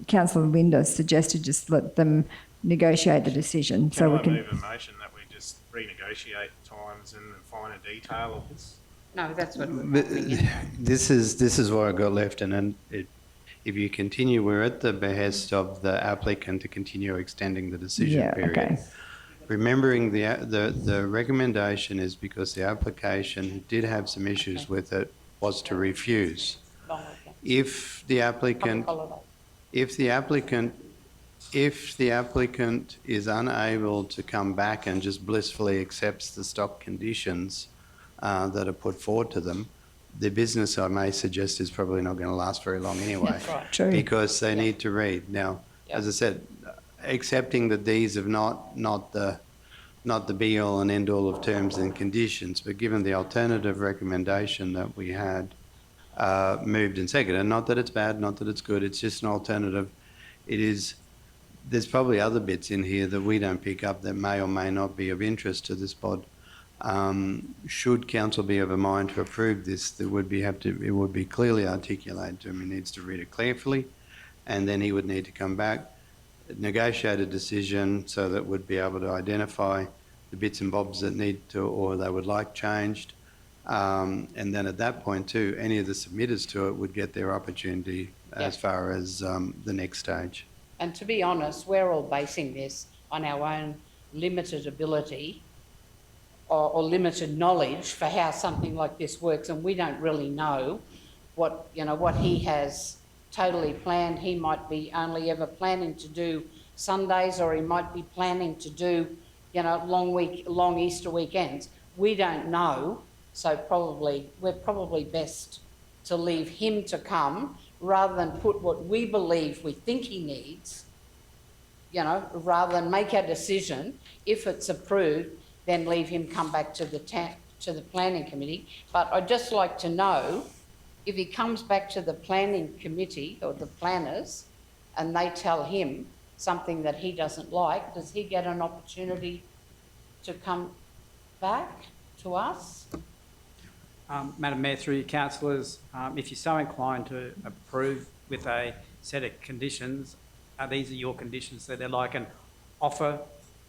Councillor Linda suggested, just let them negotiate the decision. Can I move a motion that we just renegotiate times and the finer detail of this? No, that's what. This is what I got left, and then if you continue, we're at the behest of the applicant to continue extending the decision period. Okay. Remembering the recommendation is because the application did have some issues with it, was to refuse. If the applicant if the applicant is unable to come back and just blissfully accepts the stock conditions that are put forward to them, the business, I may suggest, is probably not going to last very long anyway. That's right. True. Because they need to read. Now, as I said, accepting that these are not the be-all and end-all of terms and conditions, but given the alternative recommendation that we had moved and seconded, and not that it's bad, not that it's good, it's just an alternative. There's probably other bits in here that we don't pick up that may or may not be of interest to this bod. Should council be of a mind to approve this, it would be clearly articulated to him. He needs to read it carefully, and then he would need to come back, negotiate a decision so that would be able to identify the bits and bobs that need to, or they would like changed. And then at that point too, any of the submitters to it would get their opportunity as far as the next stage. And to be honest, we're all basing this on our own limited ability or limited knowledge for how something like this works, and we don't really know what he has totally planned. He might be only ever planning to do Sundays, or he might be planning to do, long Easter weekends. We don't know, so we're probably best to leave him to come rather than put what we believe we think he needs, rather than make a decision. If it's approved, then leave him come back to the planning committee. But I'd just like to know, if he comes back to the planning committee or the planners and they tell him something that he doesn't like, does he get an opportunity to come back to us? Madam Mayor, through you councillors, if you're so inclined to approve with a set of conditions, these are your conditions. So they're like an offer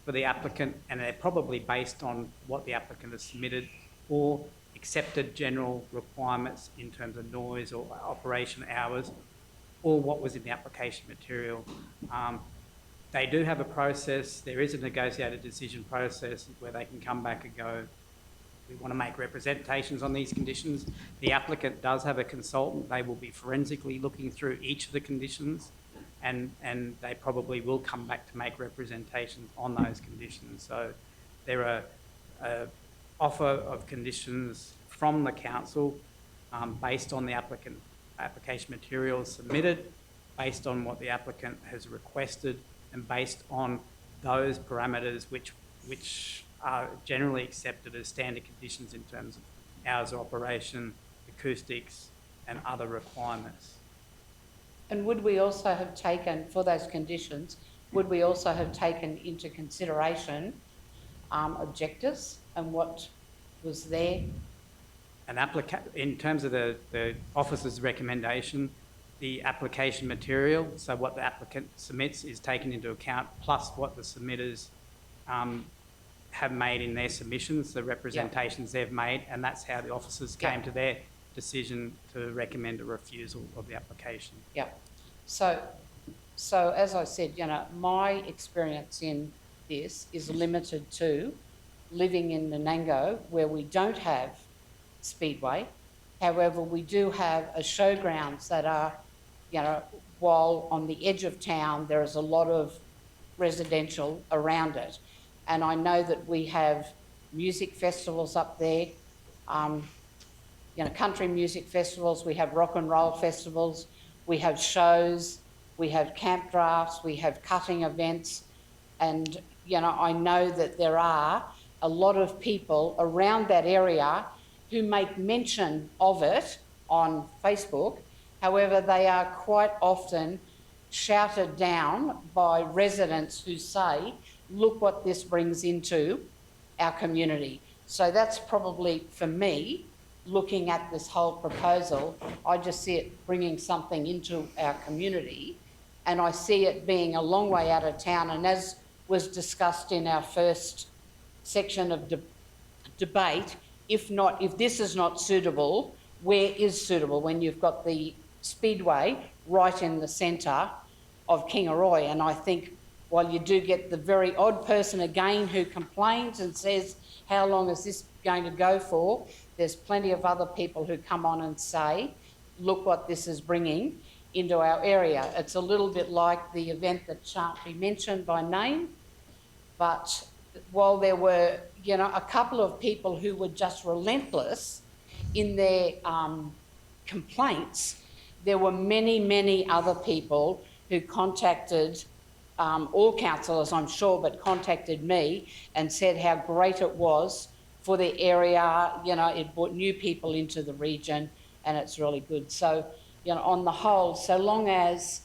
for the applicant, and they're probably based on what the applicant has submitted or accepted general requirements in terms of noise or operation hours, or what was in the application material. They do have a process. There is a negotiated decision process where they can come back and go, we want to make representations on these conditions. The applicant does have a consultant. They will be forensically looking through each of the conditions, and they probably will come back to make representations on those conditions. So there are offer of conditions from the council based on the application materials submitted, based on what the applicant has requested, and based on those parameters which are generally accepted as standard conditions in terms of hours of operation, acoustics, and other requirements. And would we also have taken, for those conditions, would we also have taken into consideration objectives and what was there? In terms of the officer's recommendation, the application material, so what the applicant submits, is taken into account, plus what the submitters have made in their submissions, the representations they've made, and that's how the officers came to their decision to recommend a refusal of the application. Yeah. So as I said, my experience in this is limited to living in Nanango, where we don't have speedway. However, we do have a showgrounds that are, while on the edge of town, there is a lot of residential around it. And I know that we have music festivals up there, country music festivals, we have rock and roll festivals, we have shows, we have camp drafts, we have cutting events. And, I know that there are a lot of people around that area who make mention of it on Facebook. However, they are quite often shouted down by residents who say, look what this brings into our community. So that's probably, for me, looking at this whole proposal, I just see it bringing something into our community, and I see it being a long way out of town. And as was discussed in our first section of debate, if this is not suitable, where is suitable when you've got the speedway right in the centre of Kingaroy? And I think while you do get the very odd person again who complains and says, how long is this going to go for? There's plenty of other people who come on and say, look what this is bringing into our area. It's a little bit like the event that shan't be mentioned by name, but while there were, a couple of people who were just relentless in their complaints, there were many, many other people who contacted all councillors, I'm sure, but contacted me and said how great it was for the area. It brought new people into the region and it's really good. So, on the whole, so long as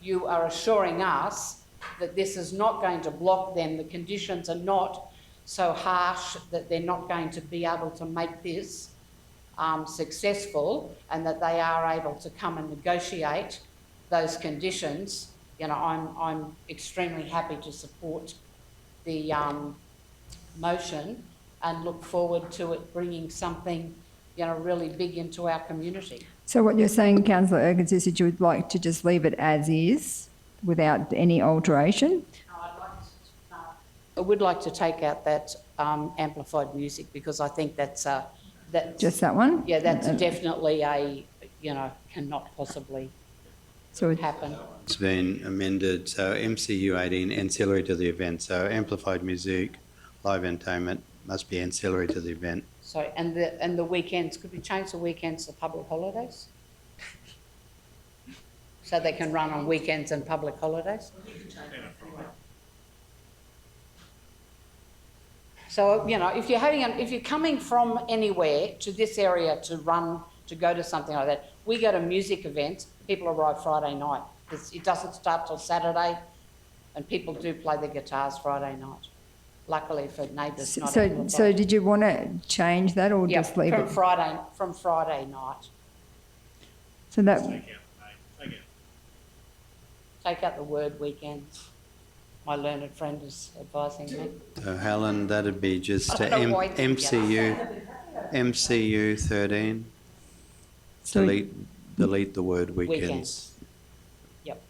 you are assuring us that this is not going to block them, the conditions are not so harsh that they're not going to be able to make this successful, and that they are able to come and negotiate those conditions, I'm extremely happy to support the motion and look forward to it bringing something, really big into our community. So what you're saying, Councillor Ergens, is that you would like to just leave it as is without any alteration? I would like to take out that amplified music, because I think that's just that one? Yeah, that's definitely cannot possibly happen. It's been amended, so MCU 18, ancillary to the event. So amplified music, live entertainment must be ancillary to the event. So, and the weekends, could we change the weekends to public holidays? So they can run on weekends and public holidays? So, if you're coming from anywhere to this area to go to something like that, we go to music events, people arrive Friday night. It doesn't start till Saturday, and people do play their guitars Friday night. Luckily for neighbours. So did you want to change that or just leave it? From Friday night. So that... Take out the word weekends. My learned friend is advising me. So Helen, that'd be just MCU 13. So delete the word weekends. Weekends. Yep.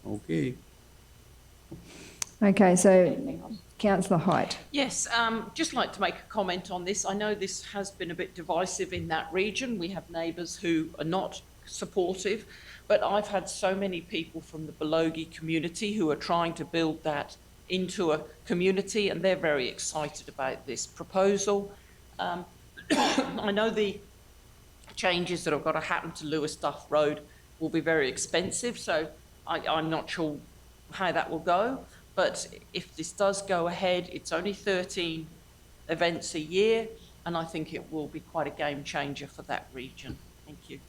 Okay. Okay, so Councillor Height. Yes, just like to make a comment on this. I know this has been a bit divisive in that region. We have neighbours who are not supportive, but I've had so many people from the Belogie community who are trying to build that into a community, and they're very excited about this proposal. I know the changes that have got to happen to Lewis Duff Road will be very expensive, so I'm not sure how that will go. But if this does go ahead, it's only 13 events a year, and I think it will be quite a game changer for that region. Thank you.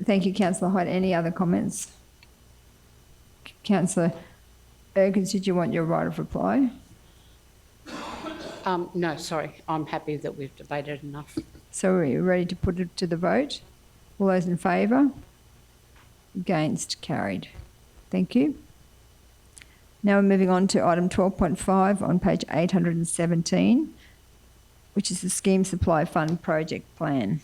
Thank you, Councillor Hyde. Any other comments? Councillor Ergens, did you want your right of reply? No, sorry. I'm happy that we've debated enough. So are you ready to put it to the vote? All those in favour? Against? Carried. Thank you. Now we're moving on to item 12.5 on page 817, which is the Scheme Supply Fund Project Plan.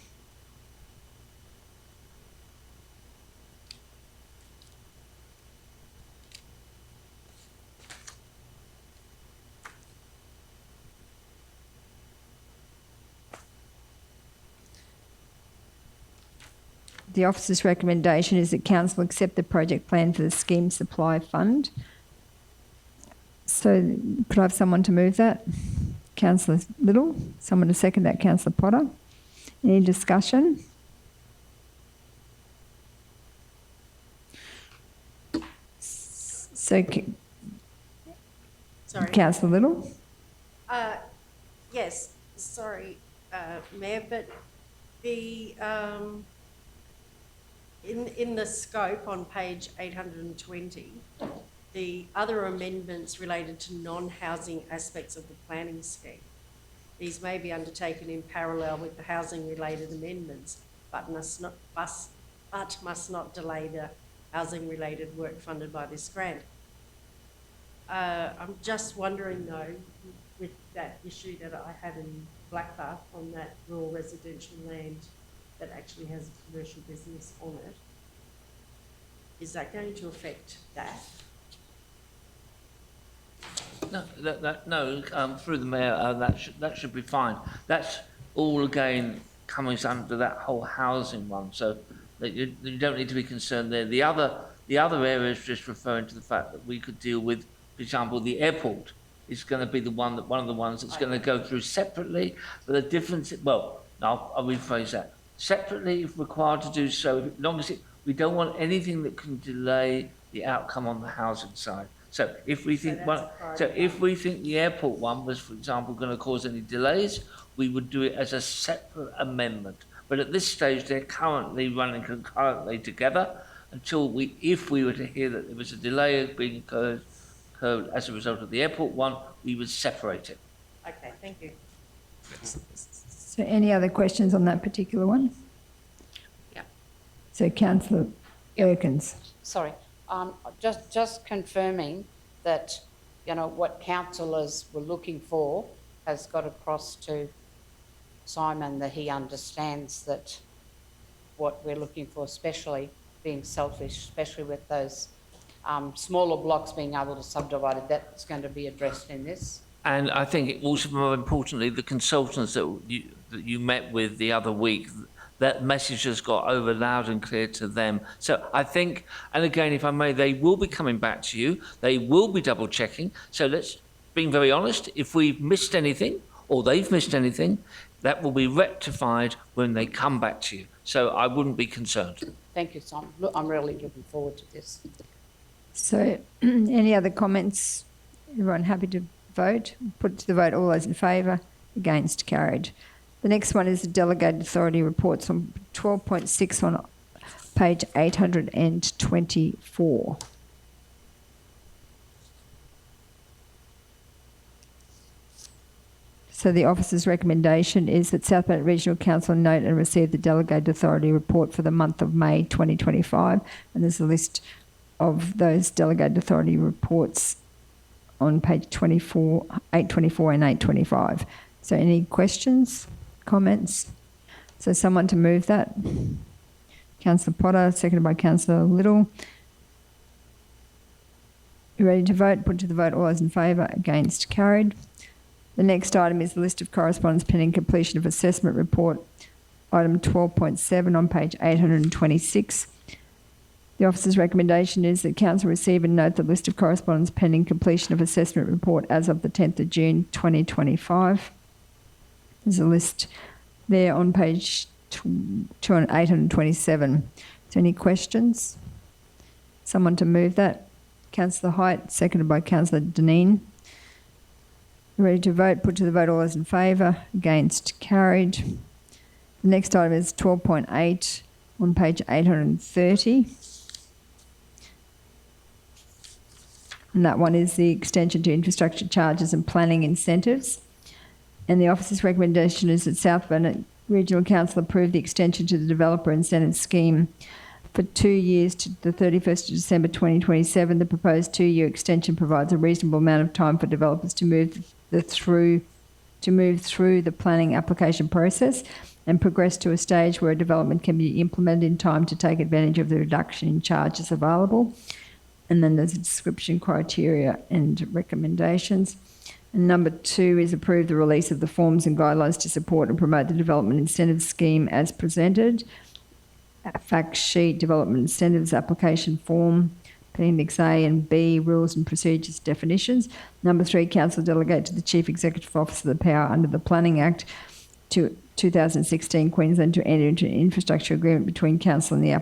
The officer's recommendation is that council accept the project plan for the Scheme Supply Fund. So could I have someone to move that? Councillor Little. Someone to second that? Councillor Potter. Any discussion? So, Sorry. Councillor Little. Yes, sorry, Mayor, but the in the scope on page 820, the other amendments related to non-housing aspects of the planning scheme. These may be undertaken in parallel with the housing-related amendments, but must not delay the housing-related work funded by this grant. I'm just wondering though, with that issue that I had in Blackbuck on that rural residential land that actually has a commercial business on it, is that going to affect that? Through the mayor, that should be fine. That's all again coming under that whole housing one, so that you don't need to be concerned there. The other area is just referring to the fact that we could deal with, for example, the airport is going to be one of the ones that's going to go through separately. But the difference, well, I'll rephrase that. Separately, if required to do so, as long as we don't want anything that can delay the outcome on the housing side. So if we think if we think the airport one was, for example, going to cause any delays, we would do it as a separate amendment. But at this stage, they're currently running concurrently together until if we were to hear that there was a delay being occurred as a result of the airport one, we would separate it. Okay, thank you. So any other questions on that particular one? Yeah. So Councillor Erkins. Sorry, just confirming that, you know, what councillors were looking for has got across to Simon, that he understands that what we're looking for, especially being selfish, especially with those smaller blocks being able to subdivide it, that's going to be addressed in this. And I think also more importantly, the consultants that you met with the other week, that message has got over loud and clear to them. So I think, and again, if I may, they will be coming back to you. They will be double checking. So let's, being very honest, if we've missed anything or they've missed anything, that will be rectified when they come back to you. So I wouldn't be concerned. Thank you, Simon. Look, I'm really looking forward to this. So any other comments? Everyone happy to vote? Put it to the vote. All those in favour? Against? Carried. The next one is the Delegated Authority Reports on 12.6 on page 824. So the officer's recommendation is that South Bank Regional Council note and receive the Delegated Authority Report for the month of May 2025. And there's a list of those Delegated Authority Reports on page 24, 824 and 825. So any questions, comments? So someone to move that? Councillor Potter, seconded by Councillor Little. You ready to vote? Put to the vote. All those in favour? Against? Carried. The next item is the list of correspondence pending completion of assessment report, item 12.7 on page 826. The officer's recommendation is that Council receive and note the list of correspondence pending completion of assessment report as of the 10th of June 2025. There's a list there on page 827. So any questions? Someone to move that? Councillor Height, seconded by Councillor Deneen. Ready to vote? Put to the vote. All those in favour? Against? Carried. The next item is 12.8 on page 830. And that one is the extension to infrastructure charges and planning incentives. And the officer's recommendation is that South Burnett Regional Council approve the extension to the developer incentive scheme for 2 years to the 31st of December 2027. The proposed 2-year extension provides a reasonable amount of time for developers to move through the planning application process and progress to a stage where a development can be implemented in time to take advantage of the reduction in charges available. And then there's a description, criteria and recommendations. And number 2 is approve the release of the forms and guidelines to support and promote the development incentive scheme as presented. A fact sheet, development incentives application form, Appendix A and B, rules and procedures definitions. Number 3, Council delegate to the Chief Executive Officer the power under the Planning Act to 2016 Queensland to enter into an infrastructure agreement between Council and the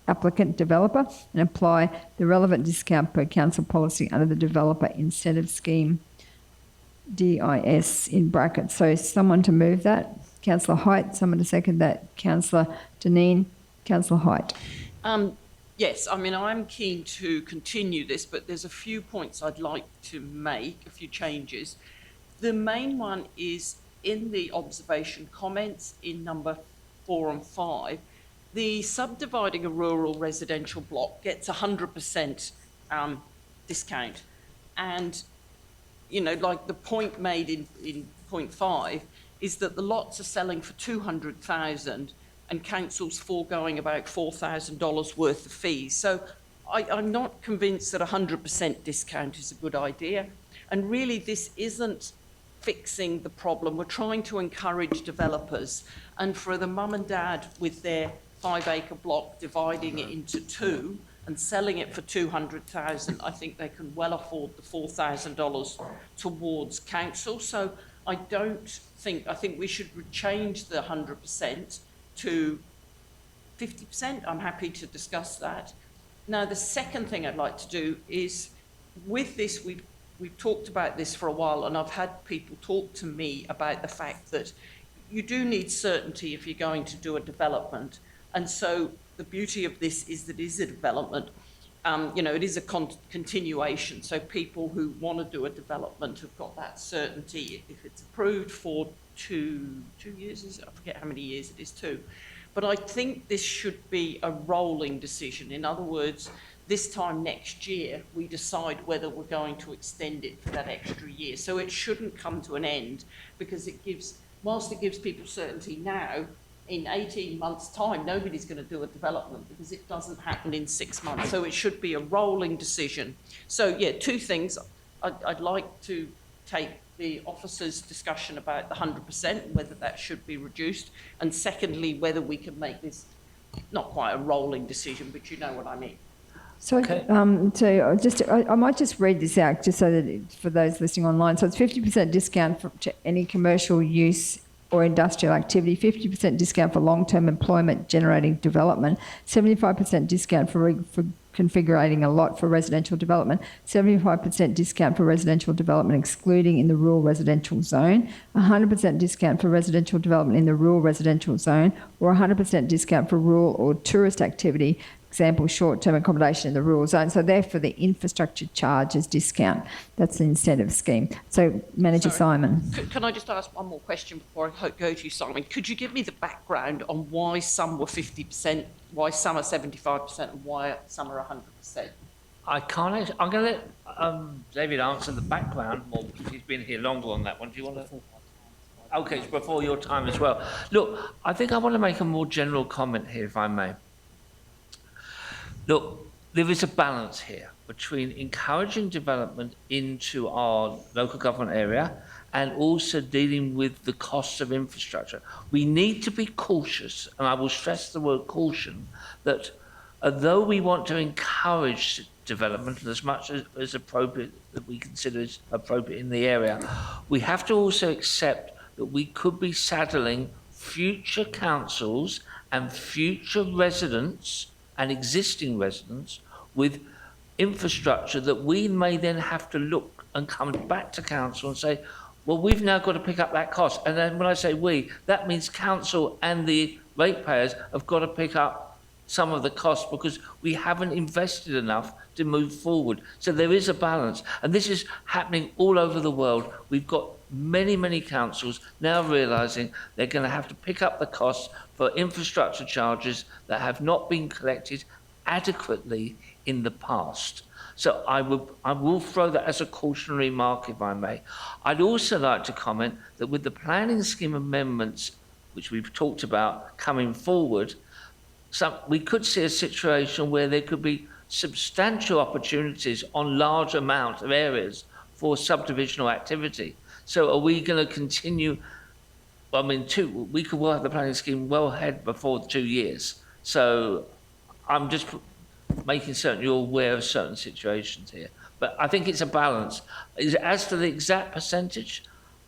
applicant developer and apply the relevant discount per Council policy under the Developer Incentive Scheme, DIS in brackets. So someone to move that? Councillor Height, someone to second that? Councillor Deneen, Councillor Height. Yes, I mean, I'm keen to continue this, but there's a few points I'd like to make, a few changes. The main one is in the observation comments in number 4 and 5, the subdividing a rural residential block gets 100% discount. And, you know, like the point made in point 5 is that the lots are selling for $200,000 and council's foregoing about $4,000 worth of fees. So I'm not convinced that 100% discount is a good idea. And really, this isn't fixing the problem. We're trying to encourage developers. And for the mum and dad with their 5-acre block, dividing it into two and selling it for 200,000, I think they can well afford the $4,000 towards council. So I think we should change the 100% to 50%. I'm happy to discuss that. Now, the second thing I'd like to do is, with this, we've talked about this for a while, and I've had people talk to me about the fact that you do need certainty if you're going to do a development. And so the beauty of this is that it is a development. It is a continuation. So people who want to do a development have got that certainty. If it's approved for two years, I forget how many years it is, 2. But I think this should be a rolling decision. In other words, this time next year, we decide whether we're going to extend it for that extra year. So it shouldn't come to an end, because whilst it gives people certainty now, in 18 months' time, nobody's going to do a development because it doesn't happen in 6 months. So it should be a rolling decision. So, yeah, 2 things. I'd like to take the officers' discussion about the 100%, whether that should be reduced, and secondly, whether we can make this not quite a rolling decision, but you know what I mean. So, I might just read this out just so that for those listening online. So it's 50% discount to any commercial use or industrial activity, 50% discount for long-term employment generating development, 75% discount for configuring a lot for residential development, 75% discount for residential development excluding in the rural residential zone, 100% discount for residential development in the rural residential zone, or 100% discount for rural or tourist activity, example, short-term accommodation in the rural zone. So therefore the infrastructure charges discount. That's the incentive scheme. So Manager Simon. Can I just ask one more question before I go to you, Simon? Could you give me the background on why some were 50%, why some are 75%, and why some are 100%? I can't. I'm going to let David answer the background more, because he's been here longer on that one. Do you want to? Okay, it's before your time as well. Look, I think I want to make a more general comment here, if I may. Look, there is a balance here between encouraging development into our local government area and also dealing with the costs of infrastructure. We need to be cautious, and I will stress the word caution, that although we want to encourage development as much as appropriate, that we consider is appropriate in the area, we have to also accept that we could be saddling future councils and future residents and existing residents with infrastructure that we may then have to look and come back to council and say, well, we've now got to pick up that cost. And then when I say we, that means council and the ratepayers have got to pick up some of the costs because we haven't invested enough to move forward. So there is a balance. And this is happening all over the world. We've got many, many councils now realising they're going to have to pick up the costs for infrastructure charges that have not been collected adequately in the past. So I will throw that as a cautionary mark, if I may. I'd also like to comment that with the planning scheme amendments, which we've talked about coming forward, we could see a situation where there could be substantial opportunities on large amounts of areas for subdivisional activity. So are we going to continue? I mean, we could work the planning scheme well ahead before 2 years. So I'm just making certain you're aware of certain situations here. But I think it's a balance. As to the exact percentage,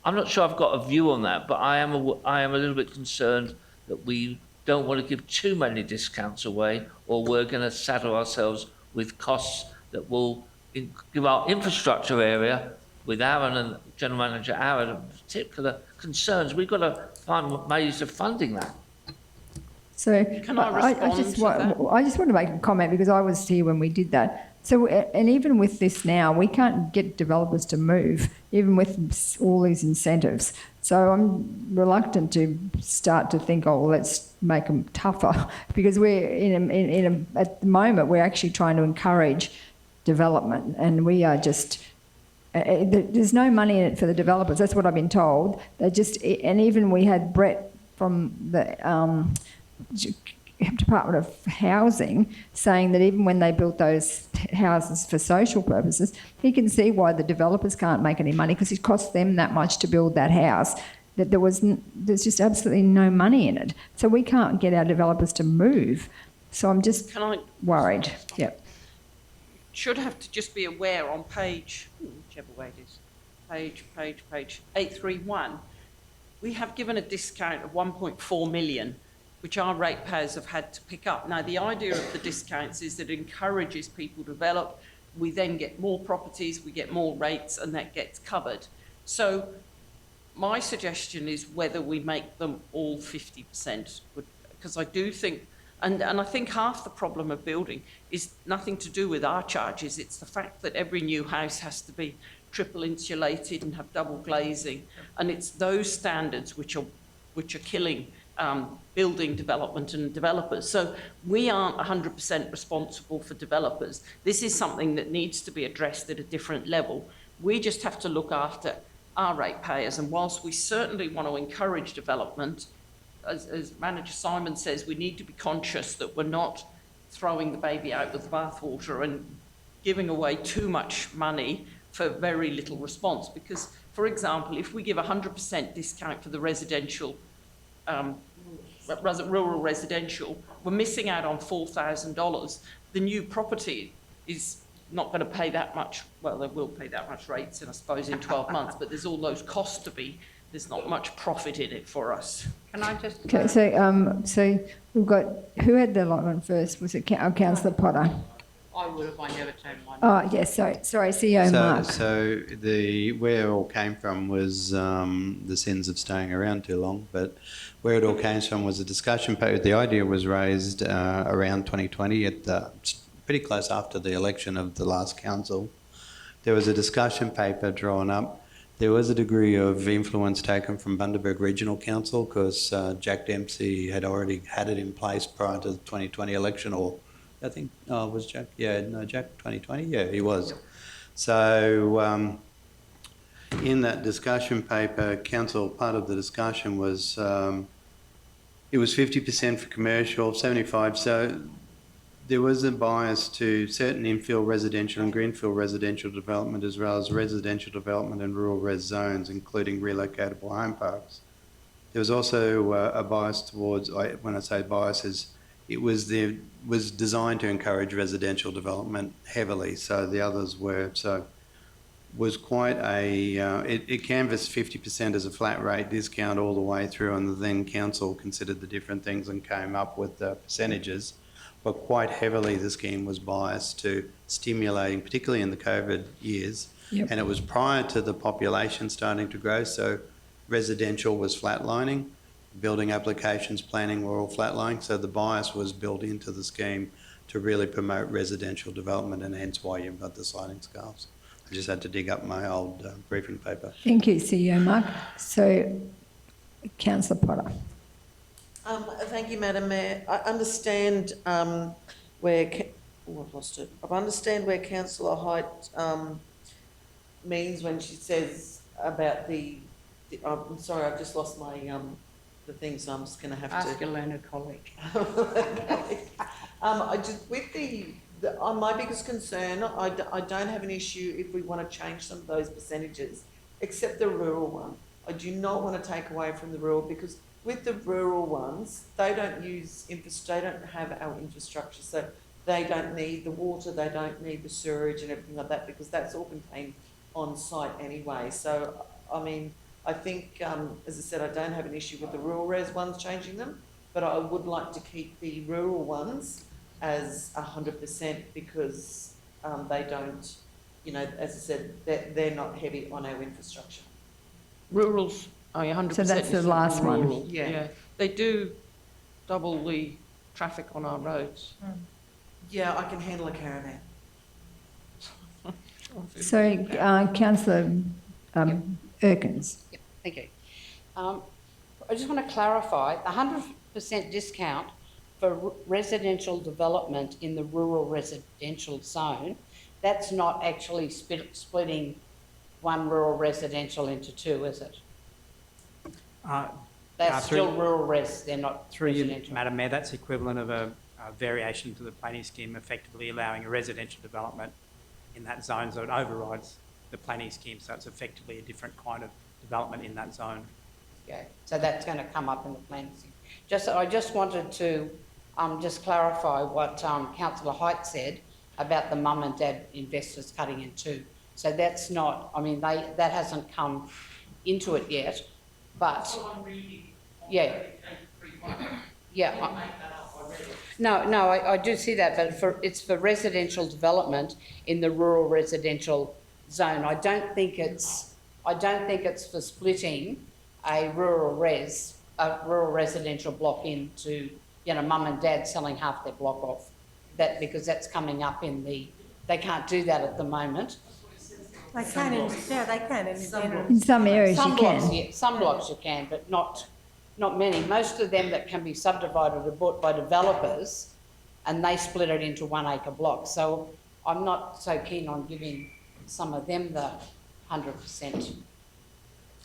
I'm not sure I've got a view on that, but I am a little bit concerned that we don't want to give too many discounts away, or we're going to saddle ourselves with costs that will give our infrastructure area, with Aaron and General Manager Aaron, particular concerns. We've got to find ways of funding that. So Can I respond I just want to make a comment because I was here when we did that. So, and even with this now, we can't get developers to move, even with all these incentives. So I'm reluctant to start to think, oh, well, let's make them tougher, because we're at the moment, we're actually trying to encourage development, and we are just, there's no money in it for the developers. That's what I've been told. And even we had Brett from the Department of Housing saying that even when they built those houses for social purposes, he can see why the developers can't make any money because it costs them that much to build that house. That there's just absolutely no money in it. So we can't get our developers to move. So I'm just worried. Yep. Should have to just be aware on page, whichever way it is, page 831, we have given a discount of 1.4 million, which our ratepayers have had to pick up. Now, the idea of the discounts is that it encourages people to develop. We then get more properties, we get more rates, and that gets covered. So my suggestion is whether we make them all 50%, because I do think, and I think half the problem of building is nothing to do with our charges. It's the fact that every new house has to be triple insulated and have double glazing, and it's those standards which are killing building development and developers. So we aren't 100% responsible for developers. This is something that needs to be addressed at a different level. We just have to look after our ratepayers, and whilst we certainly want to encourage development, as Manager Simon says, we need to be conscious that we're not throwing the baby out with the bathwater and giving away too much money for very little response. Because, for example, if we give 100% discount for the residential, rural residential, we're missing out on $4,000. The new property is not going to pay that much. Well, they will pay that much rates, I suppose, in 12 months, but there's all those costs to be. There's not much profit in it for us. Can I just... Okay, so we've got, who had the allotment first? Was it Councillor Potter? I would have, I never turned mine. Oh, yes, sorry, CEO Mark. So where it all came from was the sins of staying around too long, but where it all came from was a discussion paper. The idea was raised around 2020, pretty close after the election of the last council. There was a discussion paper drawn up. There was a degree of influence taken from Bundaberg Regional Council because Jack Dempsey had already had it in place prior to the 2020 election, or I think, was Jack? Yeah, no, Jack 2020? Yeah, he was. So in that discussion paper, council, part of the discussion was it was 50% for commercial, 75%. So there was a bias to certain infill residential and greenfield residential development, as well as residential development and rural res zones, including relocatable home parks. There was also a bias towards, when I say biases, it was designed to encourage residential development heavily. So the others were, so was quite a, it canvassed 50% as a flat rate discount all the way through, and the then council considered the different things and came up with the percentages. But quite heavily the scheme was biased to stimulating, particularly in the COVID years. Yep. And it was prior to the population starting to grow, so residential was flatlining, building applications, planning were all flatlining, so the bias was built into the scheme to really promote residential development, and hence why you've got the sliding scales. I just had to dig up my old briefing paper. Thank you, CEO Mark. So, Councillor Potter. Thank you, Madam Mayor. I understand where I've lost it. I understand where Councillor Height means when she says about the I'm sorry, I've just lost my the thing, so I'm just going to have to ask a learned colleague. I just with my biggest concern, I don't have an issue if we want to change some of those percentages, except the rural one. I do not want to take away from the rural, because with the rural ones, they don't have our infrastructure, so they don't need the water, they don't need the sewerage and everything like that, because that's all contained on site anyway. So, I mean, I think, as I said, I don't have an issue with the rural res ones changing them, but I would like to keep the rural ones as 100% because they don't, you know, as I said, they're not heavy on our infrastructure. Rural's 100%. So that's the last one. Yeah. They do double the traffic on our roads. Yeah, I can handle a caravan. So, Councillor Erkins. Yep, thank you. I just want to clarify, the 100% discount for residential development in the rural residential zone, that's not actually splitting one rural residential into two, is it? That's still rural res, they're not Through residential. you, Madam Mayor, that's equivalent of a variation to the planning scheme, effectively allowing a residential development in that zone, so it overrides the planning scheme, so it's effectively a different kind of development in that zone. Yeah, so that's going to come up in the planning scheme. I just wanted to just clarify what Councillor Height said about the mum and dad investors cutting in too. So that's not, I mean, that hasn't come into it yet, but yeah, yeah. No, I do see that, but it's for residential development in the rural residential zone. I don't think it's for splitting a rural residential block into, you know, mum and dad selling half their block off. That because that's coming up in the, they can't do that at the moment. They can, In some areas Some you blocks, can. yeah, some blocks you can, but not many. Most of them that can be subdivided are bought by developers and they split it into 1 acre blocks. So I'm not so keen on giving some of them the 100%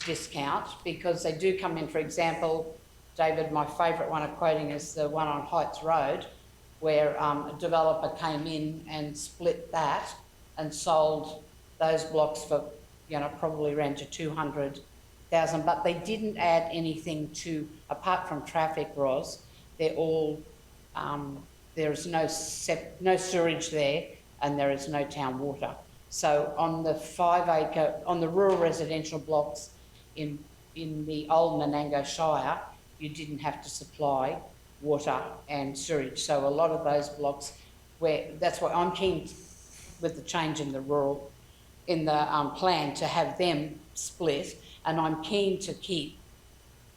discount because they do come in, for example, David, my favourite one of quoting is the one on Heights Road where a developer came in and split that and sold those blocks for, you know, probably around to 200,000, but they didn't add anything to, apart from traffic, Ros, they're all, there is no sewage there and there is no town water. So on the 5 acre, on the rural residential blocks in the old Menango Shire, you didn't have to supply water and sewage. So a lot of those blocks where, that's why I'm keen with the change in the rural, in the plan to have them split, and I'm keen to keep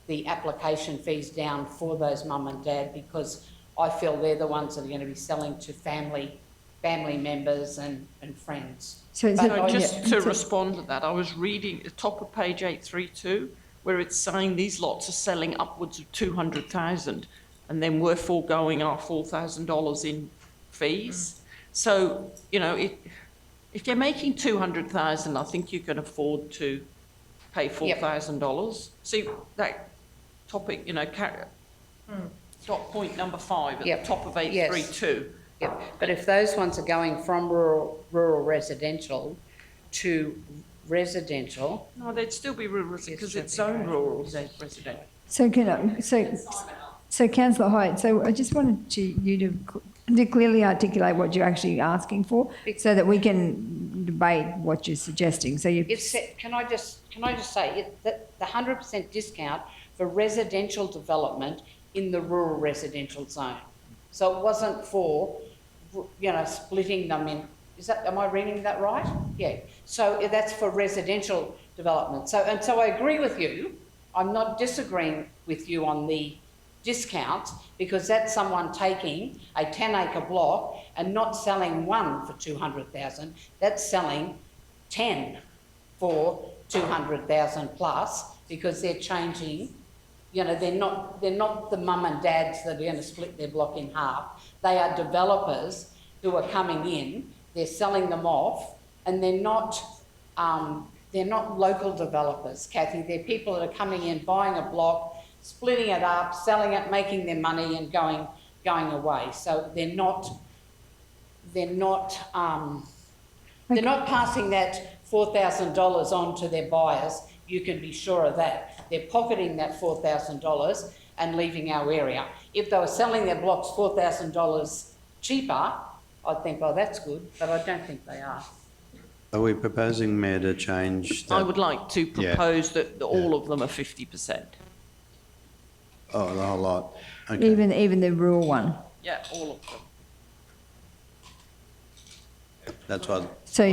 the application fees down for those mum and dad because I feel they're the ones that are going to be selling to family members and friends. So just to respond to that, I was reading at the top of page 832 where it's saying these lots are selling upwards of 200,000 and then we're foregoing our $4,000 in fees. So, you know, if you're making 200,000, I think you can afford to pay $4,000. See that topic, you know, dot point number 5 at the top of 832. Yep. But if those ones are going from rural residential to residential, no, they'd still be rural because it's zone rural residential. So Councillor Height, so I just wanted you to clearly articulate what you're actually asking for, so that we can debate what you're suggesting. So you. Can I just say that the 100% discount for residential development in the rural residential zone. So it wasn't for, you know, splitting them in. Am I reading that right? Yeah. So that's for residential development. So I agree with you. I'm not disagreeing with you on the discount because that's someone taking a 10-acre block and not selling one for 200,000. That's selling 10 for 200,000 plus because they're changing. You know, they're not the mum and dads that are going to split their block in half. They are developers who are coming in. They're selling them off, and they're not local developers, Kathy. They're people that are coming in, buying a block, splitting it up, selling it, making their money, and going away. So they're not passing that $4,000 on to their buyers. You can be sure of that. They're pocketing that $4,000 and leaving our area. If they were selling their blocks $4,000 cheaper, I'd think, oh, that's good, but I don't think they are. Are we proposing, Mayor, to change that? I would like to propose that all of them are 50%. Oh, the whole lot. Okay. Even the rural one. Yeah, all of them. That's what. I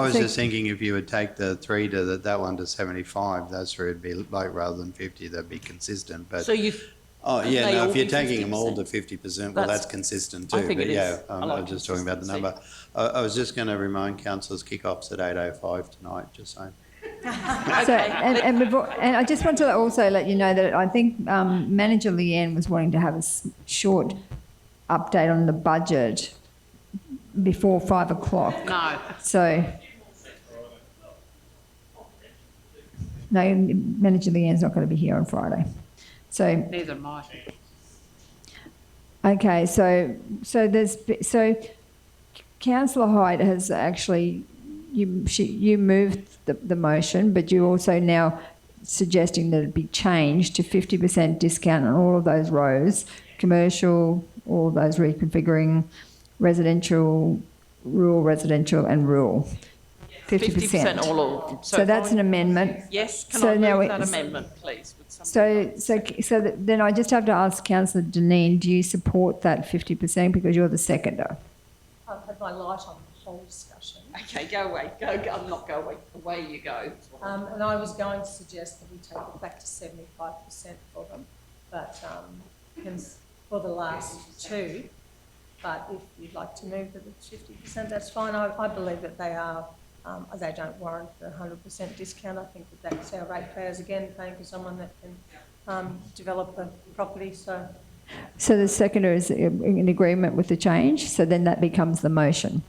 was just thinking if you would take the 3 to that one to 75, that's where it'd be like rather than 50, that'd be consistent. But so you've. Oh yeah, no. If you're taking 50%? them all to 50%, well, that's consistent too. I think but it yeah, is. I was just talking about the number. I was just going to remind councillors kick-offs at 8:05 tonight. Just saying. So, and I just want to also let you know that I think Manager Leanne was wanting to have a short update on the budget before 5 o'clock. No. So, no, Manager Leanne's not going to be here on Friday. So, neither am I. Okay, so Councillor Hyde has actually, you moved the motion, but you're also now suggesting that it be changed to 50% discount on all of those rows, commercial, all of those reconfiguring, residential, rural, and rural. 50%. all. So that's an amendment. Yes, can So I now move that it's- amendment, please? Would somebody Then I just have to ask Councillor Deneen, do you support that 50% because you're the seconder? I've had my light on the whole discussion. Okay, go away. Go. I'm not go away. Away you go. And I was going to suggest that we take it back to 75% for them, but, for the last two. But if you'd like to move to the 50%, that's fine. I believe that they don't warrant the 100% discount. I think that's our ratepayers, again, paying for someone that can develop a property, so. So the seconder is in agreement with the change, so then that becomes the motion.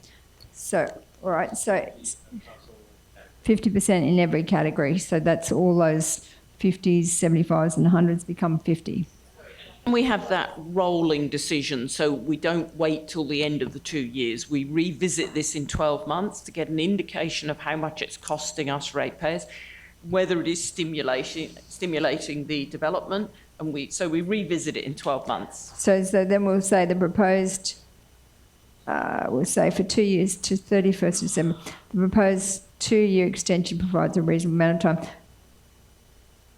So, all right, so 50% in every category, so that's all those 50s, 75s and 100s become 50. We have that rolling decision, so we don't wait till the end of the 2 years. We revisit this in 12 months to get an indication of how much it's costing us ratepayers, whether it is stimulating the development, and we revisit it in 12 months. So then we'll say the proposed, we'll say for 2 years to 31st December, the proposed 2-year extension provides a reasonable amount of time.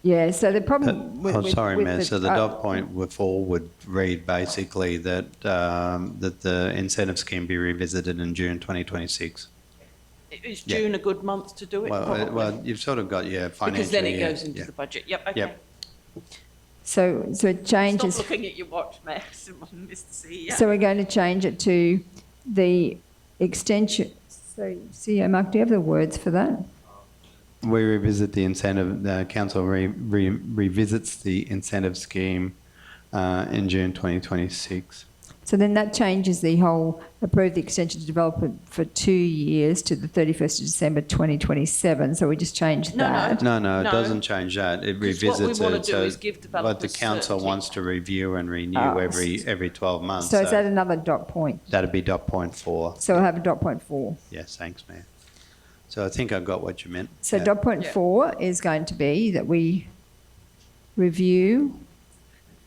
Yeah, so the problem Mayor. So the dot point before would read basically that that the incentive scheme be revisited in June 2026. Is June a good month to do it? Well, you've sort of got financial. Because then it goes into the budget. Yep. Okay. Yep. So it changes. Stop looking at your watch, Mayor, Mr. CEO. So we're going to change it to the extension. So CEO Mark, do you have the words for that? We revisit the incentive, the council revisits the incentive scheme in June 2026. So then that changes the whole approve the extension to development for 2 years to the 31st of December 2027. So we just changed that. No, it doesn't change that. It revisits what we want to it. do is give But developers the council certainty. wants to review and renew every 12 months. So is that another dot point? That'd be dot point 4. So we'll have a dot point 4. Yes, thanks, Mayor. So I think I got what you meant. So Yeah. dot point 4 is going to be that we review.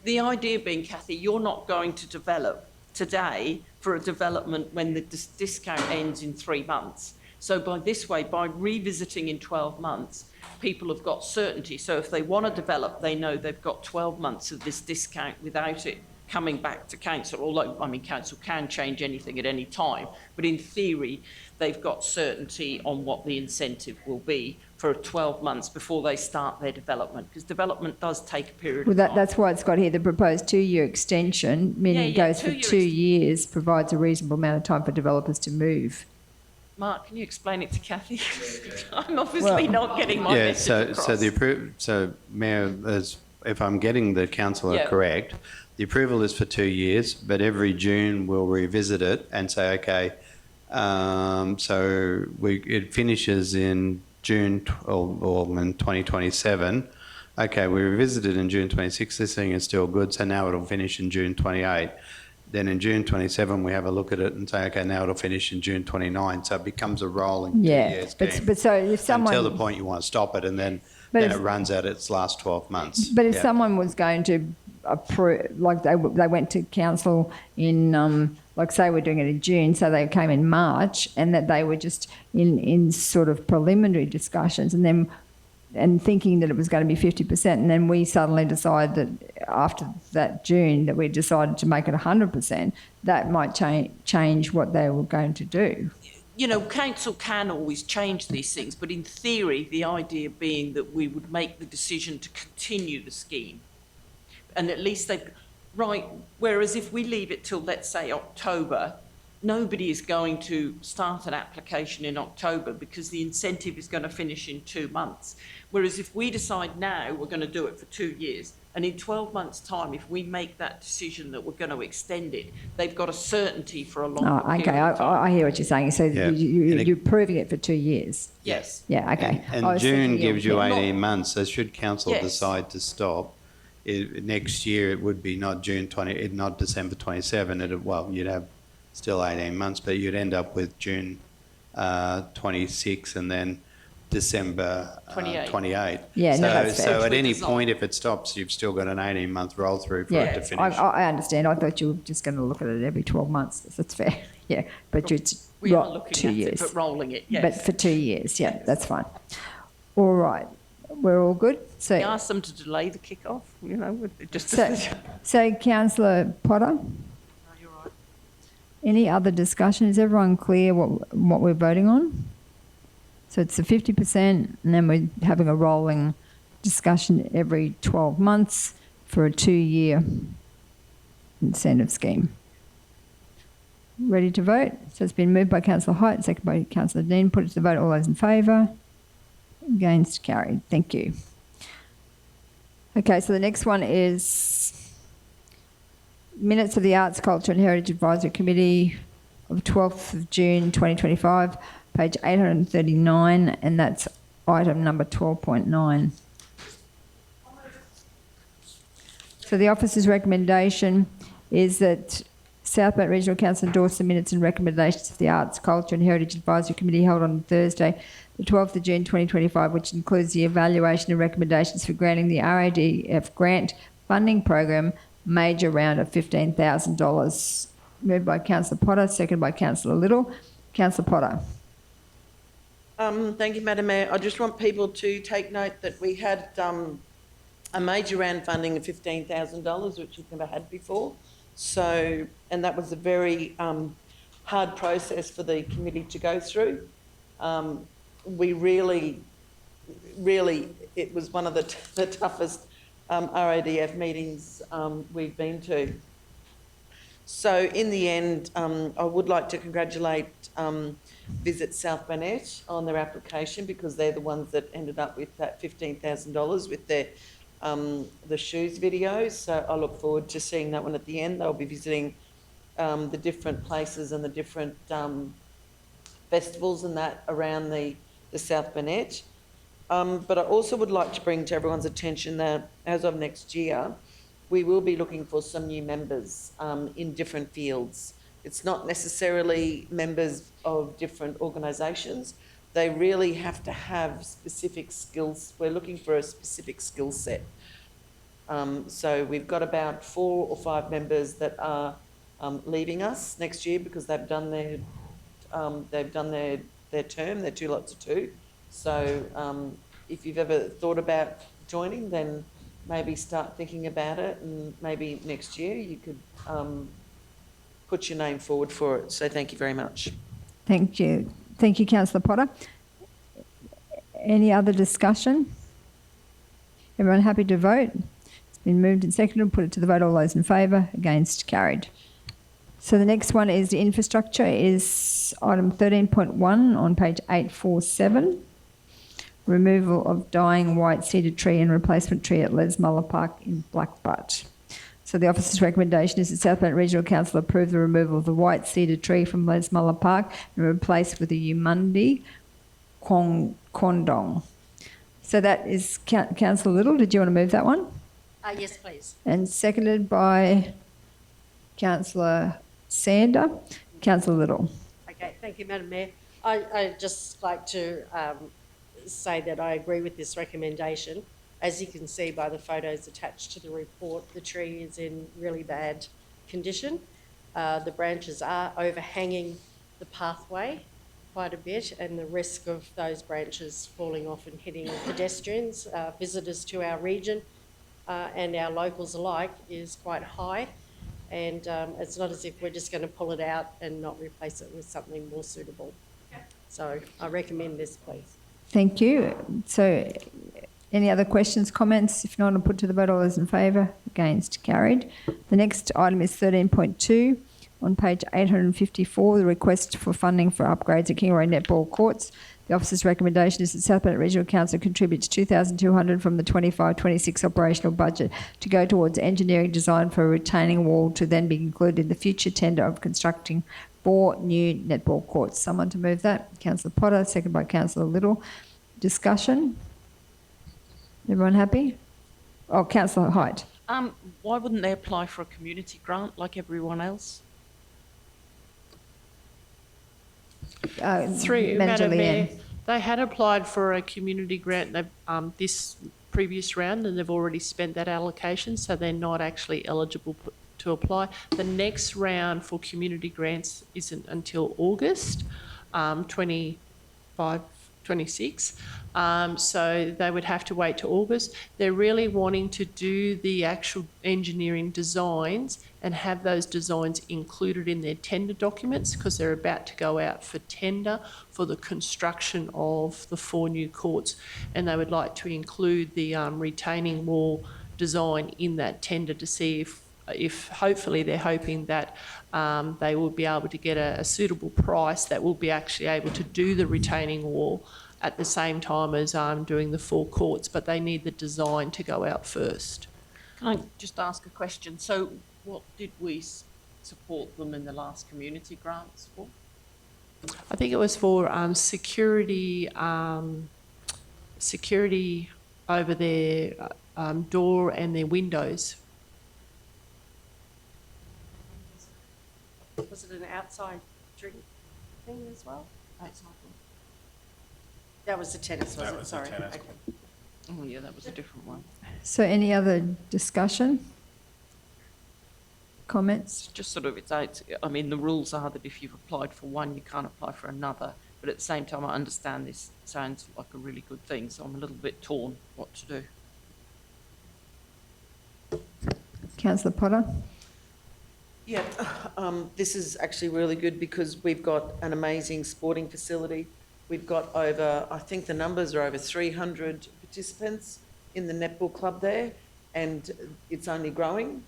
The idea being, Kathy, you're not going to develop today for a development when the discount ends in 3 months. So by revisiting in 12 months, people have got certainty. So if they want to develop, they know they've got 12 months of this discount without it coming back to council. Although, council can change anything at any time. But in theory, they've got certainty on what the incentive will be for 12 months before they start their development, because development does take a period of time. That's why it's got here the proposed 2-year extension, meaning it goes for 2 years, provides a reasonable amount of time for developers to move. Mark, can you explain it to Kathy? I'm obviously not getting my message across. So Mayor, if I'm getting the councillor correct, the approval is for 2 years, but every June we'll revisit it and say, okay, so it finishes in June or in 2027. Okay, we revisited in June 26. This thing is still good, so now it'll finish in June 28. Then in June 27, we have a look at it and say, okay, now it'll finish in June 29. So it becomes a rolling 2-year scheme. But so if someone... Until the point you want to stop it, and then it runs out its last 12 months. But if someone was going to approve, like they went to council in, like say we're doing it in June, so they came in March, and that they were just in sort of preliminary discussions, and thinking that it was going to be 50%, and then we suddenly decide that after that June that we decided to make it 100%, that might change what they were going to do. You know, council can always change these things, but in theory, the idea being that we would make the decision to continue the scheme. And at least whereas if we leave it till, let's say, October, nobody is going to start an application in October because the incentive is going to finish in 2 months. Whereas if we decide now we're going to do it for 2 years, and in 12 months' time, if we make that decision that we're going to extend it, they've got a certainty for a longer period of time. I hear what you're saying. So you're proving it for 2 years. Yes. Yeah, okay. And June gives you 18 months, so should council Yes. decide to stop, next year it would be not not December 27. You'd have still 18 months, but you'd end up with June 26 and then December 28. Yeah, no, that's fair. So at any point, if it stops, you've still got an 18-month roll through for it to finish. I understand. I thought you were just going to look at it every 12 months. That's fair. Yeah, but it's We are looking 2 at years. it, but rolling it, yes. But for 2 years, yeah, that's fine. All right, we're all good. So, We asked them to delay the kick-off, you know, just... so Councillor Potter? Any other discussion? Is everyone clear what we're voting on? So it's the 50%, and then we're having a rolling discussion every 12 months for a 2-year incentive scheme. Ready to vote? So it's been moved by Councillor Height, seconded by Councillor Dean. Put it to the vote. All those in favour? Against? Carried. Thank you. Okay, so the next one is minutes of the Arts, Culture and Heritage Advisory Committee of 12th of June 2025, page 839, and that's item number 12.9. So the officer's recommendation is that South Bank Regional Council endorse the minutes and recommendations of the Arts, Culture and Heritage Advisory Committee held on Thursday, the 12th of June 2025, which includes the evaluation and recommendations for granting the RADF grant funding program major round of $15,000. Moved by Councillor Potter, seconded by Councillor Little. Councillor Potter. Thank you, Madam Mayor. I just want people to take note that we had a major round funding of $15,000, which we've never had before. So, and that was a very hard process for the committee to go through. We really, it was one of the toughest RADF meetings we've been to. So in the end, I would like to congratulate Visit South Burnett on their application, because they're the ones that ended up with that $15,000 with their the shoes video. So I look forward to seeing that one at the end. They'll be visiting the different places and the different festivals and that around the South Burnett. But I also would like to bring to everyone's attention that as of next year, we will be looking for some new members in different fields. It's not necessarily members of different organisations. They really have to have specific skills. We're looking for a specific skill set. So we've got about 4 or 5 members that are leaving us next year because they've done their term. They're 2 lots of 2. So if you've ever thought about joining, then maybe start thinking about it, and maybe next year you could put your name forward for it. So thank you very much. Thank you. Thank you, Councillor Potter. Any other discussion? Everyone happy to vote? It's been moved and seconded. Put it to the vote. All those in favour? Against? Carried. So the next one is the infrastructure, is item 13.1 on page 847. Removal of dying white cedar tree and replacement tree at Lesmuller Park in Blackbutt. So the officer's recommendation is that South Bank Regional Council approve the removal of the white cedar tree from Lesmuller Park and replace with a Umundi Kwandong. So that is Councillor Little. Did you want to move that one? Yes, please. And seconded by Councillor Sander. Councillor Little. Okay, thank you, Madam Mayor. I'd just like to say that I agree with this recommendation. As you can see by the photos attached to the report, the tree is in really bad condition. The branches are overhanging the pathway quite a bit, and the risk of those branches falling off and hitting pedestrians, visitors to our region and our locals alike is quite high. And it's not as if we're just going to pull it out and not replace it with something more suitable. So I recommend this, please. Thank you. So any other questions, comments? If not, I'll put to the vote. All those in favour? Against? Carried. The next item is 13.2 on page 854, the request for funding for upgrades at Kingaroy Netball Courts. The officer's recommendation is that South Bank Regional Council contributes $2,200 from the 25-26 operational budget to go towards engineering design for a retaining wall to then be included in the future tender of constructing 4 new netball courts. Someone to move that? Councillor Potter, second by Councillor Little. Discussion? Everyone happy? Oh, Councillor Height. Why wouldn't they apply for a community grant like everyone else? Through you, Manager Madam Mayor, Leanne. they had applied for a community grant this previous round, and they've already spent that allocation, so they're not actually eligible to apply. The next round for community grants isn't until August 26. So they would have to wait to August. They're really wanting to do the actual engineering designs and have those designs included in their tender documents, because they're about to go out for tender for the construction of the 4 new courts, and they would like to include the retaining wall design in that tender to see if hopefully they're hoping that they will be able to get a suitable price that will be actually able to do the retaining wall at the same time as doing the 4 courts, but they need the design to go out first. Can I just ask a question? So what did we support them in the last community grants for? I think it was for security over their door and their windows. Was it an outside drink thing as well? Outside one. That was the tennis, was That it? was the Sorry. tennis. Okay. Oh yeah, that was a different one. So any other discussion? Comments? Just sort of, I mean, the rules are that if you've applied for one, you can't apply for another. But at the same time, I understand this sounds like a really good thing, so I'm a little bit torn what to do. Councillor Potter? Yeah, this is actually really good because we've got an amazing sporting facility. We've got over, I think the numbers are over 300 participants in the netball club there, and it's only growing.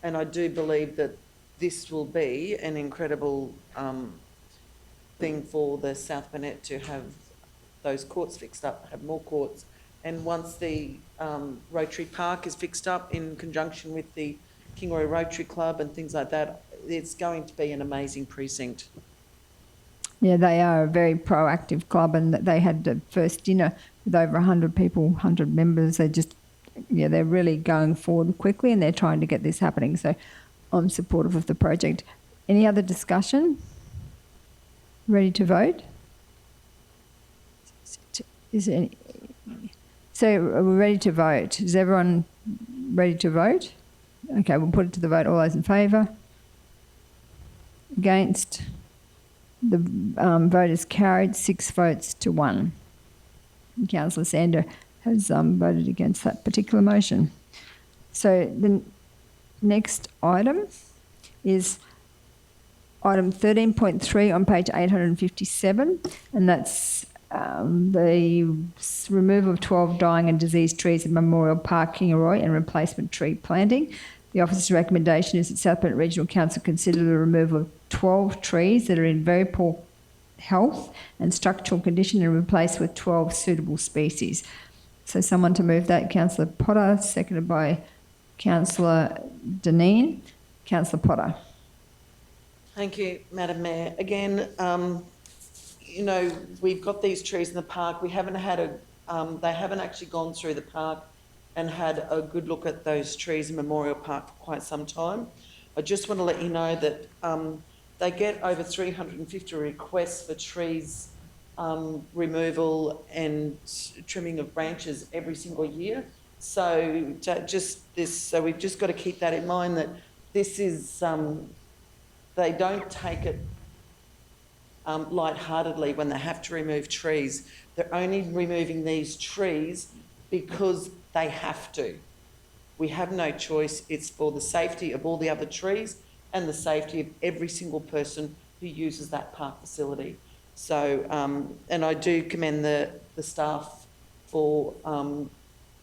And I do believe that this will be an incredible thing for the South Burnett to have those courts fixed up, have more courts. And once the Rotary Park is fixed up in conjunction with the Kingaroy Rotary Club and things like that, it's going to be an amazing precinct. Yeah, they are a very proactive club, and they had the first dinner with over 100 people, 100 members. They're really going forward quickly, and they're trying to get this happening. So I'm supportive of the project. Any other discussion? Ready to vote? Is there any? So are we ready to vote? Is everyone ready to vote? Okay, we'll put it to the vote. All those in favour? Against? The vote is carried, 6 votes to 1. And Councillor Sander has voted against that particular motion. So the next item is item 13.3 on page 857, and that's the removal of 12 dying and diseased trees in Memorial Park, Kingaroy, and replacement tree planting. The officer's recommendation is that South Burnett Regional Council consider the removal of 12 trees that are in very poor health and structural condition and replace with 12 suitable species. So someone to move that, Councillor Potter, seconded by Councillor Dineen. Councillor Potter. Thank you, Madam Mayor. Again, we've got these trees in the park. We haven't had they haven't actually gone through the park and had a good look at those trees in Memorial Park for quite some time. I just want to let you know that they get over 350 requests for trees removal and trimming of branches every single year. So so we've just got to keep that in mind, that this is, they don't take it lightheartedly when they have to remove trees. They're only removing these trees because they have to. We have no choice. It's for the safety of all the other trees and the safety of every single person who uses that park facility. So, and I do commend the staff for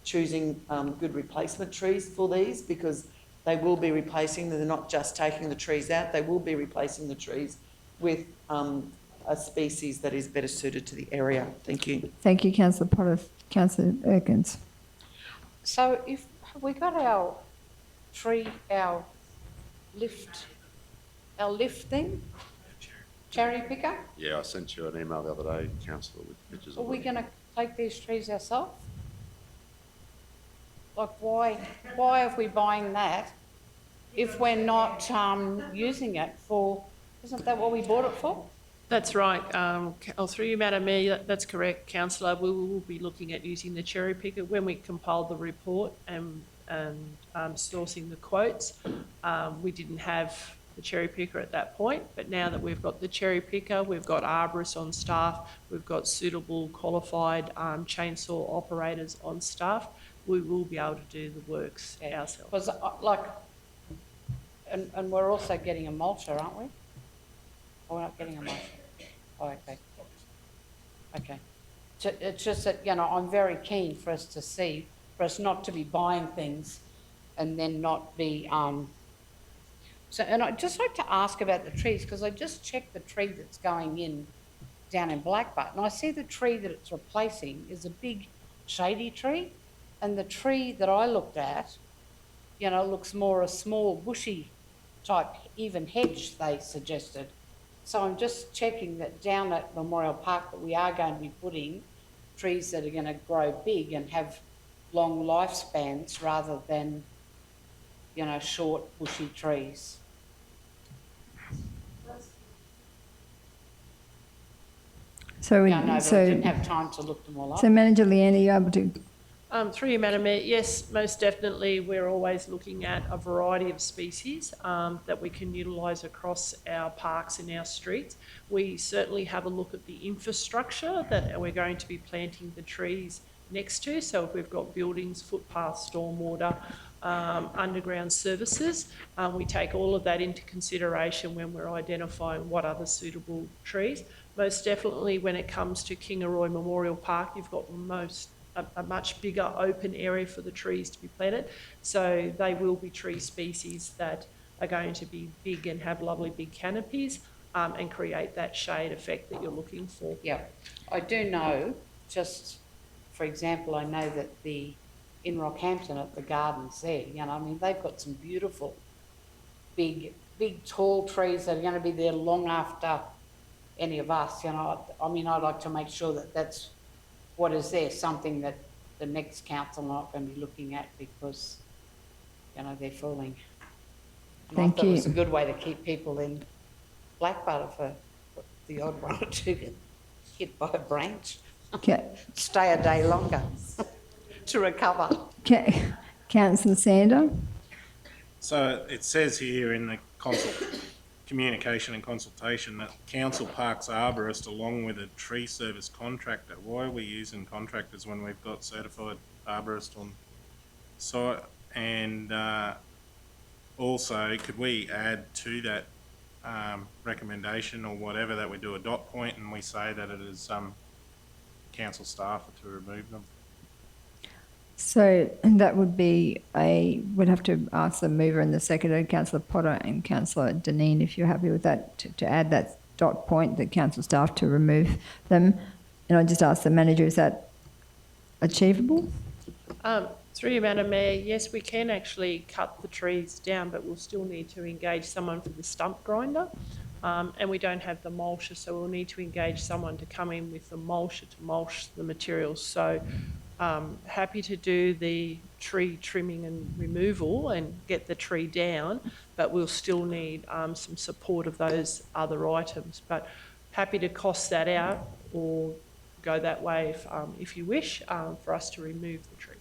choosing good replacement trees for these, because they will be replacing them. They're not just taking the trees out, they will be replacing the trees with a species that is better suited to the area. Thank you. Thank you, Councillor Potter. Councillor Erkins. So have we got our lift thing? Cherry picker? Yeah, I sent you an email the other day, Councillor, with pictures Are of we it. going to take these trees ourselves? Like, why are we buying that if we're not using it for, isn't that what we bought it for? That's right. Through you, Madam Mayor, that's correct, councillor. We will be looking at using the cherry picker when we compiled the report and sourcing the quotes. We didn't have the cherry picker at that point, but now that we've got the cherry picker, we've got arborists on staff, we've got suitable qualified chainsaw operators on staff, we will be able to do the works ourselves. Because and we're also getting a mulcher, aren't we? Or we're not getting a mulcher? Oh, okay. Okay. So it's just that, you know, I'm very keen for us to see, for us not to be buying things and then not be, so, and I'd just like to ask about the trees, because I just checked the tree that's going in down in Blackbutt, and I see the tree that it's replacing is a big shady tree, and the tree that I looked at, you know, looks more a small bushy type, even hedge they suggested. So I'm just checking that down at Memorial Park that we are going to be putting trees that are going to grow big and have long lifespans rather than, you know, short bushy trees. So, Yeah, I know, but I didn't have time to look them all up. So Manager Leanne, are you able to? Through you, Madam Mayor, yes, most definitely. We're always looking at a variety of species that we can utilise across our parks and our streets. We certainly have a look at the infrastructure that we're going to be planting the trees next to. So if we've got buildings, footpaths, stormwater, underground services, we take all of that into consideration when we're identifying what are the suitable trees. Most definitely when it comes to Kingaroy Memorial Park, you've got a much bigger open area for the trees to be planted. So they will be tree species that are going to be big and have lovely big canopies and create that shade effect that you're looking for. Yeah, I do know, just for example, I know that in Rockhampton at the gardens there, you know, I mean, they've got some beautiful big tall trees that are going to be there long after any of us, you know. I mean, I'd like to make sure that that's what is there, something that the next council are not going to be looking at because, you know, they're falling. And Thank I thought you. it was a good way to keep people in Blackbutt for the odd one or two get hit by a branch. Okay. Stay a day longer to recover. Okay. Councillor Sander. So it says here in the communication and consultation that council parks arborist along with a tree service contractor. Why are we using contractors when we've got certified arborist on site? And also, could we add to that recommendation or whatever that we do a dot point and we say that it is council staff to remove them? So that would be we'd have to ask the mover and the seconder, Councillor Potter and Councillor Deneen, if you're happy with that, to add that dot point, the council staff to remove them. And I just ask the manager, is that achievable? Through you, Madam Mayor, yes, we can actually cut the trees down, but we'll still need to engage someone for the stump grinder. And we don't have the mulcher, so we'll need to engage someone to come in with the mulcher to mulch the materials. So happy to do the tree trimming and removal and get the tree down, but we'll still need some support of those other items. But happy to cost that out or go that way if you wish, for us to remove the tree.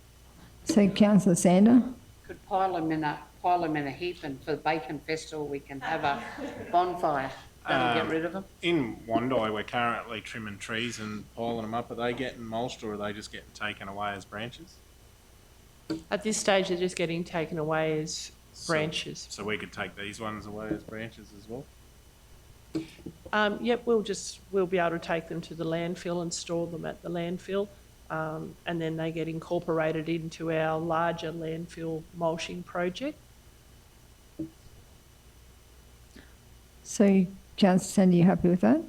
So Councillor Sander. Could pile them in a heap, and for the Bacon Festival we can have a bonfire. That'll get rid of them. In Wondai, we're currently trimming trees and piling them up. Are they getting mulched or are they just getting taken away as branches? At this stage, they're just getting taken away as branches. So we could take these ones away as branches as well? Yep, we'll be able to take them to the landfill and store them at the landfill. And then they get incorporated into our larger landfill mulching project. So Councillor Sander, you happy with that?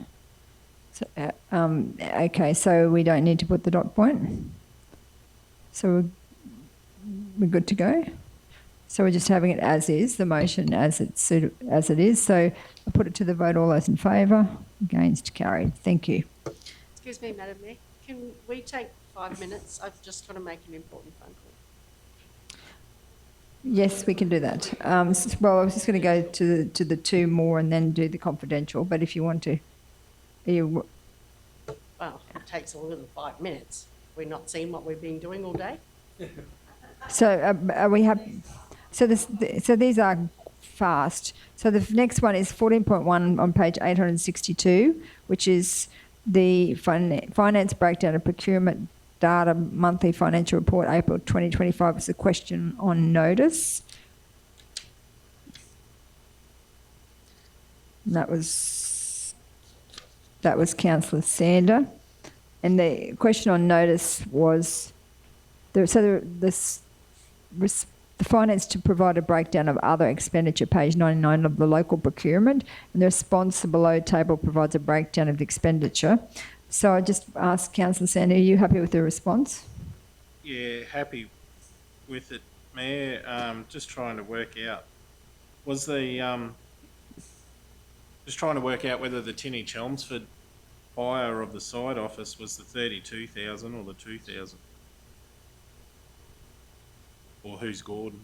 So, okay, so we don't need to put the dot point. So we're good to go. So we're just having it as is, the motion as it is. So I'll put it to the vote. All those in favour? Against? Carried. Thank you. Excuse me, Madam Mayor. Can we take 5 minutes? I've just got to make an important phone call. Yes, we can do that. Well, I was just going to go to the two more and then do the confidential, but if you want to. Are you, Well, it takes a little 5 minutes. We're not seeing what we've been doing all day. so are we have, so these are fast. So the next one is 14.1 on page 862, which is the finance breakdown of procurement data monthly financial report, April 2025. It's a question on notice. And that was Councillor Sander. And the question on notice was, the finance to provide a breakdown of other expenditure, page 99 of the local procurement, and the response below table provides a breakdown of the expenditure. So I just asked Councillor Sander, are you happy with the response? Yeah, happy with it, Mayor. Just trying to work out, was the, just trying to work out whether the Tinny Chelmsford buyer of the side office was the 32,000 or the 2,000. Or who's Gordon?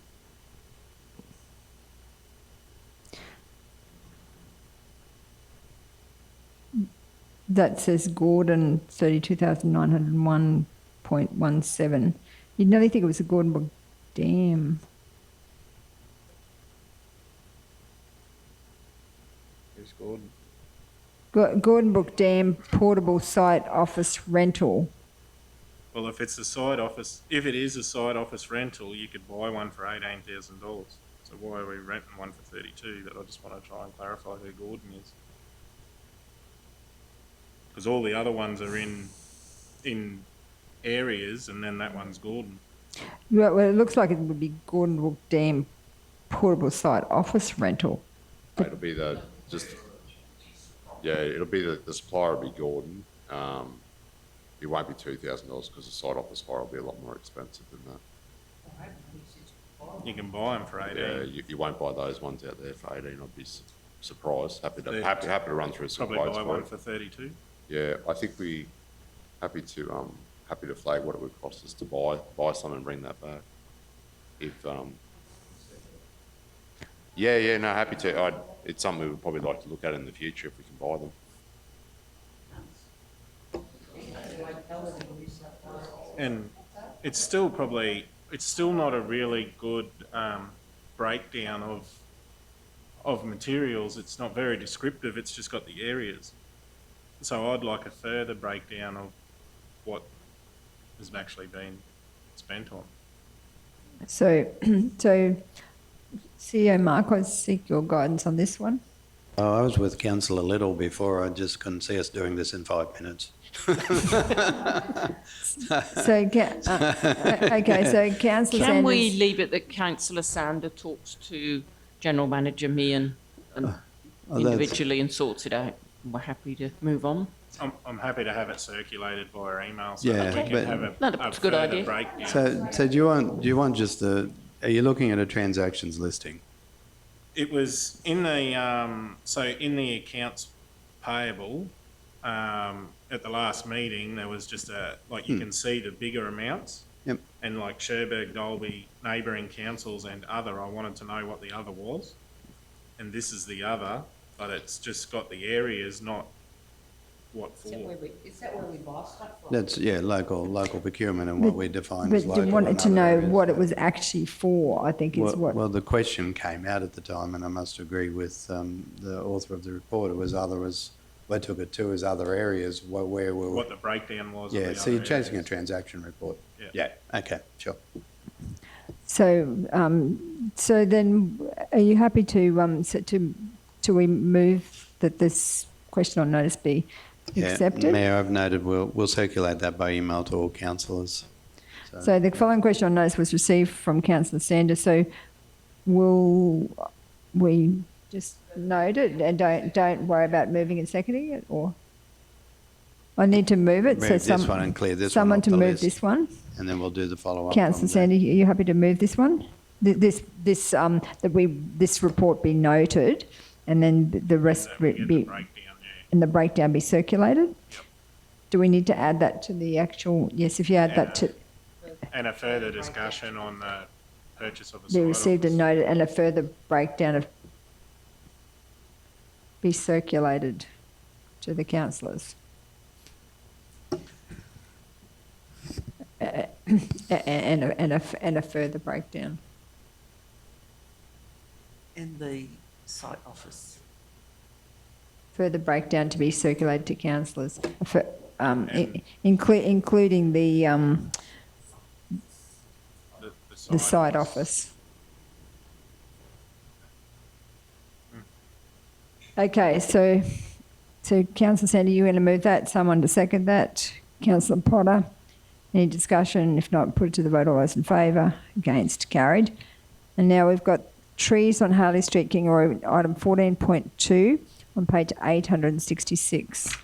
That says Gordon 32,901.17. You'd nearly think it was a Gordon Brook Dam. Who's Gordon? Gordon Brook Dam portable site office rental. Well, if it's a side office, if it is a side office rental, you could buy one for $18,000. So why are we renting one for 32? But I just want to try and clarify who Gordon is. Because all the other ones are in areas, and then that one's Gordon. Well, it looks like it would be Gordon Brook Dam portable site office rental. It'll be it'll be the supplier will be Gordon. It won't be $2,000 because the site office hire will be a lot more expensive than that. You can buy them for 18. Yeah, you won't buy those ones out there for 18. I'd be surprised. Happy to run through some Probably quotes buy for one it. for 32. Yeah, I think happy to flag what it would cost us to buy some and bring that back. If happy to. It's something we would probably like to look at in the future if we can buy them. And it's still not a really good breakdown of materials. It's not very descriptive. It's just got the areas. So I'd like a further breakdown of what has actually been spent on. So CEO Mark, I seek your guidance on this one. Oh, I was with Councillor Little before. I just couldn't see us doing this in 5 minutes. So Councillor Sanders. Can we leave it that Councillor Sander talks to General Manager Meehan individually and sorts it out? We're happy to move on. I'm happy to have it circulated via email so Yeah, that we can have a good further idea. breakdown. So do you want just are you looking at a transactions listing? It was in the in the accounts payable at the last meeting. There was just you can see the bigger amounts. Yep. And like Cherbourg, Dalby, neighbouring councils and other. I wanted to know what the other was, and this is the other, but it's just got the areas, not what for. Is that where we buy stuff from? That's local procurement and what we define as But local. you wanted in to other know areas. what it was actually for, I think is what. Well, the question came out at the time, and I must agree with the author of the report. It was I took it to as other areas where we were. What the breakdown was. Yeah, of the so you're other chasing a areas. transaction report. Yeah. Okay, sure. So then, are you happy to we move that this question on notice be accepted? Yeah, Mayor, I've noted we'll circulate that by email to all councillors. So the following question on notice was received from Councillor Sanders. So will we just note it and don't worry about moving and seconding it, or I need to move it? Move So this one and clear this someone one off to the move list. this one. And then we'll do the follow-up. Councillor Sandy, are you happy to move this one? This report be noted, and then the rest be and the breakdown be circulated. Do we need to add that to the actual? Yes, if you add that to. And a further discussion on purchase of a Be side received and office. noted, and a further breakdown of be circulated to the councillors. And a further breakdown. In the site office. Further breakdown to be circulated to councillors, And- including the The side office. Okay, so Councillor Sandy, you want to move that? Someone to second that? Councillor Potter? Any discussion? If not, put it to the vote. All those in favour? Against? Carried. And now we've got trees on Harley Street, Kingaroy, item 14.2 on page 866.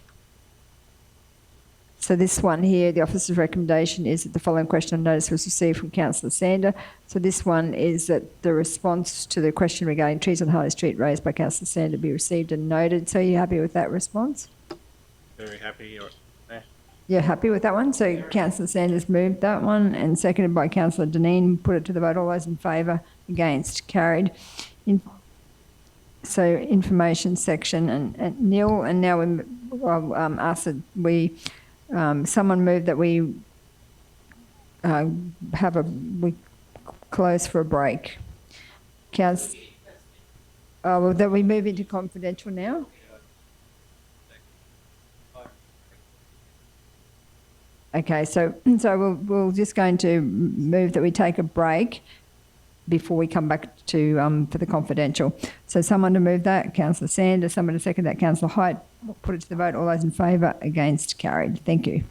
So this one here, the officer's recommendation is that the following question and notice was received from Councillor Sander. So this one is that the response to the question regarding trees on Harley Street raised by Councillor Sander be received and noted. So are you happy with that response? Very happy. You're happy with that one? So Councillor Sanders moved that one and seconded by Councillor Deneen. Put it to the vote. All those in favour? Against? Carried. So information section and nil. And now we ask that we, someone moved that we we close for a break. Well, that we move into confidential now? Okay, so we're just going to move that we take a break before we come back to for the confidential. So someone to move that, Councillor Sanders, someone to second that, Councillor Height. Put it to the vote. All those in favour? Against? Carried. Thank you.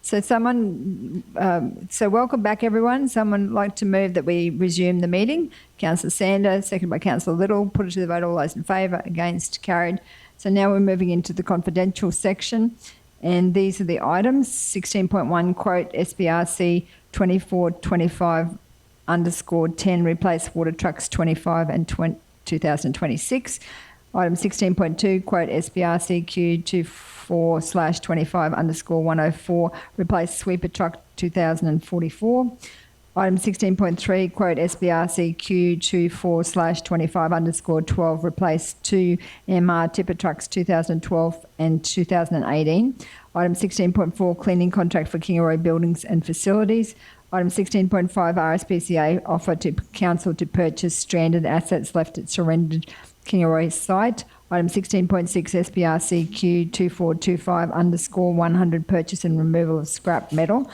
So welcome back everyone. Someone like to move that we resume the meeting? Councillor Sander, seconded by Councillor Little. Put it to the vote. All those in favour, against, carried. So now we're moving into the confidential section. And these are the items. 16.1, quote SBRC 2425 _10, replace water trucks 25 and 2026. Item 16.2, quote SBRCQ 24/25 _104, replace sweeper truck 2044. Item 16.3, quote SBRCQ 24/25 _12, replace 2 MR tipper trucks 2012 and 2018. Item 16.4, cleaning contract for Kingaroy Buildings and Facilities. Item 16.5, RSPCA offer to council to purchase stranded assets left at surrendered Kingaroy site. Item 16.6, SBRCQ 2425 _100, purchase and removal of scrap metal.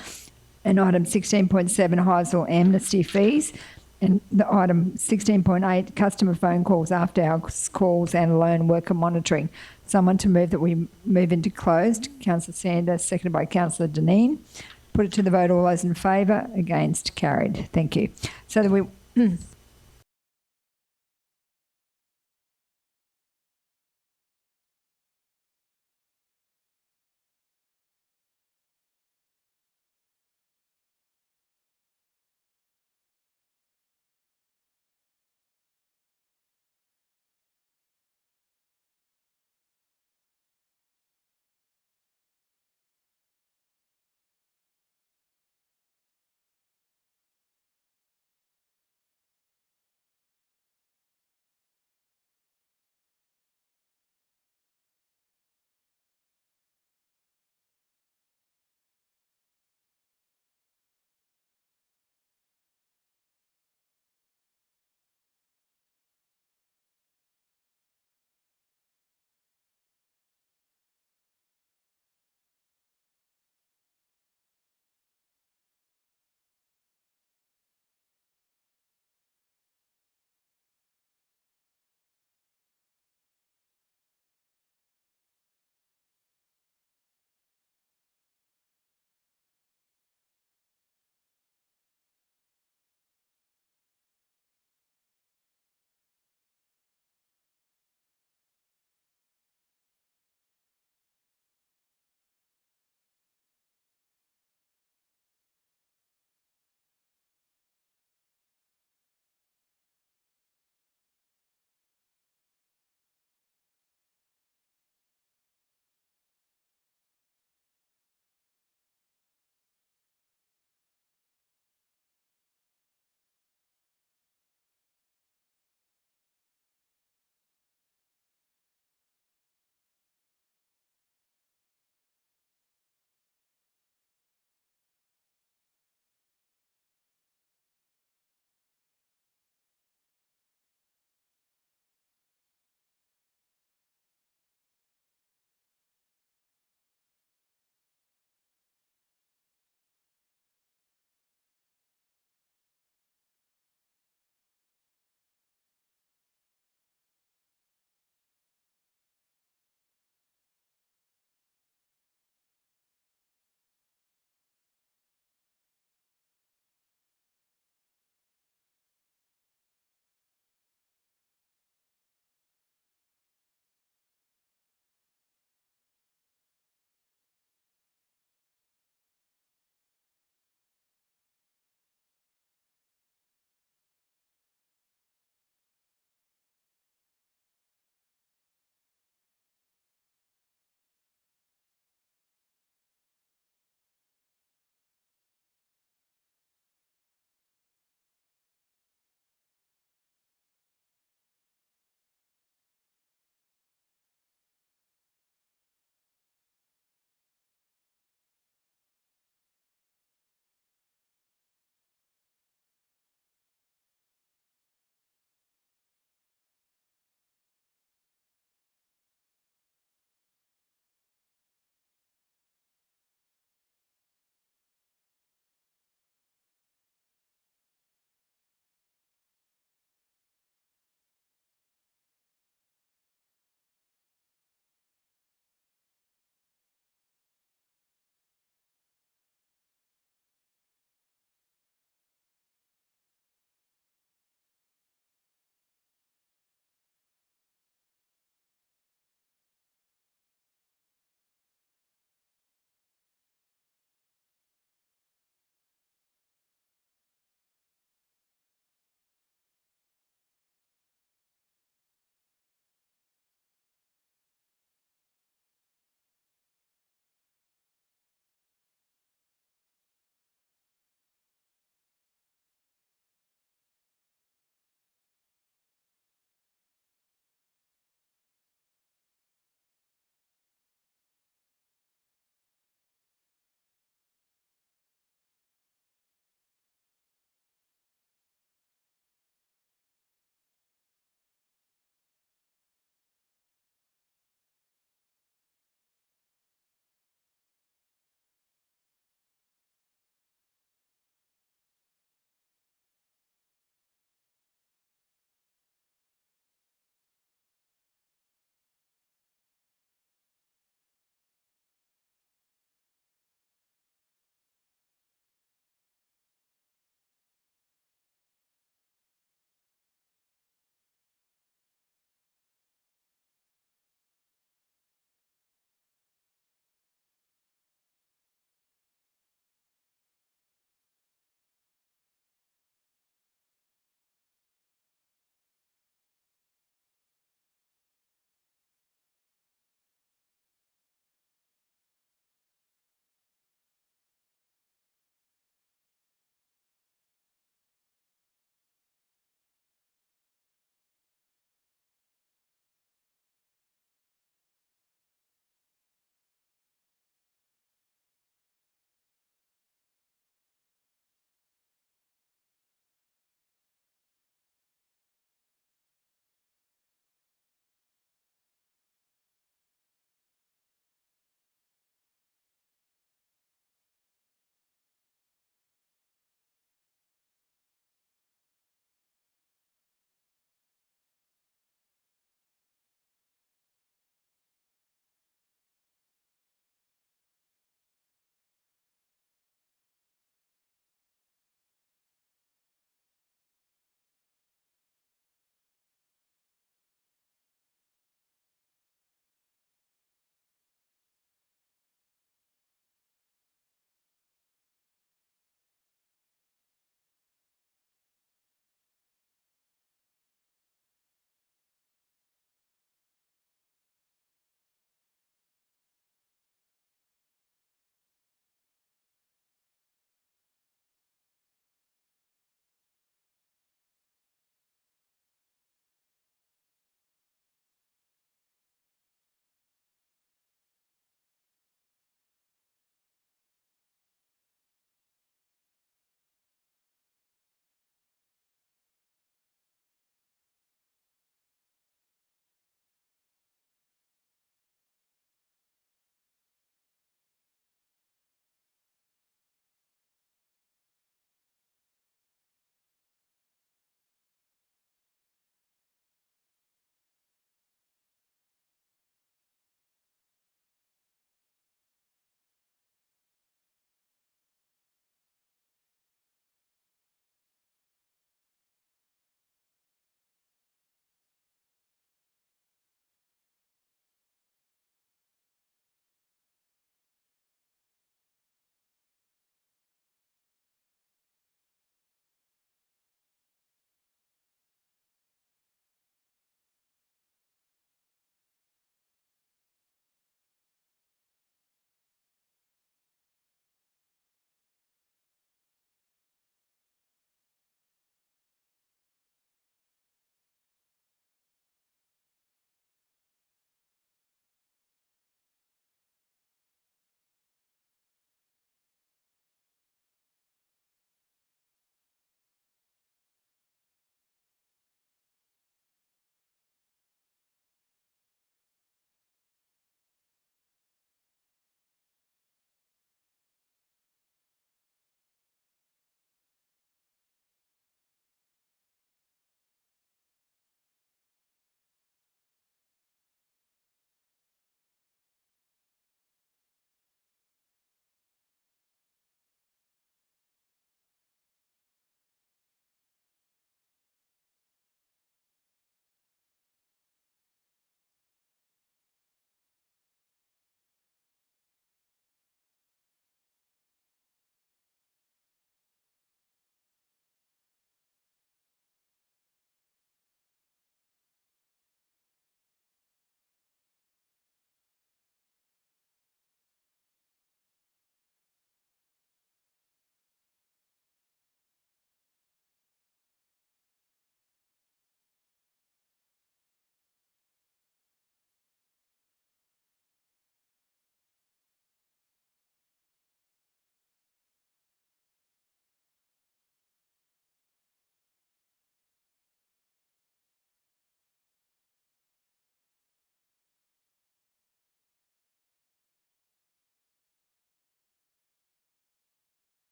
And item 16.7, Highsville amnesty fees. And the item 16.8, customer phone calls, after hours calls and lone worker monitoring. Someone to move that we move into closed. Councillor Sanders, seconded by Councillor Deneen. Put it to the vote. All those in favour, against, carried. Thank you. So that we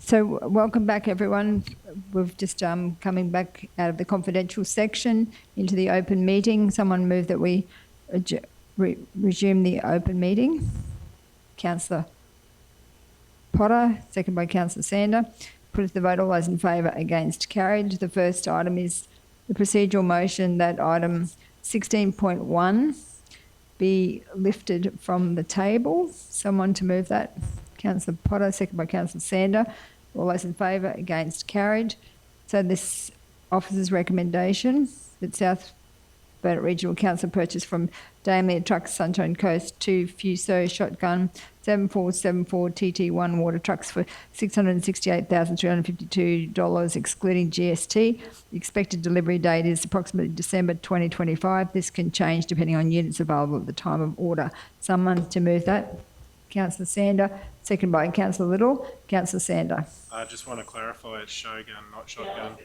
So welcome back, everyone. We've just coming back out of the confidential section into the open meeting. Someone move that we resume the open meeting. Councillor Potter, second by Councillor Sander. Put it to the vote. All those in favour, against, carried. The first item is the procedural motion that item 16.1 be lifted from the table. Someone to move that. Councillor Potter, second by Councillor Sander. All those in favour, against, carried. So this officer's recommendation that South Burnett Regional Council purchase from Daimler Trucks Sunshine Coast 2 Fuso shotgun 7474 TT1 water trucks for $668,352 excluding GST. The expected delivery date is approximately December 2025. This can change depending on units available at the time of order. Someone to move that. Councillor Sander, second by Councillor Little. Councillor Sander. I just want to clarify it's Shogun, not shotgun.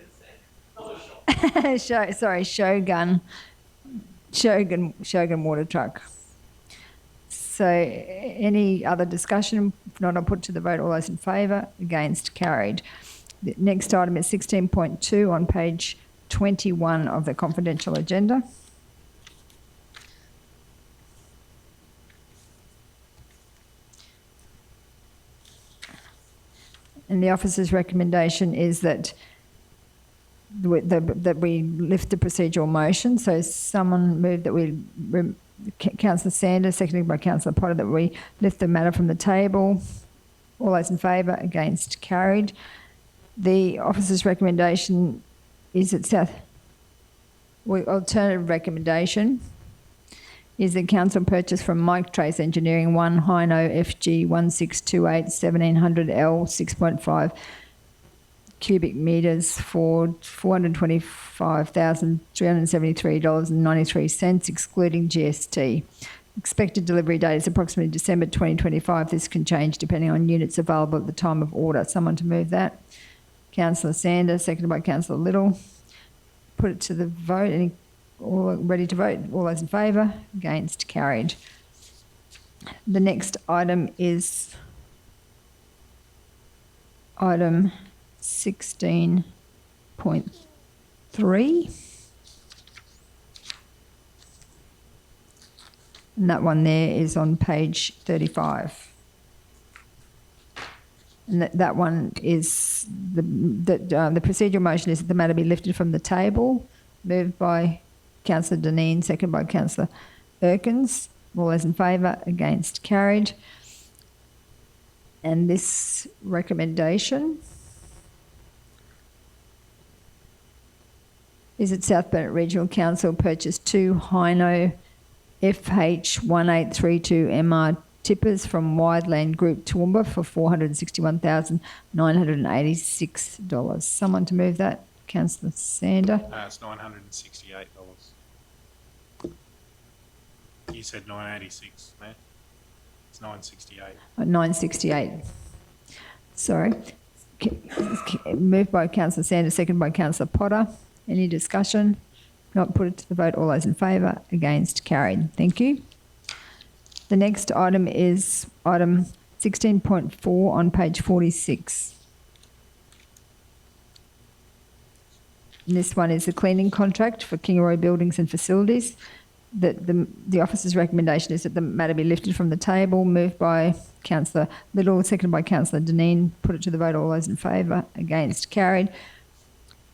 Shogun water truck. So any other discussion? If not, I'll put to the vote. All those in favour, against, carried. The next item is 16.2 on page 21 of the confidential agenda. And the officer's recommendation is that that we lift the procedural motion. So someone moved that we, Councillor Sanders, seconded by Councillor Potter, that we lift the matter from the table. All those in favour, against, carried. The officer's recommendation is that alternative recommendation is that council purchase from Mike Trace Engineering 1 Hino FG 1628 1700L 6.5 cubic metres for $425,373.93 excluding GST. Expected delivery date is approximately December 2025. This can change depending on units available at the time of order. Someone to move that. Councillor Sanders, seconded by Councillor Little. Put it to the vote. All ready to vote? All those in favour? Against? Carried. The next item is item 16.3. And that one there is on page 35. And that one is the procedural motion is that the matter be lifted from the table. Moved by Councillor Dineen, second by Councillor Erkins. All those in favour, against, carried. And this recommendation is that South Burnett Regional Council purchase 2 Hino FH1832MR tippers from Wideland Group Toowoomba for $461,986. Someone to move that? Councillor Sander. It's $968. You said 986, Matt. It's 968. 968. Sorry. Moved by Councillor Sander, second by Councillor Potter. Any discussion? Not put it to the vote. All those in favour, against, carried. Thank you. The next item is item 16.4 on page 46. And this one is the cleaning contract for Kingaroy Buildings and Facilities. The officer's recommendation is that the matter be lifted from the table. Moved by Councillor Little, seconded by Councillor Dineen. Put it to the vote. All those in favour, against, carried.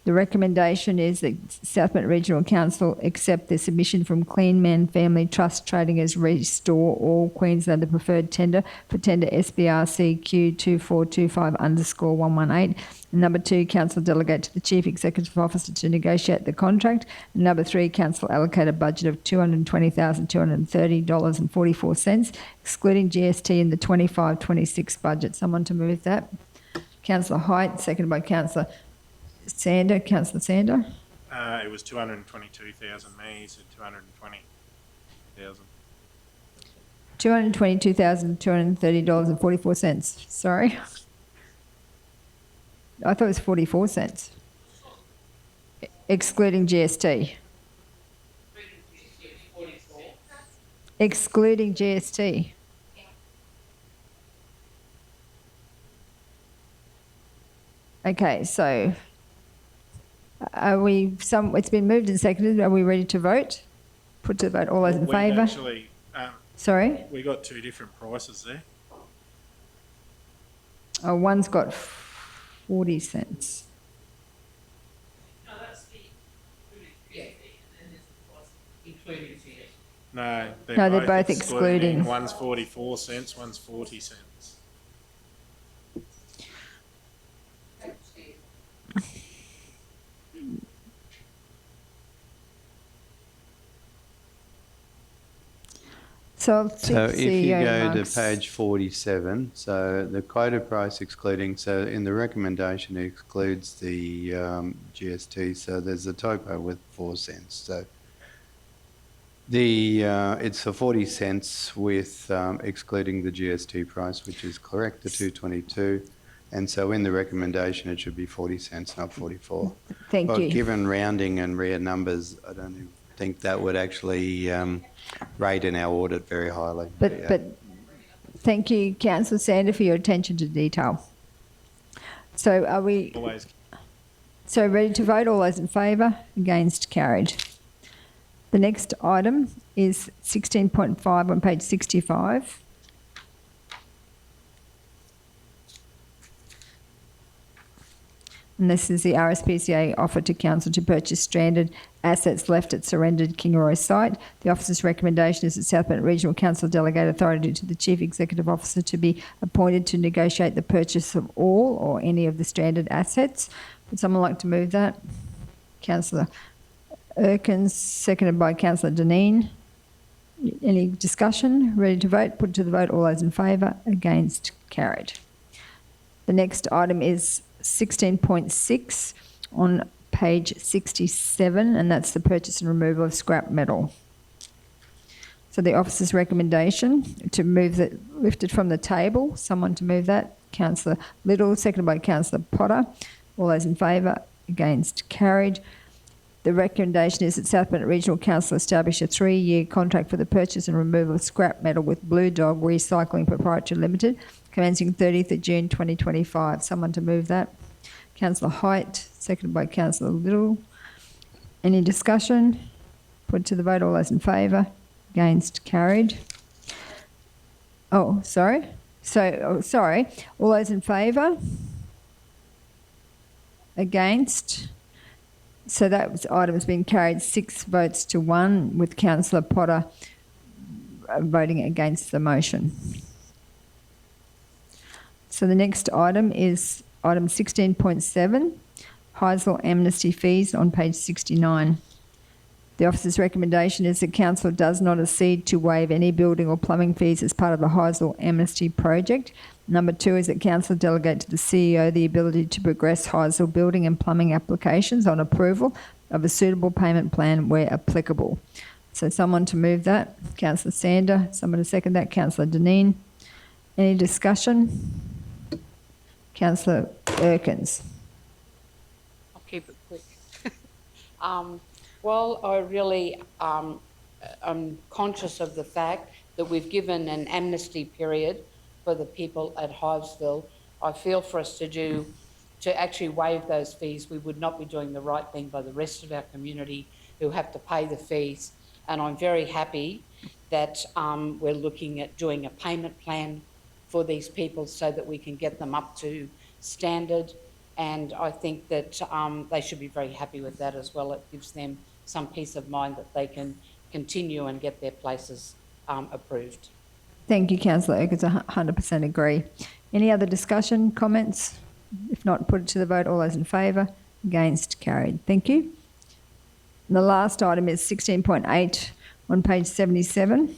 The recommendation is that South Burnett Regional Council accept the submission from Clean Man Family Trust trading as Restore All Queensland the preferred tender for tender SBRC Q2425_118. And number 2, Council delegate to the Chief Executive Officer to negotiate the contract. And number 3, Council allocate a budget of $220,230.44, excluding GST in the 25-26 budget. Someone to move that. Councillor Height, seconded by Councillor Sander. Councillor Sander. It was 222,000. Me said 220,000. $222,230.44. Sorry. I thought it was 44 cents. Excluding GST. Excluding GST. Okay, so it's been moved and seconded. Are we ready to vote? Put to the vote. All those in We've favour? actually, Sorry? we got two different prices there. Oh, one's got 40 cents. No, that's the including and then there's the price including CS. No, They're both excluding. One's 44 cents, one's 40 cents. So I'll So seek if you CEO go to Marks. page 47, so the quoted price excluding, so in the recommendation it excludes the GST, so there's a typo with 4 cents. So it's for 40 cents with excluding the GST price, which is correct, the 222. And so in the recommendation, it should be 40 cents, not 44. Thank But you. given rounding and rare numbers, I don't even think that would actually rate in our audit very highly. But thank you, Councillor Sander, for your attention to detail. So are we ready to vote? All those in favour? Against? Carried. The next item is 16.5 on page 65. And this is the RSPCA offer to Council to purchase stranded assets left at surrendered Kingaroy site. The officer's recommendation is that South Bennett Regional Council delegate authority to the Chief Executive Officer to be appointed to negotiate the purchase of all or any of the stranded assets. Would someone like to move that? Councillor Erkins, seconded by Councillor Dineen. Any discussion? Ready to vote? Put to the vote. All those in favour? Against? Carried. The next item is 16.6 on page 67, and that's the purchase and removal of scrap metal. So the officer's recommendation to move that, lifted from the table. Someone to move that. Councillor Little, seconded by Councillor Potter. All those in favour? Against? Carried. The recommendation is that South Bennett Regional Council establish a 3-year contract for the purchase and removal of scrap metal with Blue Dog Recycling Proprietary Limited, commencing 30th of June 2025. Someone to move that. Councillor Height, seconded by Councillor Little. Any discussion? Put to the vote. All those in favour? Against? Carried. Oh, sorry. Sorry. All those in favour? Against? So that item has been carried 6 votes to 1, with Councillor Potter voting against the motion. So the next item is item 16.7, Heisel amnesty fees on page 69. The officer's recommendation is that Council does not accede to waive any building or plumbing fees as part of the Heisel amnesty project. Number 2 is that Council delegate to the CEO the ability to progress Heisel building and plumbing applications on approval of a suitable payment plan where applicable. So someone to move that. Councillor Sander. Someone to second that. Councillor Dineen. Any discussion? Councillor Erkins. I'll keep it quick. Well, I really am conscious of the fact that we've given an amnesty period for the people at Hivesville. I feel for us to actually waive those fees, we would not be doing the right thing by the rest of our community who have to pay the fees. And I'm very happy that we're looking at doing a payment plan for these people so that we can get them up to standard. And I think that they should be very happy with that as well. It gives them some peace of mind that they can continue and get their places approved. Thank you, Councillor Erkins. I 100% agree. Any other discussion, comments? If not, put it to the vote. All those in favour? Against? Carried. Thank you. And the last item is 16.8 on page 77.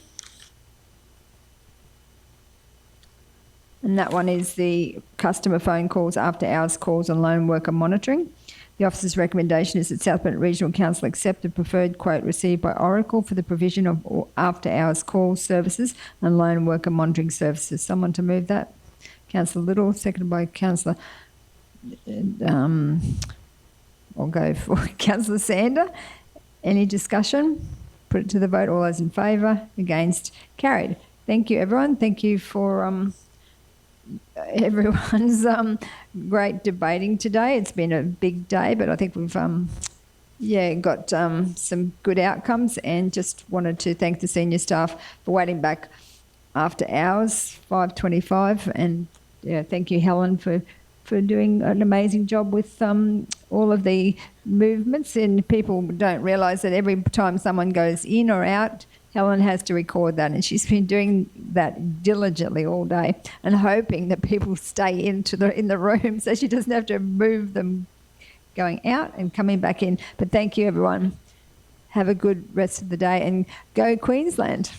And that one is the customer phone calls, after hours calls and lone worker monitoring. The officer's recommendation is that South Bennett Regional Council accept a preferred quote received by Oracle for the provision of after hours call services and lone worker monitoring services. Someone to move that? Councillor Little, seconded by Councillor, I'll go for Councillor Sander. Any discussion? Put it to the vote. All those in favour? Against? Carried. Thank you, everyone. Thank you for everyone's great debating today. It's been a big day, but I think we've got some good outcomes, and just wanted to thank the senior staff for waiting back after hours, 5:25, and thank you, Helen, for doing an amazing job with all of the movements. And people don't realise that every time someone goes in or out, Helen has to record that, and she's been doing that diligently all day and hoping that people stay in the room so she doesn't have to move them going out and coming back in. But thank you, everyone. Have a good rest of the day, and go Queensland.